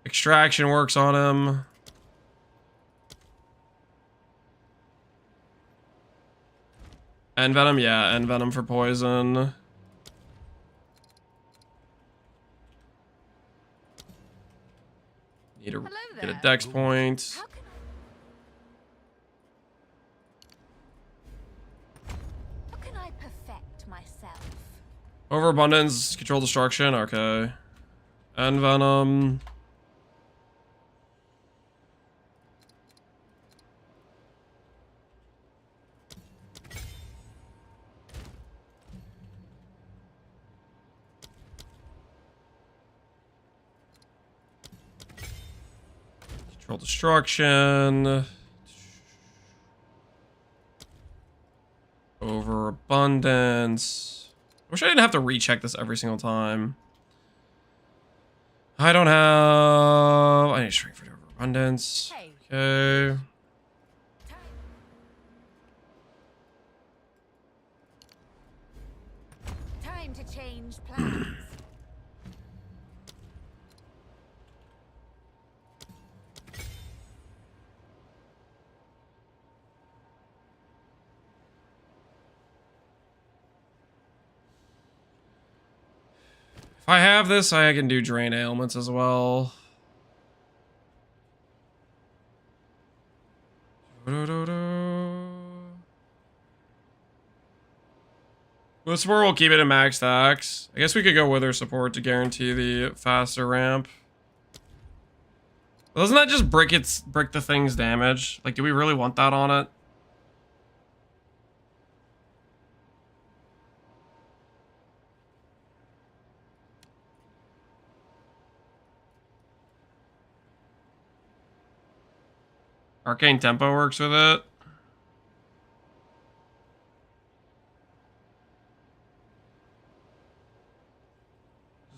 A: extraction works on him. End venom, yeah, end venom for poison. Need to get a dex point.
B: How can I perfect myself?
A: Overabundance, control destruction, okay. End venom. Control destruction. Overabundance. I wish I didn't have to recheck this every single time. I don't have... I need to shrink for overabundance. Okay.
B: Time to change plans.
A: If I have this, I can do drain ailments as well. Whisper will keep it at max stacks. I guess we could go wither support to guarantee the faster ramp. Doesn't that just break the thing's damage? Like, do we really want that on it? Arcane Tempo works with it.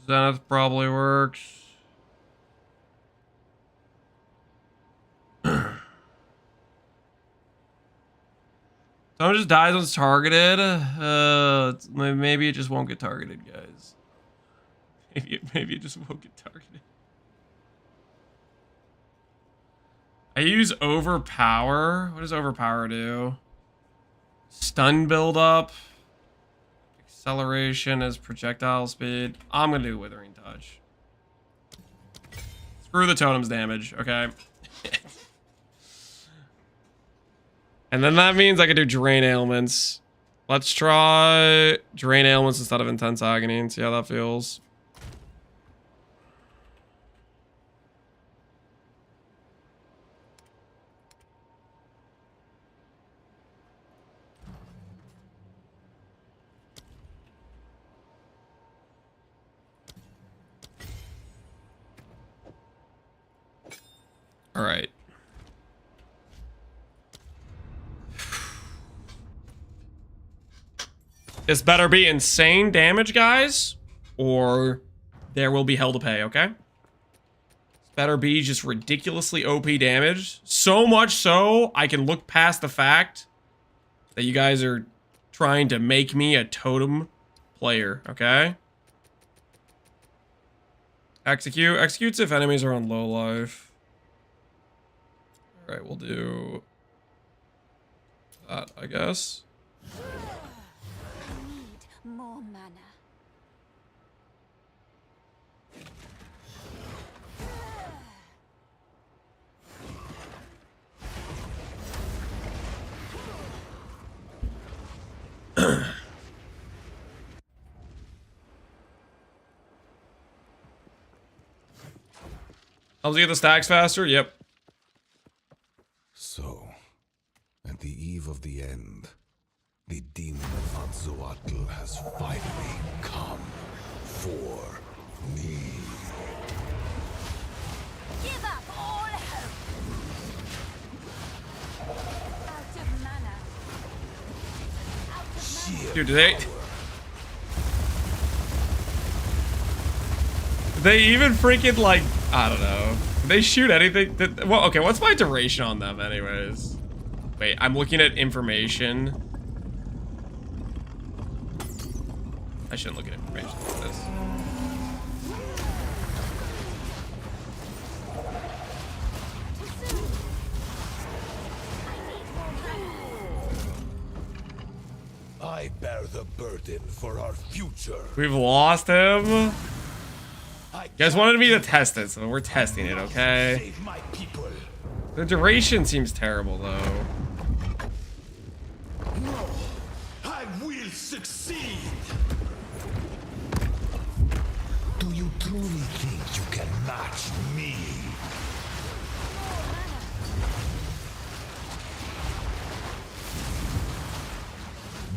A: Zenith probably works. Someone just dies when it's targeted. Maybe it just won't get targeted, guys. Maybe it just won't get targeted. I use overpower. What does overpower do? Stun buildup. Acceleration as projectile speed. I'm gonna do withering touch. Screw the totem's damage, okay? And then that means I can do drain ailments. Let's try drain ailments instead of intense agony and see how that feels. All right. This better be insane damage, guys, or there will be hell to pay, okay? This better be just ridiculously OP damage. So much so, I can look past the fact that you guys are trying to make me a totem player, okay? Execute. Executes if enemies are on low life. All right, we'll do that, I guess.
B: More mana.
A: Helps you get the stacks faster? Yep.
D: So, at the eve of the end, the demon of Azoatl has finally come for me.
B: Give up all hope. Out of mana. Out of mana.
A: Dude, they even freaking like, I don't know. They shoot anything. Well, okay, what's my duration on them anyways? Wait, I'm looking at information. I shouldn't look at information like this.
D: I bear the burden for our future.
A: We've lost him.
D: I
A: You guys wanted me to test it, so we're testing it, okay?
D: save my people.
A: The duration seems terrible, though.
D: No, I will succeed. Do you truly think you can match me?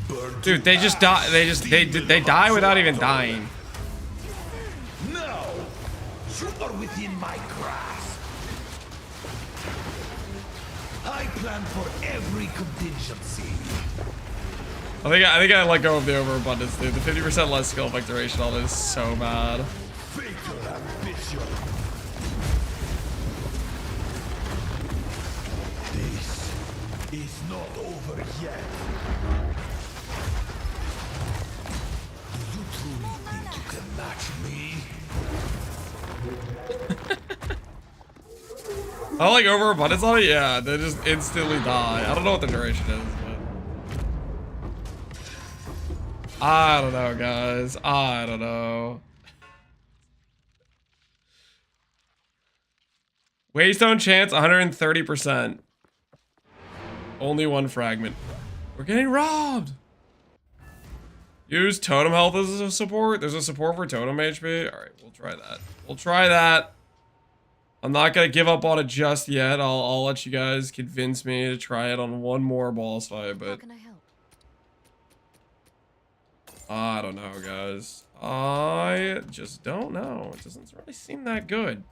D: Burn
A: Dude,
D: to
A: they just die. They die without even dying.
D: No, you are within my grasp. I plan for every contingency.
A: I think I let go of the overabundance, dude. The 50% less skill effect duration on it is so bad.
D: Fatal ambition. This is not over yet. Do you truly think you can match me?
A: I like overabundance on it. Yeah, they just instantly die. I don't know what the duration is, but I don't know, guys. I don't know. Waystone chance 130%. Only one fragment. We're getting robbed. Use totem health as a support. There's a support for totem HP. All right, we'll try that. We'll try that. I'm not gonna give up on it just yet. I'll let you guys convince me to try it on one more boss fight,
B: How
A: but
B: can I help?
A: I don't know, guys. I just don't know. It doesn't really seem that good.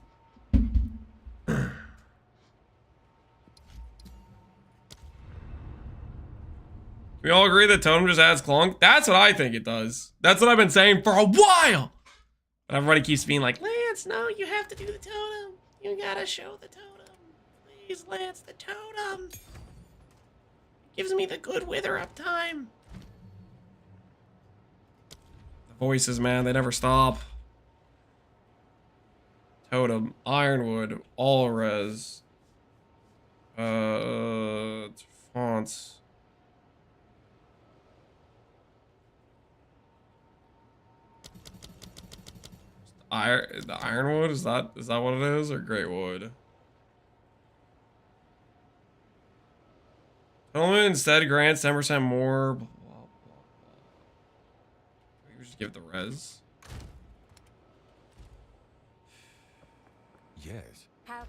A: We all agree that totem just adds clunk? That's what I think it does. That's what I've been saying for a while. But everybody keeps being like, Lance, no, you have to do the totem. You gotta show the totem. Please, Lance, the totem. Gives me the good wither uptime. The voices, man, they never stop. Totem, Ironwood, all res. Fonts. The Ironwood, is that what it is, or Greatwood? Totem instead grants 10% more. Blah, blah, blah, blah. We just give the res.
E: Yes.
B: How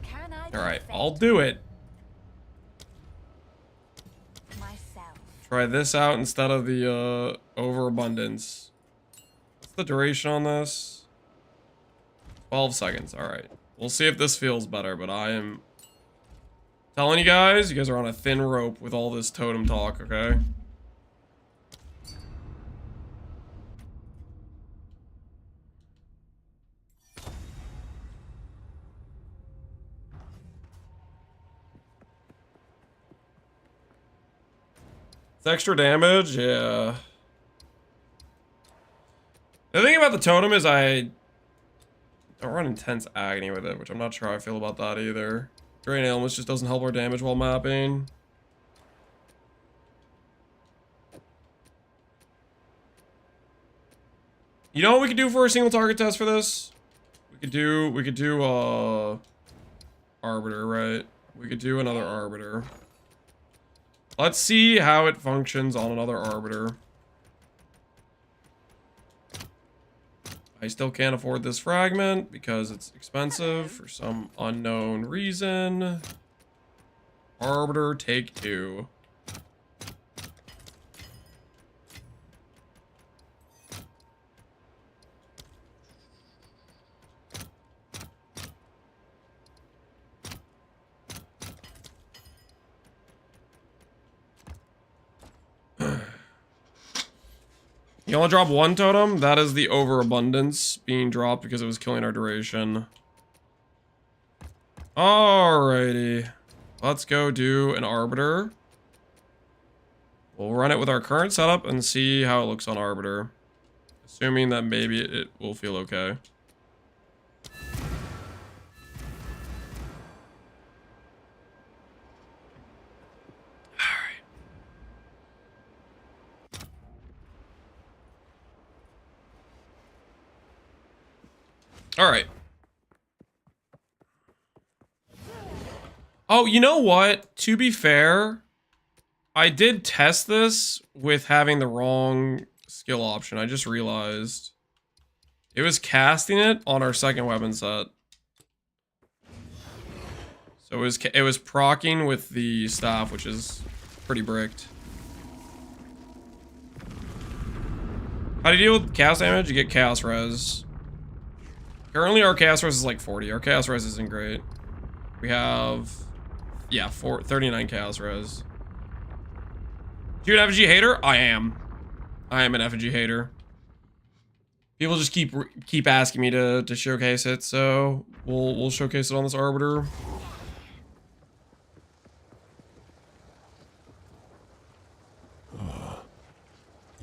B: can I
A: All right,
B: perfect
A: I'll do it.
B: myself?
A: Try this out instead of the overabundance. What's the duration on this? 12 seconds. All right. We'll see if this feels better, but I am telling you guys are on a thin rope with all this totem talk, okay? It's extra damage, yeah. The thing about the totem is I don't run intense agony with it, which I'm not sure how I feel about that either. Drain Ailments just doesn't help our damage while mapping. You know what we could do for a single target test for this? We could do Arbiter, right? We could do another Arbiter. Let's see how it functions on another Arbiter. I still can't afford this fragment because it's expensive for some unknown reason. Arbiter, take 2. You only drop 1 totem? That is the overabundance being dropped because it was killing our duration. Alrighty. Let's go do an Arbiter. We'll run it with our current setup and see how it looks on Arbiter. Assuming that maybe it will feel okay. All right. Oh, you know what? To be fair, I did test this with having the wrong skill option. I just realized it was casting it on our second weapon set. So it was proccing with the staff, which is pretty bricked. How do you deal with chaos damage? You get chaos res. Currently, our chaos res is like 40. Our chaos res isn't great. We have, yeah, 39 chaos res. You an effigy hater? I am. I am an effigy hater. People just keep asking me to showcase it, so we'll showcase it on this Arbiter.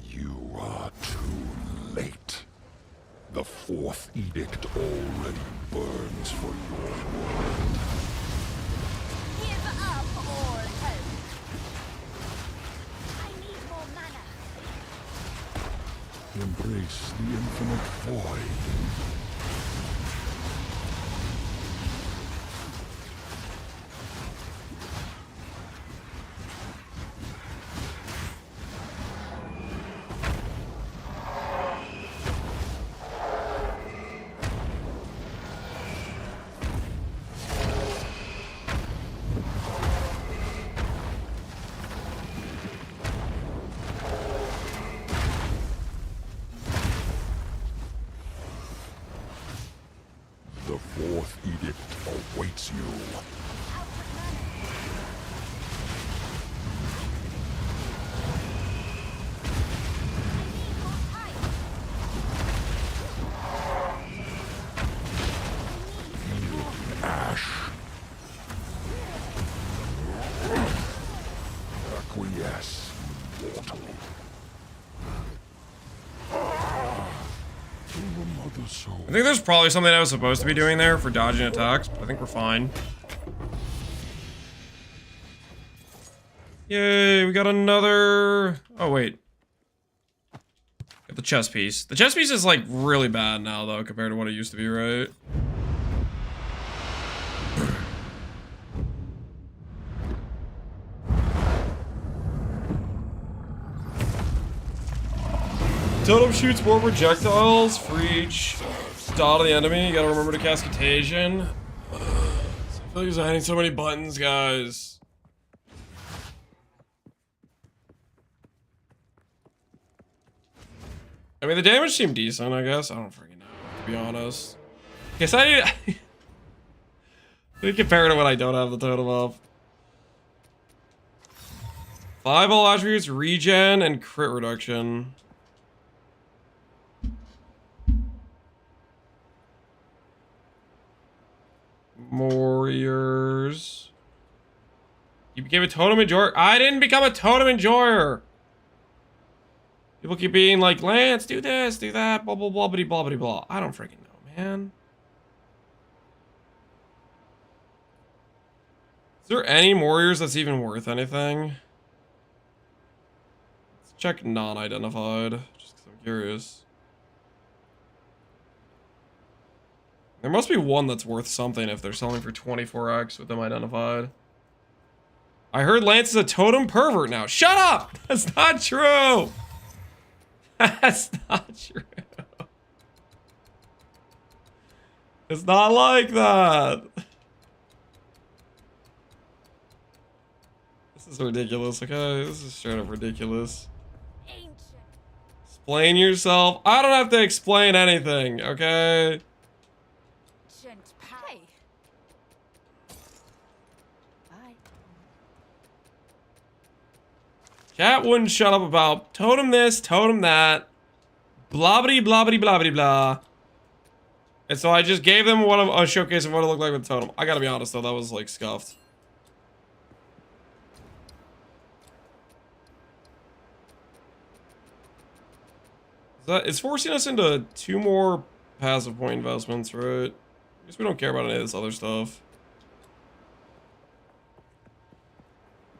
D: You are too late. The fourth edict already burns for your world.
B: Give up all hope. I need more mana.
D: Embrace the infinite void. The fourth edict awaits you. Ash
A: I think there's probably something I was supposed to be doing there for dodging attacks, but I think we're fine. Yay, we got another... Oh, wait. Got the chest piece. The chest piece is, like, really bad now, though, compared to what it used to be, right? Totem shoots more projectiles for each dot of the enemy. You gotta remember to cast Contagion. I feel like he's hiding so many buttons, guys. I mean, the damage seemed decent, I guess. I don't freaking know, to be honest. Guess I compare it to when I don't have the totem up. 5 all attributes, regen, and crit reduction. Warriors. You became a totem enjoyer. I didn't become a totem enjoyer. People keep being like, Lance, do this, do that, blah, blah, blah, blah, blah, blah, blah. I don't freaking know, man. Is there any warriors that's even worth anything? Let's check non-identified, just because I'm curious. There must be one that's worth something if they're selling for 24x with them identified. I heard Lance is a totem pervert now. Shut up! That's not true! That's not true. It's not like that. This is ridiculous, okay? This is straight up ridiculous.
B: Ancient.
A: Explain yourself. I don't have to explain anything, okay?
B: Hey. Bye.
A: Chat wouldn't shut up about totem this, totem that, blah blah blah blah blah blah blah. And so I just gave them a showcase of what it looked like with the totem. I gotta be honest though, that was like scuffed. It's forcing us into 2 more passive point investments, right? I guess we don't care about any of this other stuff.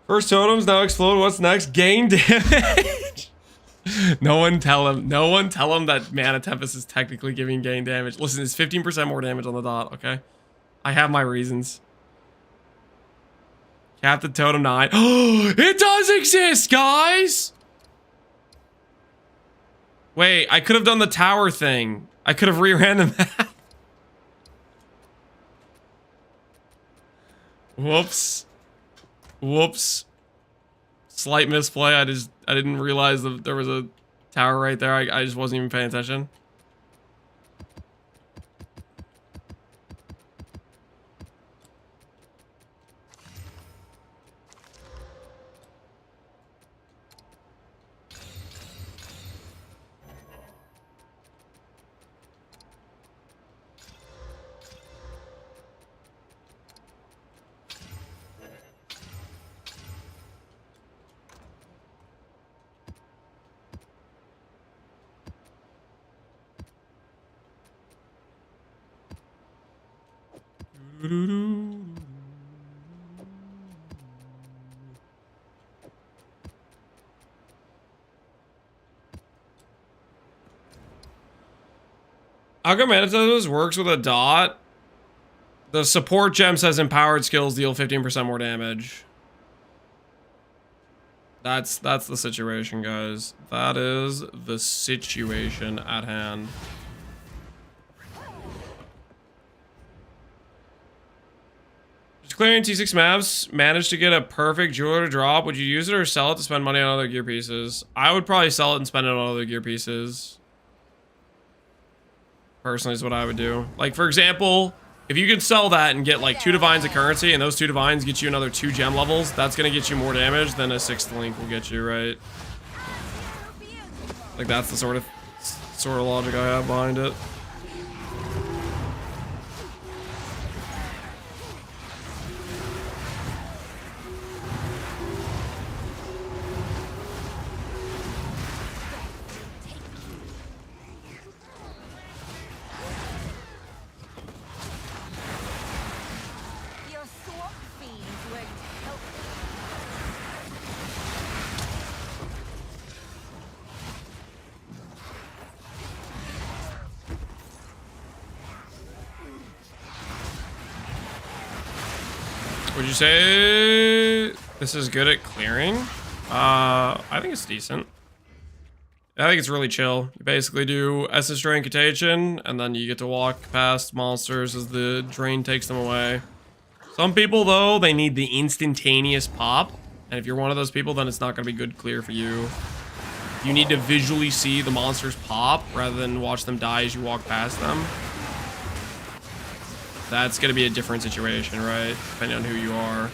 A: First totems now explode. What's next? Gain damage. No one tell him that Mana Tempest is technically giving gain damage. Listen, it's 15% more damage on the dot, okay? I have my reasons. Captain Totem 9. It does exist, guys! Wait, I could have done the tower thing. I could have reran the map. Whoops. Whoops. Slight misplay. I didn't realize that there was a tower right there. I just wasn't even paying attention. How come Antidote works with a dot? The support gem says empowered skills deal 15% more damage. That's the situation, guys. That is the situation at hand. Just clearing T6 maps, managed to get a perfect jeweler to drop. Would you use it or sell it to spend money on other gear pieces? I would probably sell it and spend it on other gear pieces. Personally is what I would do. Like, for example, if you could sell that and get like 2 divines of currency, and those 2 divines get you another 2 gem levels, that's gonna get you more damage than a 6th link will get you, right? Like, that's the sort of logic I have behind it. Would you say this is good at clearing? I think it's decent. I think it's really chill. You basically do Essence Drain Contagion, and then you get to walk past monsters as the drain takes them away. Some people, though, they need the instantaneous pop. And if you're one of those people, then it's not going to be good clear for you. You need to visually see the monsters pop rather than watch them die as you walk past them. That's going to be a different situation, right? Depending on who you are.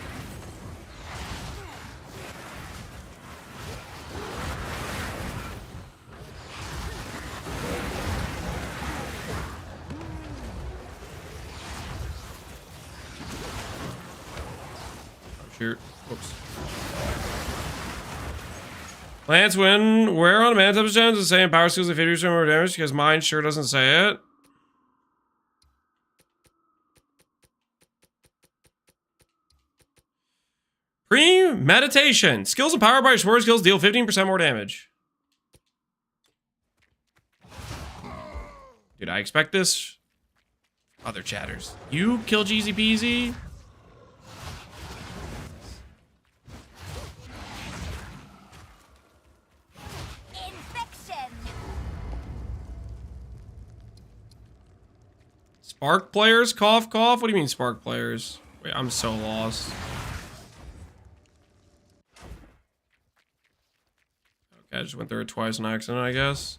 A: Shoot. Whoops. Lance, where on a man Tempest does it say in power skills if 50% more damage? Because mine sure doesn't say it. Premeditation. Skills empowered by sword skills deal 15% more damage. Dude, I expect this. Other chatters. You kill Jeezy Peasy? Spark players? Cough, cough? What do you mean spark players? Wait, I'm so lost. Okay, I just went through it twice on accident, I guess.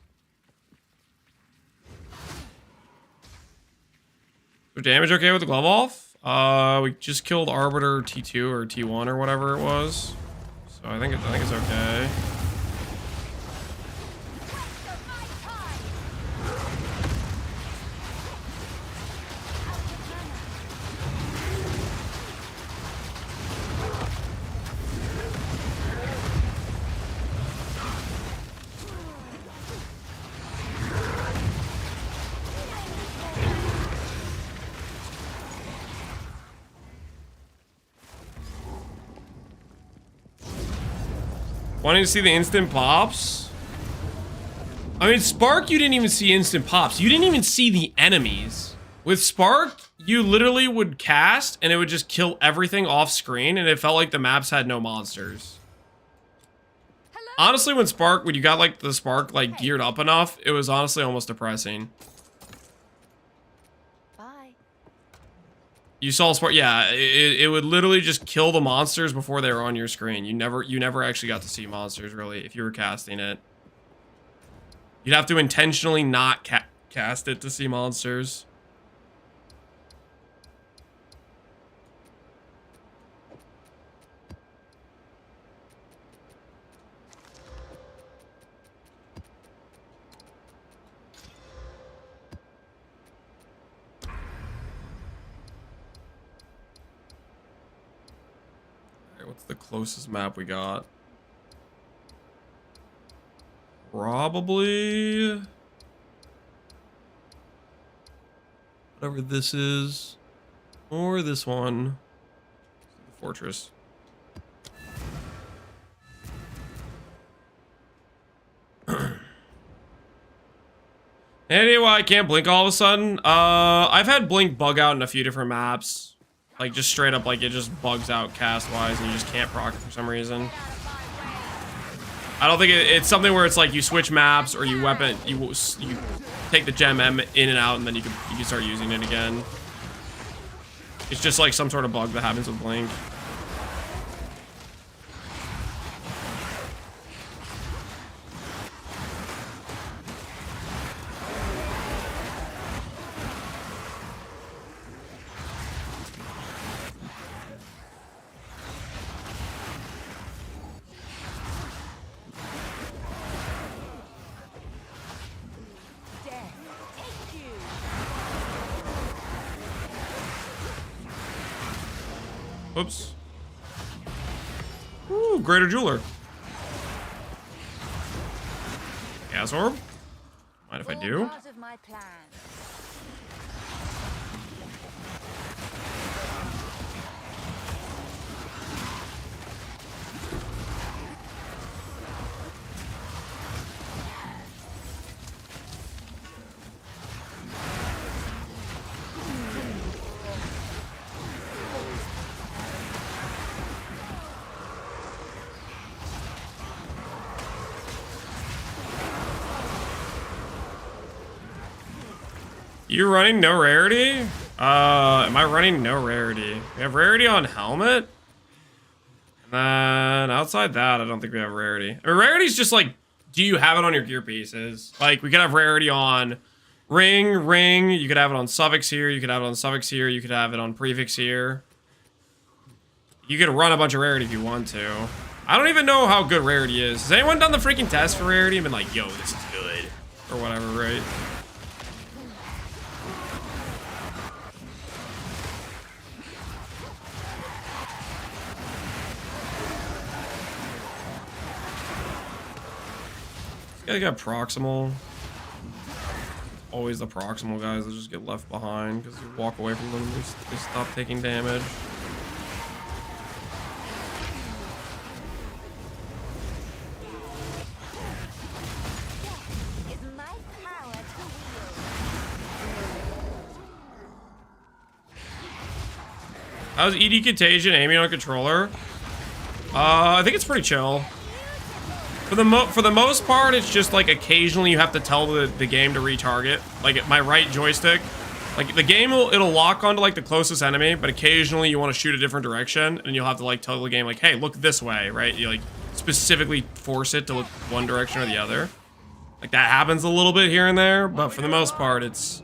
A: So damage okay with the glove off? We just killed Arbiter T2 or T1 or whatever it was. So I think it's okay. Wanting to see the instant pops? I mean, Spark, you didn't even see instant pops. You didn't even see the enemies. With Spark, you literally would cast and it would just kill everything off screen and it felt like the maps had no monsters. Hello? Honestly, when you got like the Spark like geared up enough, it was honestly almost depressing. You saw Spark, yeah, it would literally just kill the monsters before they were on your screen. You never actually got to see monsters, really, if you were casting it. You'd have to intentionally not cast it to see monsters. What's the closest map we got? Probably whatever this is, or this one. The fortress. Anyway, I can't blink all of a sudden. I've had blink bug out in a few different maps. Like, just straight up, like, it just bugs out cast-wise, and you just can't proc it for some reason. I don't think it's something where it's like you switch maps, or you take the gem M in and out, and then you can start using it again. It's just like some sort of bug that happens with blink. Oops. Ooh, Greater Jeweler. Gas orb? Mind if I do? You running no rarity? Am I running no rarity? We have rarity on helmet. And then outside that, I don't think we have rarity. I mean, rarity's just like, do you have it on your gear pieces? Like, we could have rarity on ring. You could have it on suffix here. You could have it on suffix here. You could have it on prefix here. You could run a bunch of rarity if you want to. I don't even know how good rarity is. Has anyone done the freaking test for rarity and been like, yo, this is good? Or whatever, right? This guy got proximal. Always the proximal guys that just get left behind because you walk away from them, they stop taking damage. How's ED Contagion aiming on controller? I think it's pretty chill. For the most part, it's just like occasionally you have to tell the game to retarget. Like my right joystick, like the game it'll lock onto like the closest enemy, but occasionally you want to shoot a different direction, and you'll have to like tell the game like, hey, look this way, right? You like specifically force it to look one direction or the other. Like that happens a little bit here and there, but for the most part, it's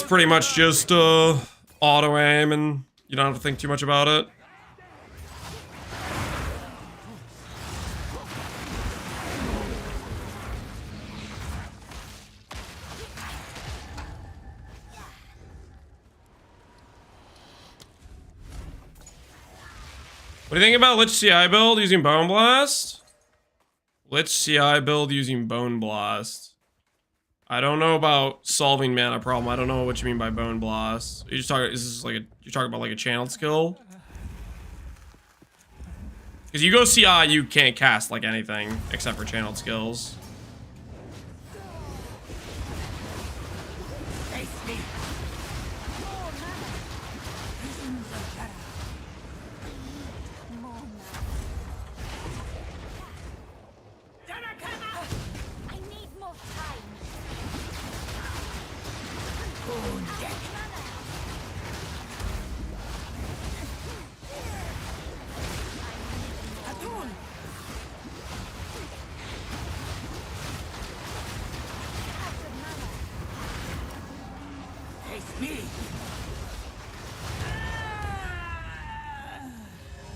A: pretty much just auto aim, and you don't have to think too much about it. What do you think about Lich CI build using Bone Blast? Lich CI build using Bone Blast. I don't know about solving mana problem. I don't know what you mean by Bone Blast. You just talking? Is this like you're talking about like a channeled skill? Because you go CI, you can't cast like anything except for channeled skills.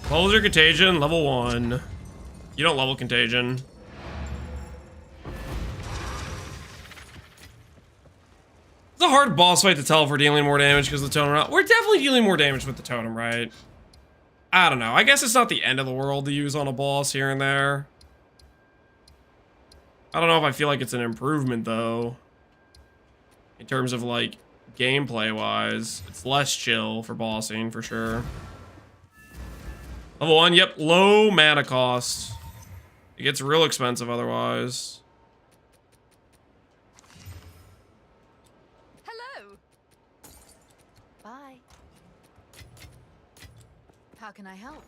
A: What was your contagion? Level 1. You don't level contagion. It's a hard boss fight to tell if we're dealing more damage because of the totem. We're definitely dealing more damage with the totem, right? I don't know. I guess it's not the end of the world to use on a boss here and there. I don't know if I feel like it's an improvement though. In terms of like gameplay wise, it's less chill for bossing for sure. Level 1, yep, low mana cost. It gets real expensive otherwise.
B: Hello. Bye. How can I help?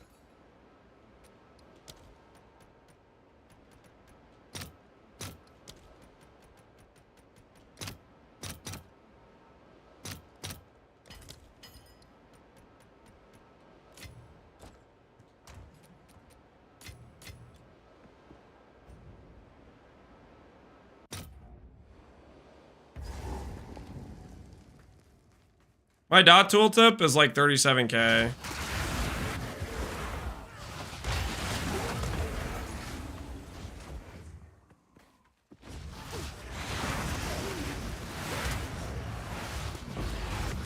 A: My dot tooltip is like 37k.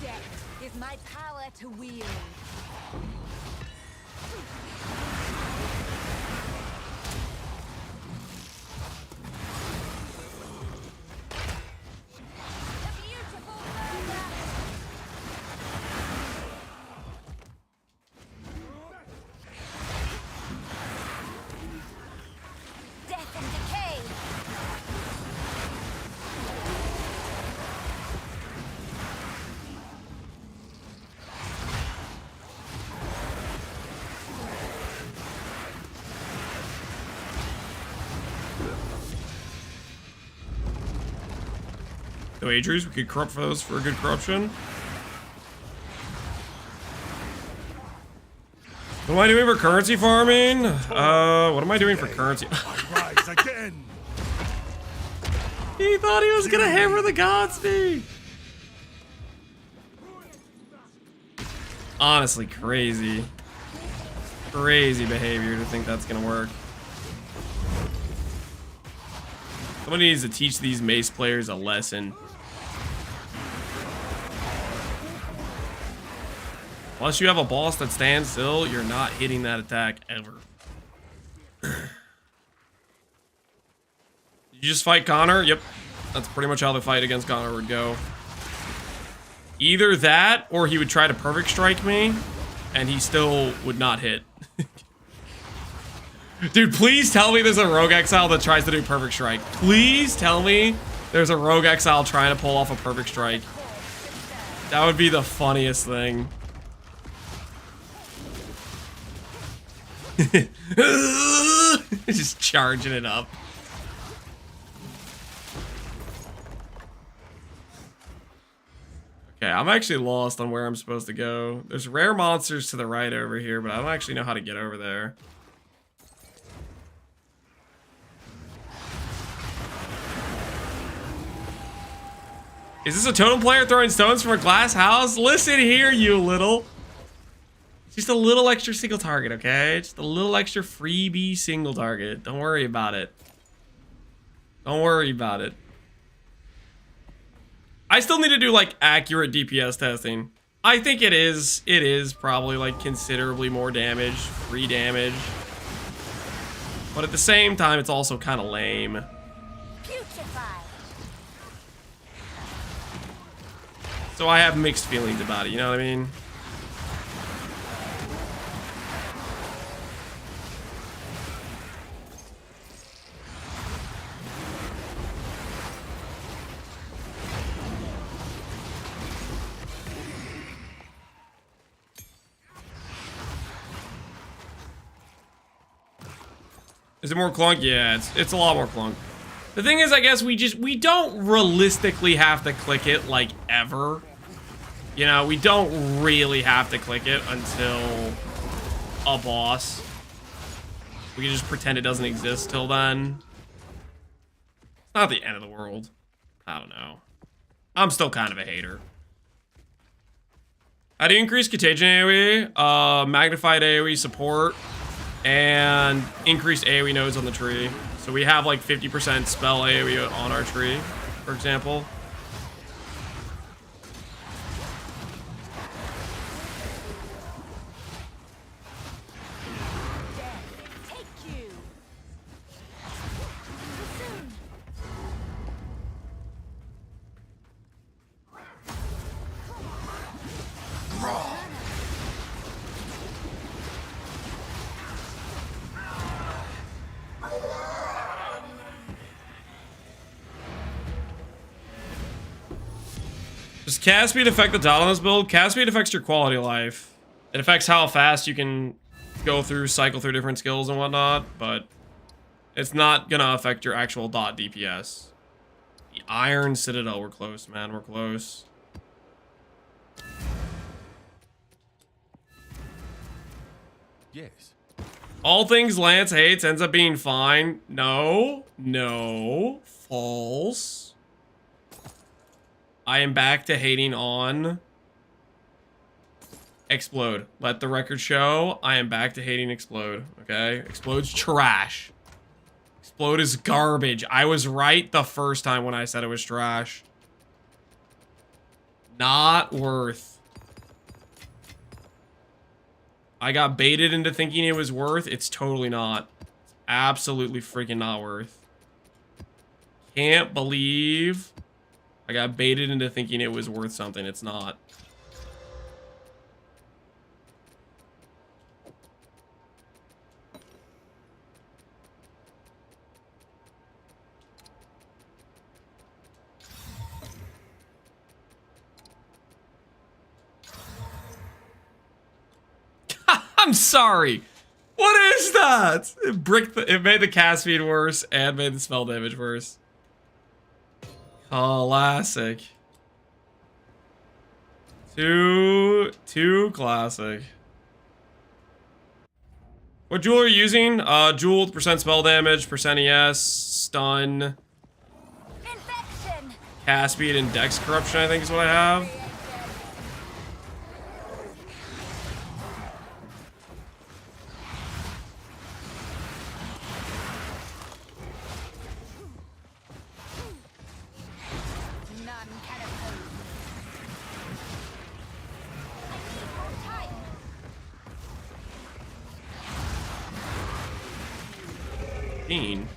B: Death is my power to wield.
A: No Adries, we could corrupt those for a good corruption. What am I doing for currency farming? What am I doing for currency?
D: I rise again.
A: He thought he was gonna hammer the Godspeed. Honestly, crazy. Crazy behavior to think that's gonna work. Somebody needs to teach these mace players a lesson. Unless you have a boss that stands still, you're not hitting that attack ever. Did you just fight Connor? Yep. That's pretty much how the fight against Connor would go. Either that, or he would try to perfect strike me, and he still would not hit. Dude, please tell me there's a rogue exile that tries to do perfect strike. Please tell me there's a rogue exile trying to pull off a perfect strike. That would be the funniest thing. Just charging it up. Okay, I'm actually lost on where I'm supposed to go. There's rare monsters to the right over here, but I don't actually know how to get over there. Is this a totem player throwing stones from a glass house? Listen here, you little. Just a little extra single target, okay? Just a little extra freebie single target. Don't worry about it. Don't worry about it. I still need to do like accurate DPS testing. I think it is probably like considerably more damage, free damage. But at the same time, it's also kind of lame. So I have mixed feelings about it, you know what I mean? Is it more clunk? Yeah, it's a lot more clunk. The thing is, I guess we don't realistically have to click it like ever. You know, we don't really have to click it until a boss. We can just pretend it doesn't exist till then. It's not the end of the world. I don't know. I'm still kind of a hater. How do you increase contagion AoE? Magnified AoE support and increased AoE nodes on the tree. So we have like 50% spell AoE on our tree, for example. Does cast speed affect the dot on this build? Cast speed affects your quality of life. It affects how fast you can cycle through different skills and whatnot, but it's not gonna affect your actual dot DPS. The Iron Citadel, we're close, man, we're close.
E: Yes.
A: All things Lance hates ends up being fine. No, false. I am back to hating on Explode. Let the record show, I am back to hating Explode, okay? Explode's trash. Explode is garbage. I was right the first time when I said it was trash. Not worth. I got baited into thinking it was worth. It's totally not. It's absolutely freaking not worth. Can't believe I got baited into thinking it was worth something. It's not. I'm sorry. What is that? It made the cast speed worse and made the spell damage worse. Classic. Too classic. What jewel are you using? Jewel with percent spell damage, percent ES, stun,
B: Infection.
A: cast speed, and dex corruption, I think is what I have.
B: None can oppose me. I need more time.
A: Dean.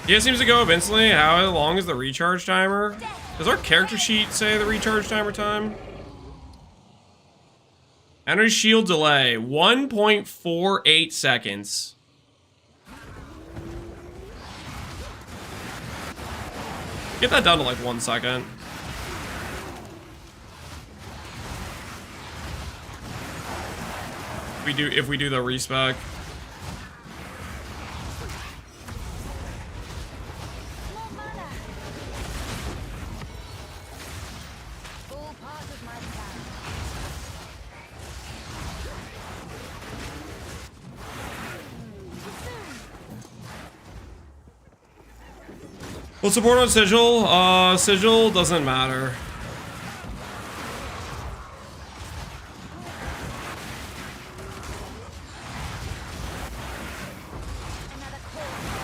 A: Yeah, it seems to go up instantly. How long is the recharge timer? Does our character sheet say the recharge timer time? Energy shield delay, 1.48 seconds. Get that down to like 1 second. If we do the respec.
B: More mana. All part of my plan.
A: We'll support on Sigil. Sigil doesn't matter.
B: Another call to serve.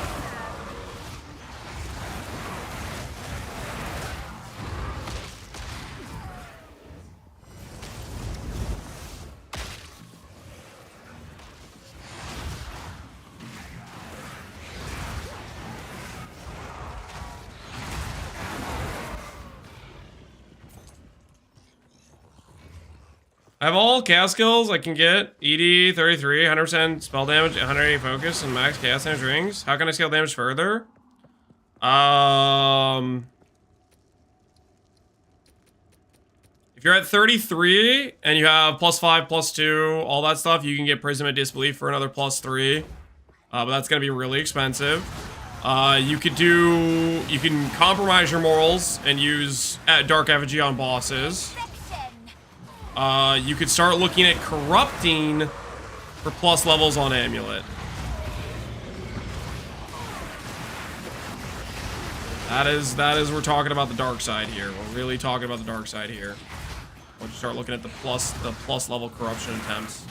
A: I have all chaos skills I can get. ED 33, 100% spell damage, 180 focus, and max chaos damage rings. How can I scale damage further? If you're at 33 and you have +5, +2, all that stuff, you can get Prism of Disbelief for another +3. But that's gonna be really expensive. You can compromise your morals and use Dark Effigy on bosses. You could start looking at corrupting for plus levels on Amulet. That is we're talking about the dark side here. We're really talking about the dark side here. Once you start looking at the plus level corruption attempts.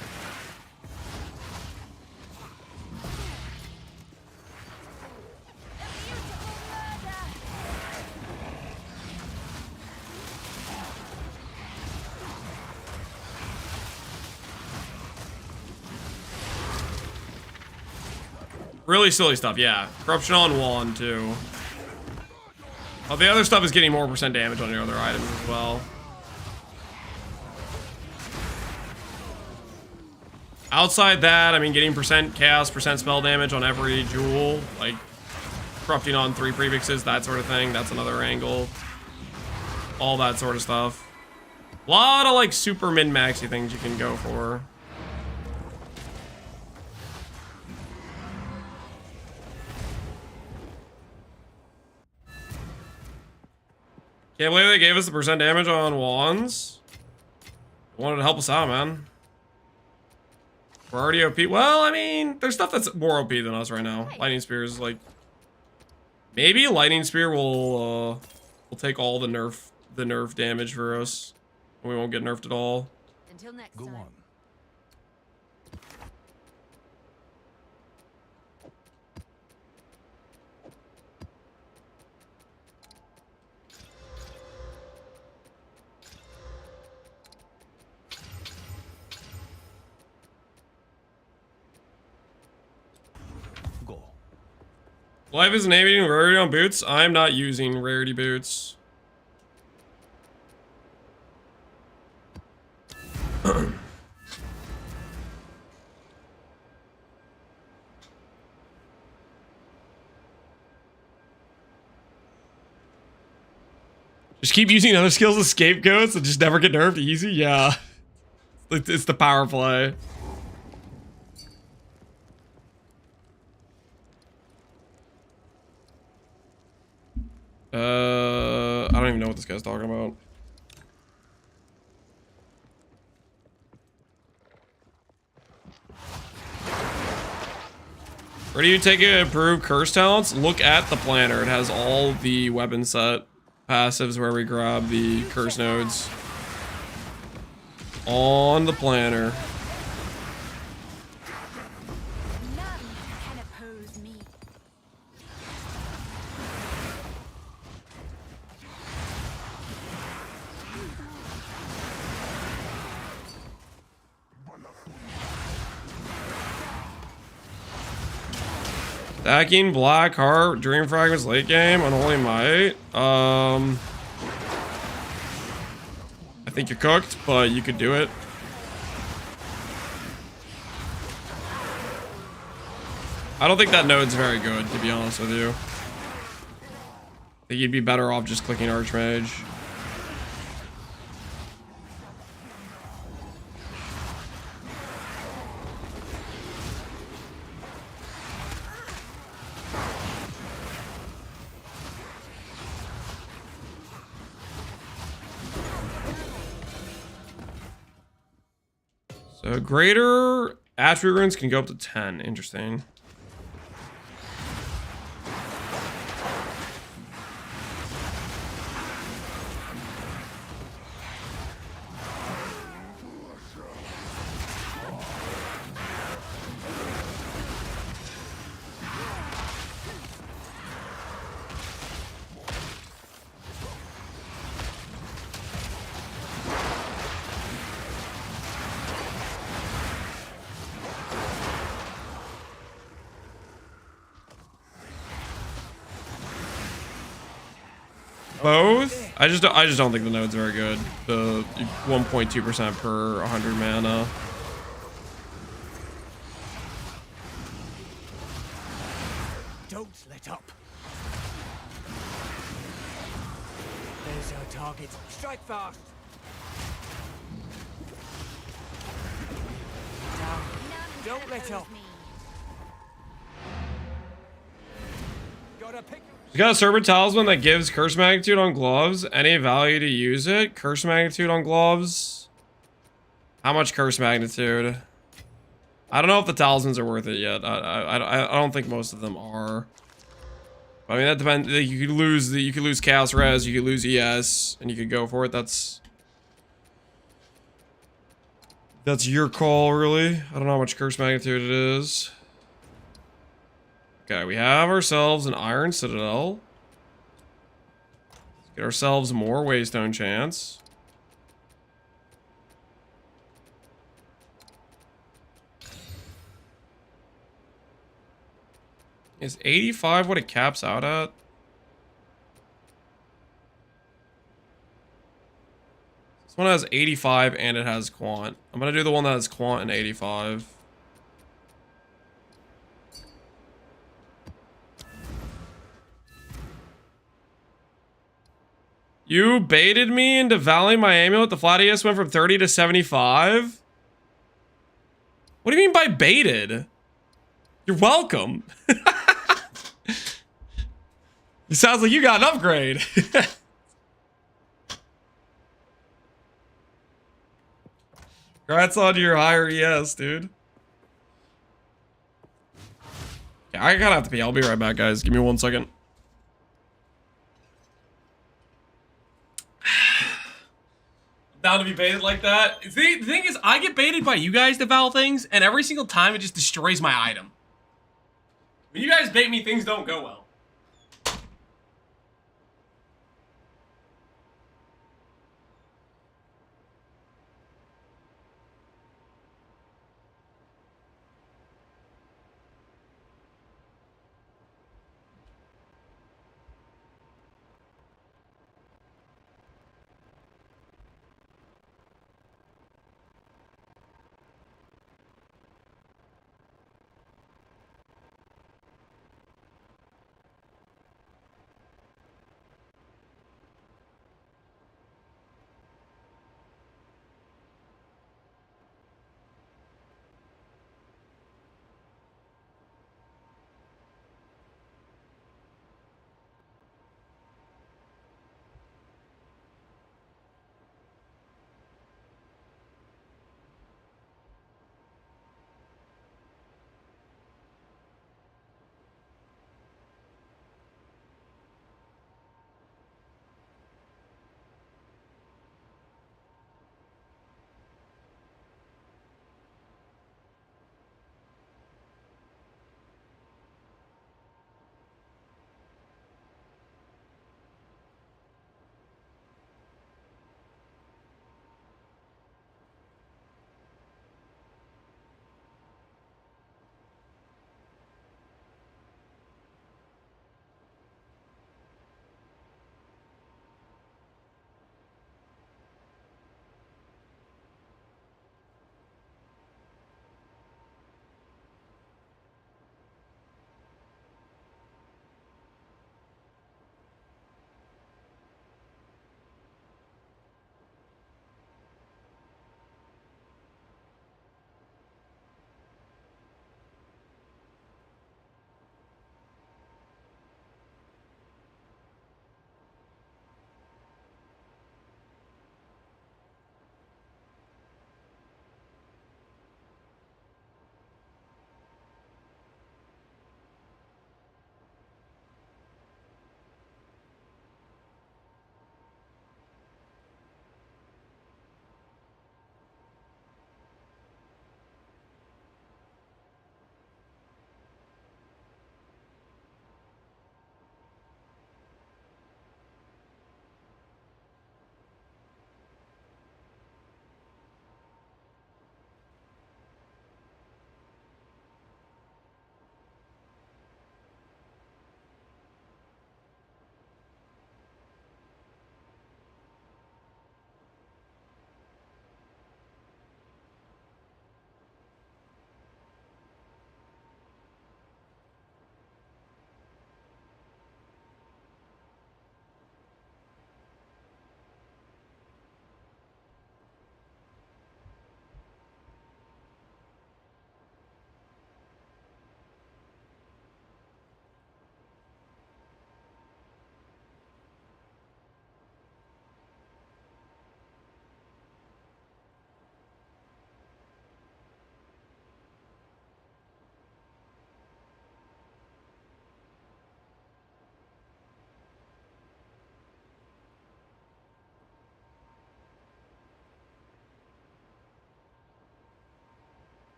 A: Really silly stuff, yeah. Corruption on wand, too. Oh, the other stuff is getting more percent damage on your other items as well. Outside that, I mean, getting percent chaos, percent spell damage on every jewel, like corrupting on 3 prefixes, that sort of thing. That's another angle. All that sort of stuff. A lot of, like, super min-maxy things you can go for. Can't believe they gave us the percent damage on wands. They wanted to help us out, man. We're already OP. Well, I mean, there's stuff that's more OP than us right now. Lightning Spear is like... Maybe Lightning Spear will take all the nerf damage for us. We won't get nerfed at all.
B: Until next
E: Go
B: time.
E: on.
A: Life is naming rarity on boots. I'm not using rarity boots. Just keep using other skills as scapegoats and just never get nerfed easy? Yeah. It's the power play. I don't even know what this guy's talking about. Where do you take it improved curse talents? Look at the planner. It has all the weapon set passives where we grab the curse nodes. On the planner.
B: None can oppose me.
A: Stacking Black Heart, Dream Fragments late game, Unholy Might. I think you're cooked, but you could do it. I don't think that node's very good, to be honest with you. I think you'd be better off just clicking Archmage. So greater attribute runes can go up to 10. Interesting. Both? I just don't think the node's very good. The 1.2% per 100 mana.
F: Don't let up. There's our target. Strike fast. Down.
B: None
F: Don't
B: can
F: let
B: oppose
F: up.
B: me.
F: Gotta pick.
A: You got a Serpent Talisman that gives Curse Magnitude on gloves. Any value to use it? Curse Magnitude on gloves? How much Curse Magnitude? I don't know if the talismans are worth it yet. I don't think most of them are. I mean, that depends. You could lose Chaos Res, you could lose ES, and you could go for it. That's your call, really. I don't know how much Curse Magnitude it is. Okay, we have ourselves an Iron Citadel. Let's get ourselves more Waystone chance. Is 85 what it caps out at? This one has 85 and it has Quant. I'm gonna do the one that has Quant and 85. You baited me into valuing my amulet. The flat ES went from 30 to 75? What do you mean by baited? You're welcome. It sounds like you got an upgrade. Congrats on your higher ES, dude. Yeah, I gotta have to pee. I'll be right back, guys. Give me 1 second. Down to be baited like that. The thing is, I get baited by you guys to val things, and every single time it just destroys my item. When you guys bait me, things don't go well.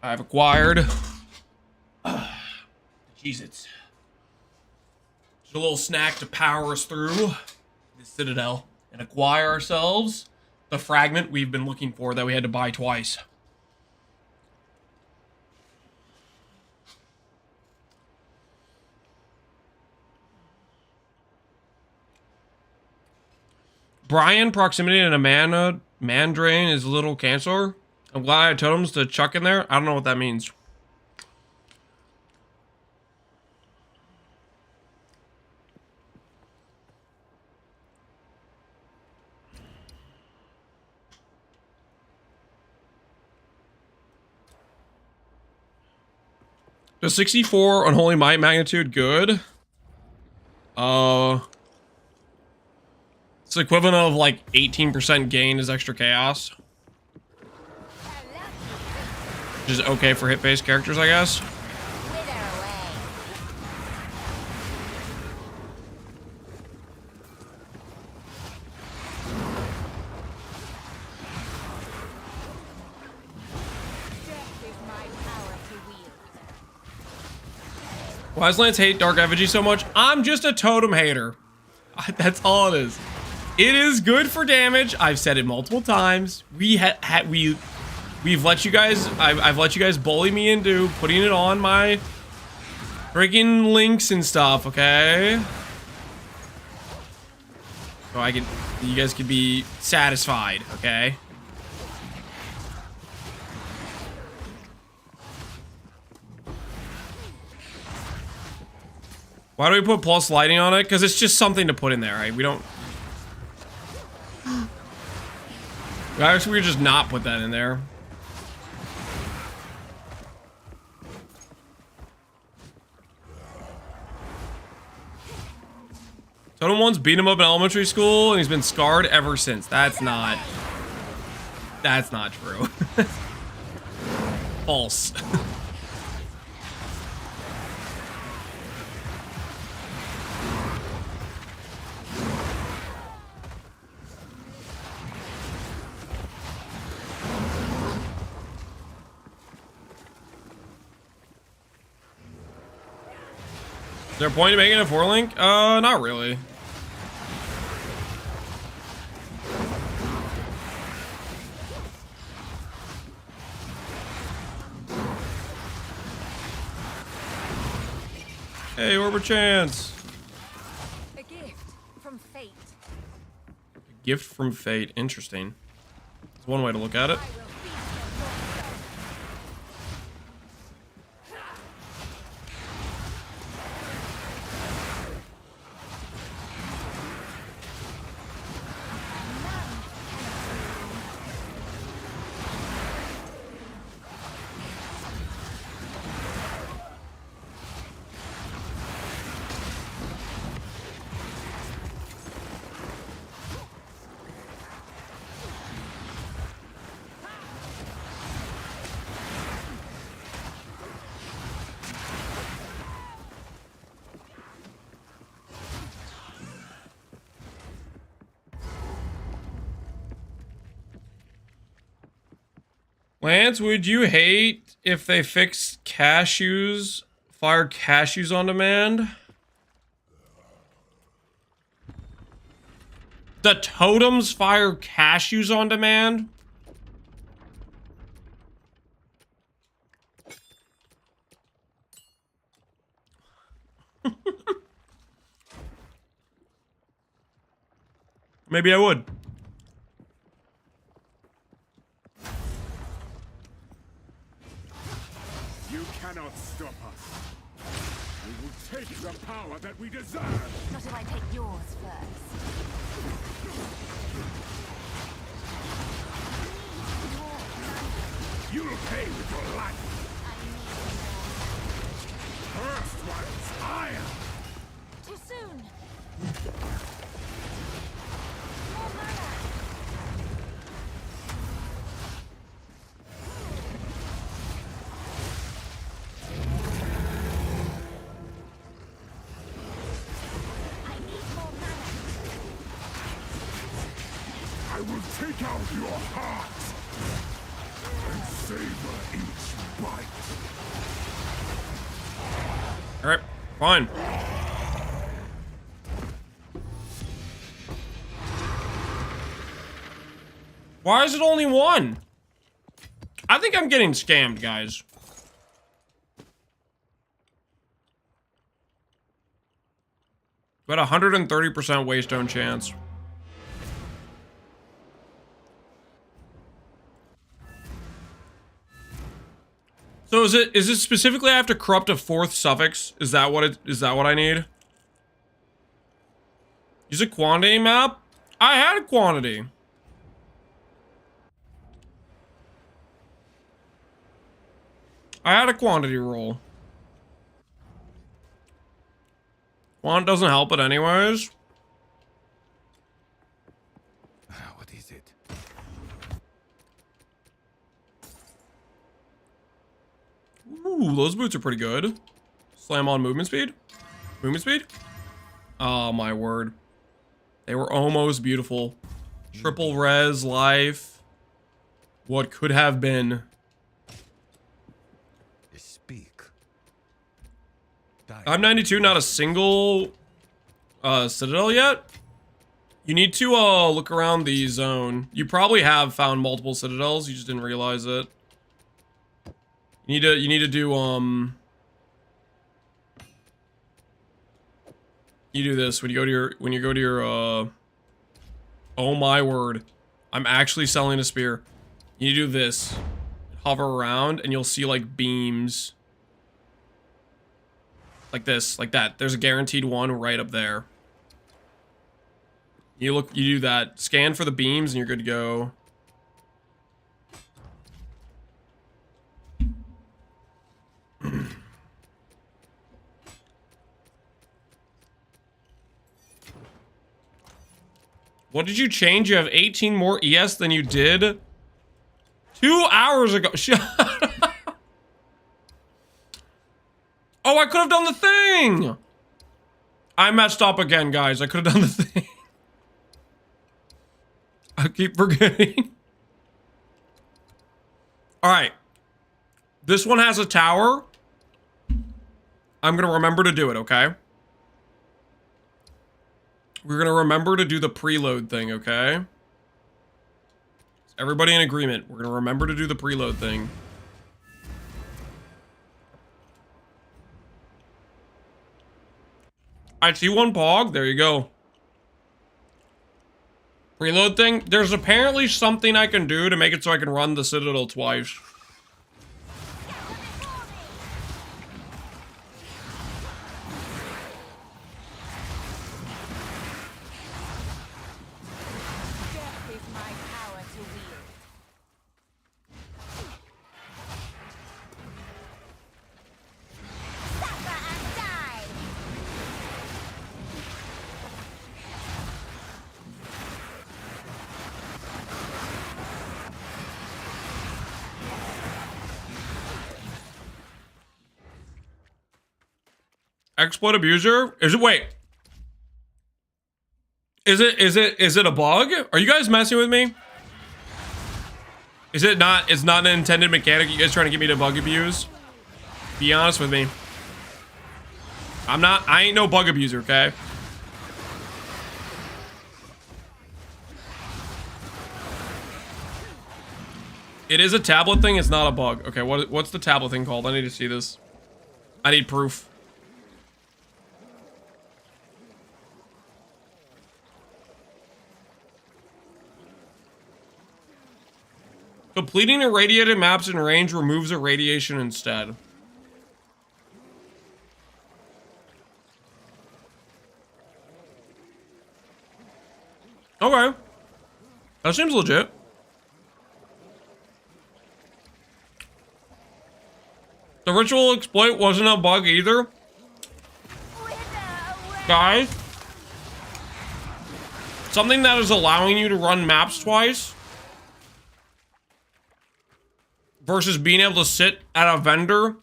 A: I've acquired. Jesus. Just a little snack to power us through the Citadel and acquire ourselves the fragment we've been looking for that we had to buy twice. Brian, proximity and a man drain is a little cancer. I'm glad I had totems to chuck in there. I don't know what that means. Does 64 Unholy Might magnitude good? It's the equivalent of like 18% gain is extra chaos. Which is okay for hit-based characters, I guess. Why does Lance hate Dark Effigy so much? I'm just a totem hater. That's all it is. It is good for damage. I've said it multiple times. We've let you guys. I've let you guys bully me into putting it on my freaking links and stuff. Okay. So you guys could be satisfied. Okay. Why do we put plus lighting on it? Because it's just something to put in there, right? We don't... Actually, we just not put that in there. Totem once beat him up in elementary school, and he's been scarred ever since. That's not true. False. Is there a point in making a 4-link? Not really. Hey, Orbit Chance.
B: A gift from fate.
A: A gift from fate. Interesting. That's one way to look at it. Lance, would you hate if they fixed cashews, fired cashews on demand? The totems fire cashews on demand? Maybe I would.
G: You cannot stop us. We will take the power that we deserve.
B: Not if I take yours first.
G: You'll pay with your life. First one's iron.
B: Too soon. More mana. I need more mana.
G: I will take out your heart and Savor each bite.
A: All right, fine. Why is it only one? I think I'm getting scammed, guys. Got a 130% waystone chance. So is it specifically I have to corrupt a 4th suffix? Is that what I need? Use a quantity map? I had a quantity. I had a quantity roll. Quant doesn't help it anyways.
E: What is it?
A: Ooh, those boots are pretty good. Slam on movement speed? Movement speed? Oh my word. They were almost beautiful. Triple res life. What could have been.
E: Speak.
A: I'm 92, not a single citadel yet. You need to look around the zone. You probably have found multiple citadels, you just didn't realize it. You need to do you do this when you go to your oh my word. I'm actually selling a spear. You do this. Hover around and you'll see like beams. Like this, like that. There's a guaranteed one right up there. You do that. Scan for the beams and you're good to go. What did you change? You have 18 more ES than you did 2 hours ago. Shut up. Oh, I could have done the thing. I messed up again, guys. I could have done the thing. I keep forgetting. All right. This one has a tower. I'm going to remember to do it, okay? We're going to remember to do the preload thing, okay? Everybody in agreement. We're going to remember to do the preload thing. I see one pog. There you go. Preload thing. There's apparently something I can do to make it so I can run the Citadel twice.
B: Death is my power to wield. Suffer and die.
A: Exploit abuser? Is it, wait. Is it a bug? Are you guys messing with me? Is it not, it's not an intended mechanic? You guys trying to get me to bug abuse? Be honest with me. I ain't no bug abuser, okay? It is a tablet thing, it's not a bug. Okay, what's the tablet thing called? I need to see this. I need proof. Completing irradiated maps in range removes irradiation instead. Okay. That seems legit. The ritual exploit wasn't a bug either. Guys. Something that is allowing you to run maps twice. Versus being able to sit at a vendor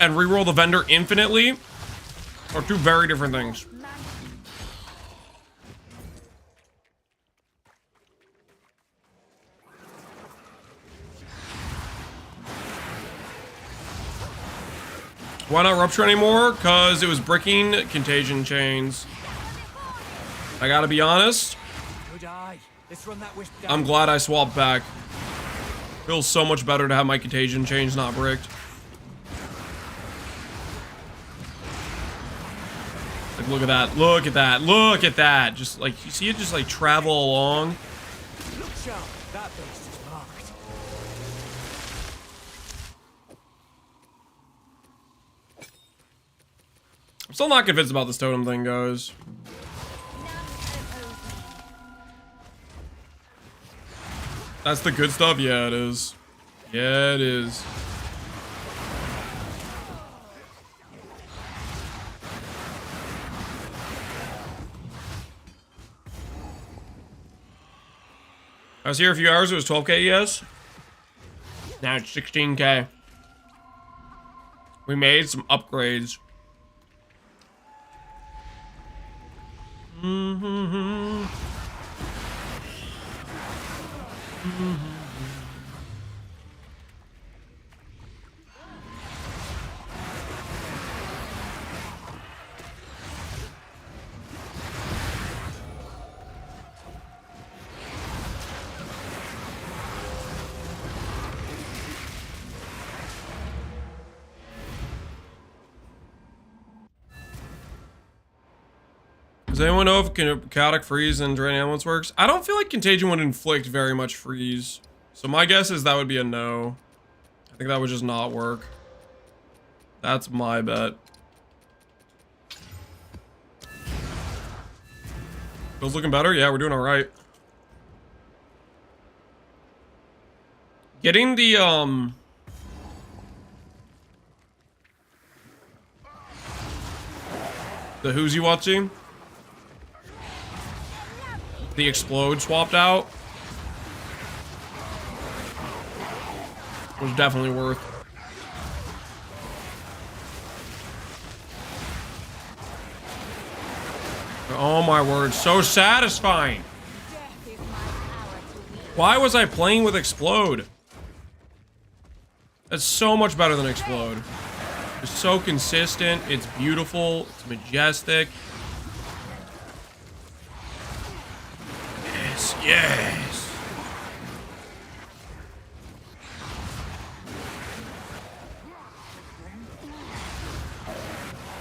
A: and reroll the vendor infinitely are two very different things. Why not Rupture anymore? Because it was bricking Contagion chains. I gotta be honest.
F: Good eye. Let's run that wisp down.
A: I'm glad I swapped back. Feels so much better to have my Contagion chains not bricked. Like, look at that. Look at that. Look at that. Just like, you see it just like travel along.
F: Look sharp. That beast is marked.
A: I'm still not convinced about this totem thing, guys. That's the good stuff? Yeah, it is. Yeah, it is. I was here a few hours, it was 12k, yes? Now it's 16k. We made some upgrades. Does anyone know if chaotic freeze and drain amulets works? I don't feel like contagion would inflict very much freeze. So my guess is that would be a no. I think that would just not work. That's my bet. Feels looking better? Yeah, we're doing all right. Getting the, who's you watching? The explode swapped out was definitely worth. Oh my word, so satisfying. Why was I playing with explode? That's so much better than explode. It's so consistent, it's beautiful, it's majestic. Yes.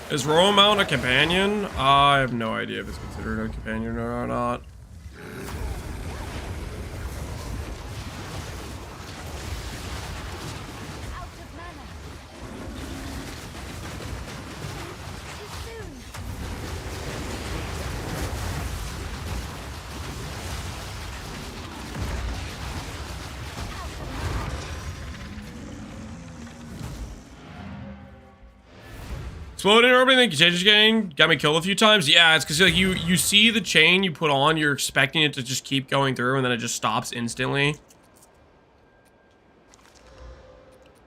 A: Is Royal Mount a companion? I have no idea if it's considered a companion or not. Exploding orbit and contagious gain got me killed a few times. Yeah, it's because like you see the chain you put on, you're expecting it to just keep going through, and then it just stops instantly.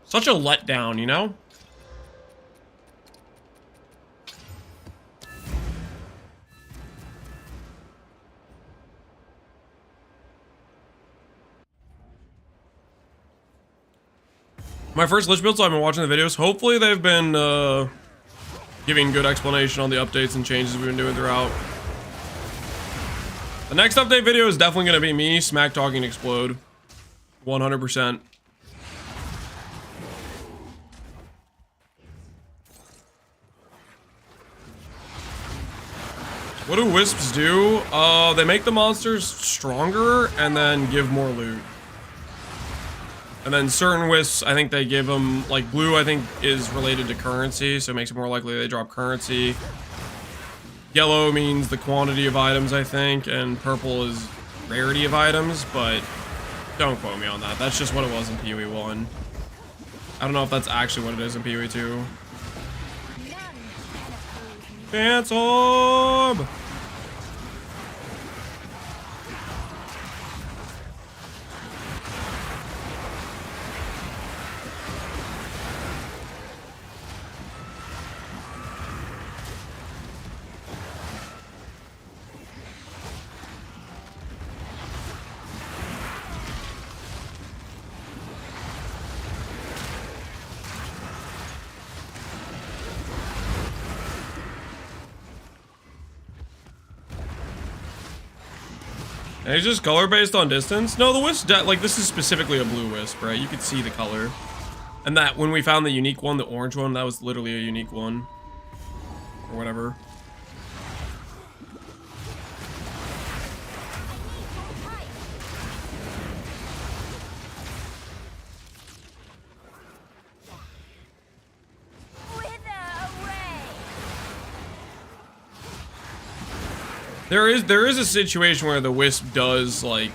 A: Such a letdown, you know? My first Lich build, so I've been watching the videos. Hopefully they've been giving good explanation on the updates and changes we've been doing throughout. The next update video is definitely going to be me smack talking explode. 100%. What do wisps do? They make the monsters stronger and then give more loot. And then certain wisps, I think they give them, like blue I think is related to currency, so it makes it more likely they drop currency. Yellow means the quantity of items, I think, and purple is rarity of items, but don't quote me on that. That's just what it was in PoE 1. I don't know if that's actually what it is in PoE 2. Dance orb! And it's just color based on distance? No, the wisp, like this is specifically a blue wisp, right? You could see the color. And that when we found the unique one, the orange one, that was literally a unique one. Or whatever. There is a situation where the wisp does, like,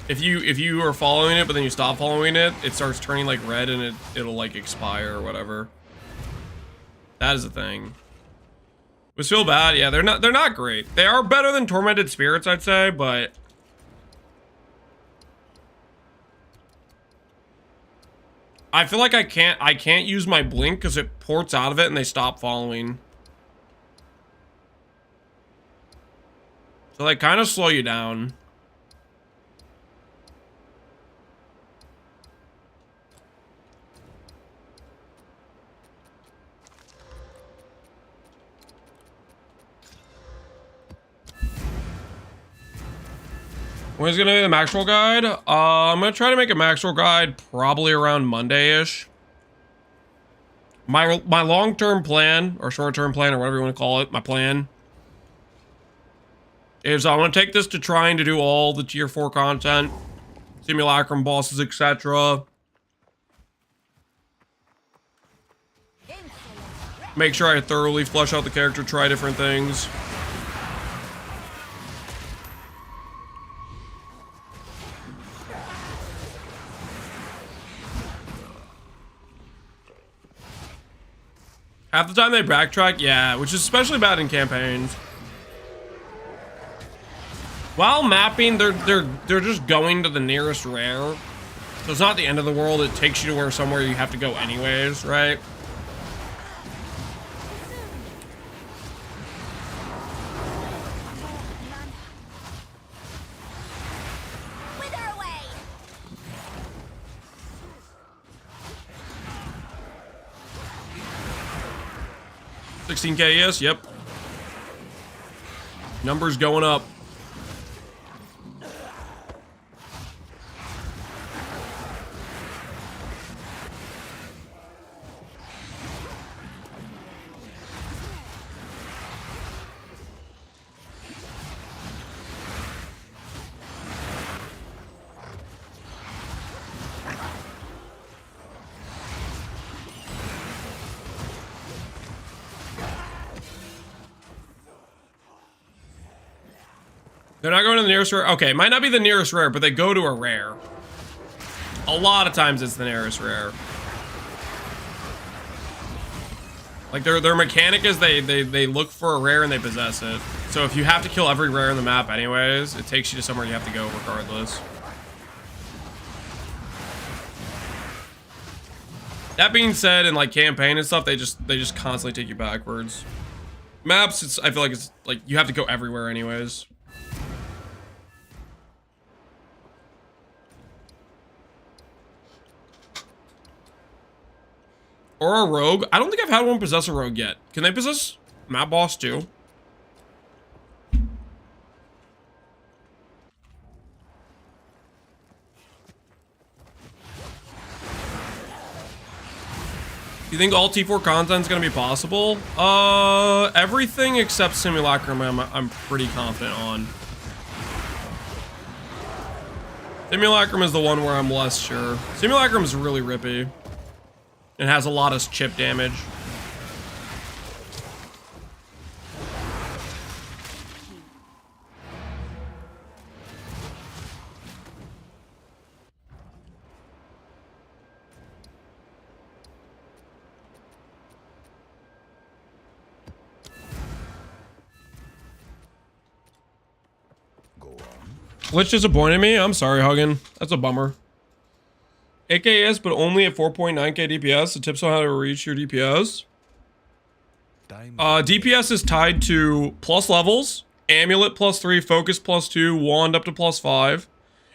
A: if you are following it but then you stop following it, it starts turning like red and it'll like expire or whatever. That is a thing. Wisps feel bad, yeah, they're not great. They are better than tormented spirits, I'd say, but I feel like I can't use my blink because it ports out of it and they stop following. So they kind of slow you down. When is gonna be the max roll guide? I'm gonna try to make a max roll guide probably around Monday-ish. My long-term plan, or short-term plan, or whatever you want to call it, my plan is I want to take this to trying to do all the tier 4 content, simulacrum bosses, etc. Make sure I thoroughly flesh out the character, try different things. Half the time they backtrack, yeah, which is especially bad in campaigns. While mapping, they're just going to the nearest rare. So it's not the end of the world. It takes you to where somewhere you have to go anyways, right?
B: Wither away.
A: 16K, yes, yep. Numbers going up. They're not going to the nearest rare. Okay, it might not be the nearest rare, but they go to a rare. A lot of times it's the nearest rare. Like their mechanic is they look for a rare and they possess it. So if you have to kill every rare in the map anyways, it takes you to somewhere you have to go regardless. That being said, in like campaign and stuff, they just constantly take you backwards. Maps, I feel like it's like you have to go everywhere anyways. Or a rogue. I don't think I've had one possess a rogue yet. Can they possess map boss too? You think all T4 content's gonna be possible? Everything except Simulacrum I'm pretty confident on. Simulacrum is the one where I'm less sure. Simulacrum is really rippy. It has a lot of chip damage. Lich disappointed me. I'm sorry, Huggin. That's a bummer. AKS, but only at 4.9k DPS. The tips on how to reach your DPS. DPS is tied to plus levels, Amulet +3, Focus +2, Wand up to +5.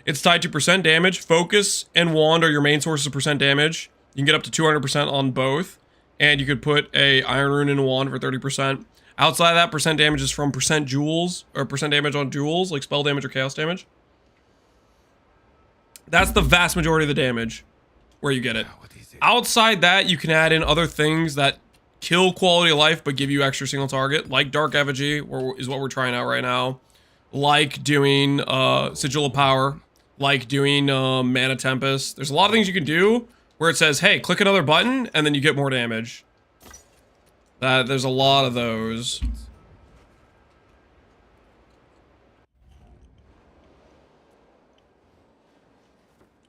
A: It's tied to percent damage. Focus and Wand are your main sources of percent damage. You can get up to 200% on both. And you could put a Iron Rune in a Wand for 30%. Outside of that, percent damage is from percent jewels, or percent damage on jewels, like spell damage or chaos damage. That's the vast majority of the damage where you get it.
E: What is it?
A: Outside that, you can add in other things that kill quality of life but give you extra single target, like Dark Effigy, is what we're trying out right now. Like doing Sigil of Power, like doing Mana Tempest. There's a lot of things you can do where it says, hey, click another button, and then you get more damage. There's a lot of those.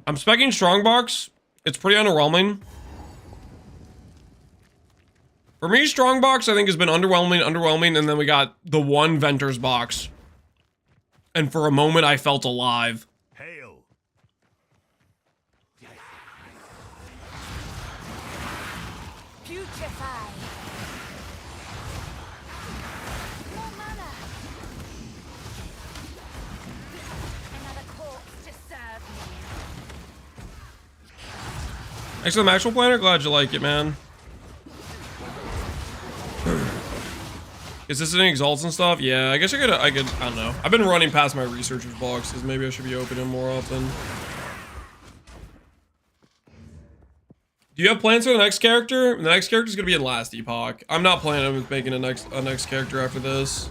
A: I'm speccing Strongbox. It's pretty underwhelming. For me, Strongbox, I think, has been underwhelming, and then we got the one Venter's box. And for a moment, I felt alive.
G: Hail!
B: Putrefy. More mana. Another corpse to serve me.
A: Thanks for the Maxwell Planner. Glad you like it, man. Is this any exalts and stuff? Yeah, I guess I don't know. I've been running past my researcher's boxes. Maybe I should be opening more often. Do you have plans for the next character? The next character is gonna be in last Epoch. I'm not planning on making a next character after this.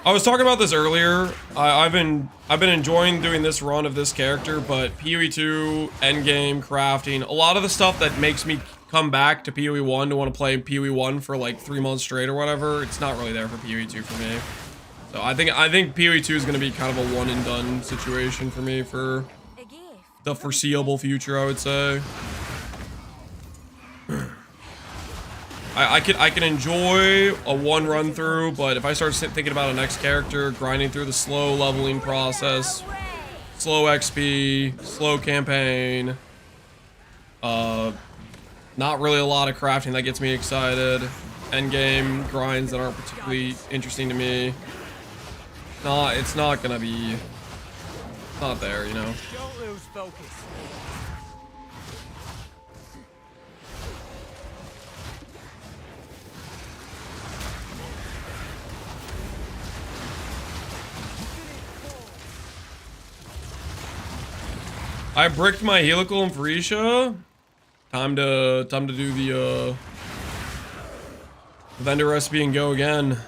A: I was talking about this earlier. I've been enjoying doing this run of this character, but PoE 2, Endgame, crafting, a lot of the stuff that makes me come back to PoE 1 to want to play PoE 1 for like 3 months straight or whatever, it's not really there for PoE 2 for me. So I think PoE 2 is going to be kind of a one and done situation for me for the foreseeable future, I would say. I can enjoy a one run through, but if I start thinking about a next character, grinding through the slow leveling process, slow XP, slow campaign, not really a lot of crafting that gets me excited, endgame grinds that aren't particularly interesting to me. No, it's not gonna be, not there, you know.
F: Don't lose focus.
A: I bricked my helical and Phoresia. Time to do the vendor recipe and go again.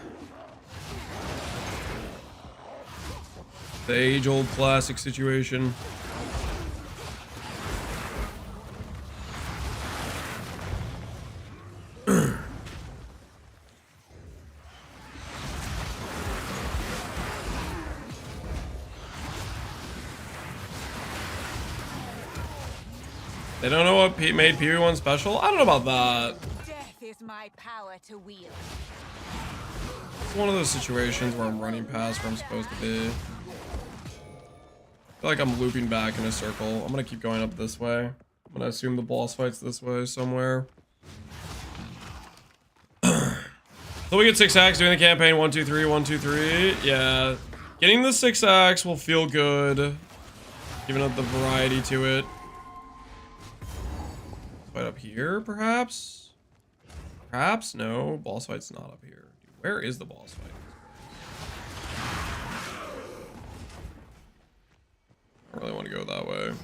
A: The age-old classic situation. They don't know what made PoE 1 special? I don't know about that.
B: Death is my power to wield.
A: It's one of those situations where I'm running past where I'm supposed to be. I feel like I'm looping back in a circle. I'm gonna keep going up this way. I'm gonna assume the boss fight's this way somewhere. So we get 6 acts doing the campaign 1, 2, 3, 1, 2, 3. Yeah. Getting the 6 acts will feel good. Giving up the variety to it. Fight up here, perhaps? Perhaps? No, boss fight's not up here. Dude, where is the boss fight? I don't really want to go that way. I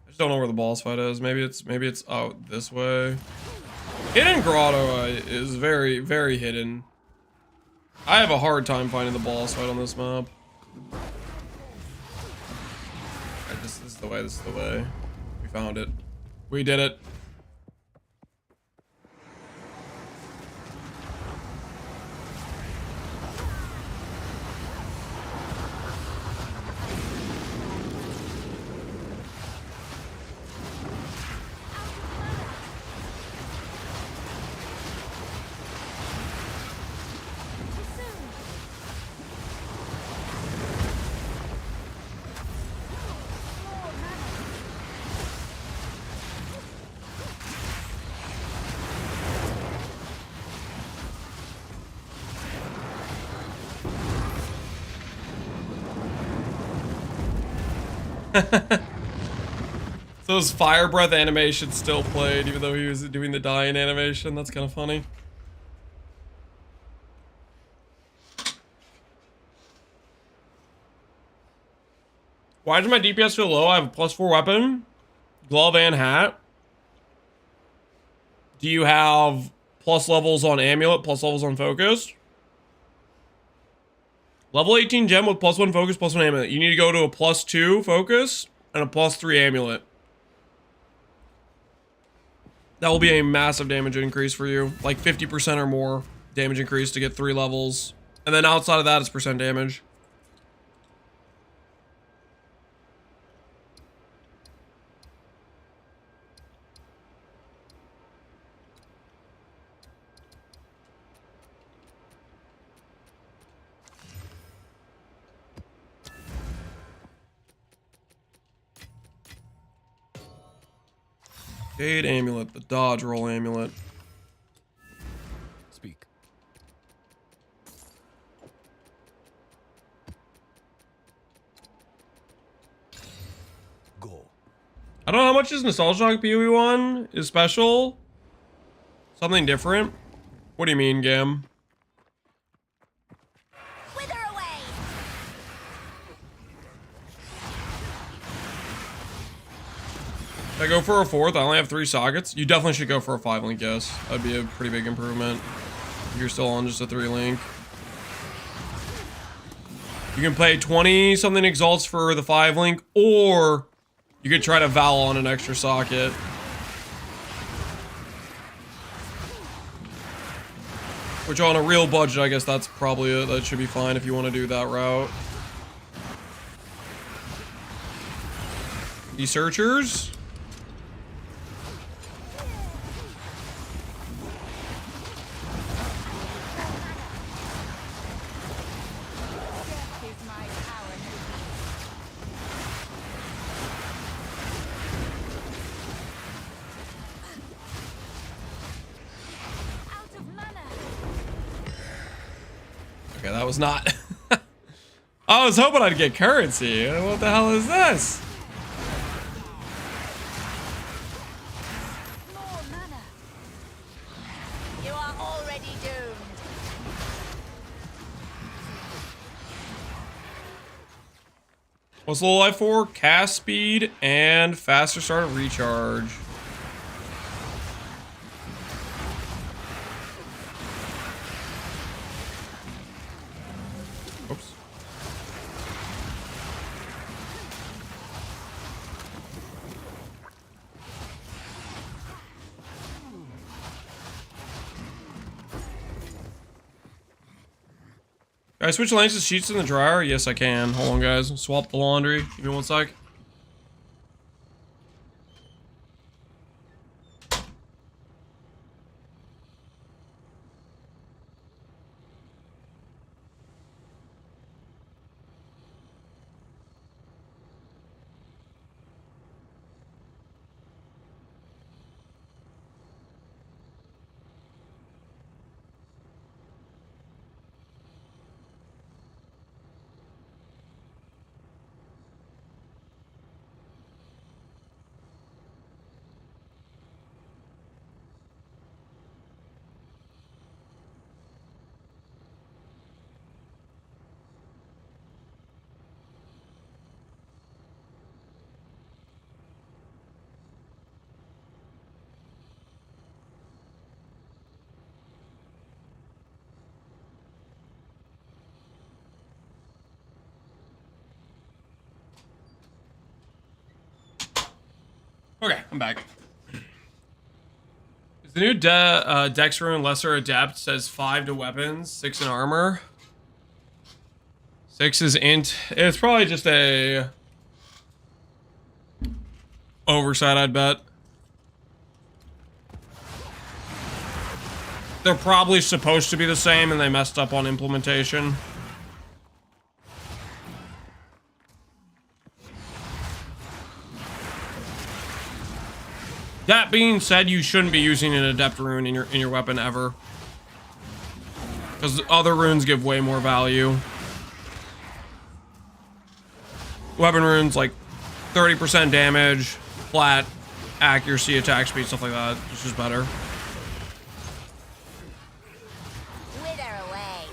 A: just don't know where the boss fight is. Maybe it's out this way. Hidden Grotto is very, very hidden. I have a hard time finding the boss fight on this map. Alright, this is the way, this is the way. We found it. We did it. So his fire breath animation still played even though he was doing the dying animation. That's kind of funny. Why does my DPS feel low? I have a +4 weapon, glove, and hat. Do you have plus levels on Amulet, plus levels on Focus? Level 18 gem with +1 Focus, +1 Amulet. You need to go to a +2 Focus and a +3 Amulet. That will be a massive damage increase for you. Like 50% or more damage increase to get 3 levels. And then outside of that, it's percent damage. Jade Amulet, the dodge roll amulet.
E: Speak. Go.
A: I don't know how much is Nostalgia Shock PoE 1 is special. Something different. What do you mean, Gam?
B: Wither away!
A: Should I go for a 4th? I only have 3 sockets. You definitely should go for a 5-link, yes. That'd be a pretty big improvement. If you're still on just a 3-link. You can play 20-something exalts for the 5-link, or you could try to Val on an extra socket. Which on a real budget, I guess that's probably it. That should be fine if you want to do that route. The searchers.
B: Death is my power. Out of mana.
A: Okay, that was not... I was hoping I'd get currency. What the hell is this?
B: More mana. You are already doomed.
A: What's low life for? Cast speed and faster start of recharge. Oops. Can I switch lanes to sheets in the dryer? Yes, I can. Hold on, guys. Swap the laundry. Give me 1 sec. Okay, I'm back. Is the new Dex rune lesser adept? Says 5 to weapons, 6 in armor. 6 is int. It's probably just a oversight, I'd bet. They're probably supposed to be the same and they messed up on implementation. That being said, you shouldn't be using an adept rune in your weapon ever, because other runes give way more value. Weapon runes like 30% damage, flat accuracy, attack speed, stuff like that. It's just better.
B: Wither away.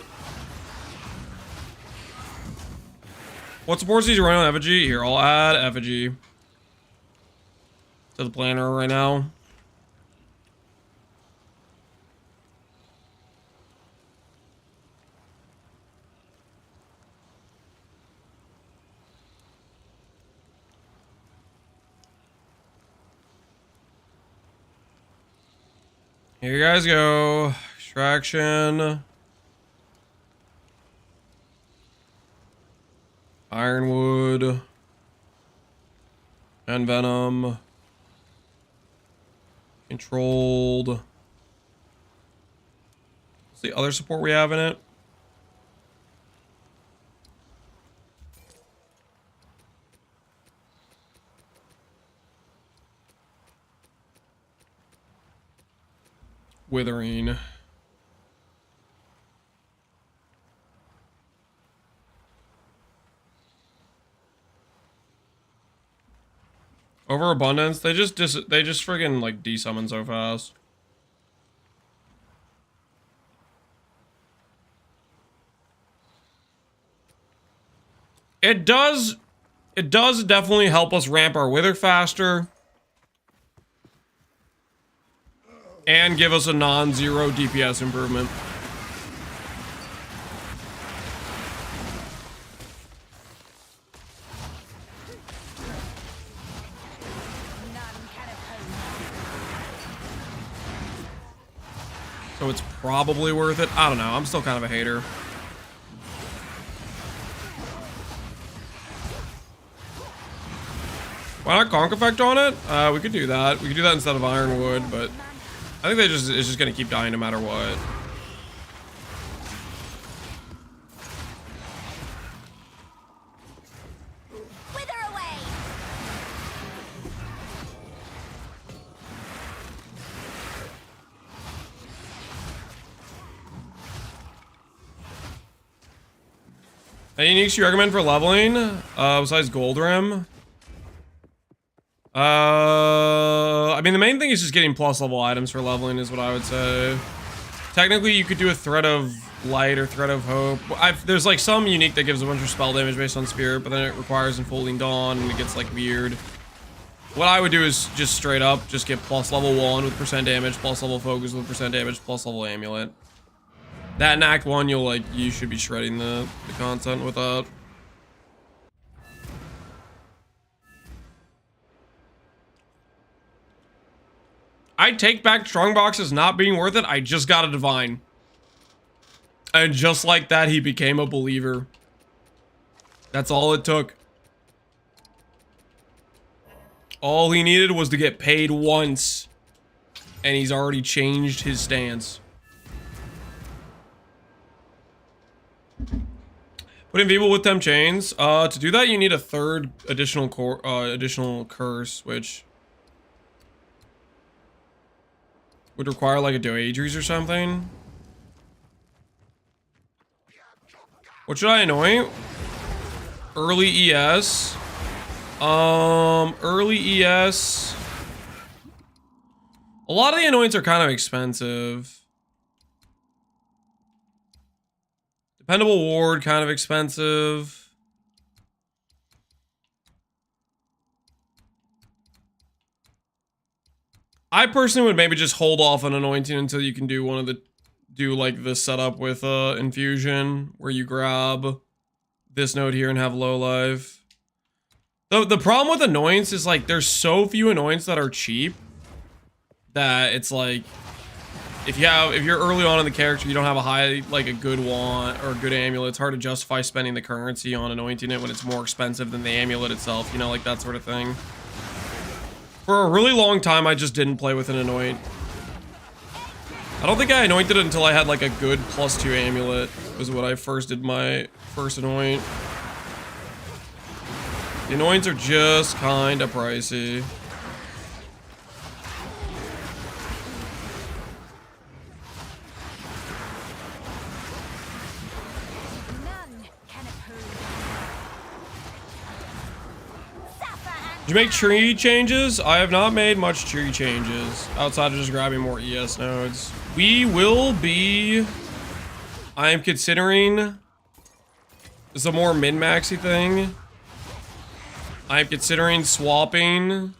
A: What supports these running on effigy? Here, I'll add effigy to the planner right now. Here you guys go. Extraction. Ironwood. And Venom. Controlled. What's the other support we have in it? Withering. Overabundance. They just friggin' like desummon so fast. It does definitely help us ramp our wither faster. And give us a non-zero DPS improvement. So it's probably worth it. I don't know. I'm still kind of a hater. Why not Conk Effect on it? We could do that. We could do that instead of Ironwood, but I think it's just gonna keep dying no matter what.
B: Wither away.
A: Any uniques you recommend for leveling? Besides Gold Rim? I mean, the main thing is just getting plus level items for leveling is what I would say. Technically, you could do a Thread of Light or Thread of Hope. There's like some unique that gives a bunch of spell damage based on Spirit, but then it requires Unfolding Dawn and it gets like weird. What I would do is just straight up, just get plus level 1 with % damage, plus level Focus with % damage, plus level Amulet. That in Act 1, you should be shredding the content with that. I take back Strongbox as not being worth it. I just got a Divine. And just like that, he became a believer. That's all it took. All he needed was to get paid once. And he's already changed his stance. Put in Feeble with Temp Chains. To do that, you need a third additional curse, which would require like a Doadries or something. What should I anoint? Early ES. Early ES. A lot of the anoints are kind of expensive. Dependable Ward, kind of expensive. I personally would maybe just hold off on anointing until you can do like the setup with infusion, where you grab this node here and have low life. The problem with anoints is like there's so few anoints that are cheap that it's like if you're early on in the character, you don't have a good wand or a good amulet, it's hard to justify spending the currency on anointing it when it's more expensive than the amulet itself, you know, like that sort of thing. For a really long time, I just didn't play with an anoint. I don't think I anointed it until I had like a good +2 amulet, was what I first did my first anoint. The anoints are just kind of pricey. Did you make tree changes? I have not made much tree changes outside of just grabbing more ES nodes. We will be... I am considering is a more min-maxy thing. I'm considering swapping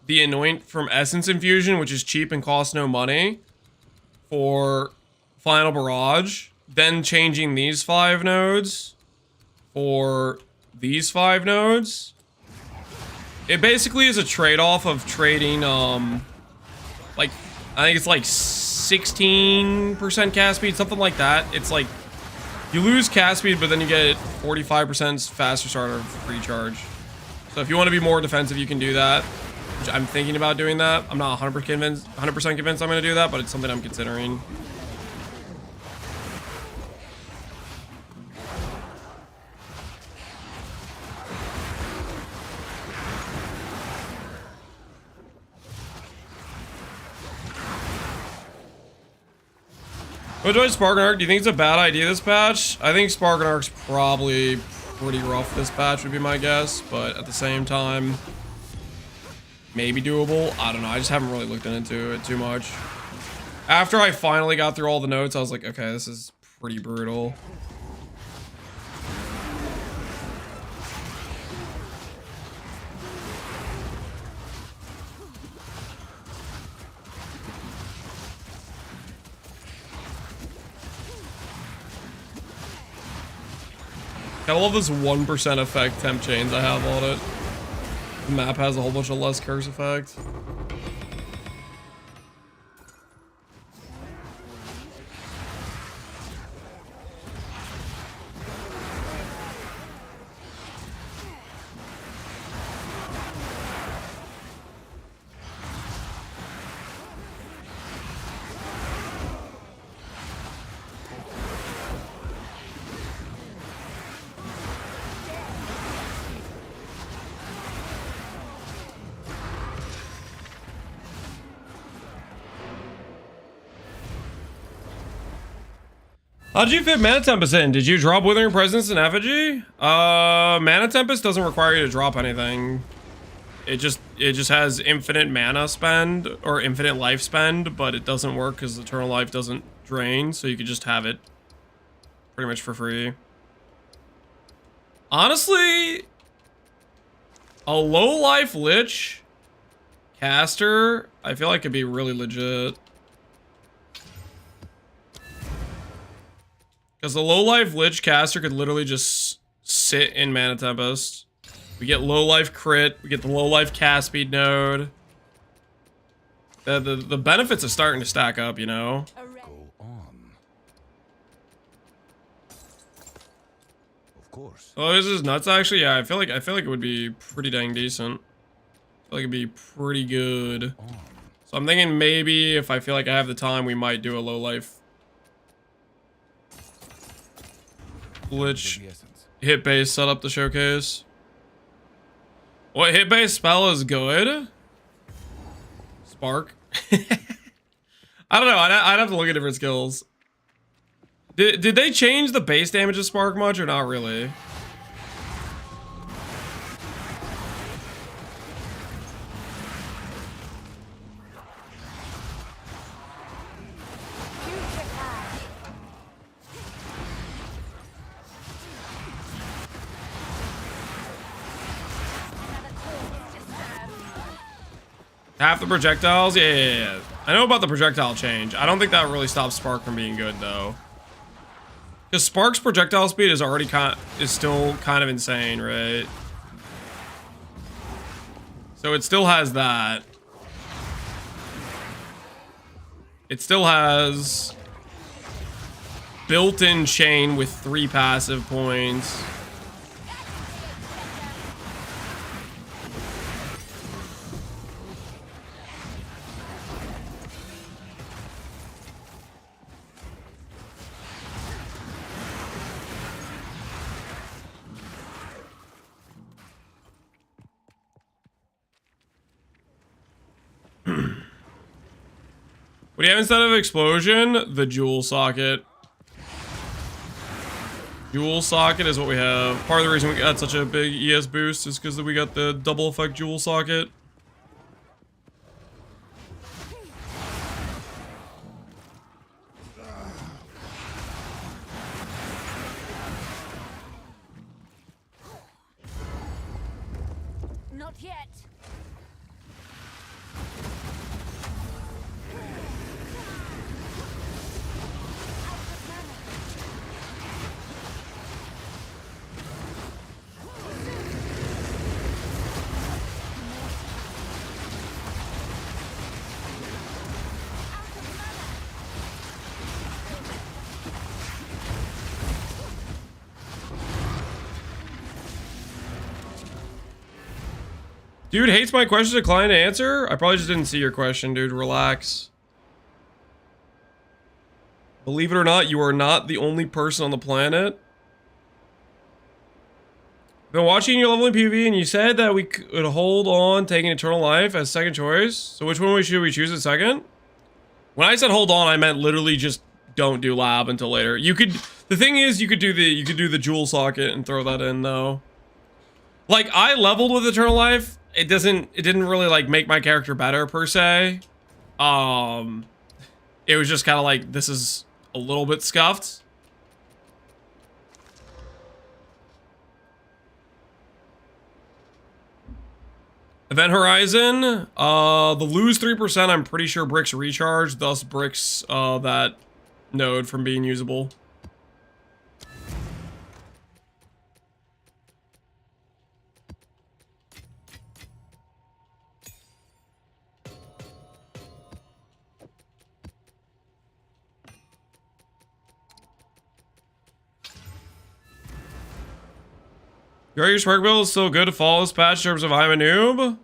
A: the Anoint from Essence Infusion, which is cheap and costs no money, for Final Barrage, then changing these 5 nodes for these 5 nodes. It basically is a trade-off of trading, like, I think it's like 16% cast speed, something like that. It's like, you lose cast speed, but then you get 45% faster starter recharge. So if you want to be more defensive, you can do that. Which I'm thinking about doing that. I'm not 100% convinced I'm going to do that, but it's something I'm considering. What do I Spark and Arc? Do you think it's a bad idea this patch? I think Spark and Arc's probably pretty rough this patch would be my guess, but at the same time, maybe doable. I don't know. I just haven't really looked into it too much. After I finally got through all the notes, I was like, okay, this is pretty brutal. I love this 1% effect temp chains I have on it. The map has a whole bunch of less curse effect. How'd you fit Mana Tempest in? Did you drop Withering Presence and Effigy? Mana Tempest doesn't require you to drop anything. It just has infinite mana spend or infinite life spend, but it doesn't work because Eternal Life doesn't drain, so you could just have it pretty much for free. Honestly, a low life Lich caster, I feel like could be really legit. Because the low life Lich caster could literally just sit in Mana Tempest. We get low life crit, we get the low life cast speed node. The benefits are starting to stack up, you know?
E: Go on. Of course.
A: Oh, this is nuts actually. Yeah, I feel like it would be pretty dang decent. I feel like it'd be pretty good. So I'm thinking maybe if I feel like I have the time, we might do a low life Lich hit base setup to showcase. What hit base spell is good? Spark. I don't know. I'd have to look at different skills. Did they change the base damage of Spark much or not really? Half the projectiles? Yeah. I know about the projectile change. I don't think that really stops Spark from being good, though. Because Spark's projectile speed is already still kind of insane, right? So it still has that. It still has built-in chain with 3 passive points. What do you have instead of explosion? The jewel socket. Jewel socket is what we have. Part of the reason we got such a big ES boost is because we got the double effect jewel socket.
B: yet.
A: Dude hates my question, decline to answer? I probably just didn't see your question, dude. Relax. Believe it or not, you are not the only person on the planet. Been watching your leveling PvP and you said that we could hold on taking Eternal Life as second choice. So which one should we choose at second? When I said hold on, I meant literally just don't do lab until later. You could, the thing is, you could do the jewel socket and throw that in though. Like, I leveled with Eternal Life. It didn't really like make my character better per se. It was just kind of like, this is a little bit scuffed. Event Horizon, the lose 3%, I'm pretty sure bricks recharge, thus bricks that node from being usable. Your spark build is still good to follow this patch in terms of I'm a noob?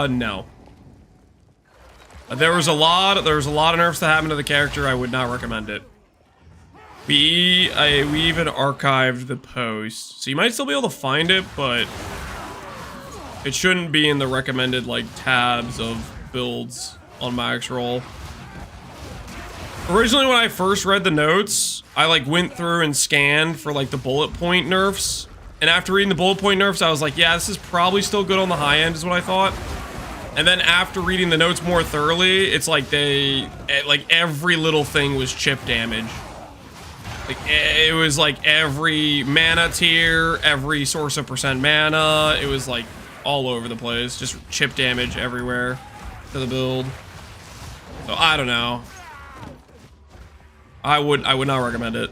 A: No. There was a lot of nerfs that happened to the character. I would not recommend it. We even archived the post, so you might still be able to find it, but it shouldn't be in the recommended like tabs of builds on Max Roll. Originally, when I first read the notes, I like went through and scanned for like the bullet point nerfs. And after reading the bullet point nerfs, I was like, yeah, this is probably still good on the high end is what I thought. And then after reading the notes more thoroughly, it's like like every little thing was chip damage. Like it was like every mana tier, every source of percent mana. It was like all over the place, just chip damage everywhere to the build. So I don't know. I would not recommend it.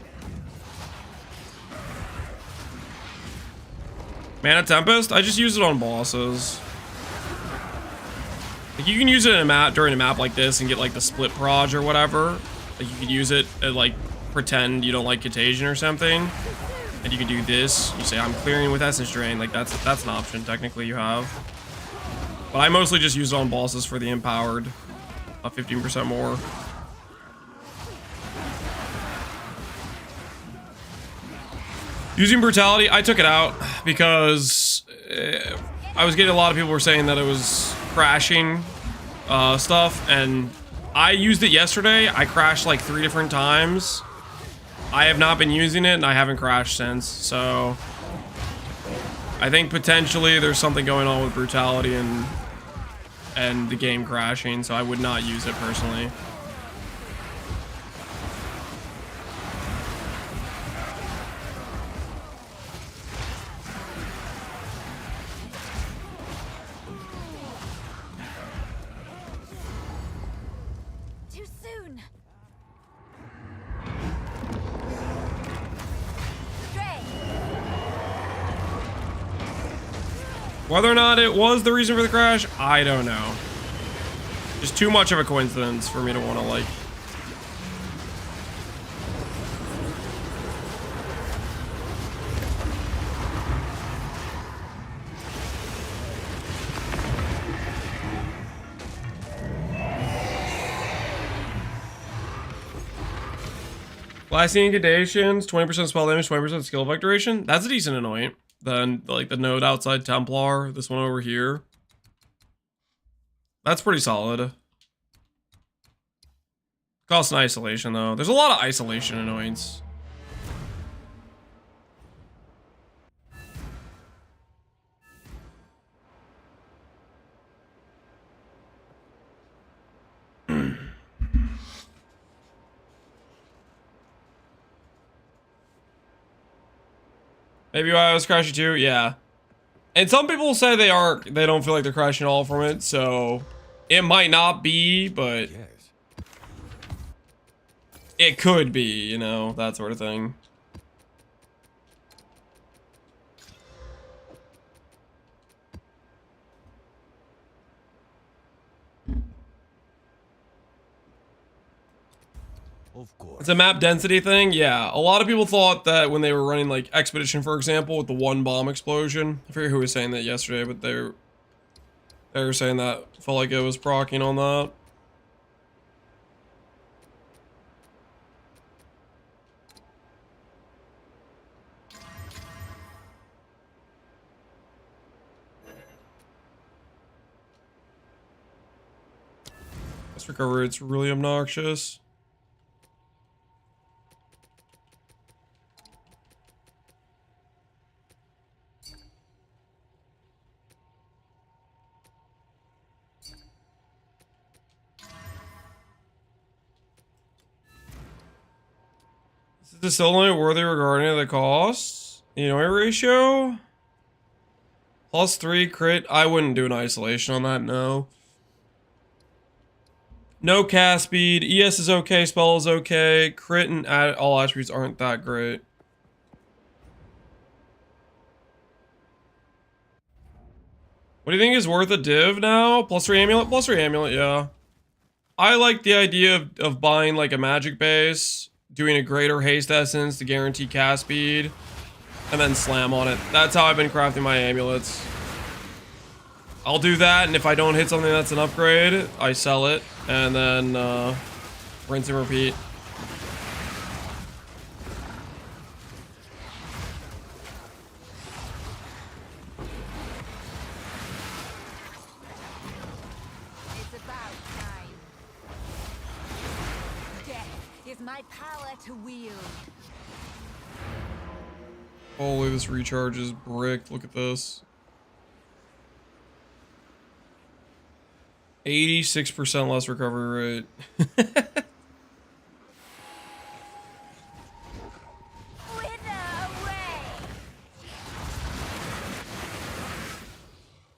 A: Mana Tempest? I just use it on bosses. Like you can use it in a map during a map like this and get like the split proj or whatever. Like you could use it and like pretend you don't like Contagion or something. And you can do this. You say I'm clearing with Essence Drain. Like that's an option technically you have. But I mostly just use it on bosses for the empowered. 15% more. Using Brutality, I took it out because I was getting a lot of people were saying that it was crashing stuff, and I used it yesterday. I crashed like 3 different times. I have not been using it, and I haven't crashed since, so I think potentially there's something going on with Brutality and the game crashing, so I would not use it personally. Whether or not it was the reason for the crash, I don't know. Just too much of a coincidence for me to want to like. Blasting Incantations, 20% spell damage, 20% skill effect duration. That's a decent annoyant. Then like the node outside Templar, this one over here. That's pretty solid. Costs an isolation though. There's a lot of isolation annoyance. Maybe I was crashing too, yeah. And some people say they don't feel like they're crashing at all from it, so it might not be, but
E: Yes.
A: it could be, you know, that sort of thing.
E: Of course.
A: It's a map density thing. Yeah, a lot of people thought that when they were running like Expedition, for example, with the one bomb explosion. I forget who was saying that yesterday, but they were saying that felt like it was proccing on that. Let's recover. It's really obnoxious. Is this still only worthy regarding the cost? You know, ratio? +3 crit. I wouldn't do an isolation on that, no. No cast speed. ES is okay. Spell is okay. Crit and all attributes aren't that great. What do you think is worth a div now? +3 amulet? +3 amulet, yeah. I like the idea of buying like a magic base, doing a greater haste essence to guarantee cast speed, and then slam on it. That's how I've been crafting my amulets. I'll do that, and if I don't hit something that's an upgrade, I sell it, and then rinse and repeat.
B: It's about time. Death is my power to wield.
A: Holy, this recharge is bricked. Look at this. 86% less recovery rate.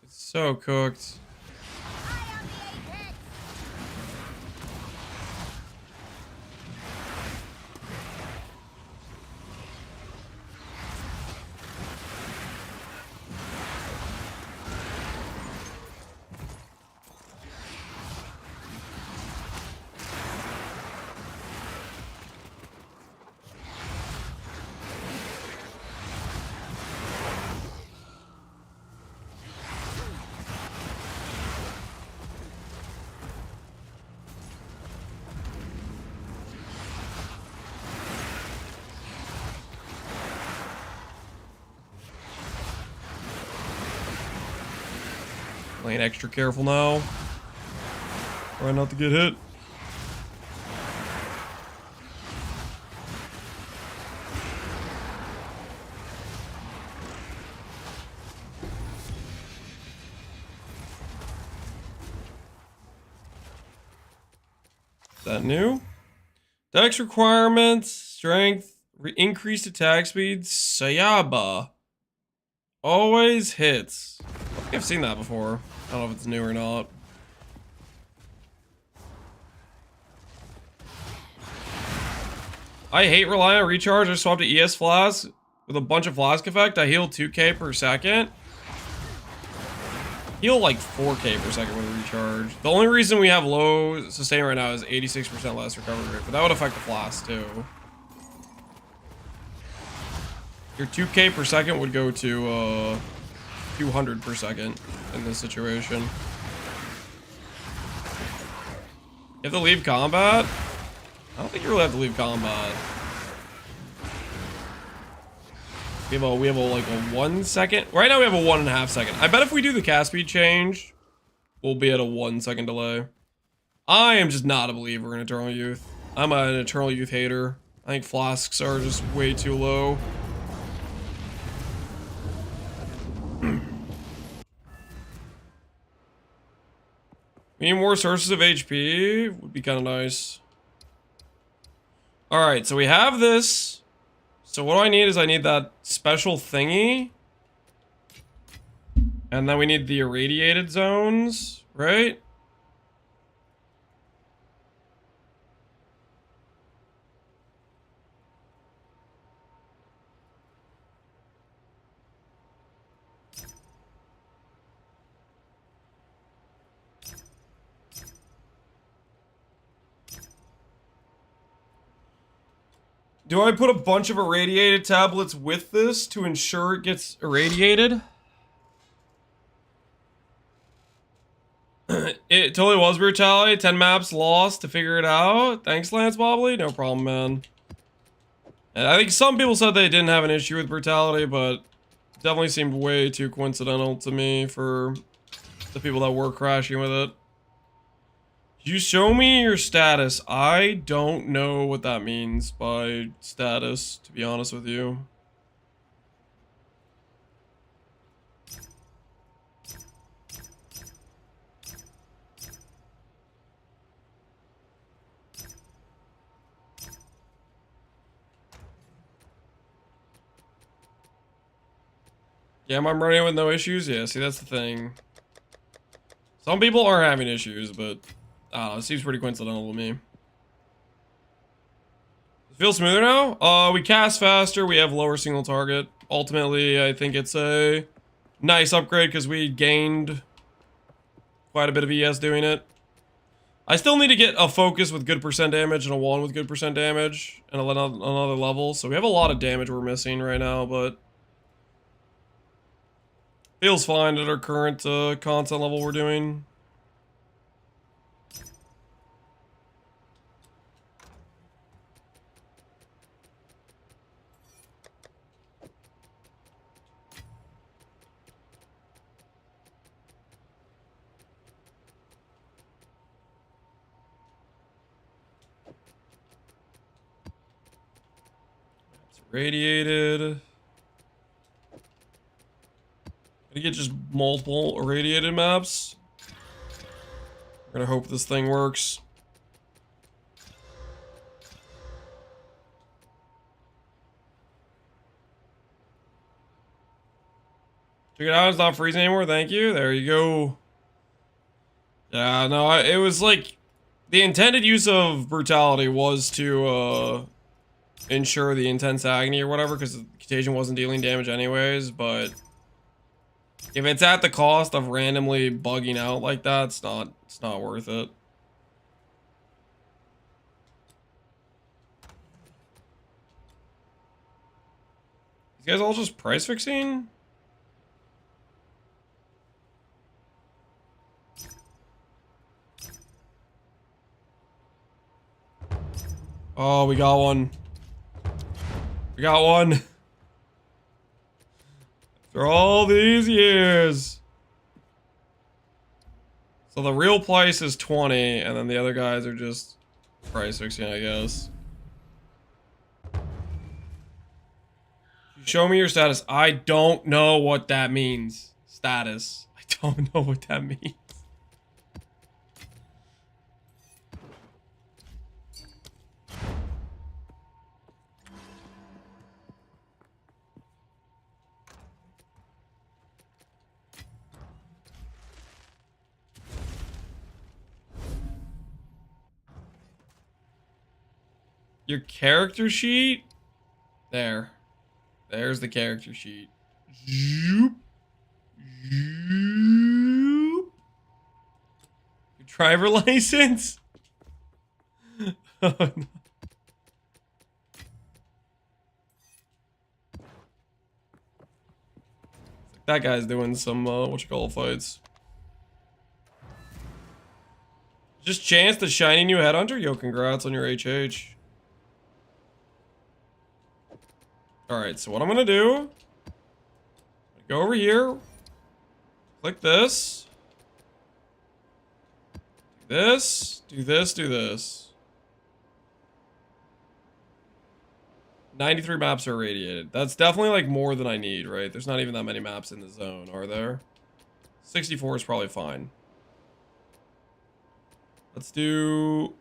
A: It's so cooked. Playing extra careful now. Try not to get hit. Is that new? Dex requirements, strength, increased attack speed, Sayaba. Always hits. I think I've seen that before. I don't know if it's new or not. I hate relying on recharge. I swapped to ES Flask with a bunch of Flask effect. I heal 2k per second. Heal like 4k per second with a recharge. The only reason we have low sustain right now is 86% less recovery rate, but that would affect the Flask too. Your 2k per second would go to 200 per second in this situation. You have to leave combat? I don't think you really have to leave combat. We have a like a 1 second. Right now we have a 1.5 second. I bet if we do the cast speed change, we'll be at a 1 second delay. I am just not a believer in Eternal Youth. I'm an Eternal Youth hater. I think flasks are just way too low. We need more sources of HP. Would be kind of nice. Alright, so we have this. So what I need is I need that special thingy. And then we need the irradiated zones, right? Do I put a bunch of irradiated tablets with this to ensure it gets irradiated? It totally was brutality. 10 maps lost to figure it out. Thanks, Lance Bobley. No problem, man. And I think some people said they didn't have an issue with brutality, but it definitely seemed way too coincidental to me for the people that were crashing with it. You show me your status. I don't know what that means by status, to be honest with you. Yeah, I'm running with no issues. Yeah, see, that's the thing. Some people are having issues, but I don't know, it seems pretty coincidental to me. It feels smoother now? We cast faster, we have lower single target. Ultimately, I think it's a nice upgrade because we gained quite a bit of ES doing it. I still need to get a focus with good percent damage and a one with good percent damage and another level. So we have a lot of damage we're missing right now, but feels fine at our current content level we're doing. It's radiated. Gonna get just multiple irradiated maps. We're gonna hope this thing works. Check it out, it's not freezing anymore, thank you. There you go. Yeah, no, it was like... The intended use of brutality was to, ensure the intense agony or whatever, because the contagion wasn't dealing damage anyways, but... If it's at the cost of randomly bugging out like that, it's not worth it. These guys all just price fixing? Oh, we got one. We got one. After all these years. So the real price is 20, and then the other guys are just price fixing, I guess. Show me your status. I don't know what that means. Status. I don't know what that means. Your character sheet? There. There's the character sheet. Zoop. Zoop. Your driver license? Oh, no. That guy's doing some, fights. Just chance the shiny new headhunter? Yo, congrats on your HH. Alright, so what I'm gonna do, go over here, click this, do this, do this, do this. 93 maps are irradiated. That's definitely like more than I need, right? There's not even that many maps in the zone, are there? 64 is probably fine. Let's do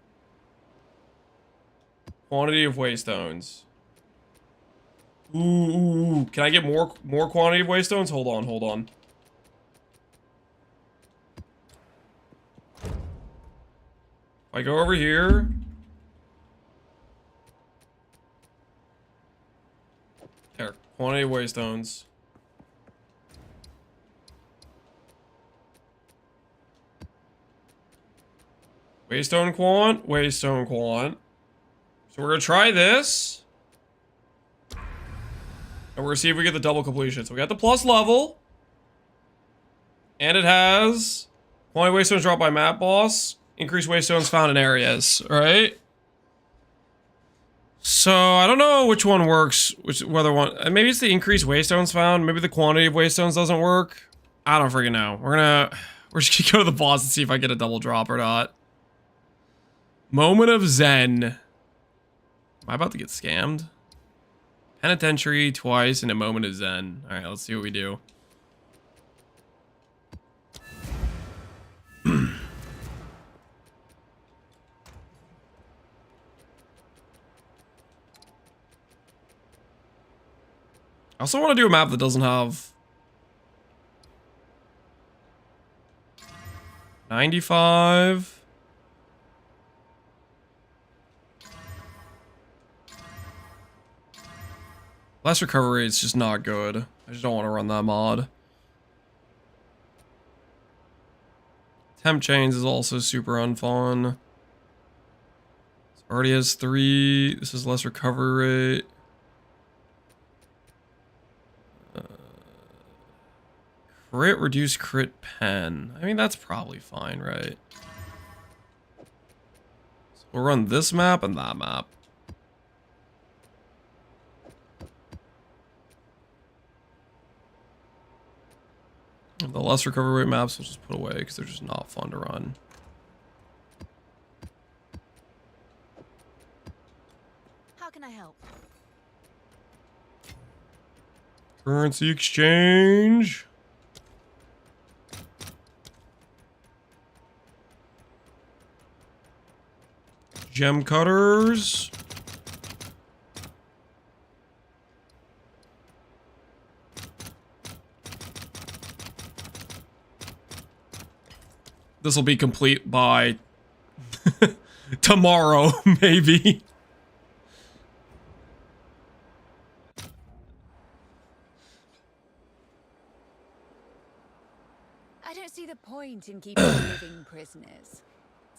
A: quantity of waystones. Ooh, can I get more quantity of waystones? Hold on. If I go over here. Here, quantity of waystones. Waystone quant, waystone quant. So we're gonna try this. And we're gonna see if we get the double completion. So we got the plus level. And it has quantity of waystones dropped by map boss. Increased waystones found in areas, right? So I don't know which one works, whether one, maybe it's the increased waystones found, maybe the quantity of waystones doesn't work. I don't freaking know. We're just gonna go to the boss and see if I get a double drop or not. Moment of Zen. Am I about to get scammed? Penitentiary twice and a moment of Zen. Alright, let's see what we do. I also want to do a map that doesn't have 95. Less recovery is just not good. I just don't want to run that mod. Temp chains is also super unfun. This already has 3. This is less recovery rate. Crit reduce crit pen. I mean, that's probably fine, right? So we'll run this map and that map. The less recovery rate maps we'll just put away because they're just not fun to run.
B: How can I help?
A: Currency exchange. Gem cutters. This will be complete by tomorrow, maybe.
B: I don't see the point in keeping living prisoners.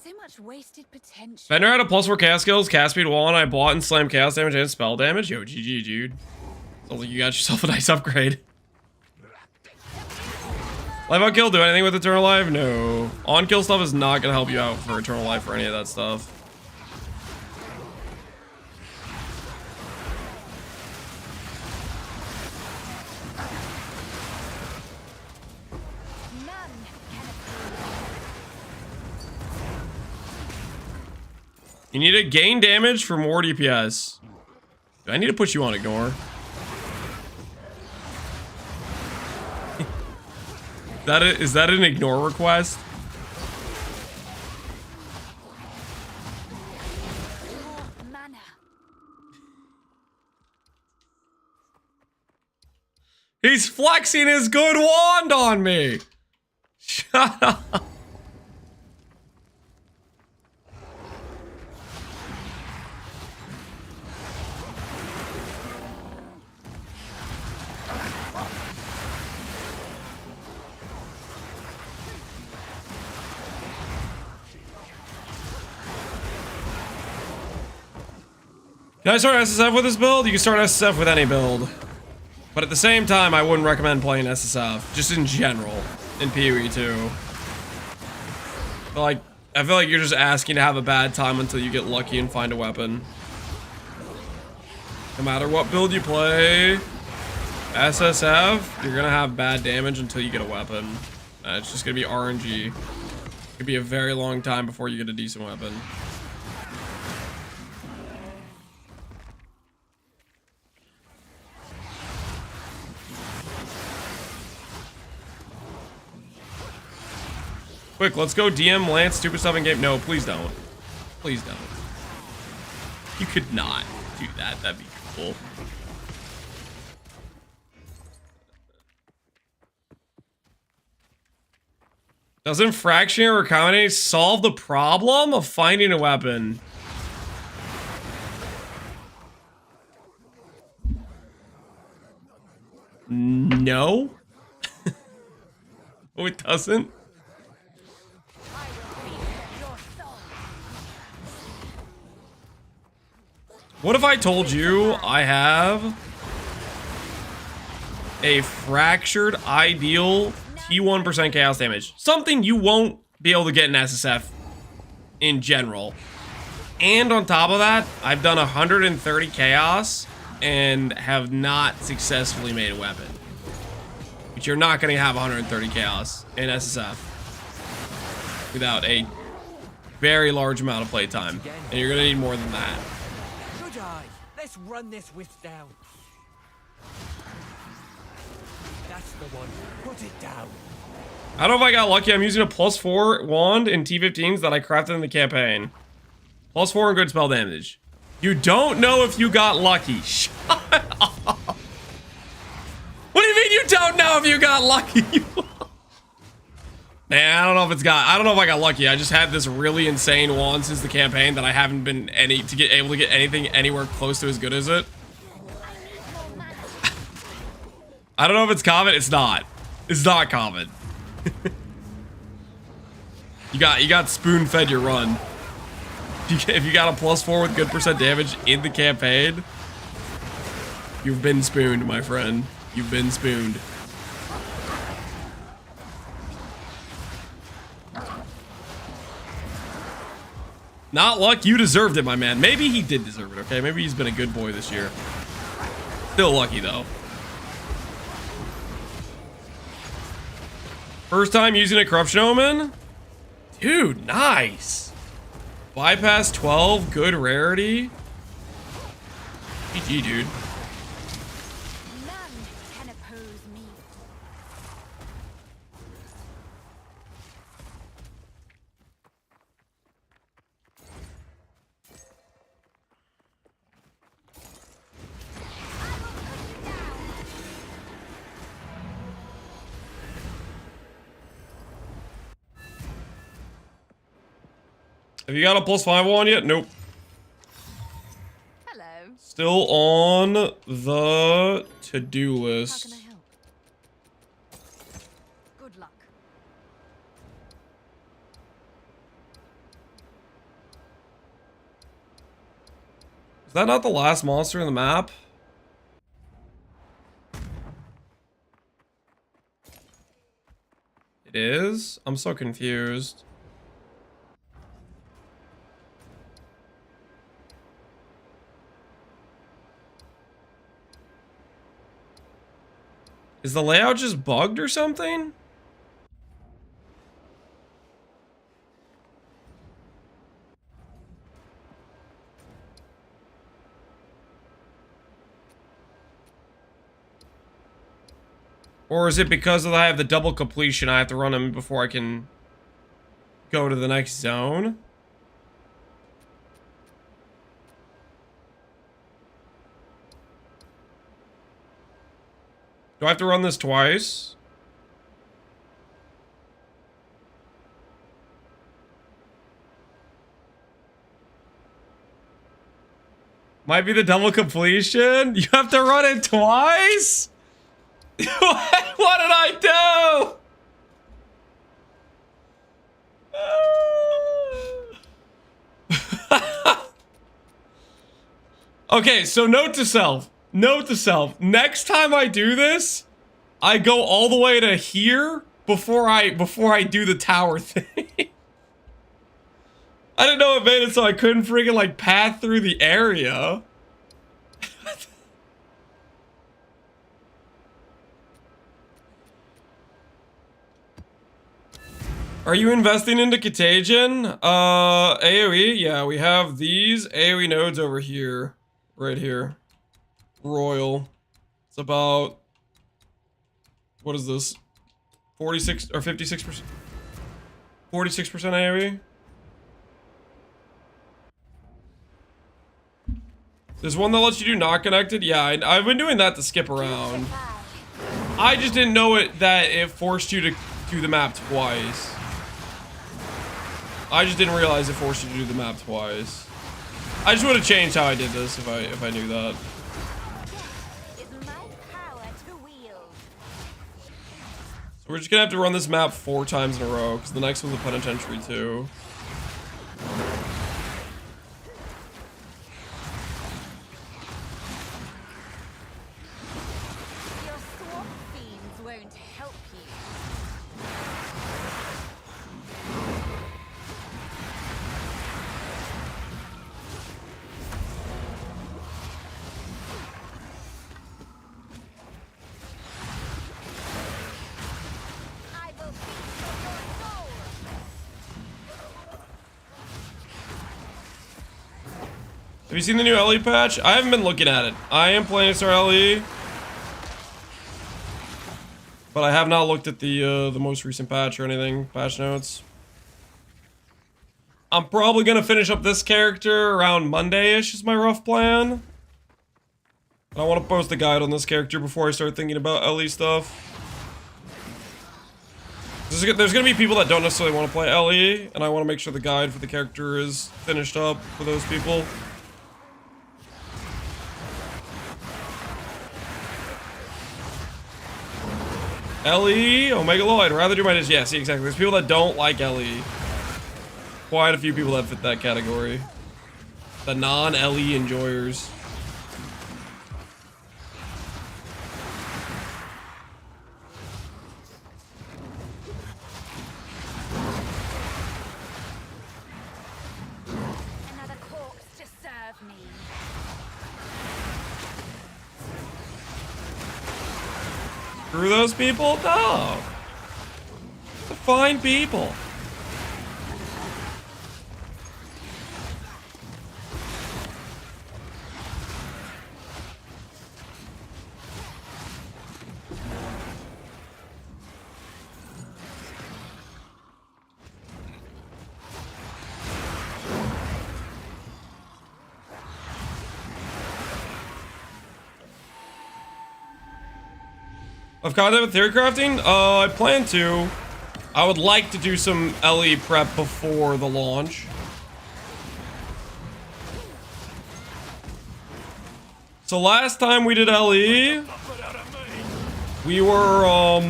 B: So much wasted potential.
A: Fender had a +4 cast skills, cast speed 1. I bought and slammed cast damage and spell damage. Yo, GG, dude. Sounds like you got yourself a nice upgrade. Life on kill, do anything with Eternal Life? No. On kill stuff is not gonna help you out for Eternal Life or any of that stuff. You need to gain damage for more DPS. I need to put you on ignore. Is that an ignore request?
B: Mana.
A: He's flexing his good wand on me. Shut up. Can I start SSF with this build? You can start SSF with any build. But at the same time, I wouldn't recommend playing SSF. Just in general. In PoE too. Like, I feel like you're just asking to have a bad time until you get lucky and find a weapon. No matter what build you play, SSF, you're gonna have bad damage until you get a weapon. It's just gonna be RNG. It could be a very long time before you get a decent weapon. Quick, let's go DM Lance stupid stuff in game. No, please don't. Please don't. You could not do that. That'd be cool. Doesn't fracturing or recombinate solve the problem of finding a weapon? No. Oh, it doesn't. What if I told you I have a fractured ideal T1% chaos damage? Something you won't be able to get in SSF in general. And on top of that, I've done 130 chaos and have not successfully made a weapon. But you're not going to have 130 chaos in SSF without a very large amount of playtime. And you're going to need more than that.
F: Good eye. Let's run this whiff down. That's the one. Put it down.
A: I don't know if I got lucky. I'm using a +4 wand in T15s that I crafted in the campaign. +4 and good spell damage. You don't know if you got lucky. Shut up. What do you mean you don't know if you got lucky? Man, I don't know if it's got. I don't know if I got lucky. I just had this really insane wand since the campaign that I haven't been able to get anything anywhere close to as good as it. I don't know if it's common. It's not. It's not common. You got spoon fed your run. If you got a +4 with good % damage in the campaign, you've been spooned, my friend. You've been spooned. Not luck, you deserved it, my man. Maybe he did deserve it, okay? Maybe he's been a good boy this year. Still lucky, though. First time using a Corruption Omen? Dude, nice. Bypass 12, good rarity. GG, dude.
B: None can oppose me.
A: Have you got a +5 wand yet? Nope.
B: Hello.
A: Still on the to-do
B: How
A: list.
B: can I help? Good luck.
A: Is that not the last monster in the map? It is? I'm so confused. Is the layout just bugged or something? Or is it because I have the double completion, I have to run them before I can go to the next zone? Do I have to run this twice? Might be the double completion? You have to run it twice? What did I do? Okay, so note to self. Note to self. Next time I do this, I go all the way to here before I do the tower thing. I didn't know it made it so I couldn't freaking like path through the area. Are you investing into Contagion? AoE? Yeah, we have these AoE nodes over here. Right here. Royal. It's about... What is this? 46 or 56%? 46% AoE? There's one that lets you do not connected? Yeah, I've been doing that to skip around. I just didn't know that it forced you to do the map twice. I just didn't realize it forced you to do the map twice. I just would have changed how I did this if I knew that.
B: Is my power to wield.
A: So we're just gonna have to run this map 4 times in a row because the next one's a penitentiary too.
B: Your swamp fiends won't help you. I will feast on your soul.
A: Have you seen the new LE patch? I haven't been looking at it. I am playing Star LE, but I have not looked at the most recent patch or anything, patch notes. I'm probably gonna finish up this character around Monday-ish is my rough plan. I want to post a guide on this character before I start thinking about LE stuff. There's gonna be people that don't necessarily want to play LE, and I want to make sure the guide for the character is finished up for those people. LE, Omega Lloyd, rather do my disc. Yeah, see, exactly. There's people that don't like LE. Quite a few people that fit that category. The non-LE enjoyers.
B: Another corpse to serve me.
A: Screw those people? No. They're fine people. I've contact with theory crafting? I plan to. I would like to do some LE prep before the launch. So last time we did LE, we were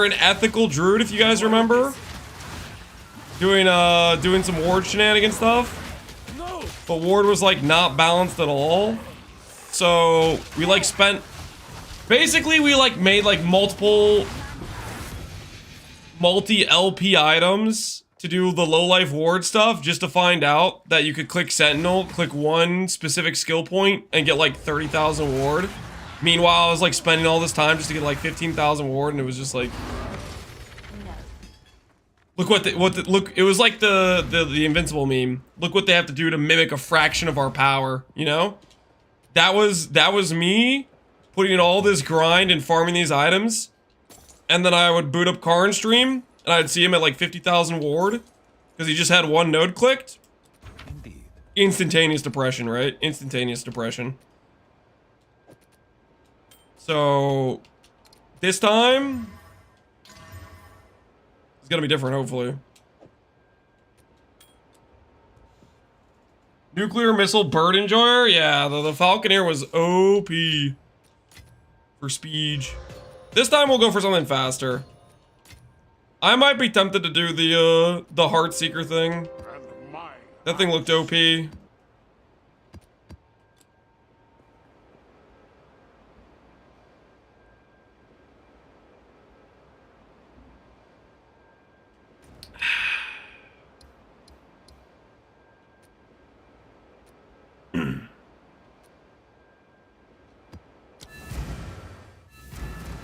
A: an ethical druid, if you guys remember. Doing some ward shenanigans stuff. But ward was like not balanced at all. So we like spent basically, we like made like multi-LP items to do the low life ward stuff just to find out that you could click Sentinel, click one specific skill point and get like 30,000 ward. Meanwhile, I was like spending all this time just to get like 15,000 ward and it was just like... Look look, it was like the Invincible meme. Look what they have to do to mimic a fraction of our power, you know? That was me putting in all this grind and farming these items, and then I would boot up Karn's stream, and I'd see him at like 50,000 ward, because he just had one node clicked.
E: Indeed.
A: Instantaneous depression, right? Instantaneous depression. So, this time, it's gonna be different, hopefully. Nuclear missile bird enjoyer? Yeah, the Falconeer was OP. For speed. This time we'll go for something faster. I might be tempted to do the Heart Seeker thing. That thing looked OP.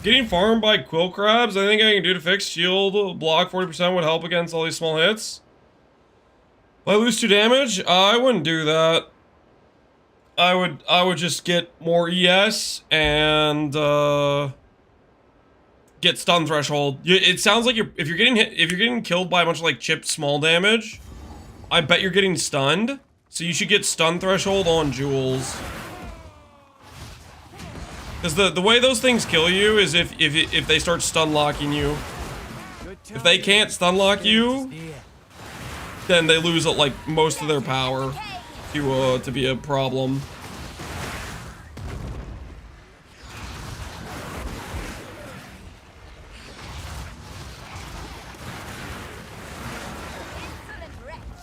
A: Getting farmed by quill crabs, I think I can do to fix shield block 40% would help against all these small hits. Will I lose 2 damage? I wouldn't do that. I would just get more ES and get stun threshold. It sounds like if you're getting killed by a bunch of like chipped small damage, I bet you're getting stunned. So you should get stun threshold on jewels. Because the way those things kill you is if they start stun locking you. If they can't stun lock you, then they lose like most of their power to be a problem.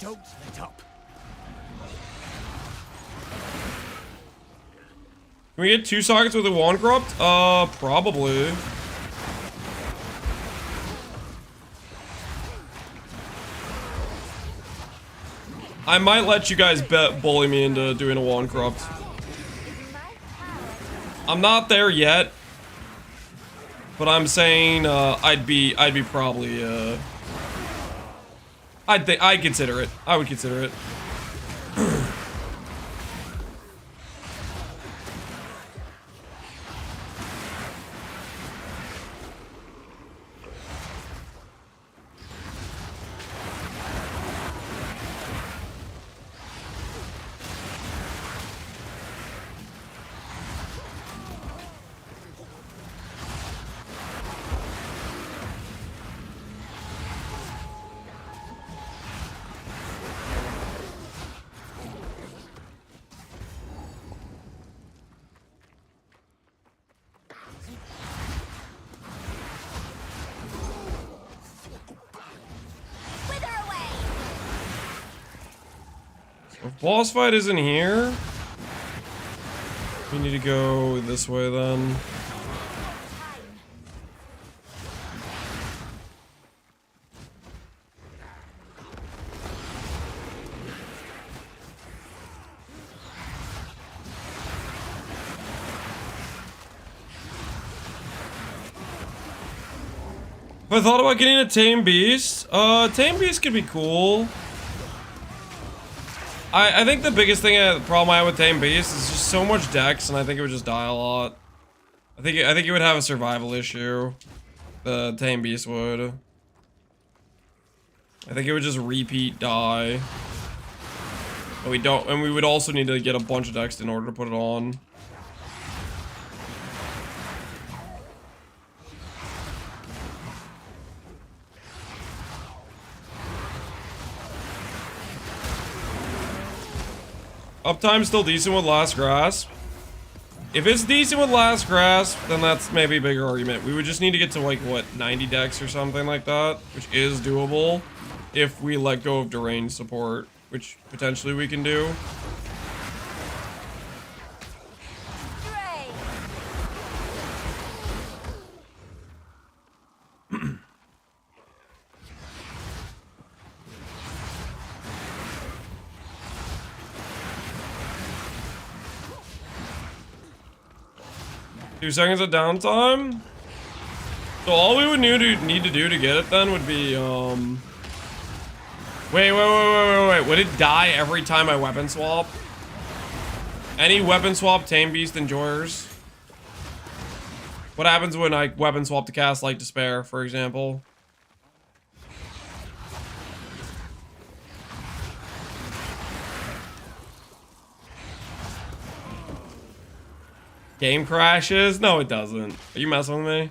F: Don't let up.
A: Can we get 2 sockets with a wand corrupt? Probably. I might let you guys bully me into doing a wand corrupt. I'm not there yet, but I'm saying I'd be probably I'd consider it. I would consider it. If boss fight isn't here, we need to go this way then. I thought about getting a tame beast. Tame beast could be cool. I think the biggest thing, the problem I have with tame beast is just so much dex, and I think it would just die a lot. I think it would have a survival issue. The tame beast would. I think it would just repeat die. But we don't, and we would also need to get a bunch of dex in order to put it on. Uptime's still decent with Last Grasp. If it's decent with Last Grasp, then that's maybe a bigger argument. We would just need to get to like, what, 90 dex or something like that, which is doable if we let go of deranged support, which potentially we can do. Two seconds of downtime. So all we would need to do to get it then would be wait. Would it die every time I weapon swap? Any weapon swap tame beast enjoyers? What happens when I weapon swap to cast Light Despair, for example? Game crashes? No, it doesn't. Are you messing with me?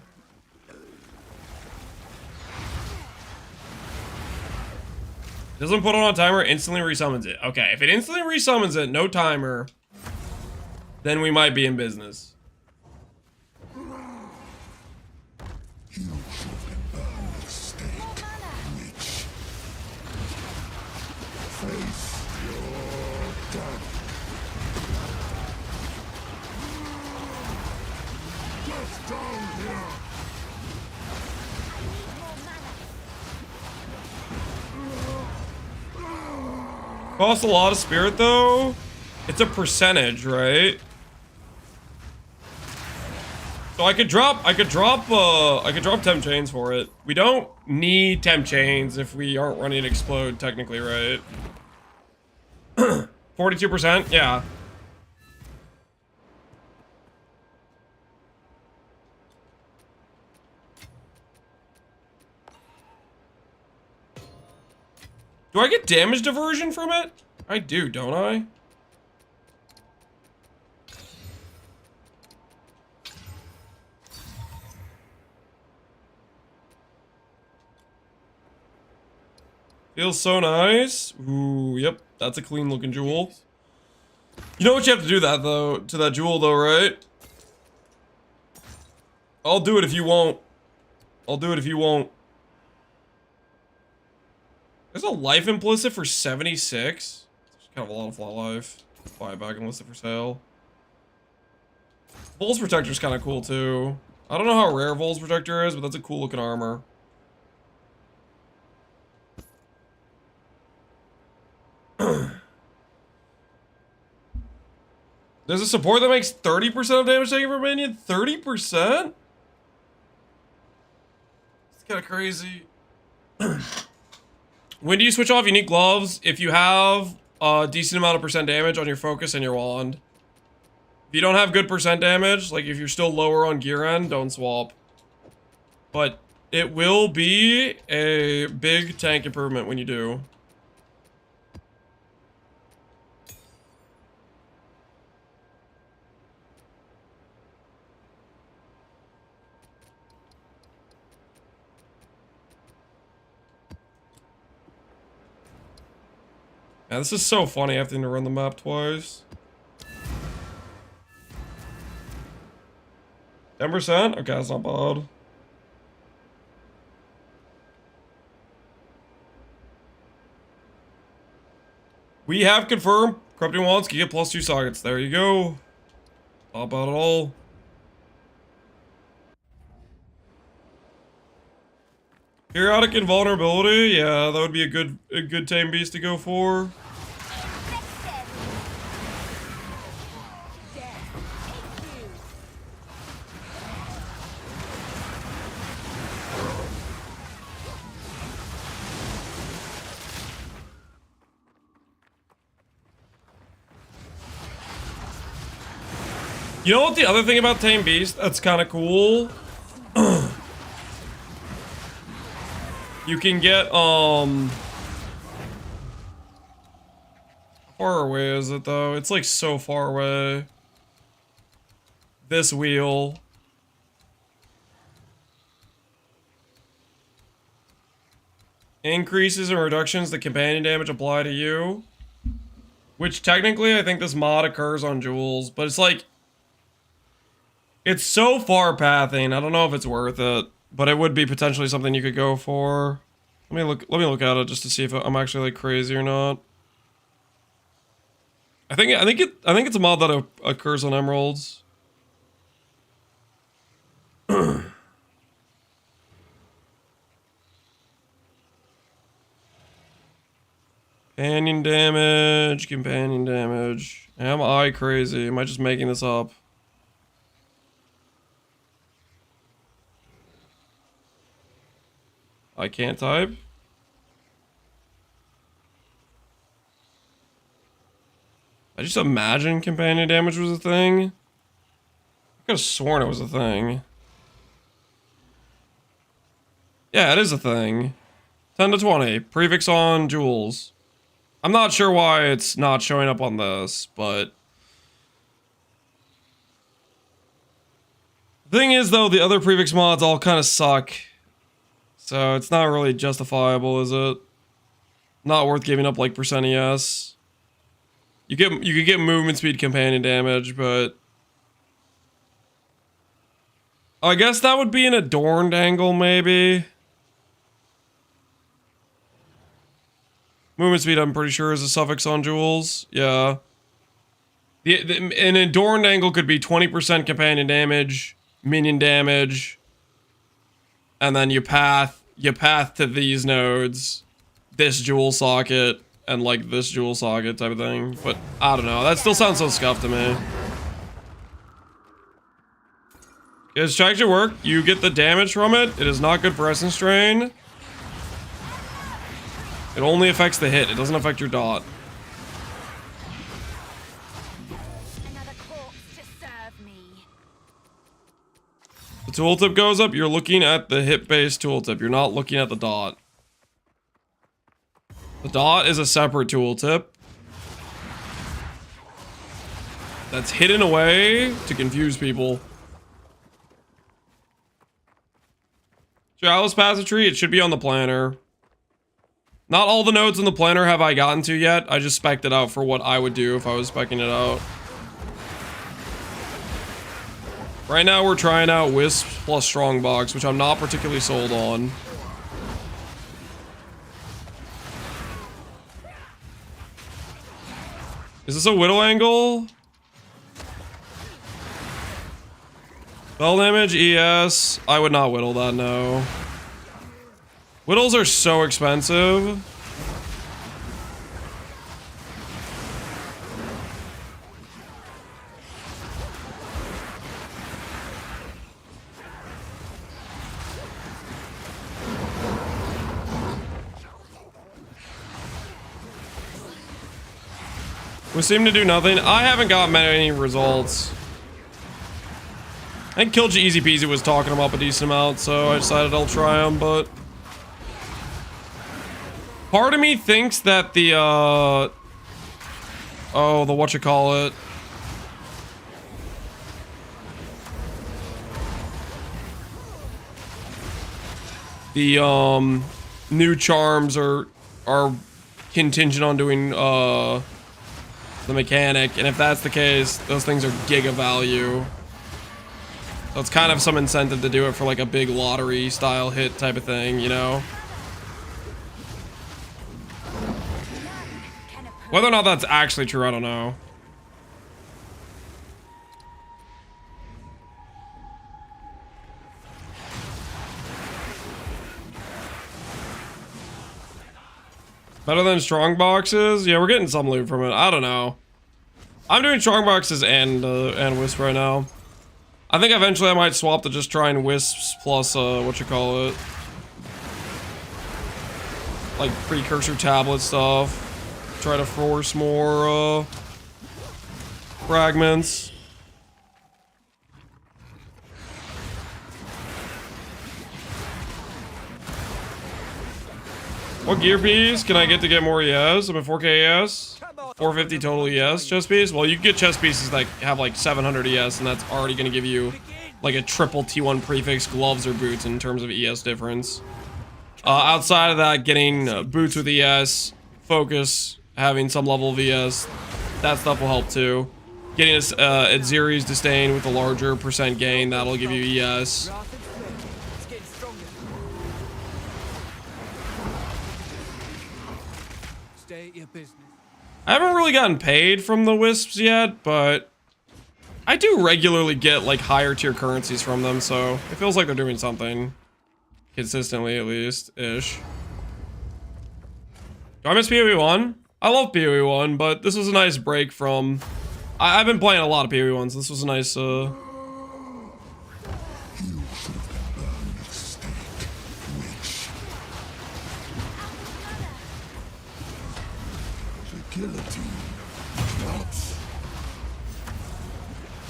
A: Doesn't put on a timer, instantly resummons it. Okay, if it instantly resummons it, no timer, then we might be in business. Costs a lot of spirit though. It's a percentage, right? So I could drop temp chains for it. We don't need temp chains if we aren't running explode technically, right? 42%, yeah. Do I get damage diversion from it? I do, don't I? Feels so nice. Ooh, yep. That's a clean looking jewel. You know what you have to do that though, to that jewel though, right? I'll do it if you won't. I'll do it if you won't. There's a life implicit for 76. It's kind of a lot of flat life. Buy it back and list it for sale. Vol's Protector's kind of cool too. I don't know how rare Vol's Protector is, but that's a cool looking armor. There's a support that makes 30% of damage taken from a minion? 30%? It's kind of crazy. When do you switch off unique gloves? If you have a decent amount of percent damage on your focus and your wand. If you don't have good percent damage, like if you're still lower on gear end, don't swap. But it will be a big tank improvement when you do. Man, this is so funny having to run the map twice. 10%? Okay, that's not bad. We have confirmed Corrupting Wands can get +2 sockets. There you go. Not bad at all. Periodic invulnerability, yeah, that would be a good tame beast to go for. You know what the other thing about Tame Beast that's kind of cool? You can get, how far away is it though? It's like so far away. This wheel. Increases and reductions the companion damage apply to you. Which technically I think this mod occurs on jewels, but it's like, it's so far pathing. I don't know if it's worth it, but it would be potentially something you could go for. Let me look at it just to see if I'm actually like crazy or not. I think it's a mod that occurs on emeralds. Companion damage, companion damage. Am I crazy? Am I just making this up? I can't type. I just imagined companion damage was a thing. I could have sworn it was a thing. Yeah, it is a thing. 10 to 20. Prefix on jewels. I'm not sure why it's not showing up on this, but... The thing is, though, the other prefix mods all kind of suck. So it's not really justifiable, is it? Not worth giving up like percent ES. You could get movement speed companion damage, but I guess that would be an adorned angle, maybe. Movement speed, I'm pretty sure, is a suffix on jewels. Yeah. An adorned angle could be 20% companion damage, minion damage. And then you path to these nodes, this jewel socket, and like this jewel socket type of thing. But I don't know. That still sounds so scuffed to me. It's traction work. You get the damage from it. It is not good for essence drain. It only affects the hit. It doesn't affect your dot. The tooltip goes up, you're looking at the hit-based tooltip. You're not looking at the dot. The dot is a separate tooltip that's hidden away to confuse people. Chalice Passageway, it should be on the planner. Not all the nodes in the planner have I gotten to yet. I just spec'd it out for what I would do if I was spec'ing it out. Right now we're trying out Wisp plus Strongbox, which I'm not particularly sold on. Is this a Widow angle? Spell damage, ES. I would not whittle that, no. Whittles are so expensive. We seem to do nothing. I haven't got many results. I think Killja Easy Peasy was talking them up a decent amount, so I decided I'll try them, but... Part of me thinks that the, oh, the whatchamacallit. The, new charms are contingent on doing, the mechanic, and if that's the case, those things are giga value. So it's kind of some incentive to do it for like a big lottery style hit type of thing, you know? Whether or not that's actually true, I don't know. Better than strong boxes? Yeah, we're getting some loot from it. I don't know. I'm doing strong boxes and wisp right now. I think eventually I might swap to just trying wisps plus whatchamacallit. Like precursor tablet stuff. Try to force more fragments. What gear piece can I get to get more ES? I'm at 4K ES. 450 total ES chest piece. Well, you can get chest pieces that have like 700 ES, and that's already going to give you like a triple T1 prefix gloves or boots in terms of ES difference. Outside of that, getting boots with ES, focus, having some level of ES, that stuff will help too. Getting a Zeri's Disdain with a larger percent gain, that'll give you ES.
F: Stay at your business.
A: I haven't really gotten paid from the wisps yet, but I do regularly get like higher tier currencies from them, so it feels like they're doing something consistently, at least ish. Do I miss PoE 1? I love PoE 1, but this was a nice break from... I've been playing a lot of PoE 1, so this was a nice
D: Guillotine drops.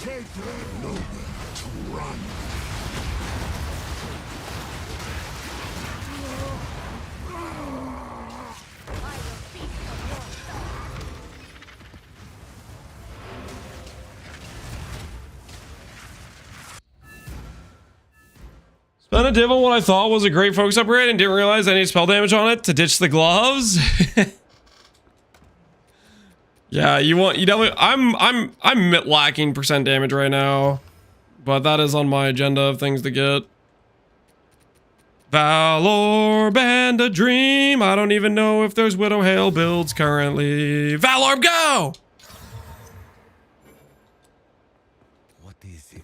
D: Take nowhere to run.
A: Spent a div on what I thought was a great focus upgrade and didn't realize I need spell damage on it to ditch the gloves. Yeah, you definitely, I'm lacking percent damage right now, but that is on my agenda of things to get. Valor Band a Dream. I don't even know if there's Widow Hail builds currently. Valor, go!
E: What is it?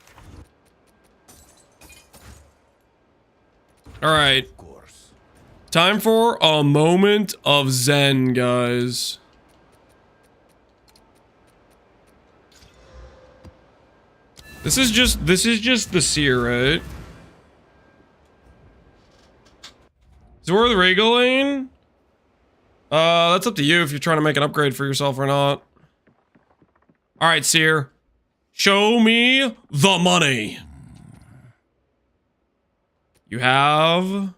A: All right.
E: Of course.
A: Time for a moment of zen, guys. This is just the seer, right? Is it worth regaling? That's up to you if you're trying to make an upgrade for yourself or not. All right, seer. Show me the money. You have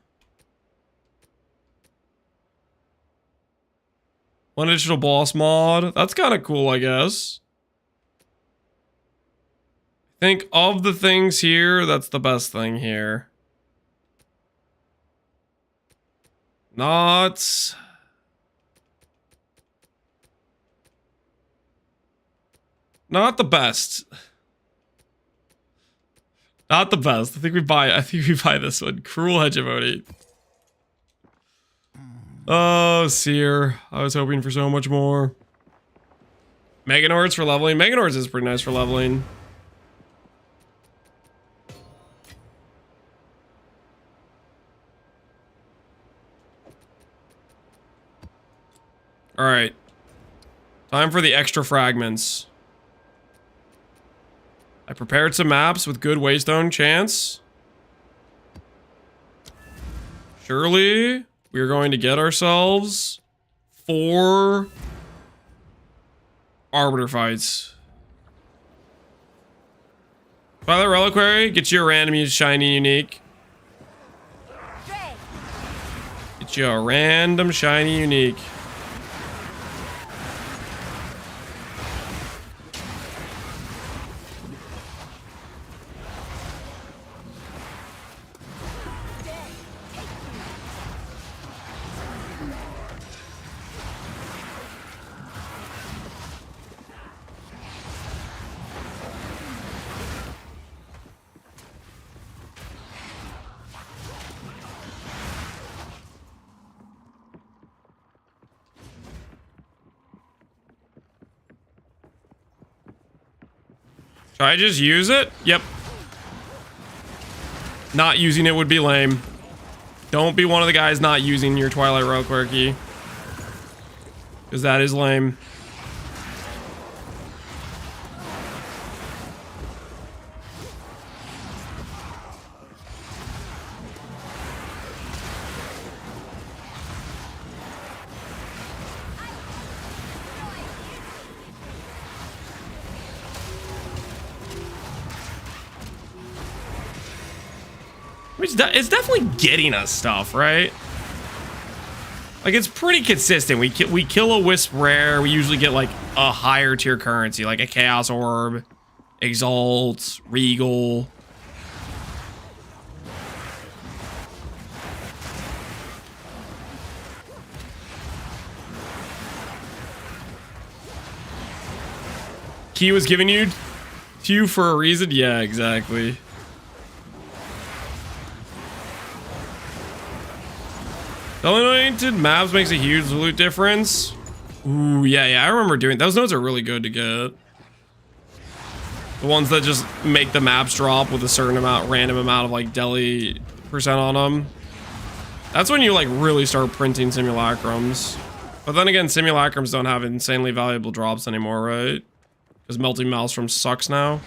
A: one additional boss mod. That's kind of cool, I guess. Think of the things here, that's the best thing here. Not Not the best. Not the best. I think we buy this one. Cruel Hegemony. Oh, Seer. I was hoping for so much more. Meganords for leveling. Meganords is pretty nice for leveling. Alright. Time for the extra fragments. I prepared some maps with good waystone chance. Surely, we are going to get ourselves 4 Arbiter fights. Twilight Reliquary, get you a random shiny unique. Get you a random shiny unique. Should I just use it? Yep. Not using it would be lame. Don't be one of the guys not using your Twilight Reliquary key. Because that is lame. It's definitely getting us stuff, right? Like, it's pretty consistent. We kill a Wisp rare. We usually get, like, a higher tier currency, like a Chaos Orb, Exalt, Regal. Key was given to you for a reason? Yeah, exactly. Anointed maps makes a huge loot difference. Ooh, yeah, I remember doing those. Nodes are really good to get. The ones that just make the maps drop with a certain amount, random amount of like deli percent on them. That's when you like really start printing simulacrums. But then again, simulacrums don't have insanely valuable drops anymore, right? Because melting maelstrom sucks now.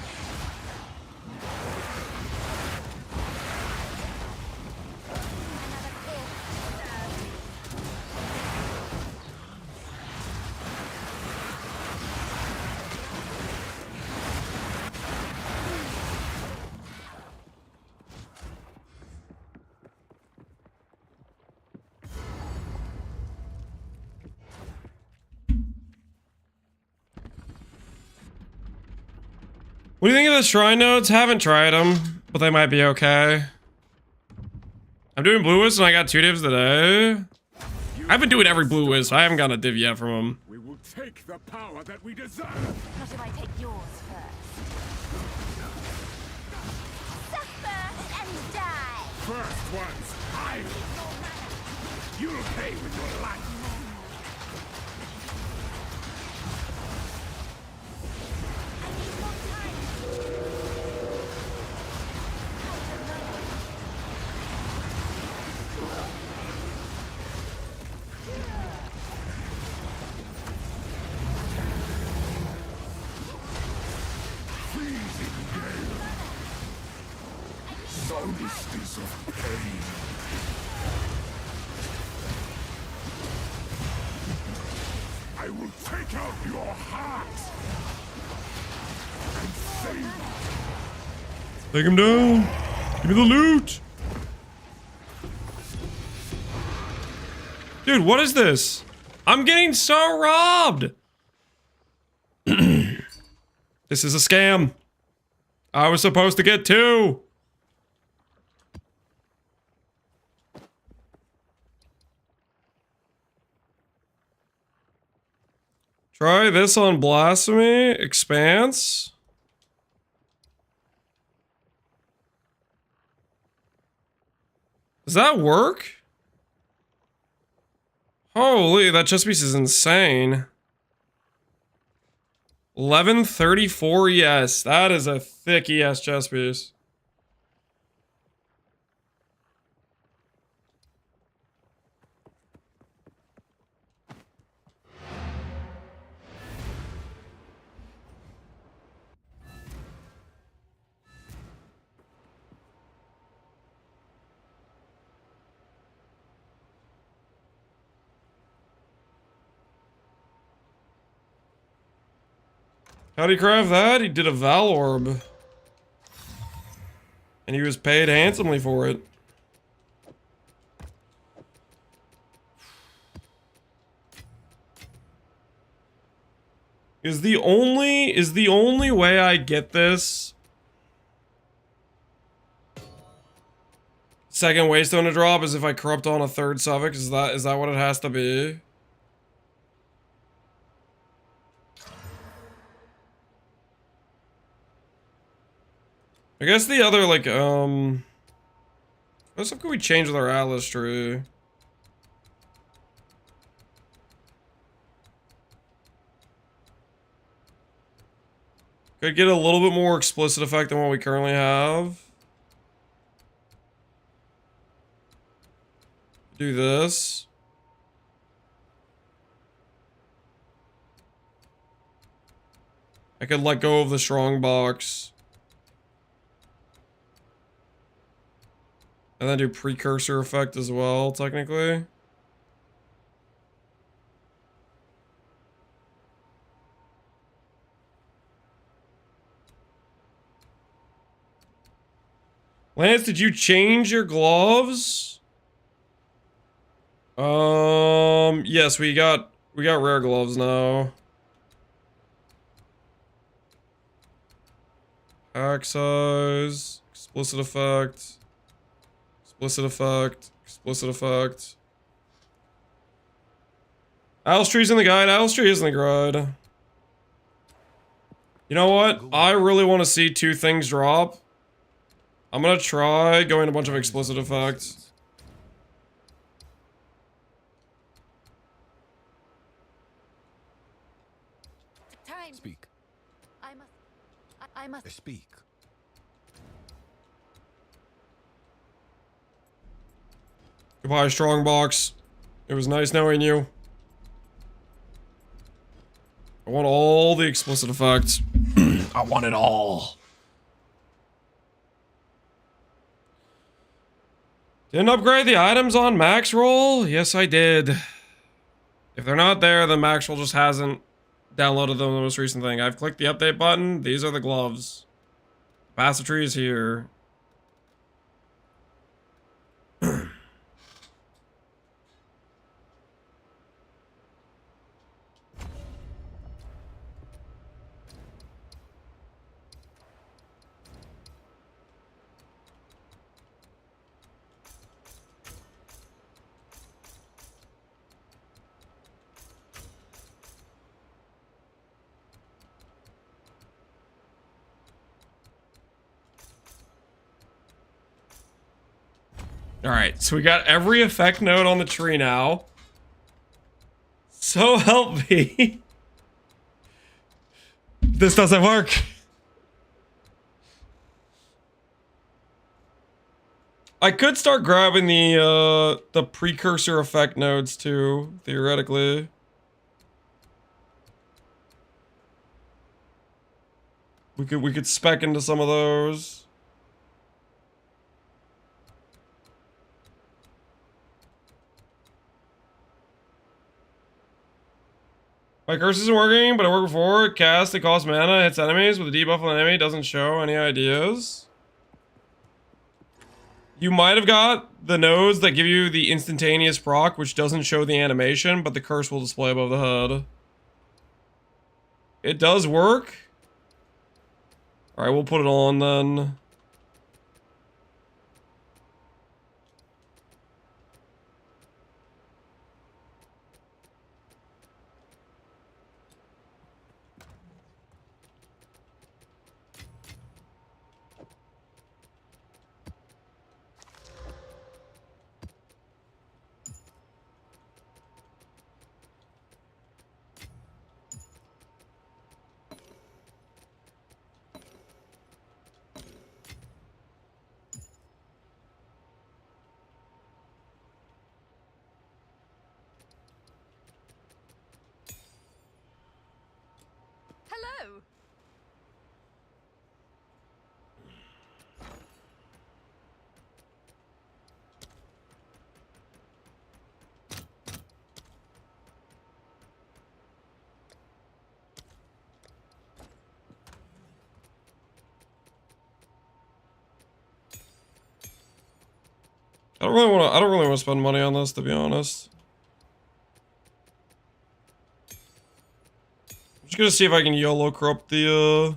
A: What do you think of the shrine nodes? Haven't tried them, but they might be okay. I'm doing blue wisp and I got 2 divs today. I've been doing every blue wisp. I haven't gotten a div yet from them.
G: We will take the power that we deserve.
B: Not if I take yours first. Suffer and die.
G: First ones, I. You'll pay with your life. Solstice of pain. I will take out your heart and save.
A: Take him down. Give me the loot. Dude, what is this? I'm getting so robbed. This is a scam. I was supposed to get 2. Try this on Blasphemy. Expanse. Does that work? Holy, that chess piece is insane. 1134 ES. That is a thick ES chess piece. How'd he craft that? He did a Val Orb. And he was paid handsomely for it. Is the only way I get this second Waystone to drop is if I corrupt on a third Suffix? Is that what it has to be? I guess the other, like, what stuff can we change with our Atlas tree? Could get a little bit more explicit effect than what we currently have. Do this. I could let go of the strong box. And then do precursor effect as well, technically. Lance, did you change your gloves? Yes, we got rare gloves now. Pack size, explicit effect. Explicit effect. Explicit effect. Atlas tree's in the guide. Atlas tree is in the guide. You know what? I really want to see two things drop. I'm gonna try going a bunch of explicit effects.
B: Time.
E: Speak.
B: I must.
E: Speak.
A: Goodbye, Strongbox. It was nice knowing you. I want all the explicit effects. I want it all. Didn't upgrade the items on max roll? Yes, I did. If they're not there, then max roll just hasn't downloaded the most recent thing. I've clicked the update button. These are the gloves. Passive tree is here. Alright, so we got every effect node on the tree now. So help me. This doesn't work. I could start grabbing the precursor effect nodes too, theoretically. We could spec into some of those. My curse isn't working, but it worked before. It casts, it costs mana, hits enemies with a debuff on the enemy, doesn't show any ideas. You might have got the nodes that give you the instantaneous proc, which doesn't show the animation, but the curse will display above the head. It does work. Alright, we'll put it on then. I don't really want to spend money on this, to be honest. I'm just gonna see if I can YOLO corrupt the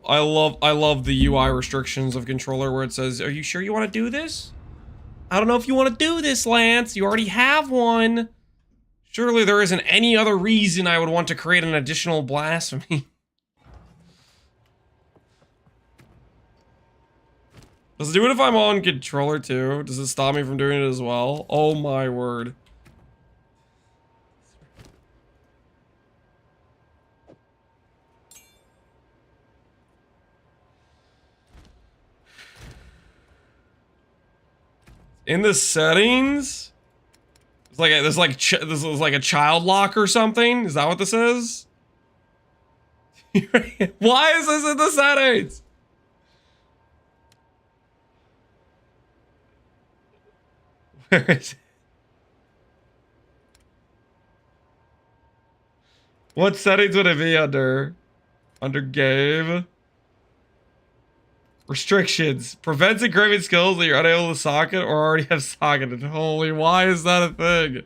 A: I love the UI restrictions of controller where it says, "Are you sure you want to do this? I don't know if you want to do this, Lance. You already have one. Surely there isn't any other reason I would want to create an additional blasphemy." Does it do it if I'm on controller too? Does it stop me from doing it as well? Oh my word. In the settings? It's like this is like a child lock or something? Is that what this is? Why is this in the settings? Where is it? What settings would it be under? Under game? Restrictions. Prevents engraving skills that you're unable to socket or already have socketed. Holy, why is that a thing?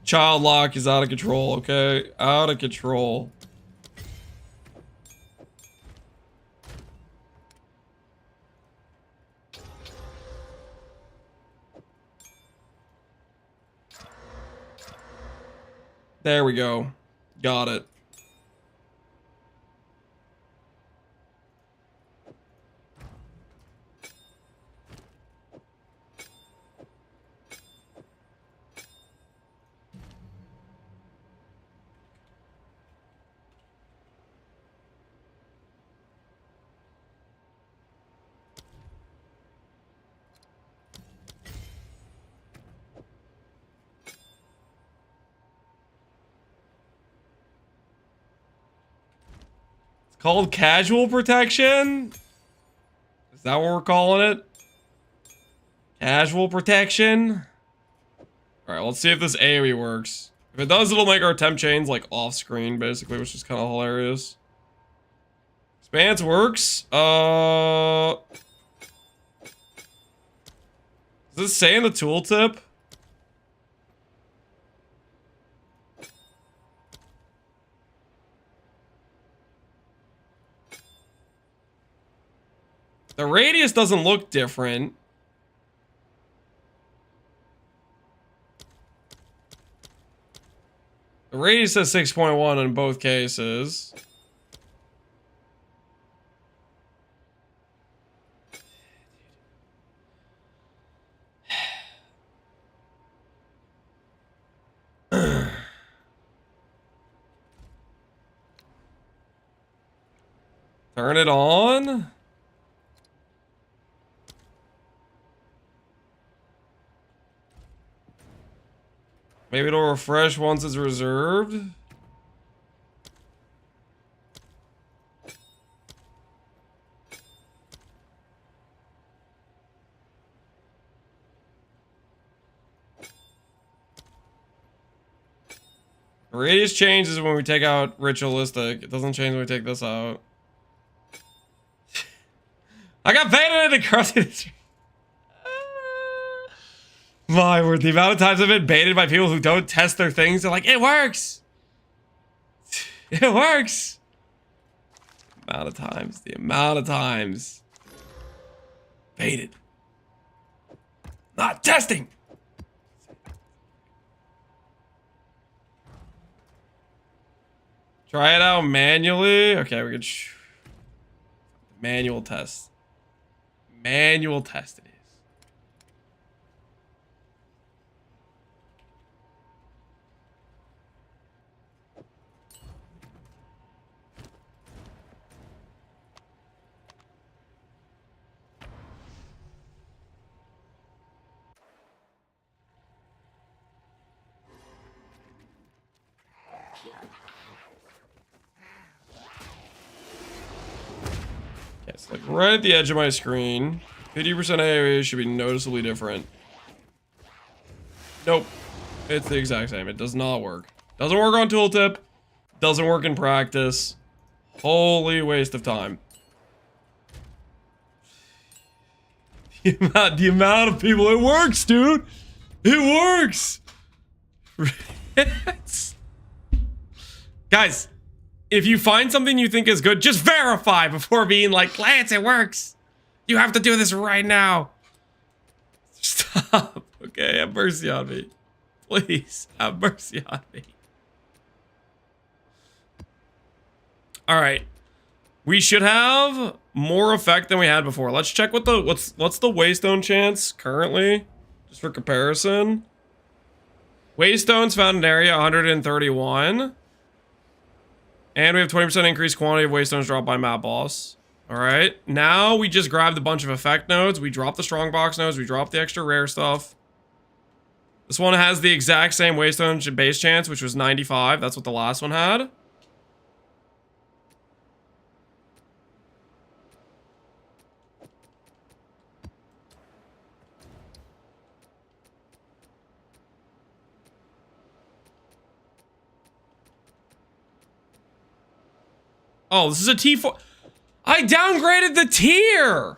A: Child lock is out of control, okay? Out of control. There we go. Got it. Called casual protection? Is that what we're calling it? Casual protection? Alright, let's see if this AoE works. If it does, it'll make our temp chains like off screen basically, which is kind of hilarious. Expanse works. Does this say in the tooltip? The radius doesn't look different. The radius says 6.1 in both cases. Turn it on. Maybe it'll refresh once it's reserved. The radius changes when we take out ritualistic. It doesn't change when we take this out. I got baited into crossing this. My word, the amount of times I've been baited by people who don't test their things, they're like, it works! It works! The amount of times. Baited. Not testing! Try it out manually? Okay, we can manual test. Manual test it is. Okay, it's like right at the edge of my screen. 50% AoE should be noticeably different. Nope. It's the exact same. It does not work. Doesn't work on tooltip. Doesn't work in practice. Holy waste of time. The amount of people, it works, dude. It works. Guys, if you find something you think is good, just verify before being like, Lance, it works. You have to do this right now. Stop. Okay, have mercy on me. Please, have mercy on me. Alright. We should have more effect than we had before. Let's check what the what's the Waystone chance currently? Just for comparison. Waystones found in area 131. And we have 20% increased quantity of Waystones dropped by map boss. Alright. Now we just grabbed a bunch of effect nodes. We dropped the strongbox nodes. We dropped the extra rare stuff. This one has the exact same Waystone base chance, which was 95. That's what the last one had. Oh, this is a T4. I downgraded the tier.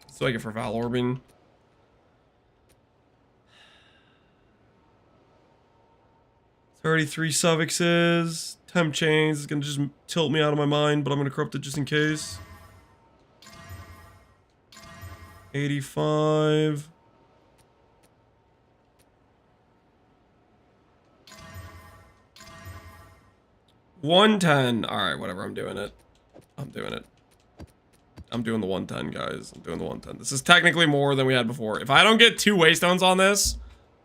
A: So I get for Val Orbing. $33 suffixes. Temp chains is gonna just tilt me out of my mind, but I'm gonna corrupt it just in case. 85. $110. Alright, whatever, I'm doing it. I'm doing it. I'm doing the 110, guys. I'm doing the 110. This is technically more than we had before. If I don't get 2 Waystones on this,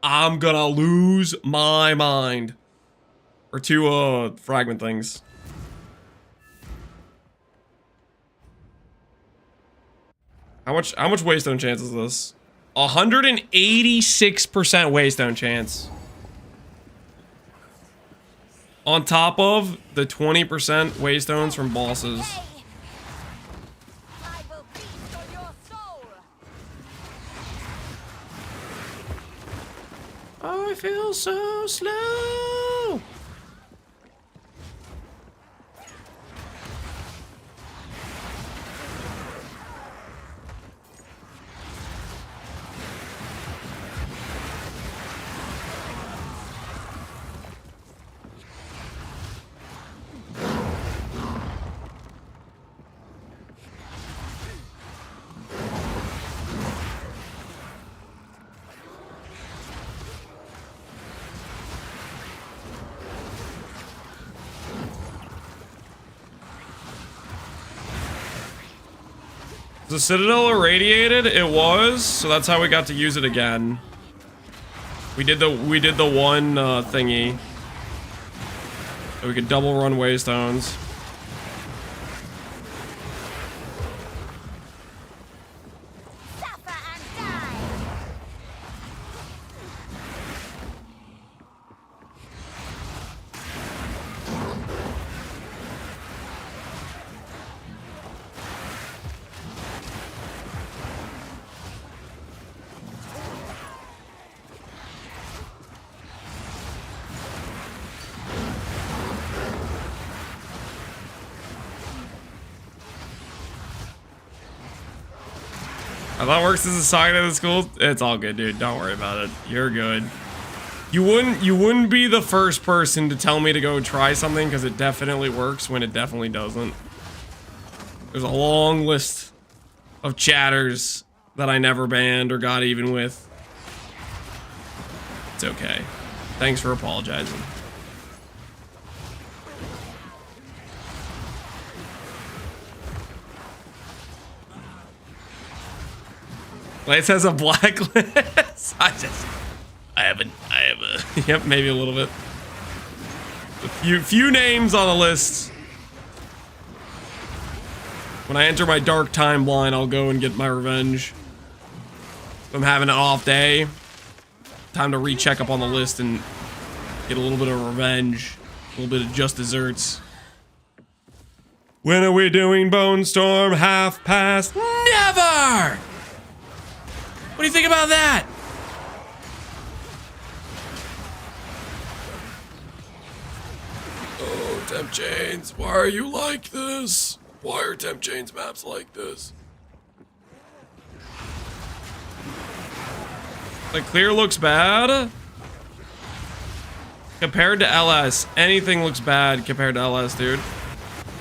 A: I'm gonna lose my mind. Or 2 fragment things. How much Waystone chance is this? 186% Waystone chance. On top of the 20% Waystones from bosses.
B: I will feast on your soul.
A: Oh, I feel so slow. The Citadel irradiated? It was, so that's how we got to use it again. We did the one thingy. So we could double run Waystones.
B: Suffer and die.
A: If that works as a side of the school, it's all good, dude. Don't worry about it. You're good. You wouldn't be the first person to tell me to go try something because it definitely works when it definitely doesn't. There's a long list of chatters that I never banned or got even with. It's okay. Thanks for apologizing. Lance has a blacklist. I have a, yep, maybe a little bit. A few names on the list. When I enter my dark timeline, I'll go and get my revenge. If I'm having an off day, time to recheck up on the list and get a little bit of revenge. A little bit of just desserts. When are we doing Bone Storm? Half past? Never! What do you think about that? Oh, Temp Chains, why are you like this? Why are Temp Chains maps like this? Like, clear looks bad? Compared to LS, anything looks bad compared to LS, dude.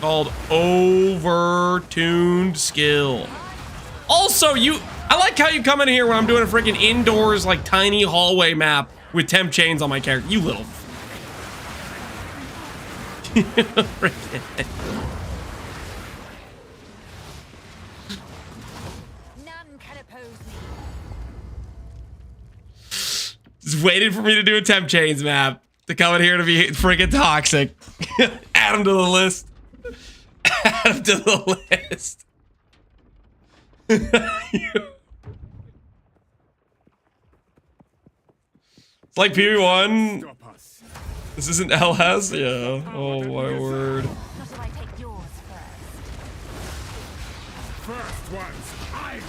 A: Called over-tuned skill. Also, I like how you come in here when I'm doing a freaking indoors, like, tiny hallway map with temp chains on my character. You little...
B: None can oppose me.
A: Just waited for me to do a temp chains map to come in here to be freaking toxic. Add him to the list. Add him to the list. It's like PB1.
G: Stop us.
A: This isn't LS? Yeah. Oh my word.
B: Not if I take yours first.
G: First ones, I.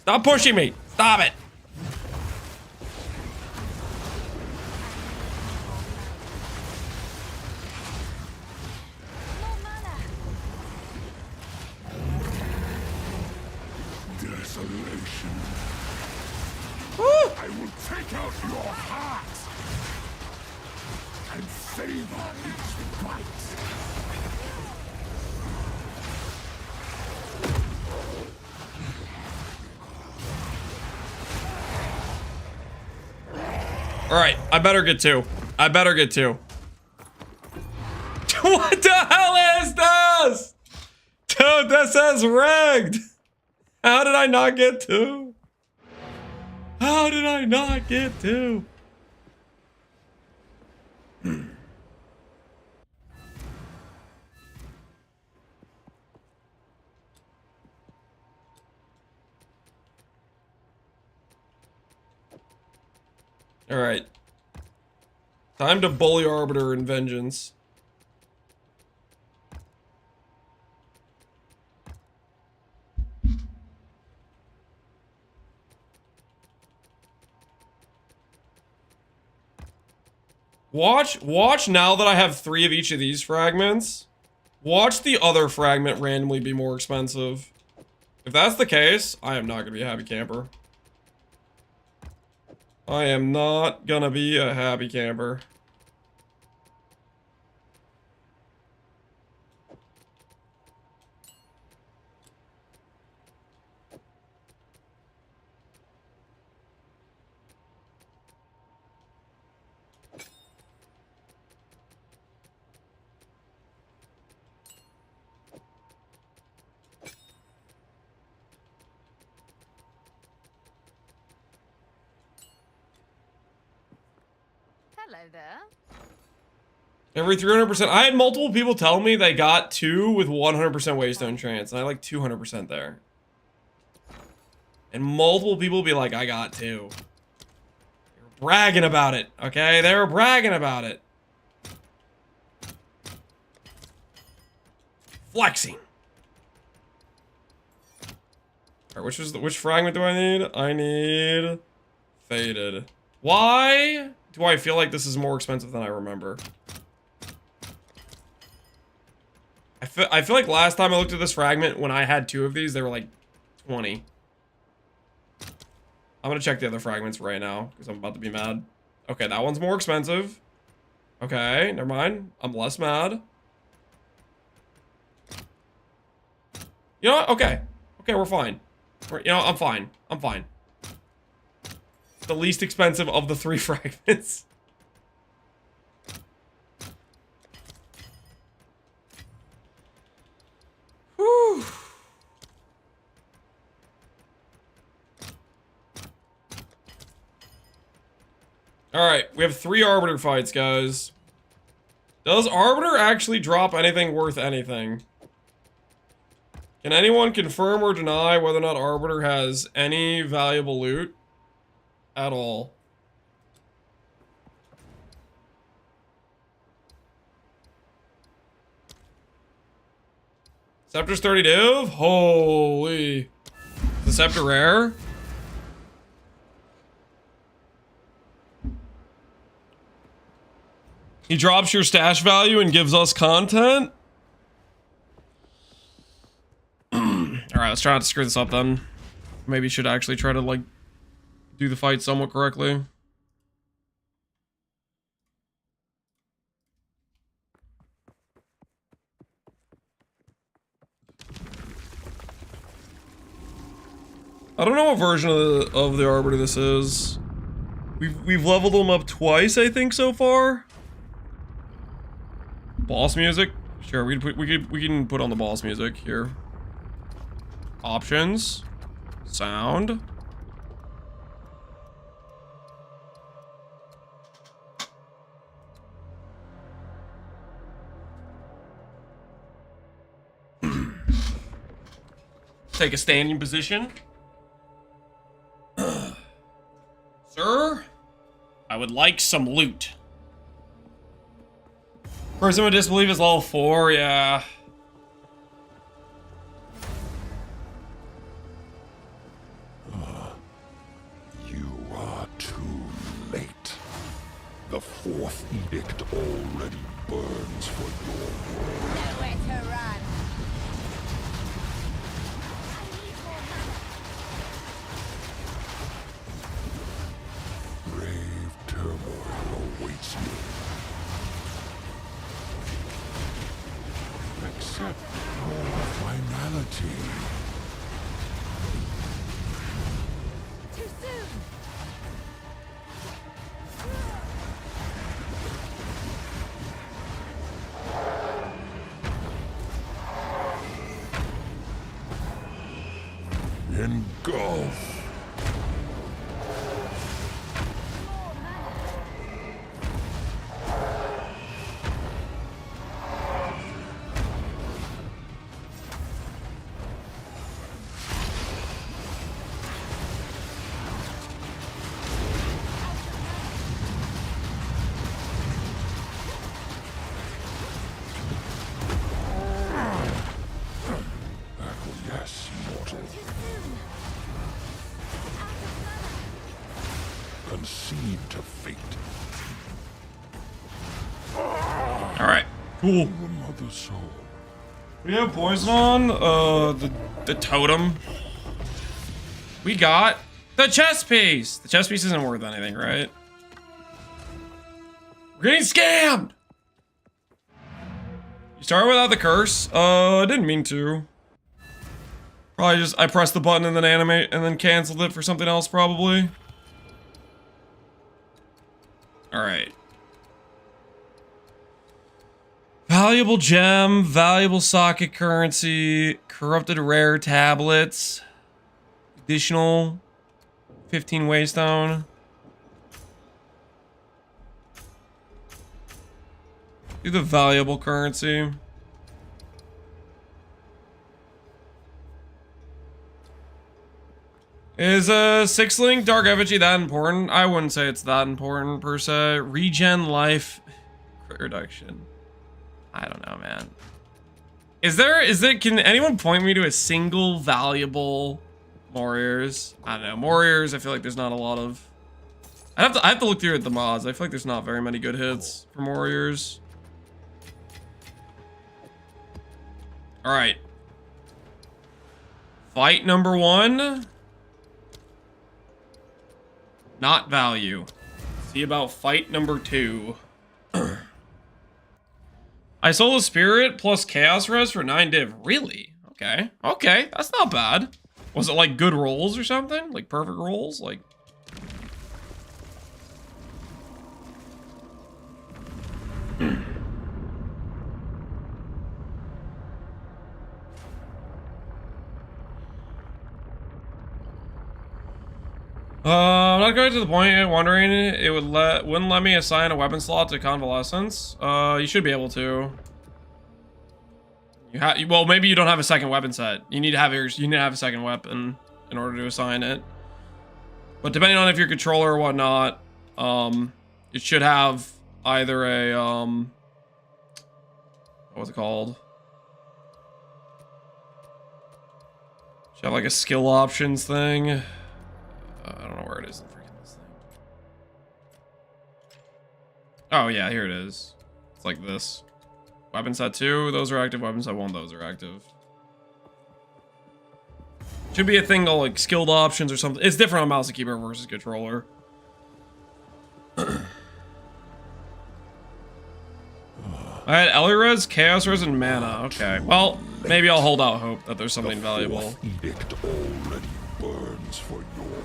A: Stop pushing me. Stop it.
B: More mana.
G: Desolation.
A: Woo.
G: I will take out your heart and savor each bite.
A: All right, I better get two. I better get two. What the hell is this? Dude, this is rigged. How did I not get two? How did I not get two? All right. Time to bully Arbiter and Vengeance. Watch now that I have 3 of each of these fragments. Watch the other fragment randomly be more expensive. If that's the case, I am not gonna be a happy camper. I am not gonna be a happy camper.
B: Hello there.
A: Every 300%. I had multiple people tell me they got 2 with 100% Waystone Trance, and I like 200% there. And multiple people be like, I got 2. They were bragging about it, okay? They were bragging about it. Flexing. Alright, which fragment do I need? I need Faded. Why do I feel like this is more expensive than I remember? I feel like last time I looked at this fragment, when I had 2 of these, they were like 20. I'm gonna check the other fragments right now, because I'm about to be mad. Okay, that one's more expensive. Okay, never mind. I'm less mad. You know what? Okay. Okay, we're fine. You know, I'm fine. I'm fine. The least expensive of the 3 fragments. Whew. Alright, we have 3 Arbiter fights, guys. Does Arbiter actually drop anything worth anything? Can anyone confirm or deny whether or not Arbiter has any valuable loot at all? Scepter's 32? Holy. The Scepter rare? He drops your stash value and gives us content? Alright, let's try not to screw this up then. Maybe should actually try to, like, do the fight somewhat correctly. I don't know what version of the Arbiter this is. We've leveled him up twice, I think, so far. Boss music? Sure, we can put on the boss music here. Options. Sound. Take a standing position. Sir, I would like some loot. Person with disbelief is level 4, yeah.
G: You are too late. The fourth edict already burns for your world.
B: Nowhere to run.
G: Brave turmoil awaits you. Accept your finality.
B: Too soon.
G: Engulf. Acquiesce, mortal. Concede to fate.
A: Alright, cool.
G: The mother soul.
A: We have poison on, the totem. We got the chest piece. The chest piece isn't worth anything, right? We're getting scammed! You started without the curse? I didn't mean to. Probably just, I pressed the button and then animate, and then canceled it for something else, probably. Alright. Valuable gem, valuable socket currency, corrupted rare tablets, additional 15 waystone. Do the valuable currency. Is a 6-link Dark Effigy that important? I wouldn't say it's that important per se. Regen life crit reduction. I don't know, man. Can anyone point me to a single valuable warriors? I don't know. Warriors, I feel like there's not a lot of. I have to look through at the mods. I feel like there's not very many good hits from warriors. All right. Fight number 1. Not value. See about fight number 2. I sold a spirit plus chaos res for 9 div. Really? Okay. Okay, that's not bad. Was it like good rolls or something? Like perfect rolls? Like. I'm not going to the point of wondering it wouldn't let me assign a weapon slot to convalescence. You should be able to. Well, maybe you don't have a second weapon set. You need to have a second weapon in order to assign it. But depending on if you're controller or whatnot, it should have either a what's it called? Got like a skill options thing. I don't know where it is in freaking this thing. Oh yeah, here it is. It's like this. Weapon set 2, those are active. Weapon set 1, those are active. Should be a thing called like skilled options or something. It's different on mouse and keyboard versus controller. Alright, Elirez, Chaos Res, and Mana. Okay, well, maybe I'll hold out hope that there's something valuable.
G: Edict already burns for your world.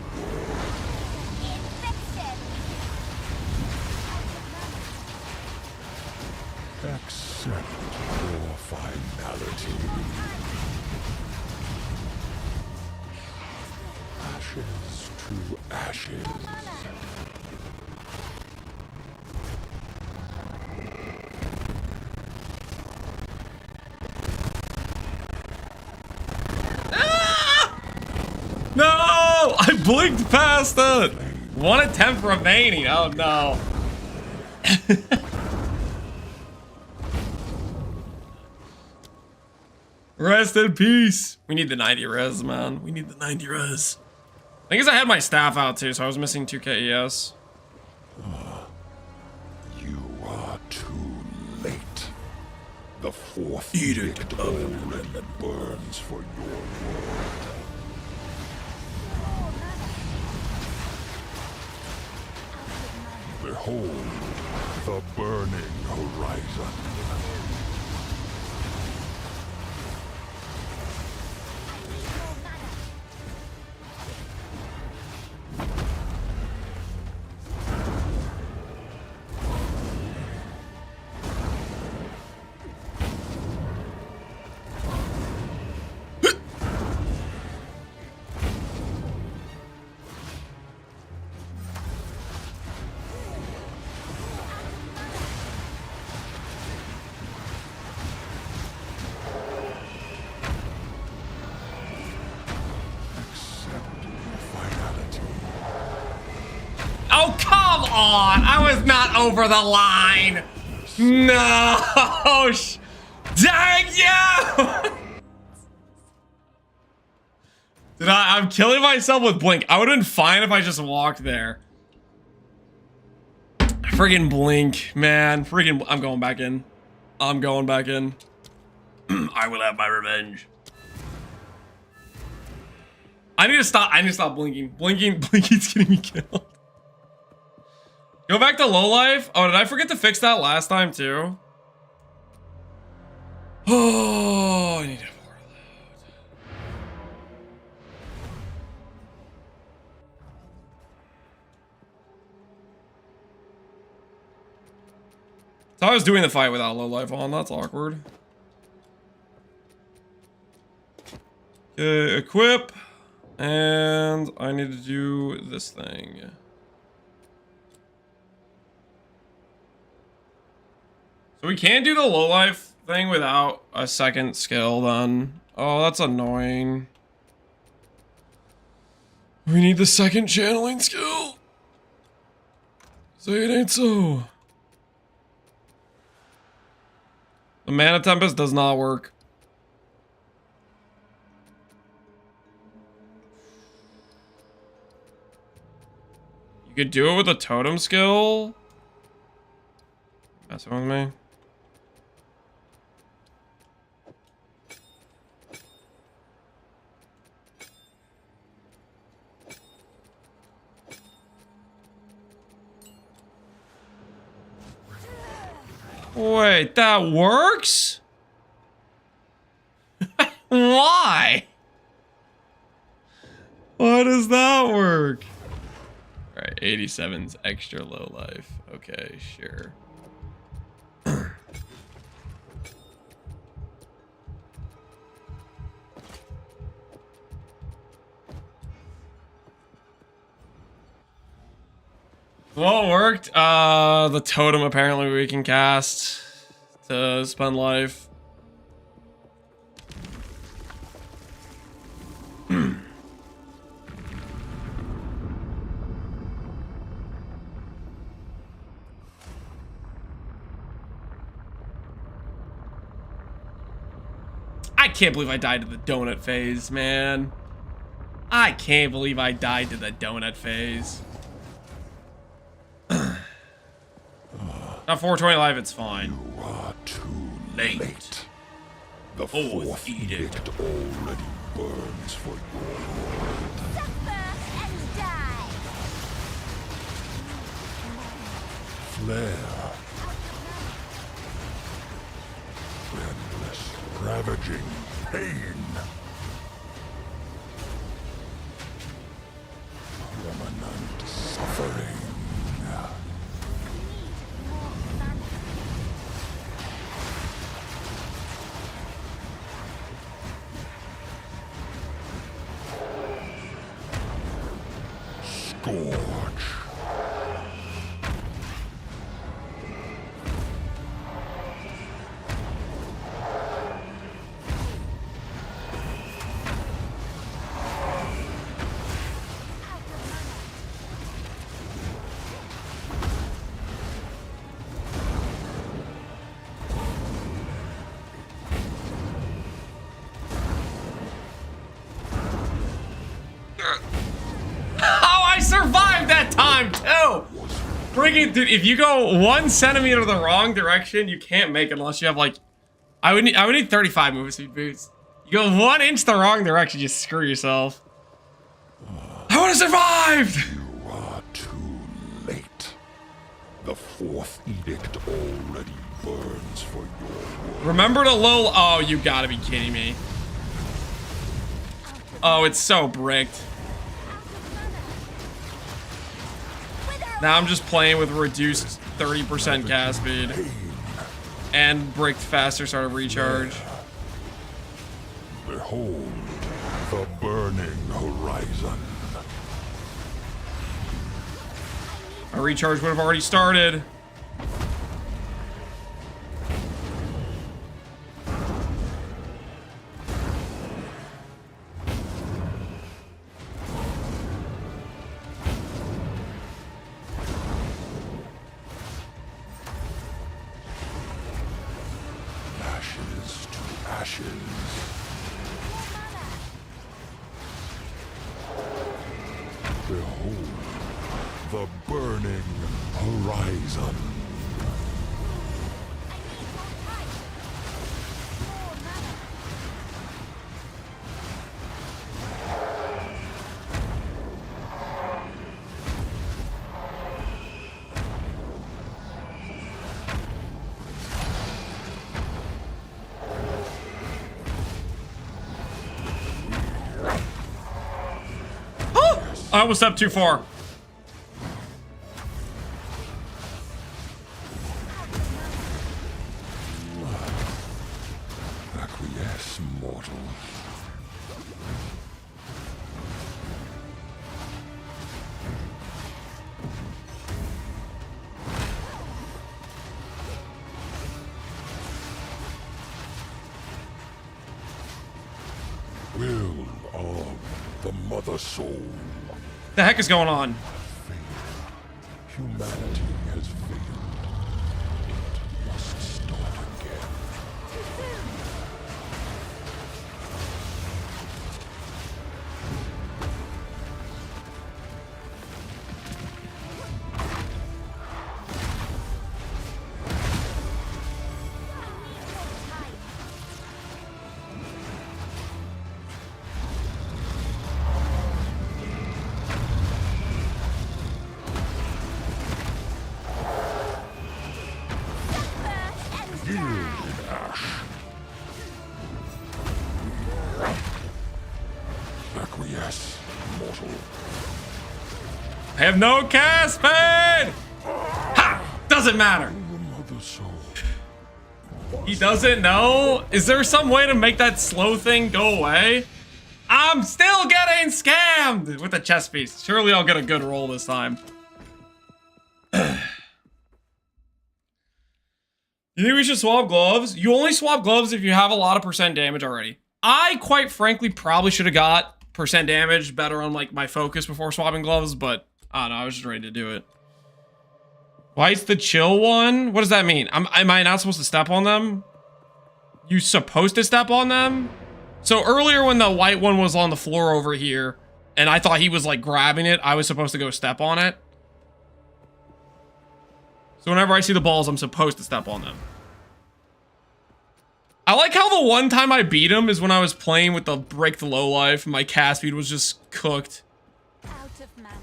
G: Accept your finality. Ashes to ashes.
A: No! I blinked past it! One attempt remaining. Oh no. Rest in peace. We need the 90 res, man. We need the 90 res. I guess I had my staff out too, so I was missing 2 KES.
G: You are too late. The fourth edict already burns for your world. Behold the burning horizon.
A: Oh, come on! I was not over the line! No! Dang you! I'm killing myself with Blink. I would have been fine if I just walked there. Friggin' Blink, man. Friggin' I'm going back in. I'm going back in. I will have my revenge. I need to stop blinking. Blinking's getting me killed. Go back to low life. Oh, did I forget to fix that last time too? Oh, I need to portal out. So I was doing the fight without low life on. That's awkward. Okay, equip. And I need to do this thing. So we can't do the low life thing without a second skill then. Oh, that's annoying. We need the second channeling skill. Say it ain't so. The Mana Tempest does not work. You could do it with a totem skill. Messing with me. Wait, that works? Why? Why does that work? Alright, 87's extra low life. Okay, sure. What worked? The totem apparently we can cast to spend life. I can't believe I died to the donut phase, man. I can't believe I died to the donut phase. Now 420 life, it's fine.
G: You are too late. The fourth edict already burns for your
B: Suffer and die.
G: flare. Endless, ravaging pain. Permanent suffering. Scorch.
A: Oh, I survived that time too. Freaking dude, if you go 1 centimeter the wrong direction, you can't make it unless you have like, I would need 35 movement speed boosts. You go 1 inch the wrong direction, you screw yourself. I would have survived.
G: You are too late. The fourth edict already burns for your world.
A: Remember to low. Oh, you gotta be kidding me. Oh, it's so bricked. Now I'm just playing with reduced 30% cast speed and bricked faster start of recharge.
G: Behold the burning horizon.
A: My recharge would have already started.
G: Ashes to ashes. Behold the burning horizon.
A: I almost stepped too far.
G: Acquiesce, mortal. Will of the mother soul.
A: The heck is going on?
G: Humanity has failed. It must start again. Acquiesce, mortal.
A: I have no cast speed! Ha! Doesn't matter.
G: The mother soul.
A: He doesn't know? Is there some way to make that slow thing go away? I'm still getting scammed with the chest piece. Surely I'll get a good roll this time. You think we should swap gloves? You only swap gloves if you have a lot of percent damage already. I, quite frankly, probably should have got percent damage better on like my focus before swapping gloves, but I don't know, I was just ready to do it. White's the chill one? What does that mean? Am I not supposed to step on them? You supposed to step on them? So earlier when the white one was on the floor over here, and I thought he was like grabbing it, I was supposed to go step on it. So whenever I see the balls, I'm supposed to step on them. I like how the one time I beat him is when I was playing with the Break the Low Life. My cast speed was just cooked.
B: Out of mana.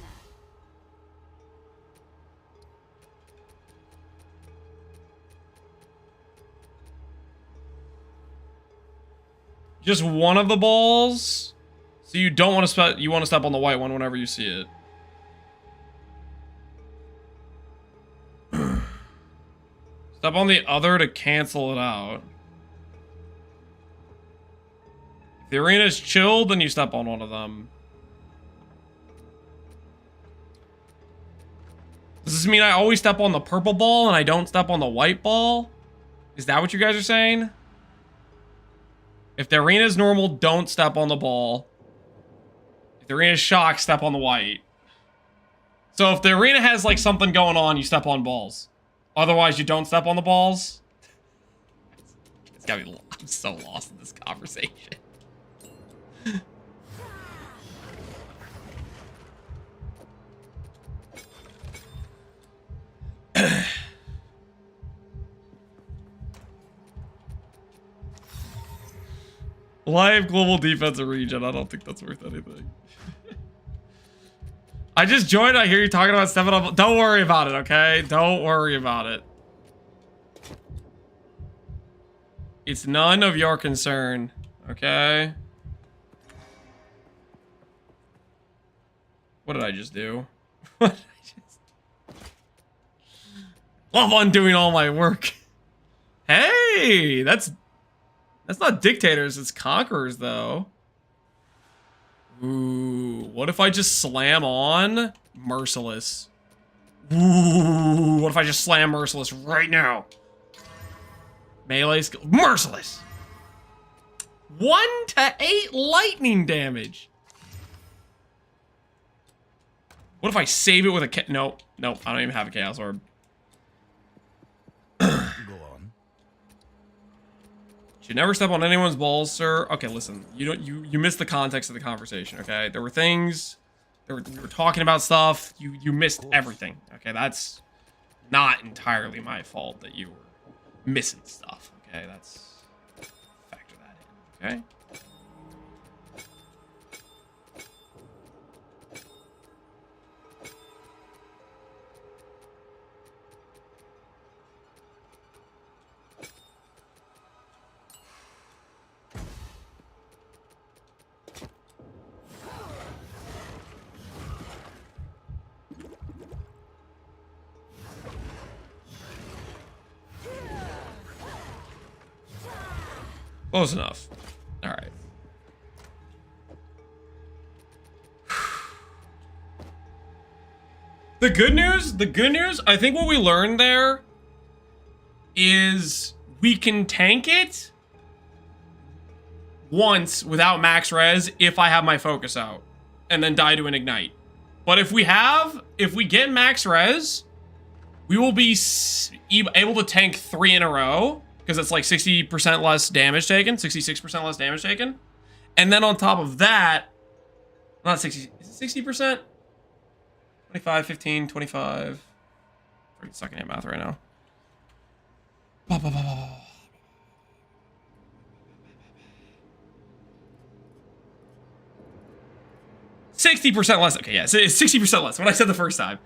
A: Just one of the balls. So you don't want to you want to step on the white one whenever you see it. Step on the other to cancel it out. If the arena's chilled, then you step on one of them. Does this mean I always step on the purple ball and I don't step on the white ball? Is that what you guys are saying? If the arena's normal, don't step on the ball. If the arena's shocked, step on the white. So if the arena has like something going on, you step on balls. Otherwise, you don't step on the balls. It's gotta be. I'm so lost in this conversation. Live global defensive region. I don't think that's worth anything. I just joined. I hear you talking about stepping up. Don't worry about it, okay? Don't worry about it. It's none of your concern, okay? What did I just do? What did I just... Love undoing all my work. Hey, that's not dictators, it's conquerors, though. Ooh, what if I just slam on Merciless? Ooh, what if I just slam Merciless right now? Melee skill, Merciless! 1 to 8 lightning damage. What if I save it with a nope, nope, I don't even have a Chaos Orb.
E: Go on.
A: Should never step on anyone's balls, sir. Okay, listen. You missed the context of the conversation, okay? There were things. We were talking about stuff. You missed everything. Okay, that's not entirely my fault that you were missing stuff. Okay, that's factor that in. Okay. Close enough. All right. The good news, I think what we learned there is we can tank it once without max res if I have my focus out and then die to an ignite. But if we get max res, we will be able to tank 3 in a row. Because it's like 60% less damage taken, 66% less damage taken. And then on top of that, not 60, is it 60%? 25, 15, 25. Pretty sucking at math right now. 60% less. Okay, yeah, so it's 60% less. What I said the first time.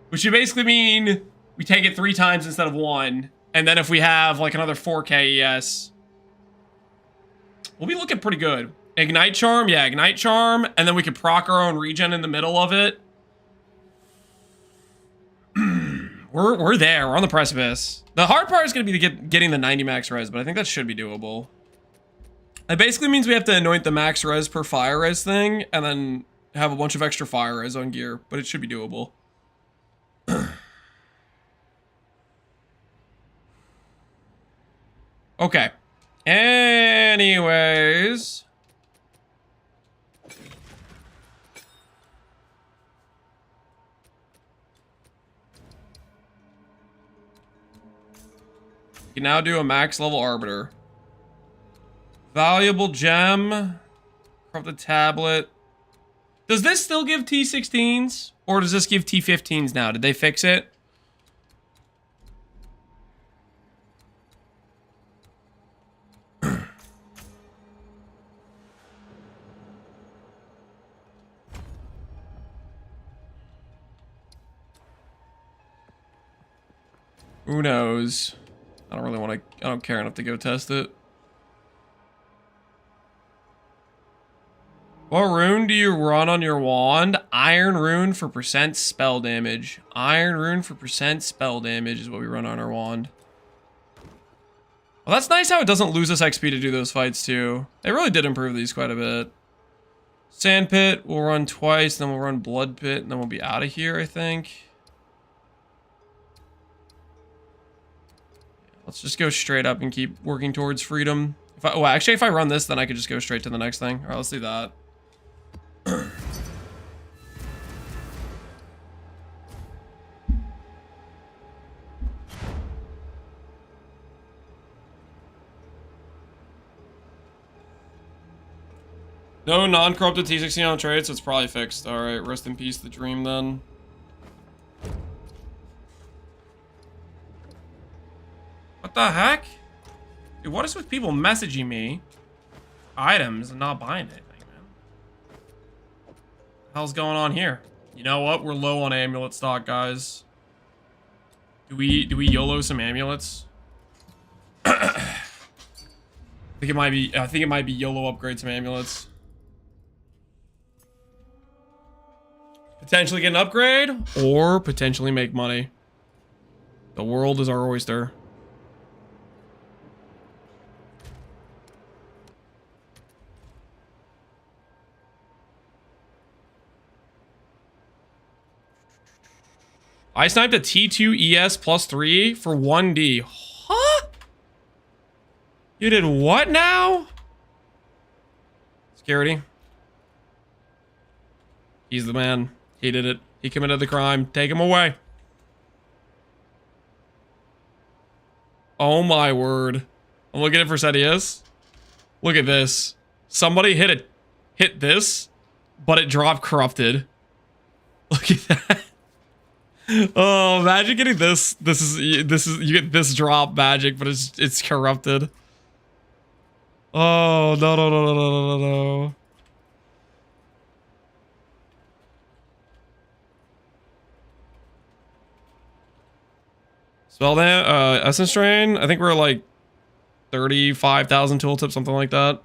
A: Which should basically mean we take it 3 times instead of 1. And then if we have like another 4K ES, we'll be looking pretty good. Ignite Charm, yeah, Ignite Charm. And then we could proc our own regen in the middle of it. We're there, we're on the precipice. The hard part is gonna be getting the 90 max res, but I think that should be doable. It basically means we have to anoint the max res per fire res thing, and then have a bunch of extra fire res on gear, but it should be doable. Okay. Anyways. You can now do a max level Arbiter. Valuable gem. Craft the tablet. Does this still give T16s? Or does this give T15s now? Did they fix it? Who knows? I don't really want to, I don't care enough to go test it. What rune do you run on your wand? Iron rune for percent spell damage. Iron rune for percent spell damage is what we run on our wand. Well, that's nice how it doesn't lose us XP to do those fights too. They really did improve these quite a bit. Sand Pit, we'll run twice, then we'll run Blood Pit, and then we'll be out of here, I think. Let's just go straight up and keep working towards freedom. Well, actually, if I run this, then I could just go straight to the next thing. All right, let's do that. No non-corrupted T16 on trade, so it's probably fixed. All right, rest in peace, the dream then. What the heck? Dude, what is with people messaging me items and not buying anything, man? What the hell's going on here? You know what? We're low on amulet stock, guys. Do we YOLO some amulets? I think it might be YOLO upgrade some amulets. Potentially get an upgrade or potentially make money. The world is our oyster. I sniped a T2 ES +3 for 1D. Huh? You did what now? Security. He's the man. He did it. He committed the crime. Take him away. Oh my word. I'm looking at Versedius. Look at this. Somebody hit this, but it dropped corrupted. Look at that. Oh, imagine getting this. This is you get this drop magic, but it's corrupted. Oh no. Spell that Essence Strain. I think we're like 35,000 tooltip, something like that.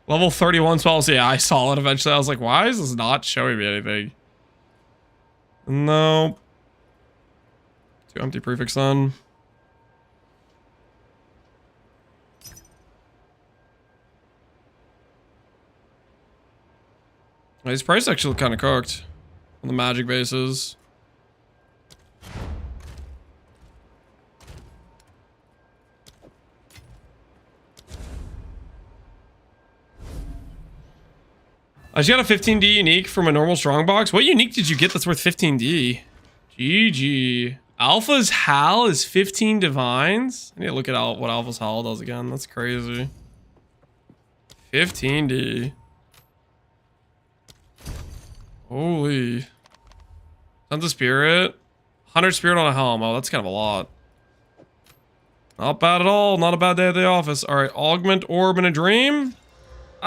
A: Level 31 spells. Yeah, I saw it eventually. I was like, why is this not showing me anything? No. 2 empty prefix then. His price actually kind of cooked on the magic bases. I just got a 15D unique from a normal strongbox. What unique did you get that's worth 15D? GG. Alpha's Hal is 15 divines. I need to look at what Alpha's Hal does again. That's crazy. 15D. Holy. Sons of Spirit. 100 Spirit on a helm. Oh, that's kind of a lot. Not bad at all. Not a bad day at the office. All right. Augment Orb in a Dream.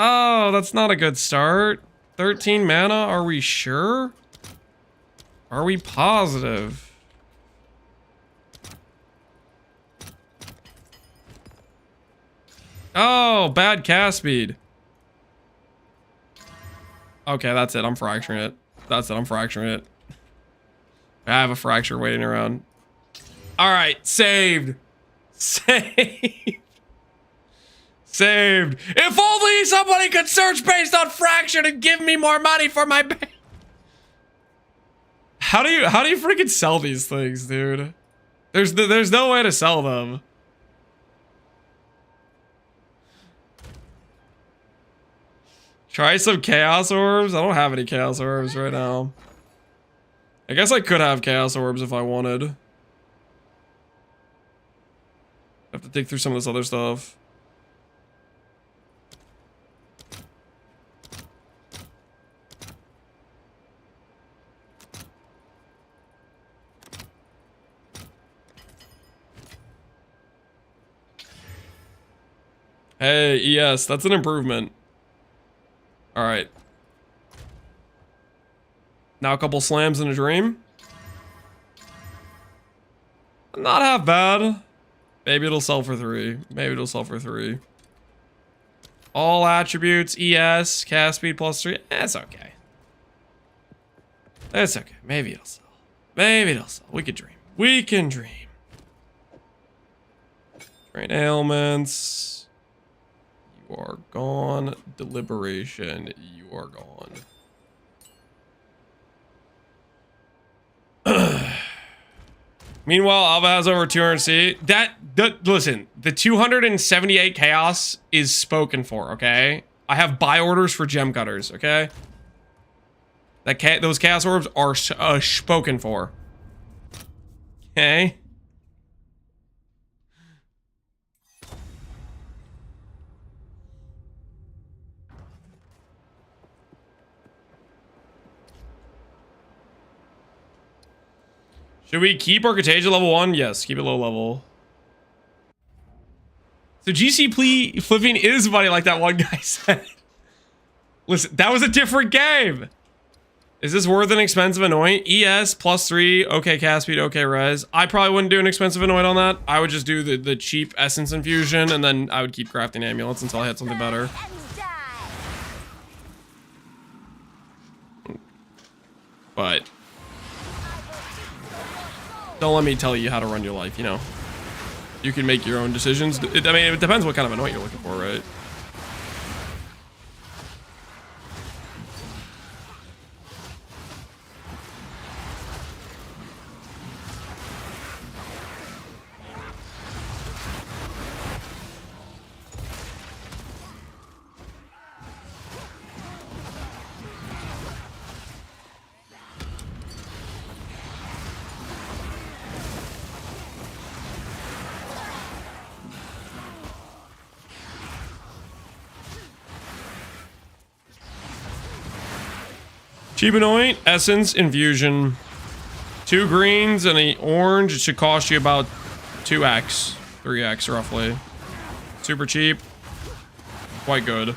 A: Oh, that's not a good start. 13 mana. Are we sure? Are we positive? Oh, bad cast speed. Okay, that's it. I'm fracturing it. That's it. I'm fracturing it. I have a fracture waiting around. All right, saved. Saved. Saved. If only somebody could search based on fraction and give me more money for my bank. How do you freaking sell these things, dude? There's no way to sell them. Try some chaos orbs. I don't have any chaos orbs right now. I guess I could have chaos orbs if I wanted. I have to dig through some of this other stuff. Hey, ES, that's an improvement. All right. Now a couple slams in a dream. Not half bad. Maybe it'll sell for 3. Maybe it'll sell for 3. All attributes, ES, cast speed +3. That's okay. That's okay. Maybe it'll sell. Maybe it'll sell. We can dream. We can dream. Drain ailments. You are gone. Deliberation. You are gone. Meanwhile, Alva has over 200 C. Listen, the 278 chaos is spoken for, okay? I have buy orders for gem cutters, okay? Those chaos orbs are spoken for. Okay? Should we keep our Contagion level 1? Yes, keep it low level. So GC plea flipping is money like that one guy said. Listen, that was a different game. Is this worth an expensive anoint? ES +3, okay cast speed, okay res. I probably wouldn't do an expensive anoint on that. I would just do the cheap essence infusion, and then I would keep crafting amulets until I had something better. But don't let me tell you how to run your life, you know. You can make your own decisions. I mean, it depends what kind of anoint you're looking for, right? Cheap anoint, essence, infusion. 2 greens and an orange. It should cost you about 2x, 3x roughly. Super cheap. Quite good.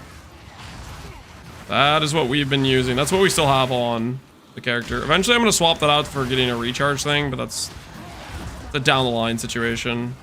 A: That is what we've been using. That's what we still have on the character. Eventually I'm going to swap that out for getting a recharge thing, but that's the down the line situation.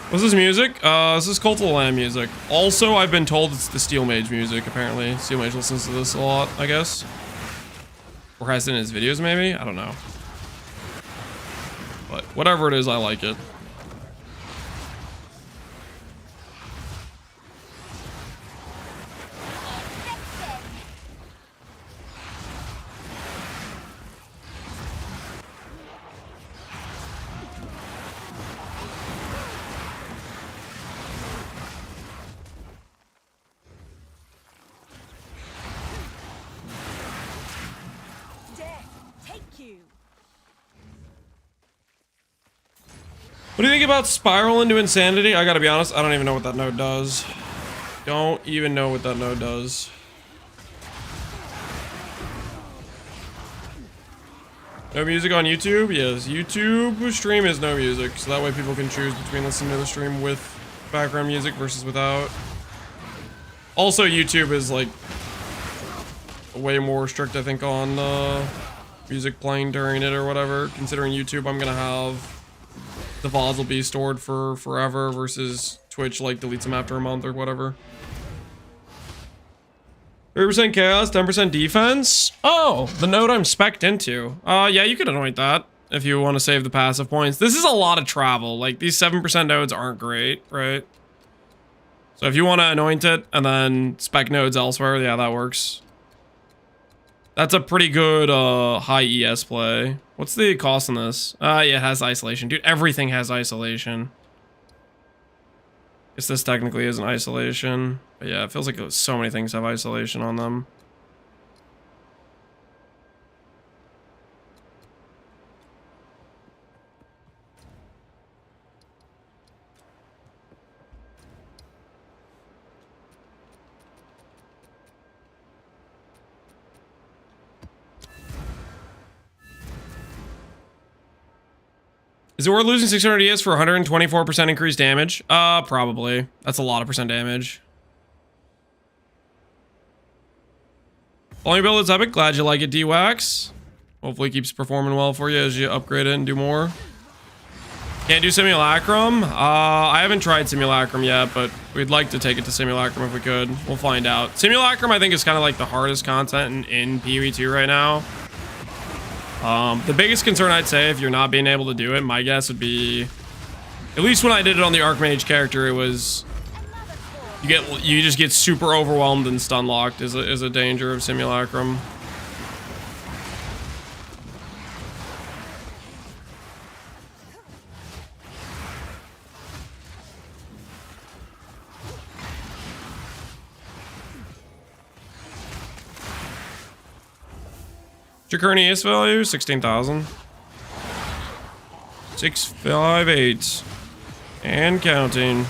A: What's this music? This is Cult of the Lamb music. Also, I've been told it's the Steel Mage music, apparently. Steel Mage listens to this a lot, I guess. Or has it in his videos, maybe? I don't know. But whatever it is, I like it. What do you think about Spiral into Insanity? I gotta be honest, I don't even know what that node does. Don't even know what that node does. No music on YouTube? Yes, YouTube stream is no music, so that way people can choose between listening to the stream with background music versus without. Also, YouTube is like way more strict, I think, on music playing during it or whatever. Considering YouTube, I'm gonna have the VODs will be stored for forever versus Twitch like deletes them after a month or whatever. 30% chaos, 10% defense. Oh, the node I'm spec'd into. Yeah, you could anoint that if you want to save the passive points. This is a lot of travel. Like, these 7% nodes aren't great, right? So if you want to anoint it and then spec nodes elsewhere, yeah, that works. That's a pretty good high ES play. What's the cost on this? Yeah, it has isolation. Dude, everything has isolation. Guess this technically isn't isolation. But yeah, it feels like so many things have isolation on them. Is it worth losing 600 ES for 124% increased damage? Probably. That's a lot of percent damage. Only build is epic. Glad you like it, D-Wax. Hopefully it keeps performing well for you as you upgrade it and do more. Can't do Simulacrum? I haven't tried Simulacrum yet, but we'd like to take it to Simulacrum if we could. We'll find out. Simulacrum, I think, is kind of like the hardest content in PoE 2 right now. The biggest concern I'd say if you're not being able to do it, my guess would be, at least when I did it on the Archmage character, it was you just get super overwhelmed and stun locked is a danger of Simulacrum. What's your current ES value? 16,000. 658. And counting.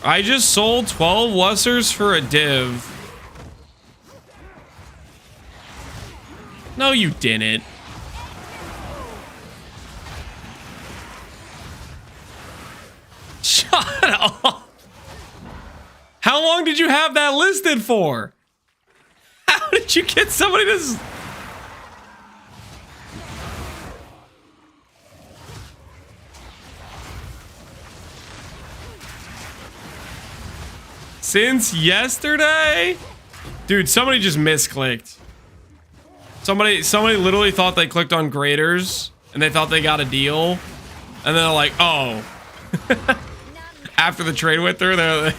A: I just sold 12 Lessers for a div. No, you didn't. Shut up. How long did you have that listed for? How did you get somebody to... Since yesterday? Dude, somebody just misclicked. Somebody literally thought they clicked on graders and they thought they got a deal. And they're like, oh. After the trade went through, they're like...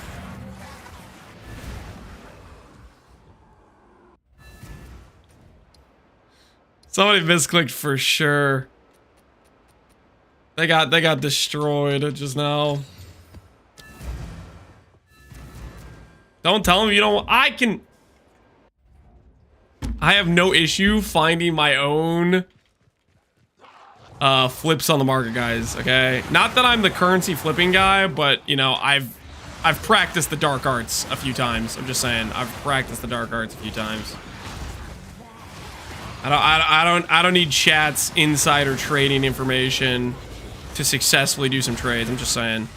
A: Somebody misclicked for sure. They got destroyed just now. Don't tell him you don't. I have no issue finding my own flips on the market, guys. Okay, not that I'm the currency flipping guy, but you know, I've practiced the dark arts a few times. I'm just saying, I've practiced the dark arts a few times. I don't need chat's insider trading information to successfully do some trades. I'm just saying.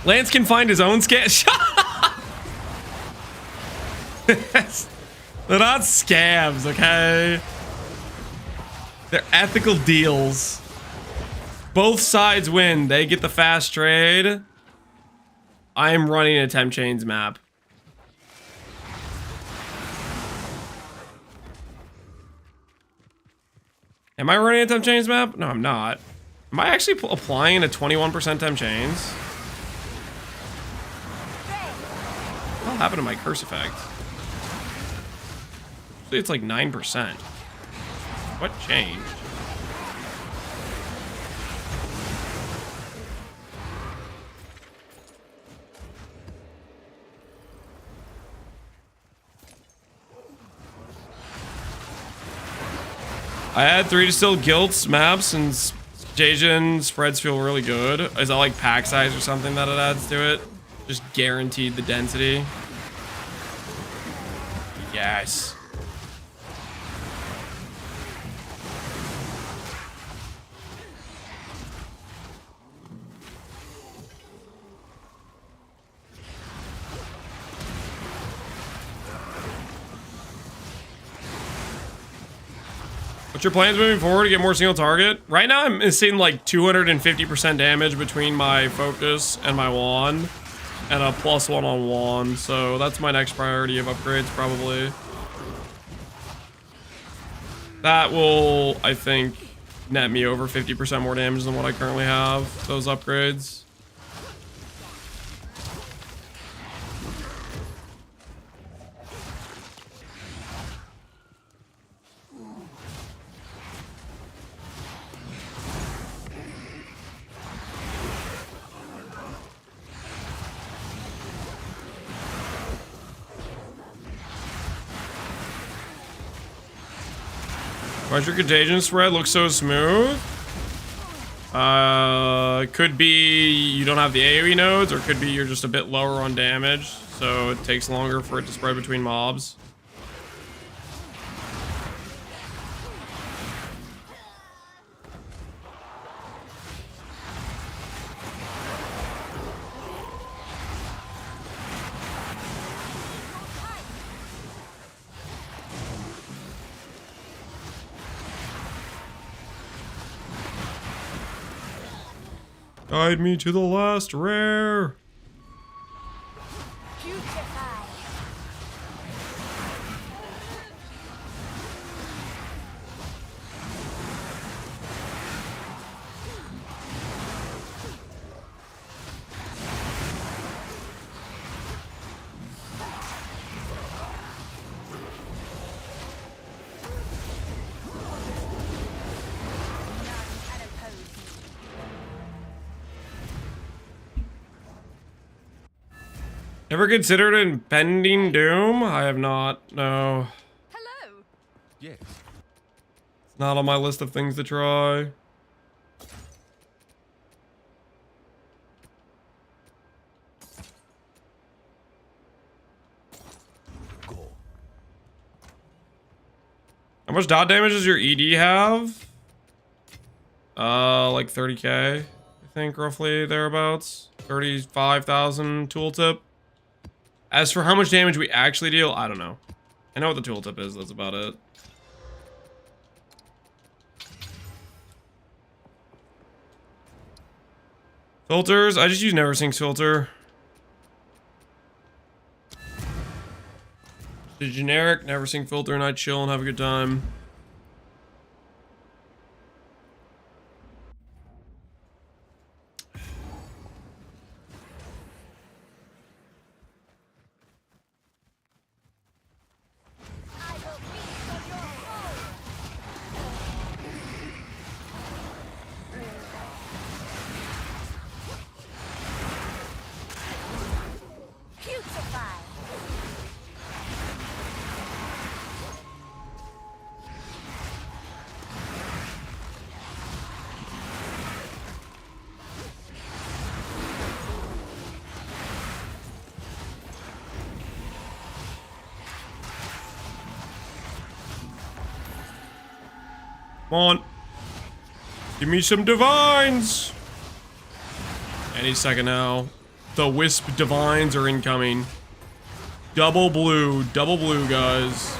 A: Lance can find his own scam. Shut up! They're not scams, okay? They're ethical deals. Both sides win. They get the fast trade. I am running a temp chains map. Am I running a temp chains map? No, I'm not. Am I actually applying a 21% temp chains? What happened to my curse effect? It's like 9%. What changed? I had 3 distilled guilts maps, and Jajin spreads feel really good. Is that like pack size or something that it adds to it? Just guaranteed the density. Yes. What's your plans moving forward to get more single target? Right now I'm seeing like 250% damage between my focus and my wand, and a +1 on wand, so that's my next priority of upgrades probably. That will, I think, net me over 50% more damage than what I currently have, those upgrades. Why's your contagion spread look so smooth? Could be you don't have the AoE nodes, or could be you're just a bit lower on damage, so it takes longer for it to spread between mobs. Guide me to the last rare. Ever considered impending doom? I have not. No.
B: Hello.
E: Yes.
A: It's not on my list of things to try.
E: Go.
A: How much dot damage does your ED have? Like 30k, I think, roughly thereabouts. 35,000 tooltip. As for how much damage we actually deal, I don't know. I know what the tooltip is, that's about it. Filters, I just use NeverSync's filter. The generic NeverSync filter, and I chill and have a good time. Come on. Give me some divines. Any second now. The Wisp divines are incoming. Double blue, guys.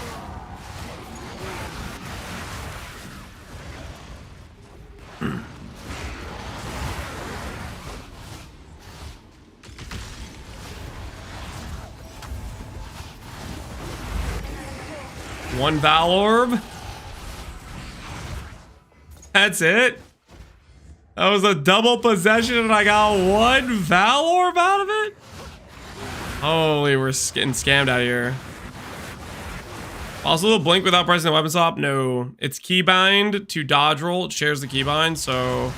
A: One Val Orb. That's it. That was a double possession and I got one Val Orb out of it? Holy, we're getting scammed out here. Also, the blink without pressing the weapon swap? No. It's keybind to dodge roll. It shares the keybind, so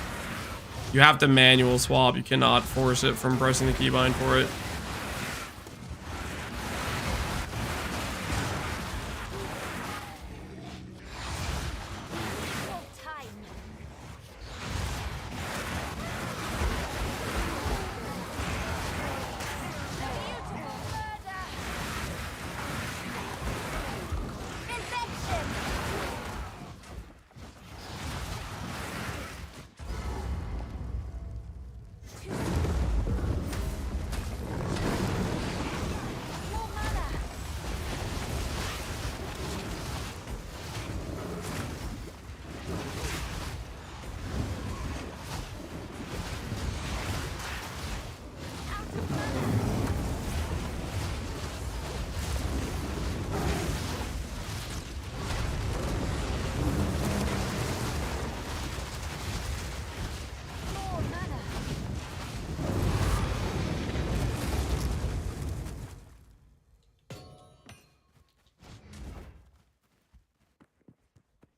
A: you have to manual swap. You cannot force it from pressing the keybind for it.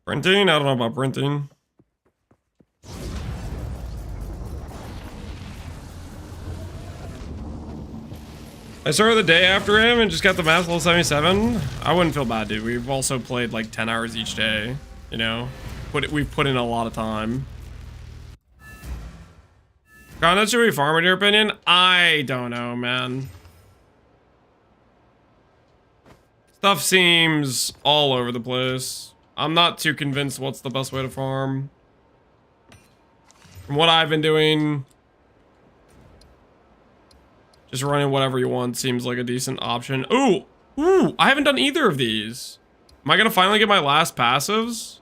A: Printing? I don't know about printing. I started the day after him and just got the mass level 77. I wouldn't feel bad, dude. We've also played like 10 hours each day, you know? We've put in a lot of time. Content should we farm in your opinion? I don't know, man. Stuff seems all over the place. I'm not too convinced what's the best way to farm. From what I've been doing, just running whatever you want seems like a decent option. Ooh, I haven't done either of these. Am I gonna finally get my last passives?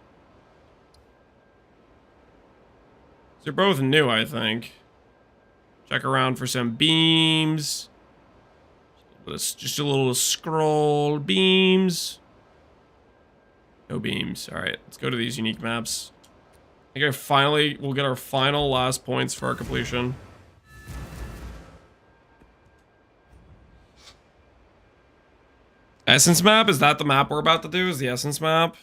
A: They're both new, I think. Check around for some beams. Just a little scroll. Beams. No beams. All right, let's go to these unique maps. I think we'll get our final last points for our completion. Essence map? Is that the map we're about to do? Is the Essence map?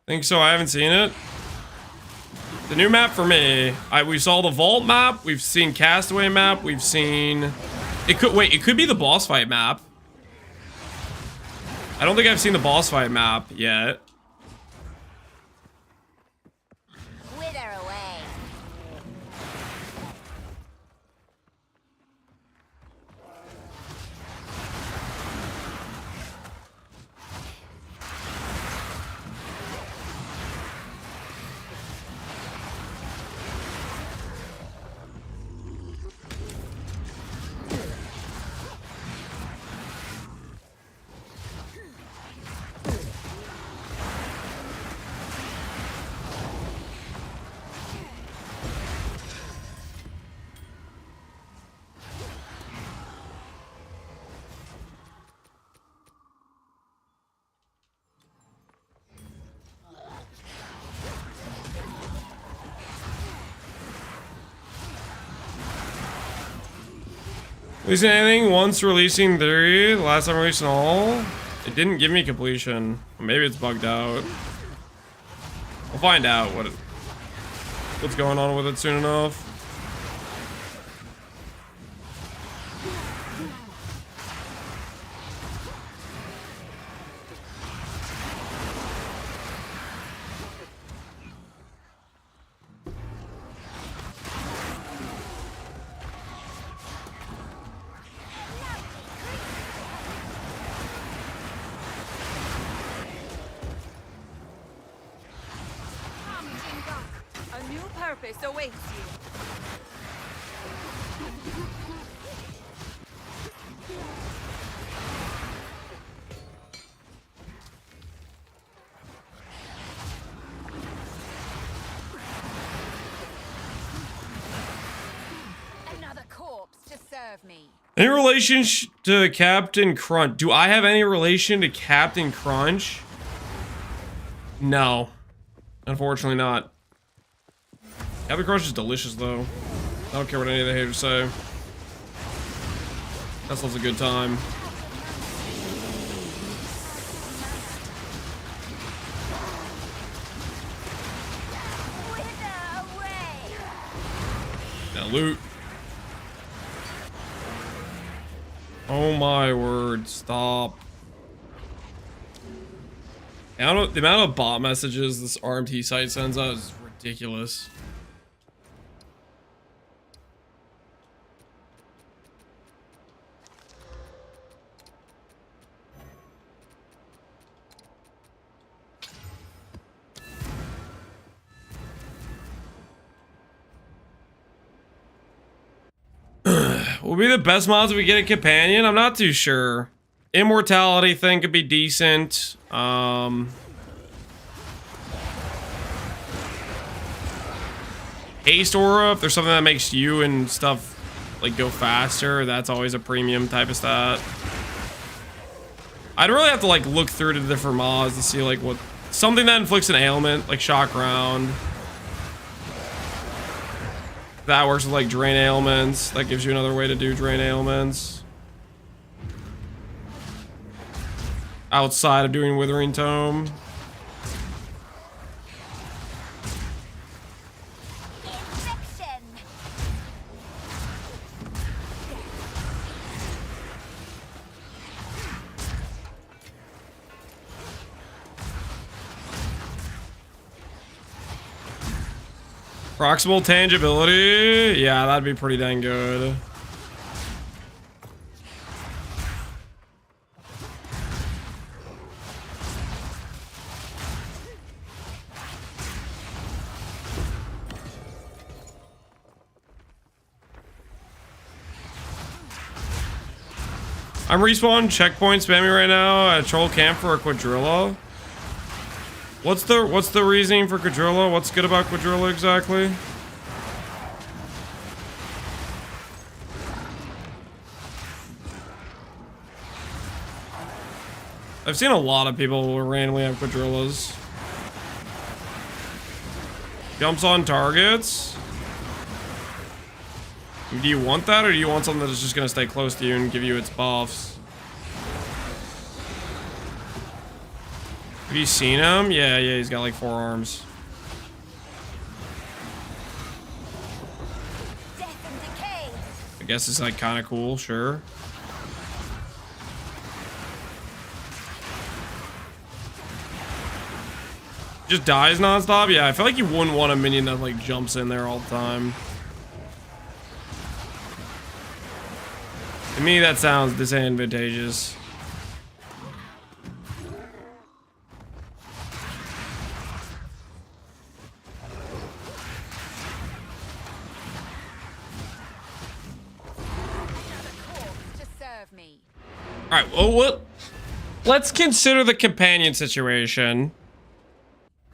A: Think so. I haven't seen it. The new map for me. We saw the Vault map. We've seen Castaway map. We've seen. It could be the boss fight map. I don't think I've seen the boss fight map yet.
B: Wither away.
A: Releasing anything once releasing 3, last time releasing all. It didn't give me completion. Maybe it's bugged out. We'll find out what's going on with it soon enough.
B: Awaits you. Another corpse to serve me.
A: Any relation to Captain Crunch? Do I have any relation to Captain Crunch? No. Unfortunately not. Captain Crunch is delicious, though. I don't care what any of the haters say. Tesla's a good time. Now loot. Oh my word, stop. The amount of bot messages this RMT site sends out is ridiculous. Will be the best mods if we get a companion? I'm not too sure. Immortality thing could be decent. Haste aura, if there's something that makes you and stuff like go faster, that's always a premium type of stat. I'd really have to like look through to the different mods to see like what Something that inflicts an ailment, like shock round. That works with like drain ailments. That gives you another way to do drain ailments. Outside of doing Withering Tome. Proximal tangibility? Yeah, that'd be pretty dang good. I'm respawn checkpoint spamming right now at Troll Camp for a Quadrilla. What's the reasoning for Quadrilla? What's good about Quadrilla exactly? I've seen a lot of people who randomly have Quadrillas. Jumps on targets. Do you want that, or do you want something that's just gonna stay close to you and give you its buffs? Have you seen him? Yeah, he's got like 4 arms.
B: Death and decay.
A: I guess it's like kind of cool, sure. Just dies nonstop? Yeah, I feel like you wouldn't want a minion that like jumps in there all the time. To me, that sounds disadvantageous. Alright, well, what? Let's consider the companion situation.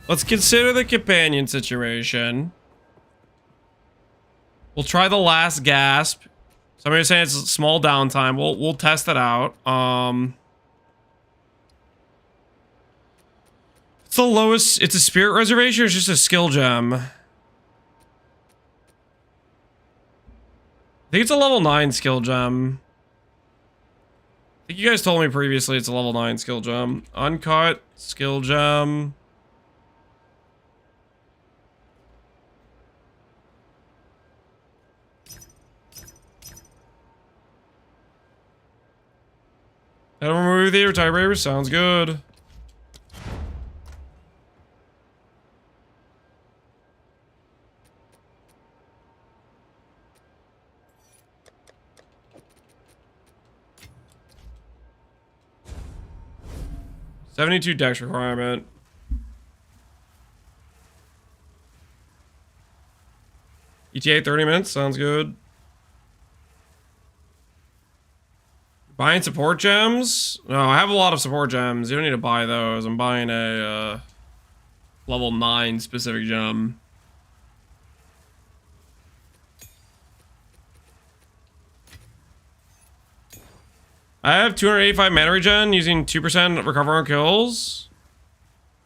A: Let's consider the companion situation. We'll try the last gasp. Somebody's saying it's a small downtime. We'll test it out. It's the lowest. It's a spirit reservation or it's just a skill gem? I think it's a level 9 skill gem. I think you guys told me previously it's a level 9 skill gem. Uncut skill gem. Head over movie theater, tiebreaker, sounds good. $72 dex requirement. ETA 30 minutes, sounds good. Buying support gems? No, I have a lot of support gems. You don't need to buy those. I'm buying a level 9 specific gem. I have 285 mana regen using 2% recover on kills.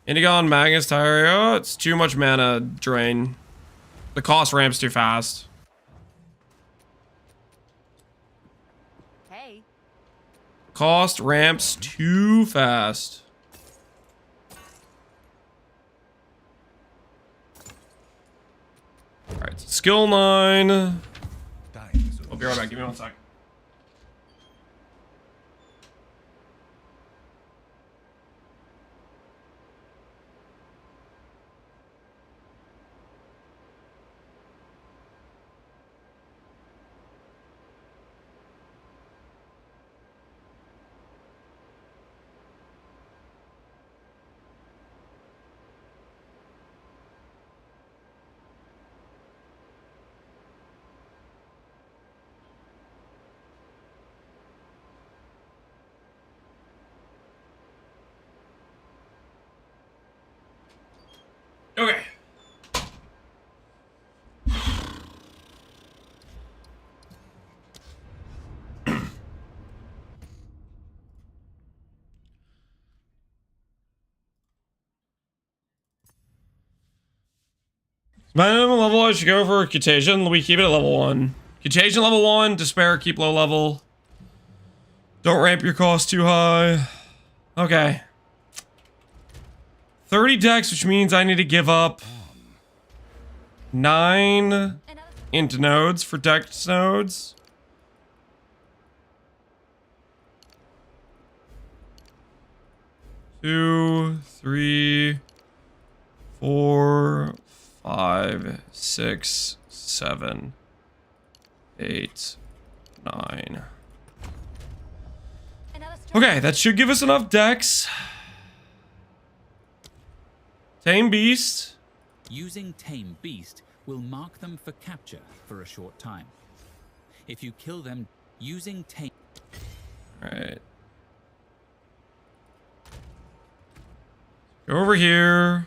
A: Indigon, Magnus, Tyrio. It's too much mana drain. The cost ramps too fast.
B: Hey.
A: Cost ramps too fast. Alright, skill 9. I'll be right back. Give me 1 sec. Minimum level I should go for Contagion. We keep it at level 1. Contagion level 1. Despair, keep low level. Don't ramp your cost too high. Okay. 30 dex, which means I need to give up 9 into nodes for dex nodes. Two, 3, 4, 5, 6, 7, 8, 9. Okay, that should give us enough dex. Tame Beast.
H: Using Tame Beast will mark them for capture for a short time. If you kill them using Tame...
A: Alright. Go over here.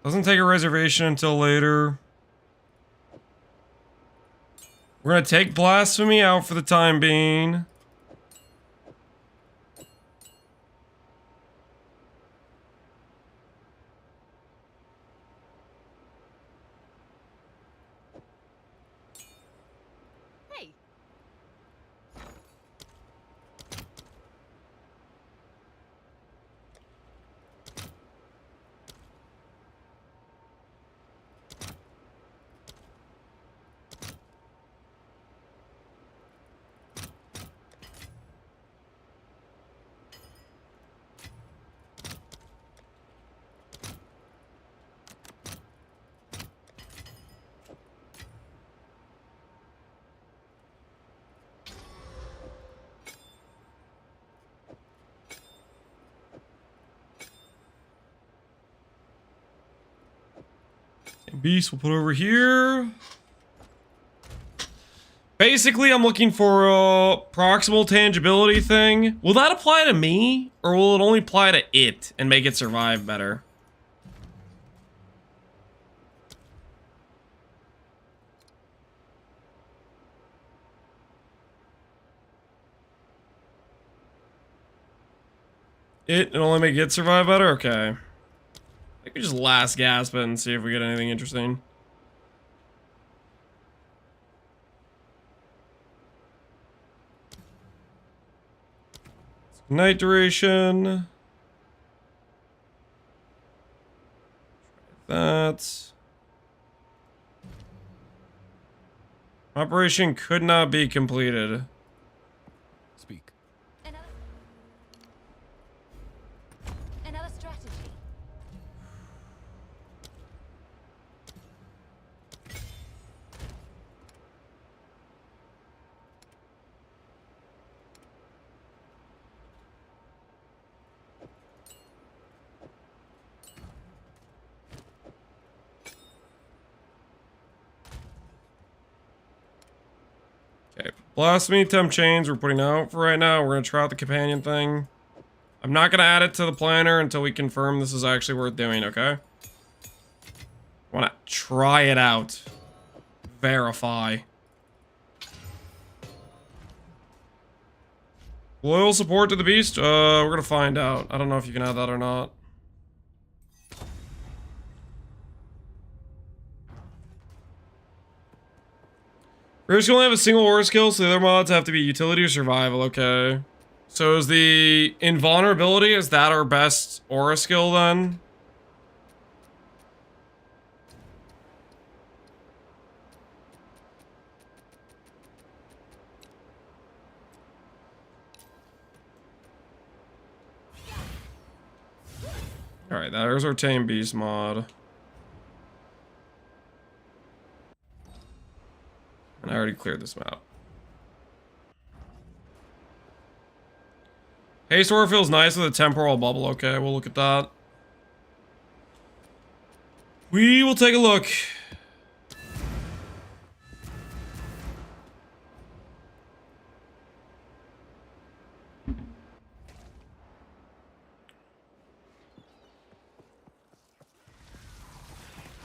A: Doesn't take a reservation until later. We're gonna take Blasphemy out for the time being.
B: Hey.
A: Beast we'll put over here. Basically, I'm looking for a proximal tangibility thing. Will that apply to me? Or will it only apply to it and make it survive better? It only make it survive better? Okay. I could just last gasp it and see if we get anything interesting. Night duration. That. Operation could not be completed.
E: Speak.
B: Another strategy.
A: Okay, Blasphemy, Temp Chains we're putting out for right now. We're gonna try out the companion thing. I'm not gonna add it to the planner until we confirm this is actually worth doing, okay? Wanna try it out. Verify. Loyal support to the beast? We're gonna find out. I don't know if you can add that or not. Raiders can only have a single aura skill, so the other mods have to be utility or survival, okay. So is the invulnerability, is that our best aura skill then? Alright, there's our Tame Beast mod. And I already cleared this map. Haste Aura feels nice with a temporal bubble. Okay, we'll look at that. We will take a look.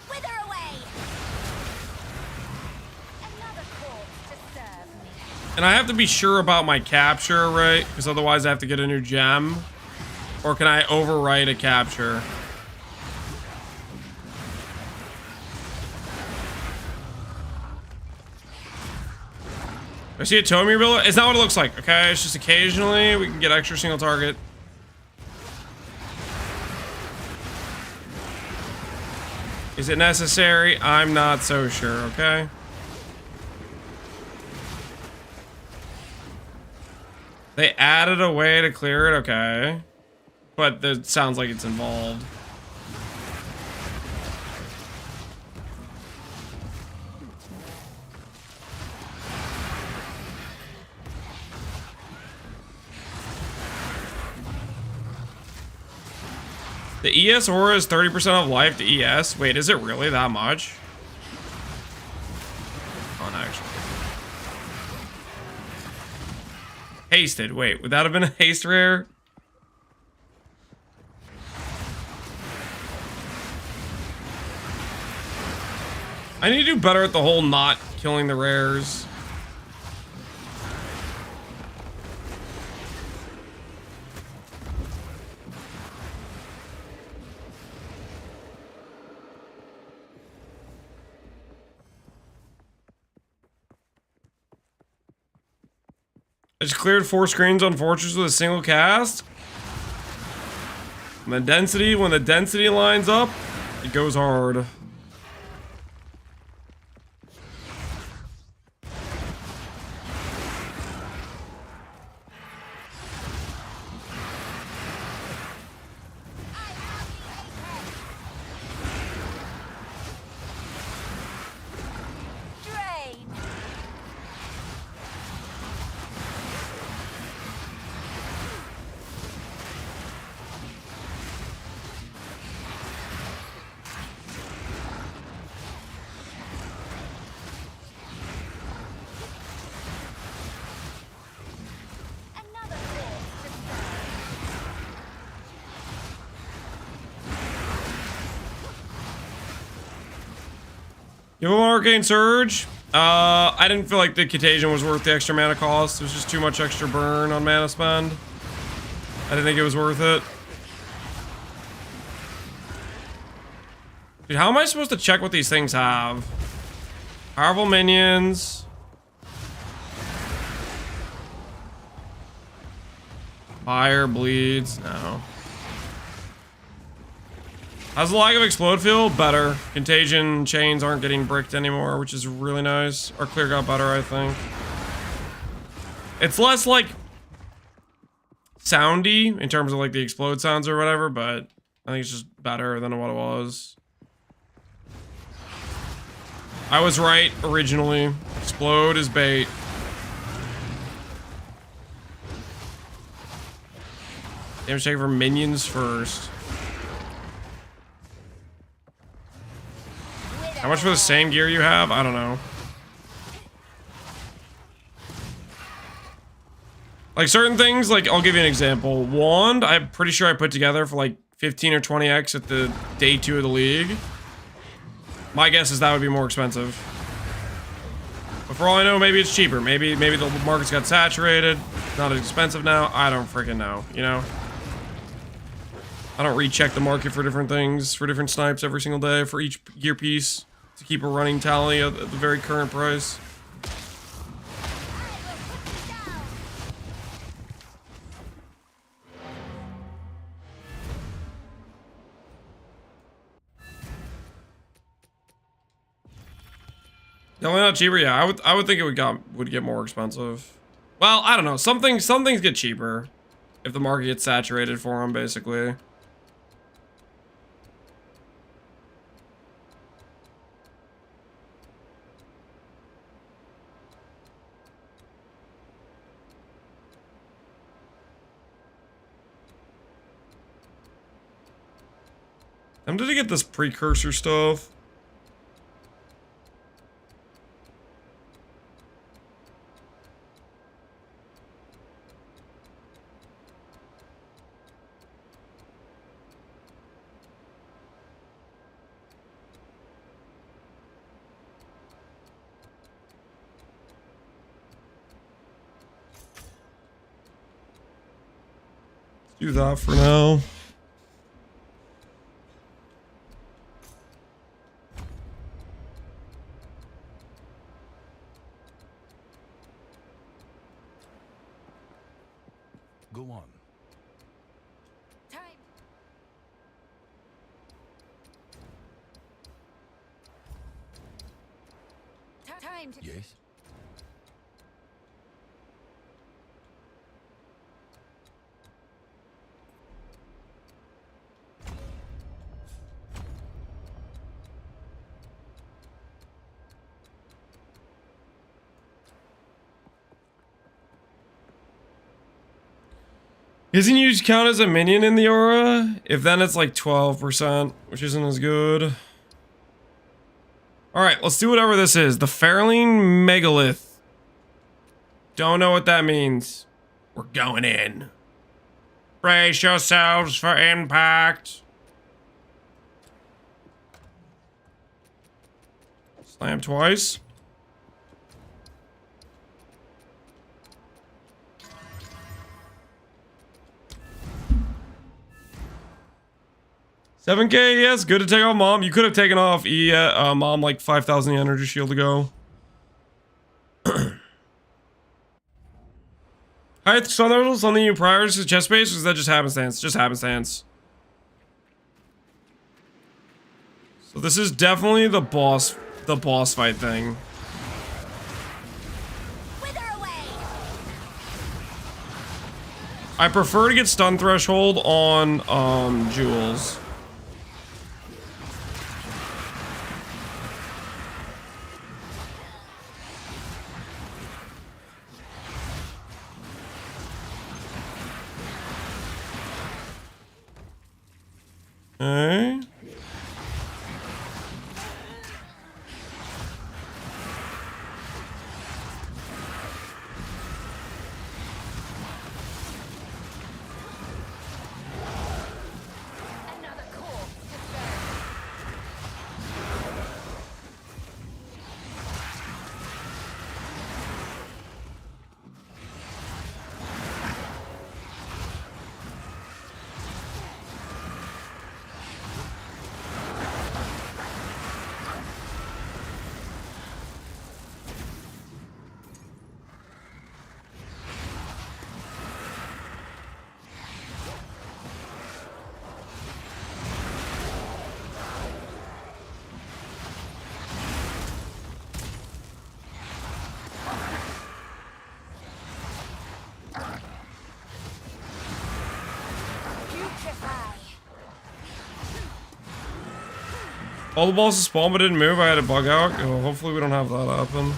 B: Wither away! Another corpse to serve me.
A: And I have to be sure about my capture, right? Because otherwise I have to get a new gem. Or can I overwrite a capture? I see a Tomir builder. It's not what it looks like, okay? It's just occasionally we can get extra single target. Is it necessary? I'm not so sure, okay? They added a way to clear it, okay. But it sounds like it's involved. The ES aura is 30% of life to ES. Wait, is it really that much? Oh, no, actually. Hasted. Wait, would that have been a haste rare? I need to do better at the whole not killing the rares. I just cleared 4 screens on Fortress with a single cast. And when the density lines up, it goes hard. Give him an Arcane Surge. I didn't feel like the Contagion was worth the extra mana cost. It was just too much extra burn on mana spend. I didn't think it was worth it. Dude, how am I supposed to check what these things have? Powerful minions. Fire bleeds. No. How's the lack of explode feel? Better. Contagion chains aren't getting bricked anymore, which is really nice. Our clear got better, I think. It's less like soundy in terms of like the explode sounds or whatever, but I think it's just better than what it was. I was right originally. Explode is bait. Damage take for minions first. How much for the same gear you have? I don't know. Like certain things, like I'll give you an example. Wand, I'm pretty sure I put together for like 15 or 20x at the day 2 of the league. My guess is that would be more expensive. But for all I know, maybe it's cheaper. Maybe the market's got saturated. Not as expensive now. I don't freaking know, you know? I don't recheck the market for different things, for different snipes every single day, for each gear piece, to keep a running tally at the very current price. Definitely not cheaper. Yeah, I would think it would get more expensive. Well, I don't know. Some things get cheaper if the market gets saturated for them, basically. I'm tempted to get this precursor stuff. Do that for now.
E: Go on.
B: Time. Time to
E: Yes?
A: Isn't you count as a minion in the aura? If then it's like 12%, which isn't as good. Alright, let's do whatever this is. The Fairling Megalith. Don't know what that means. We're going in. Brace yourselves for impact. Slam twice. $7K, yes, good to take off Mom. You could have taken off Mom like 5,000 energy shield ago. Hi, Sun Level, something you prior to chest space, or is that just happenstance? Just happenstance. So this is definitely the boss fight thing.
B: wither away.
A: I prefer to get stun threshold on jewels. Okay.
B: Another core to burn. Putrefy.
A: All the balls spawned but didn't move. I had to bug out. Oh, hopefully we don't have that happen.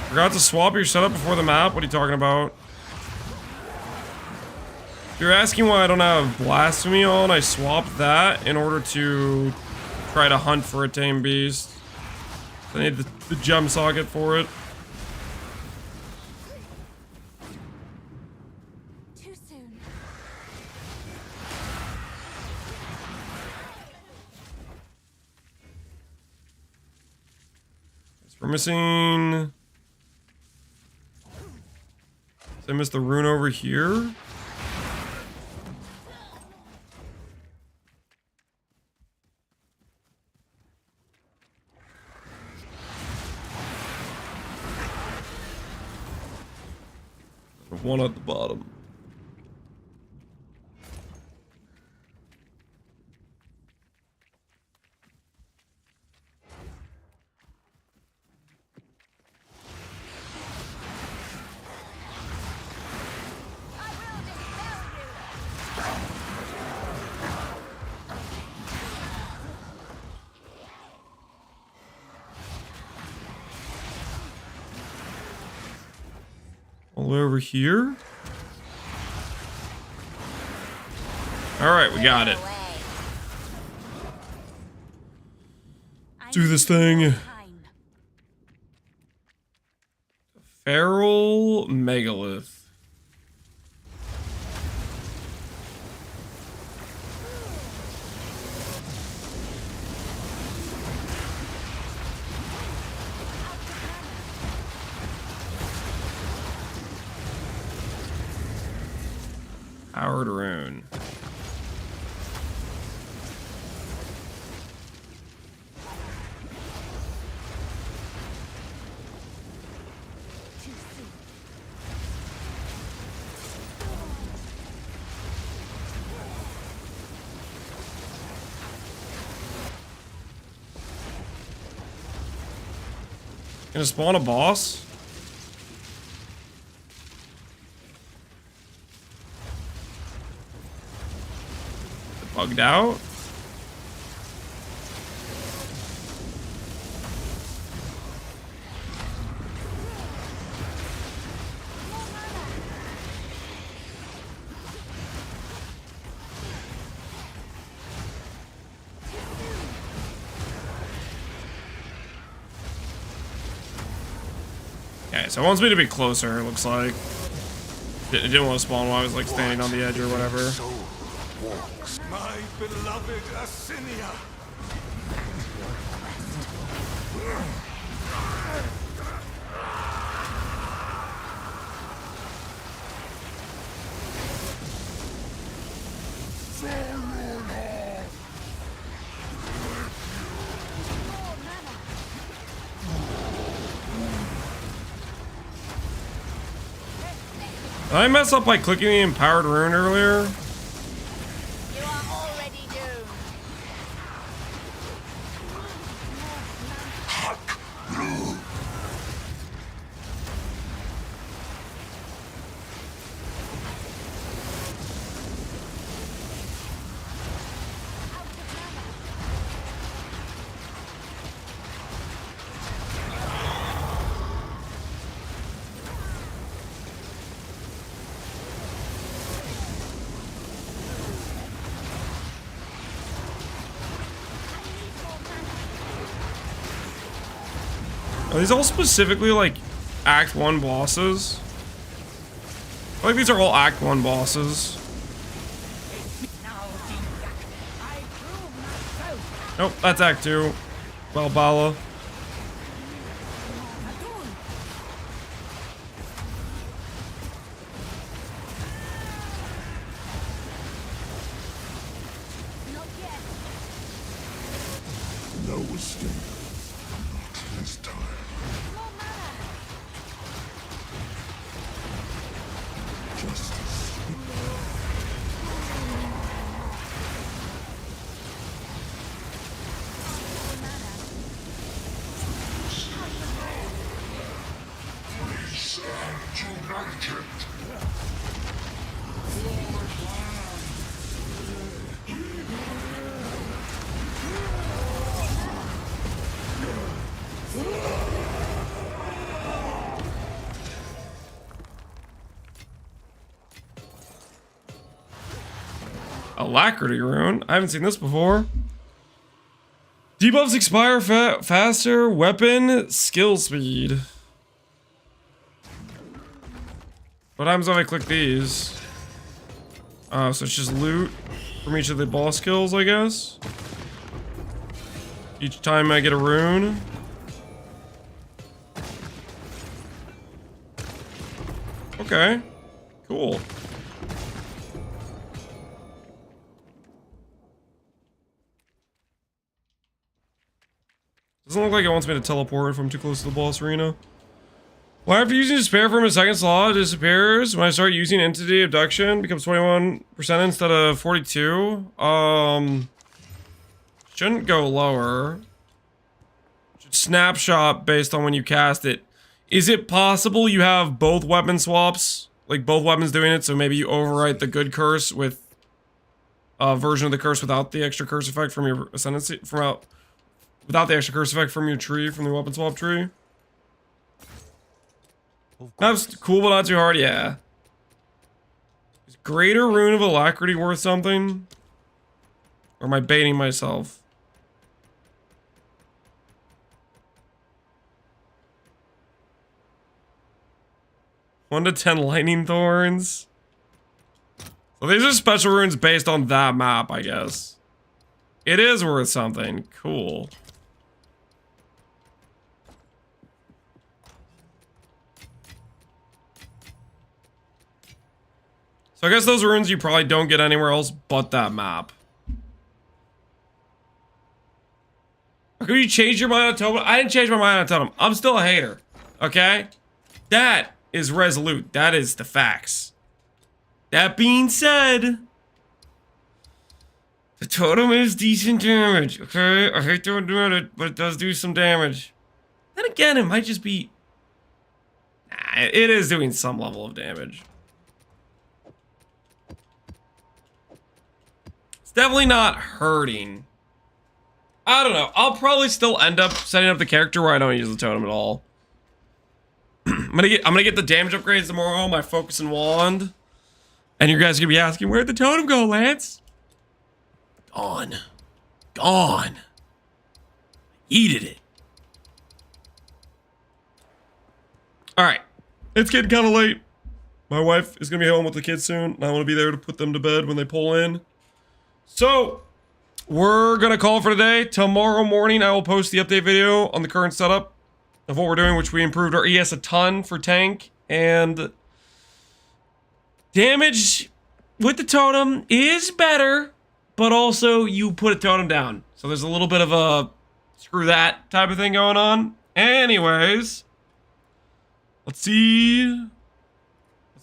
A: Forgot to swap your setup before the map. What are you talking about? If you're asking why I don't have Blasphemy on, I swapped that in order to try to hunt for a tame beast. I need the gem socket for it.
B: Too soon.
A: We're missing... Did I miss the rune over here? One at the bottom. All the way over here. All right, we got it. Do this thing. Feral Megalith. Powered rune. Gonna spawn a boss? Bugged out? Okay, so it wants me to be closer, it looks like. It didn't want to spawn while I was like standing on the edge or whatever.
G: My beloved Ascinia.
A: Did I mess up by clicking the empowered rune earlier?
B: You are already doomed.
A: Are these all specifically like Act 1 bosses? I feel like these are all Act 1 bosses. Nope, that's Act 2. Balbala.
G: No escape. Not this time. Justice. We stand united.
A: Alacrity rune? I haven't seen this before. Debuffs expire faster. Weapon skill speed. What happens if I click these? Oh, so it's just loot from each of the boss skills, I guess. Each time I get a rune. Okay. Cool. Doesn't look like it wants me to teleport if I'm too close to the boss arena. Well, after using Despair from a second slot, it disappears. When I start using Entity Abduction, becomes 21% instead of 42. Shouldn't go lower. Should snapshot based on when you cast it. Is it possible you have both weapon swaps? Like both weapons doing it, so maybe you overwrite the good curse with a version of the curse without the extra curse effect from your Ascendancy, without the extra curse effect from your tree, from the weapon swap tree? That's cool, but not too hard, yeah. Is Greater Rune of Alacrity worth something? Or am I baiting myself? One to 10 lightning thorns. So these are special runes based on that map, I guess. It is worth something. Cool. So I guess those runes you probably don't get anywhere else but that map. How come you change your mind on totem? I didn't change my mind on totem. I'm still a hater. Okay? That is resolute. That is the facts. That being said, the totem is decent damage. Okay? I hate to admit it, but it does do some damage. Then again, it might just be... Nah, it is doing some level of damage. It's definitely not hurting. I don't know. I'll probably still end up setting up the character where I don't use the totem at all. I'm gonna get the damage upgrades tomorrow, my focus and wand. And you guys are gonna be asking, where'd the totem go, Lance? Gone. Gone. Eated it. Alright. It's getting kind of late. My wife is gonna be home with the kids soon, and I want to be there to put them to bed when they pull in. So, we're gonna call for today. Tomorrow morning, I will post the update video on the current setup of what we're doing, which we improved our ES a ton for tank, and damage with the totem is better, but also you put a totem down. So there's a little bit of a screw that type of thing going on. Anyways, let's see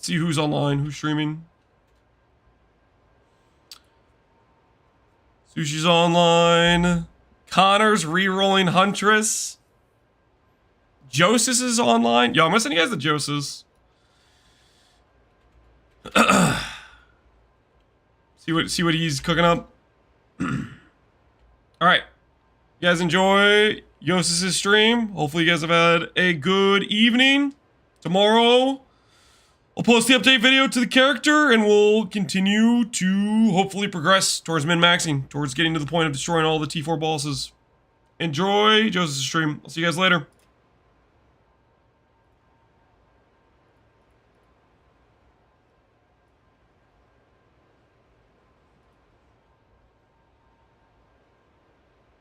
A: who's online, who's streaming. Sushi's online. Connor's re-rolling Huntress. Josis is online. Yo, I'm gonna send you guys the Josis. see what he's cooking up. Alright. You guys enjoy Yosis' stream. Hopefully you guys have had a good evening. Tomorrow, I'll post the update video to the character, and we'll continue to hopefully progress towards min-maxing, towards getting to the point of destroying all the T4 bosses. Enjoy Joseph's stream. I'll see you guys later.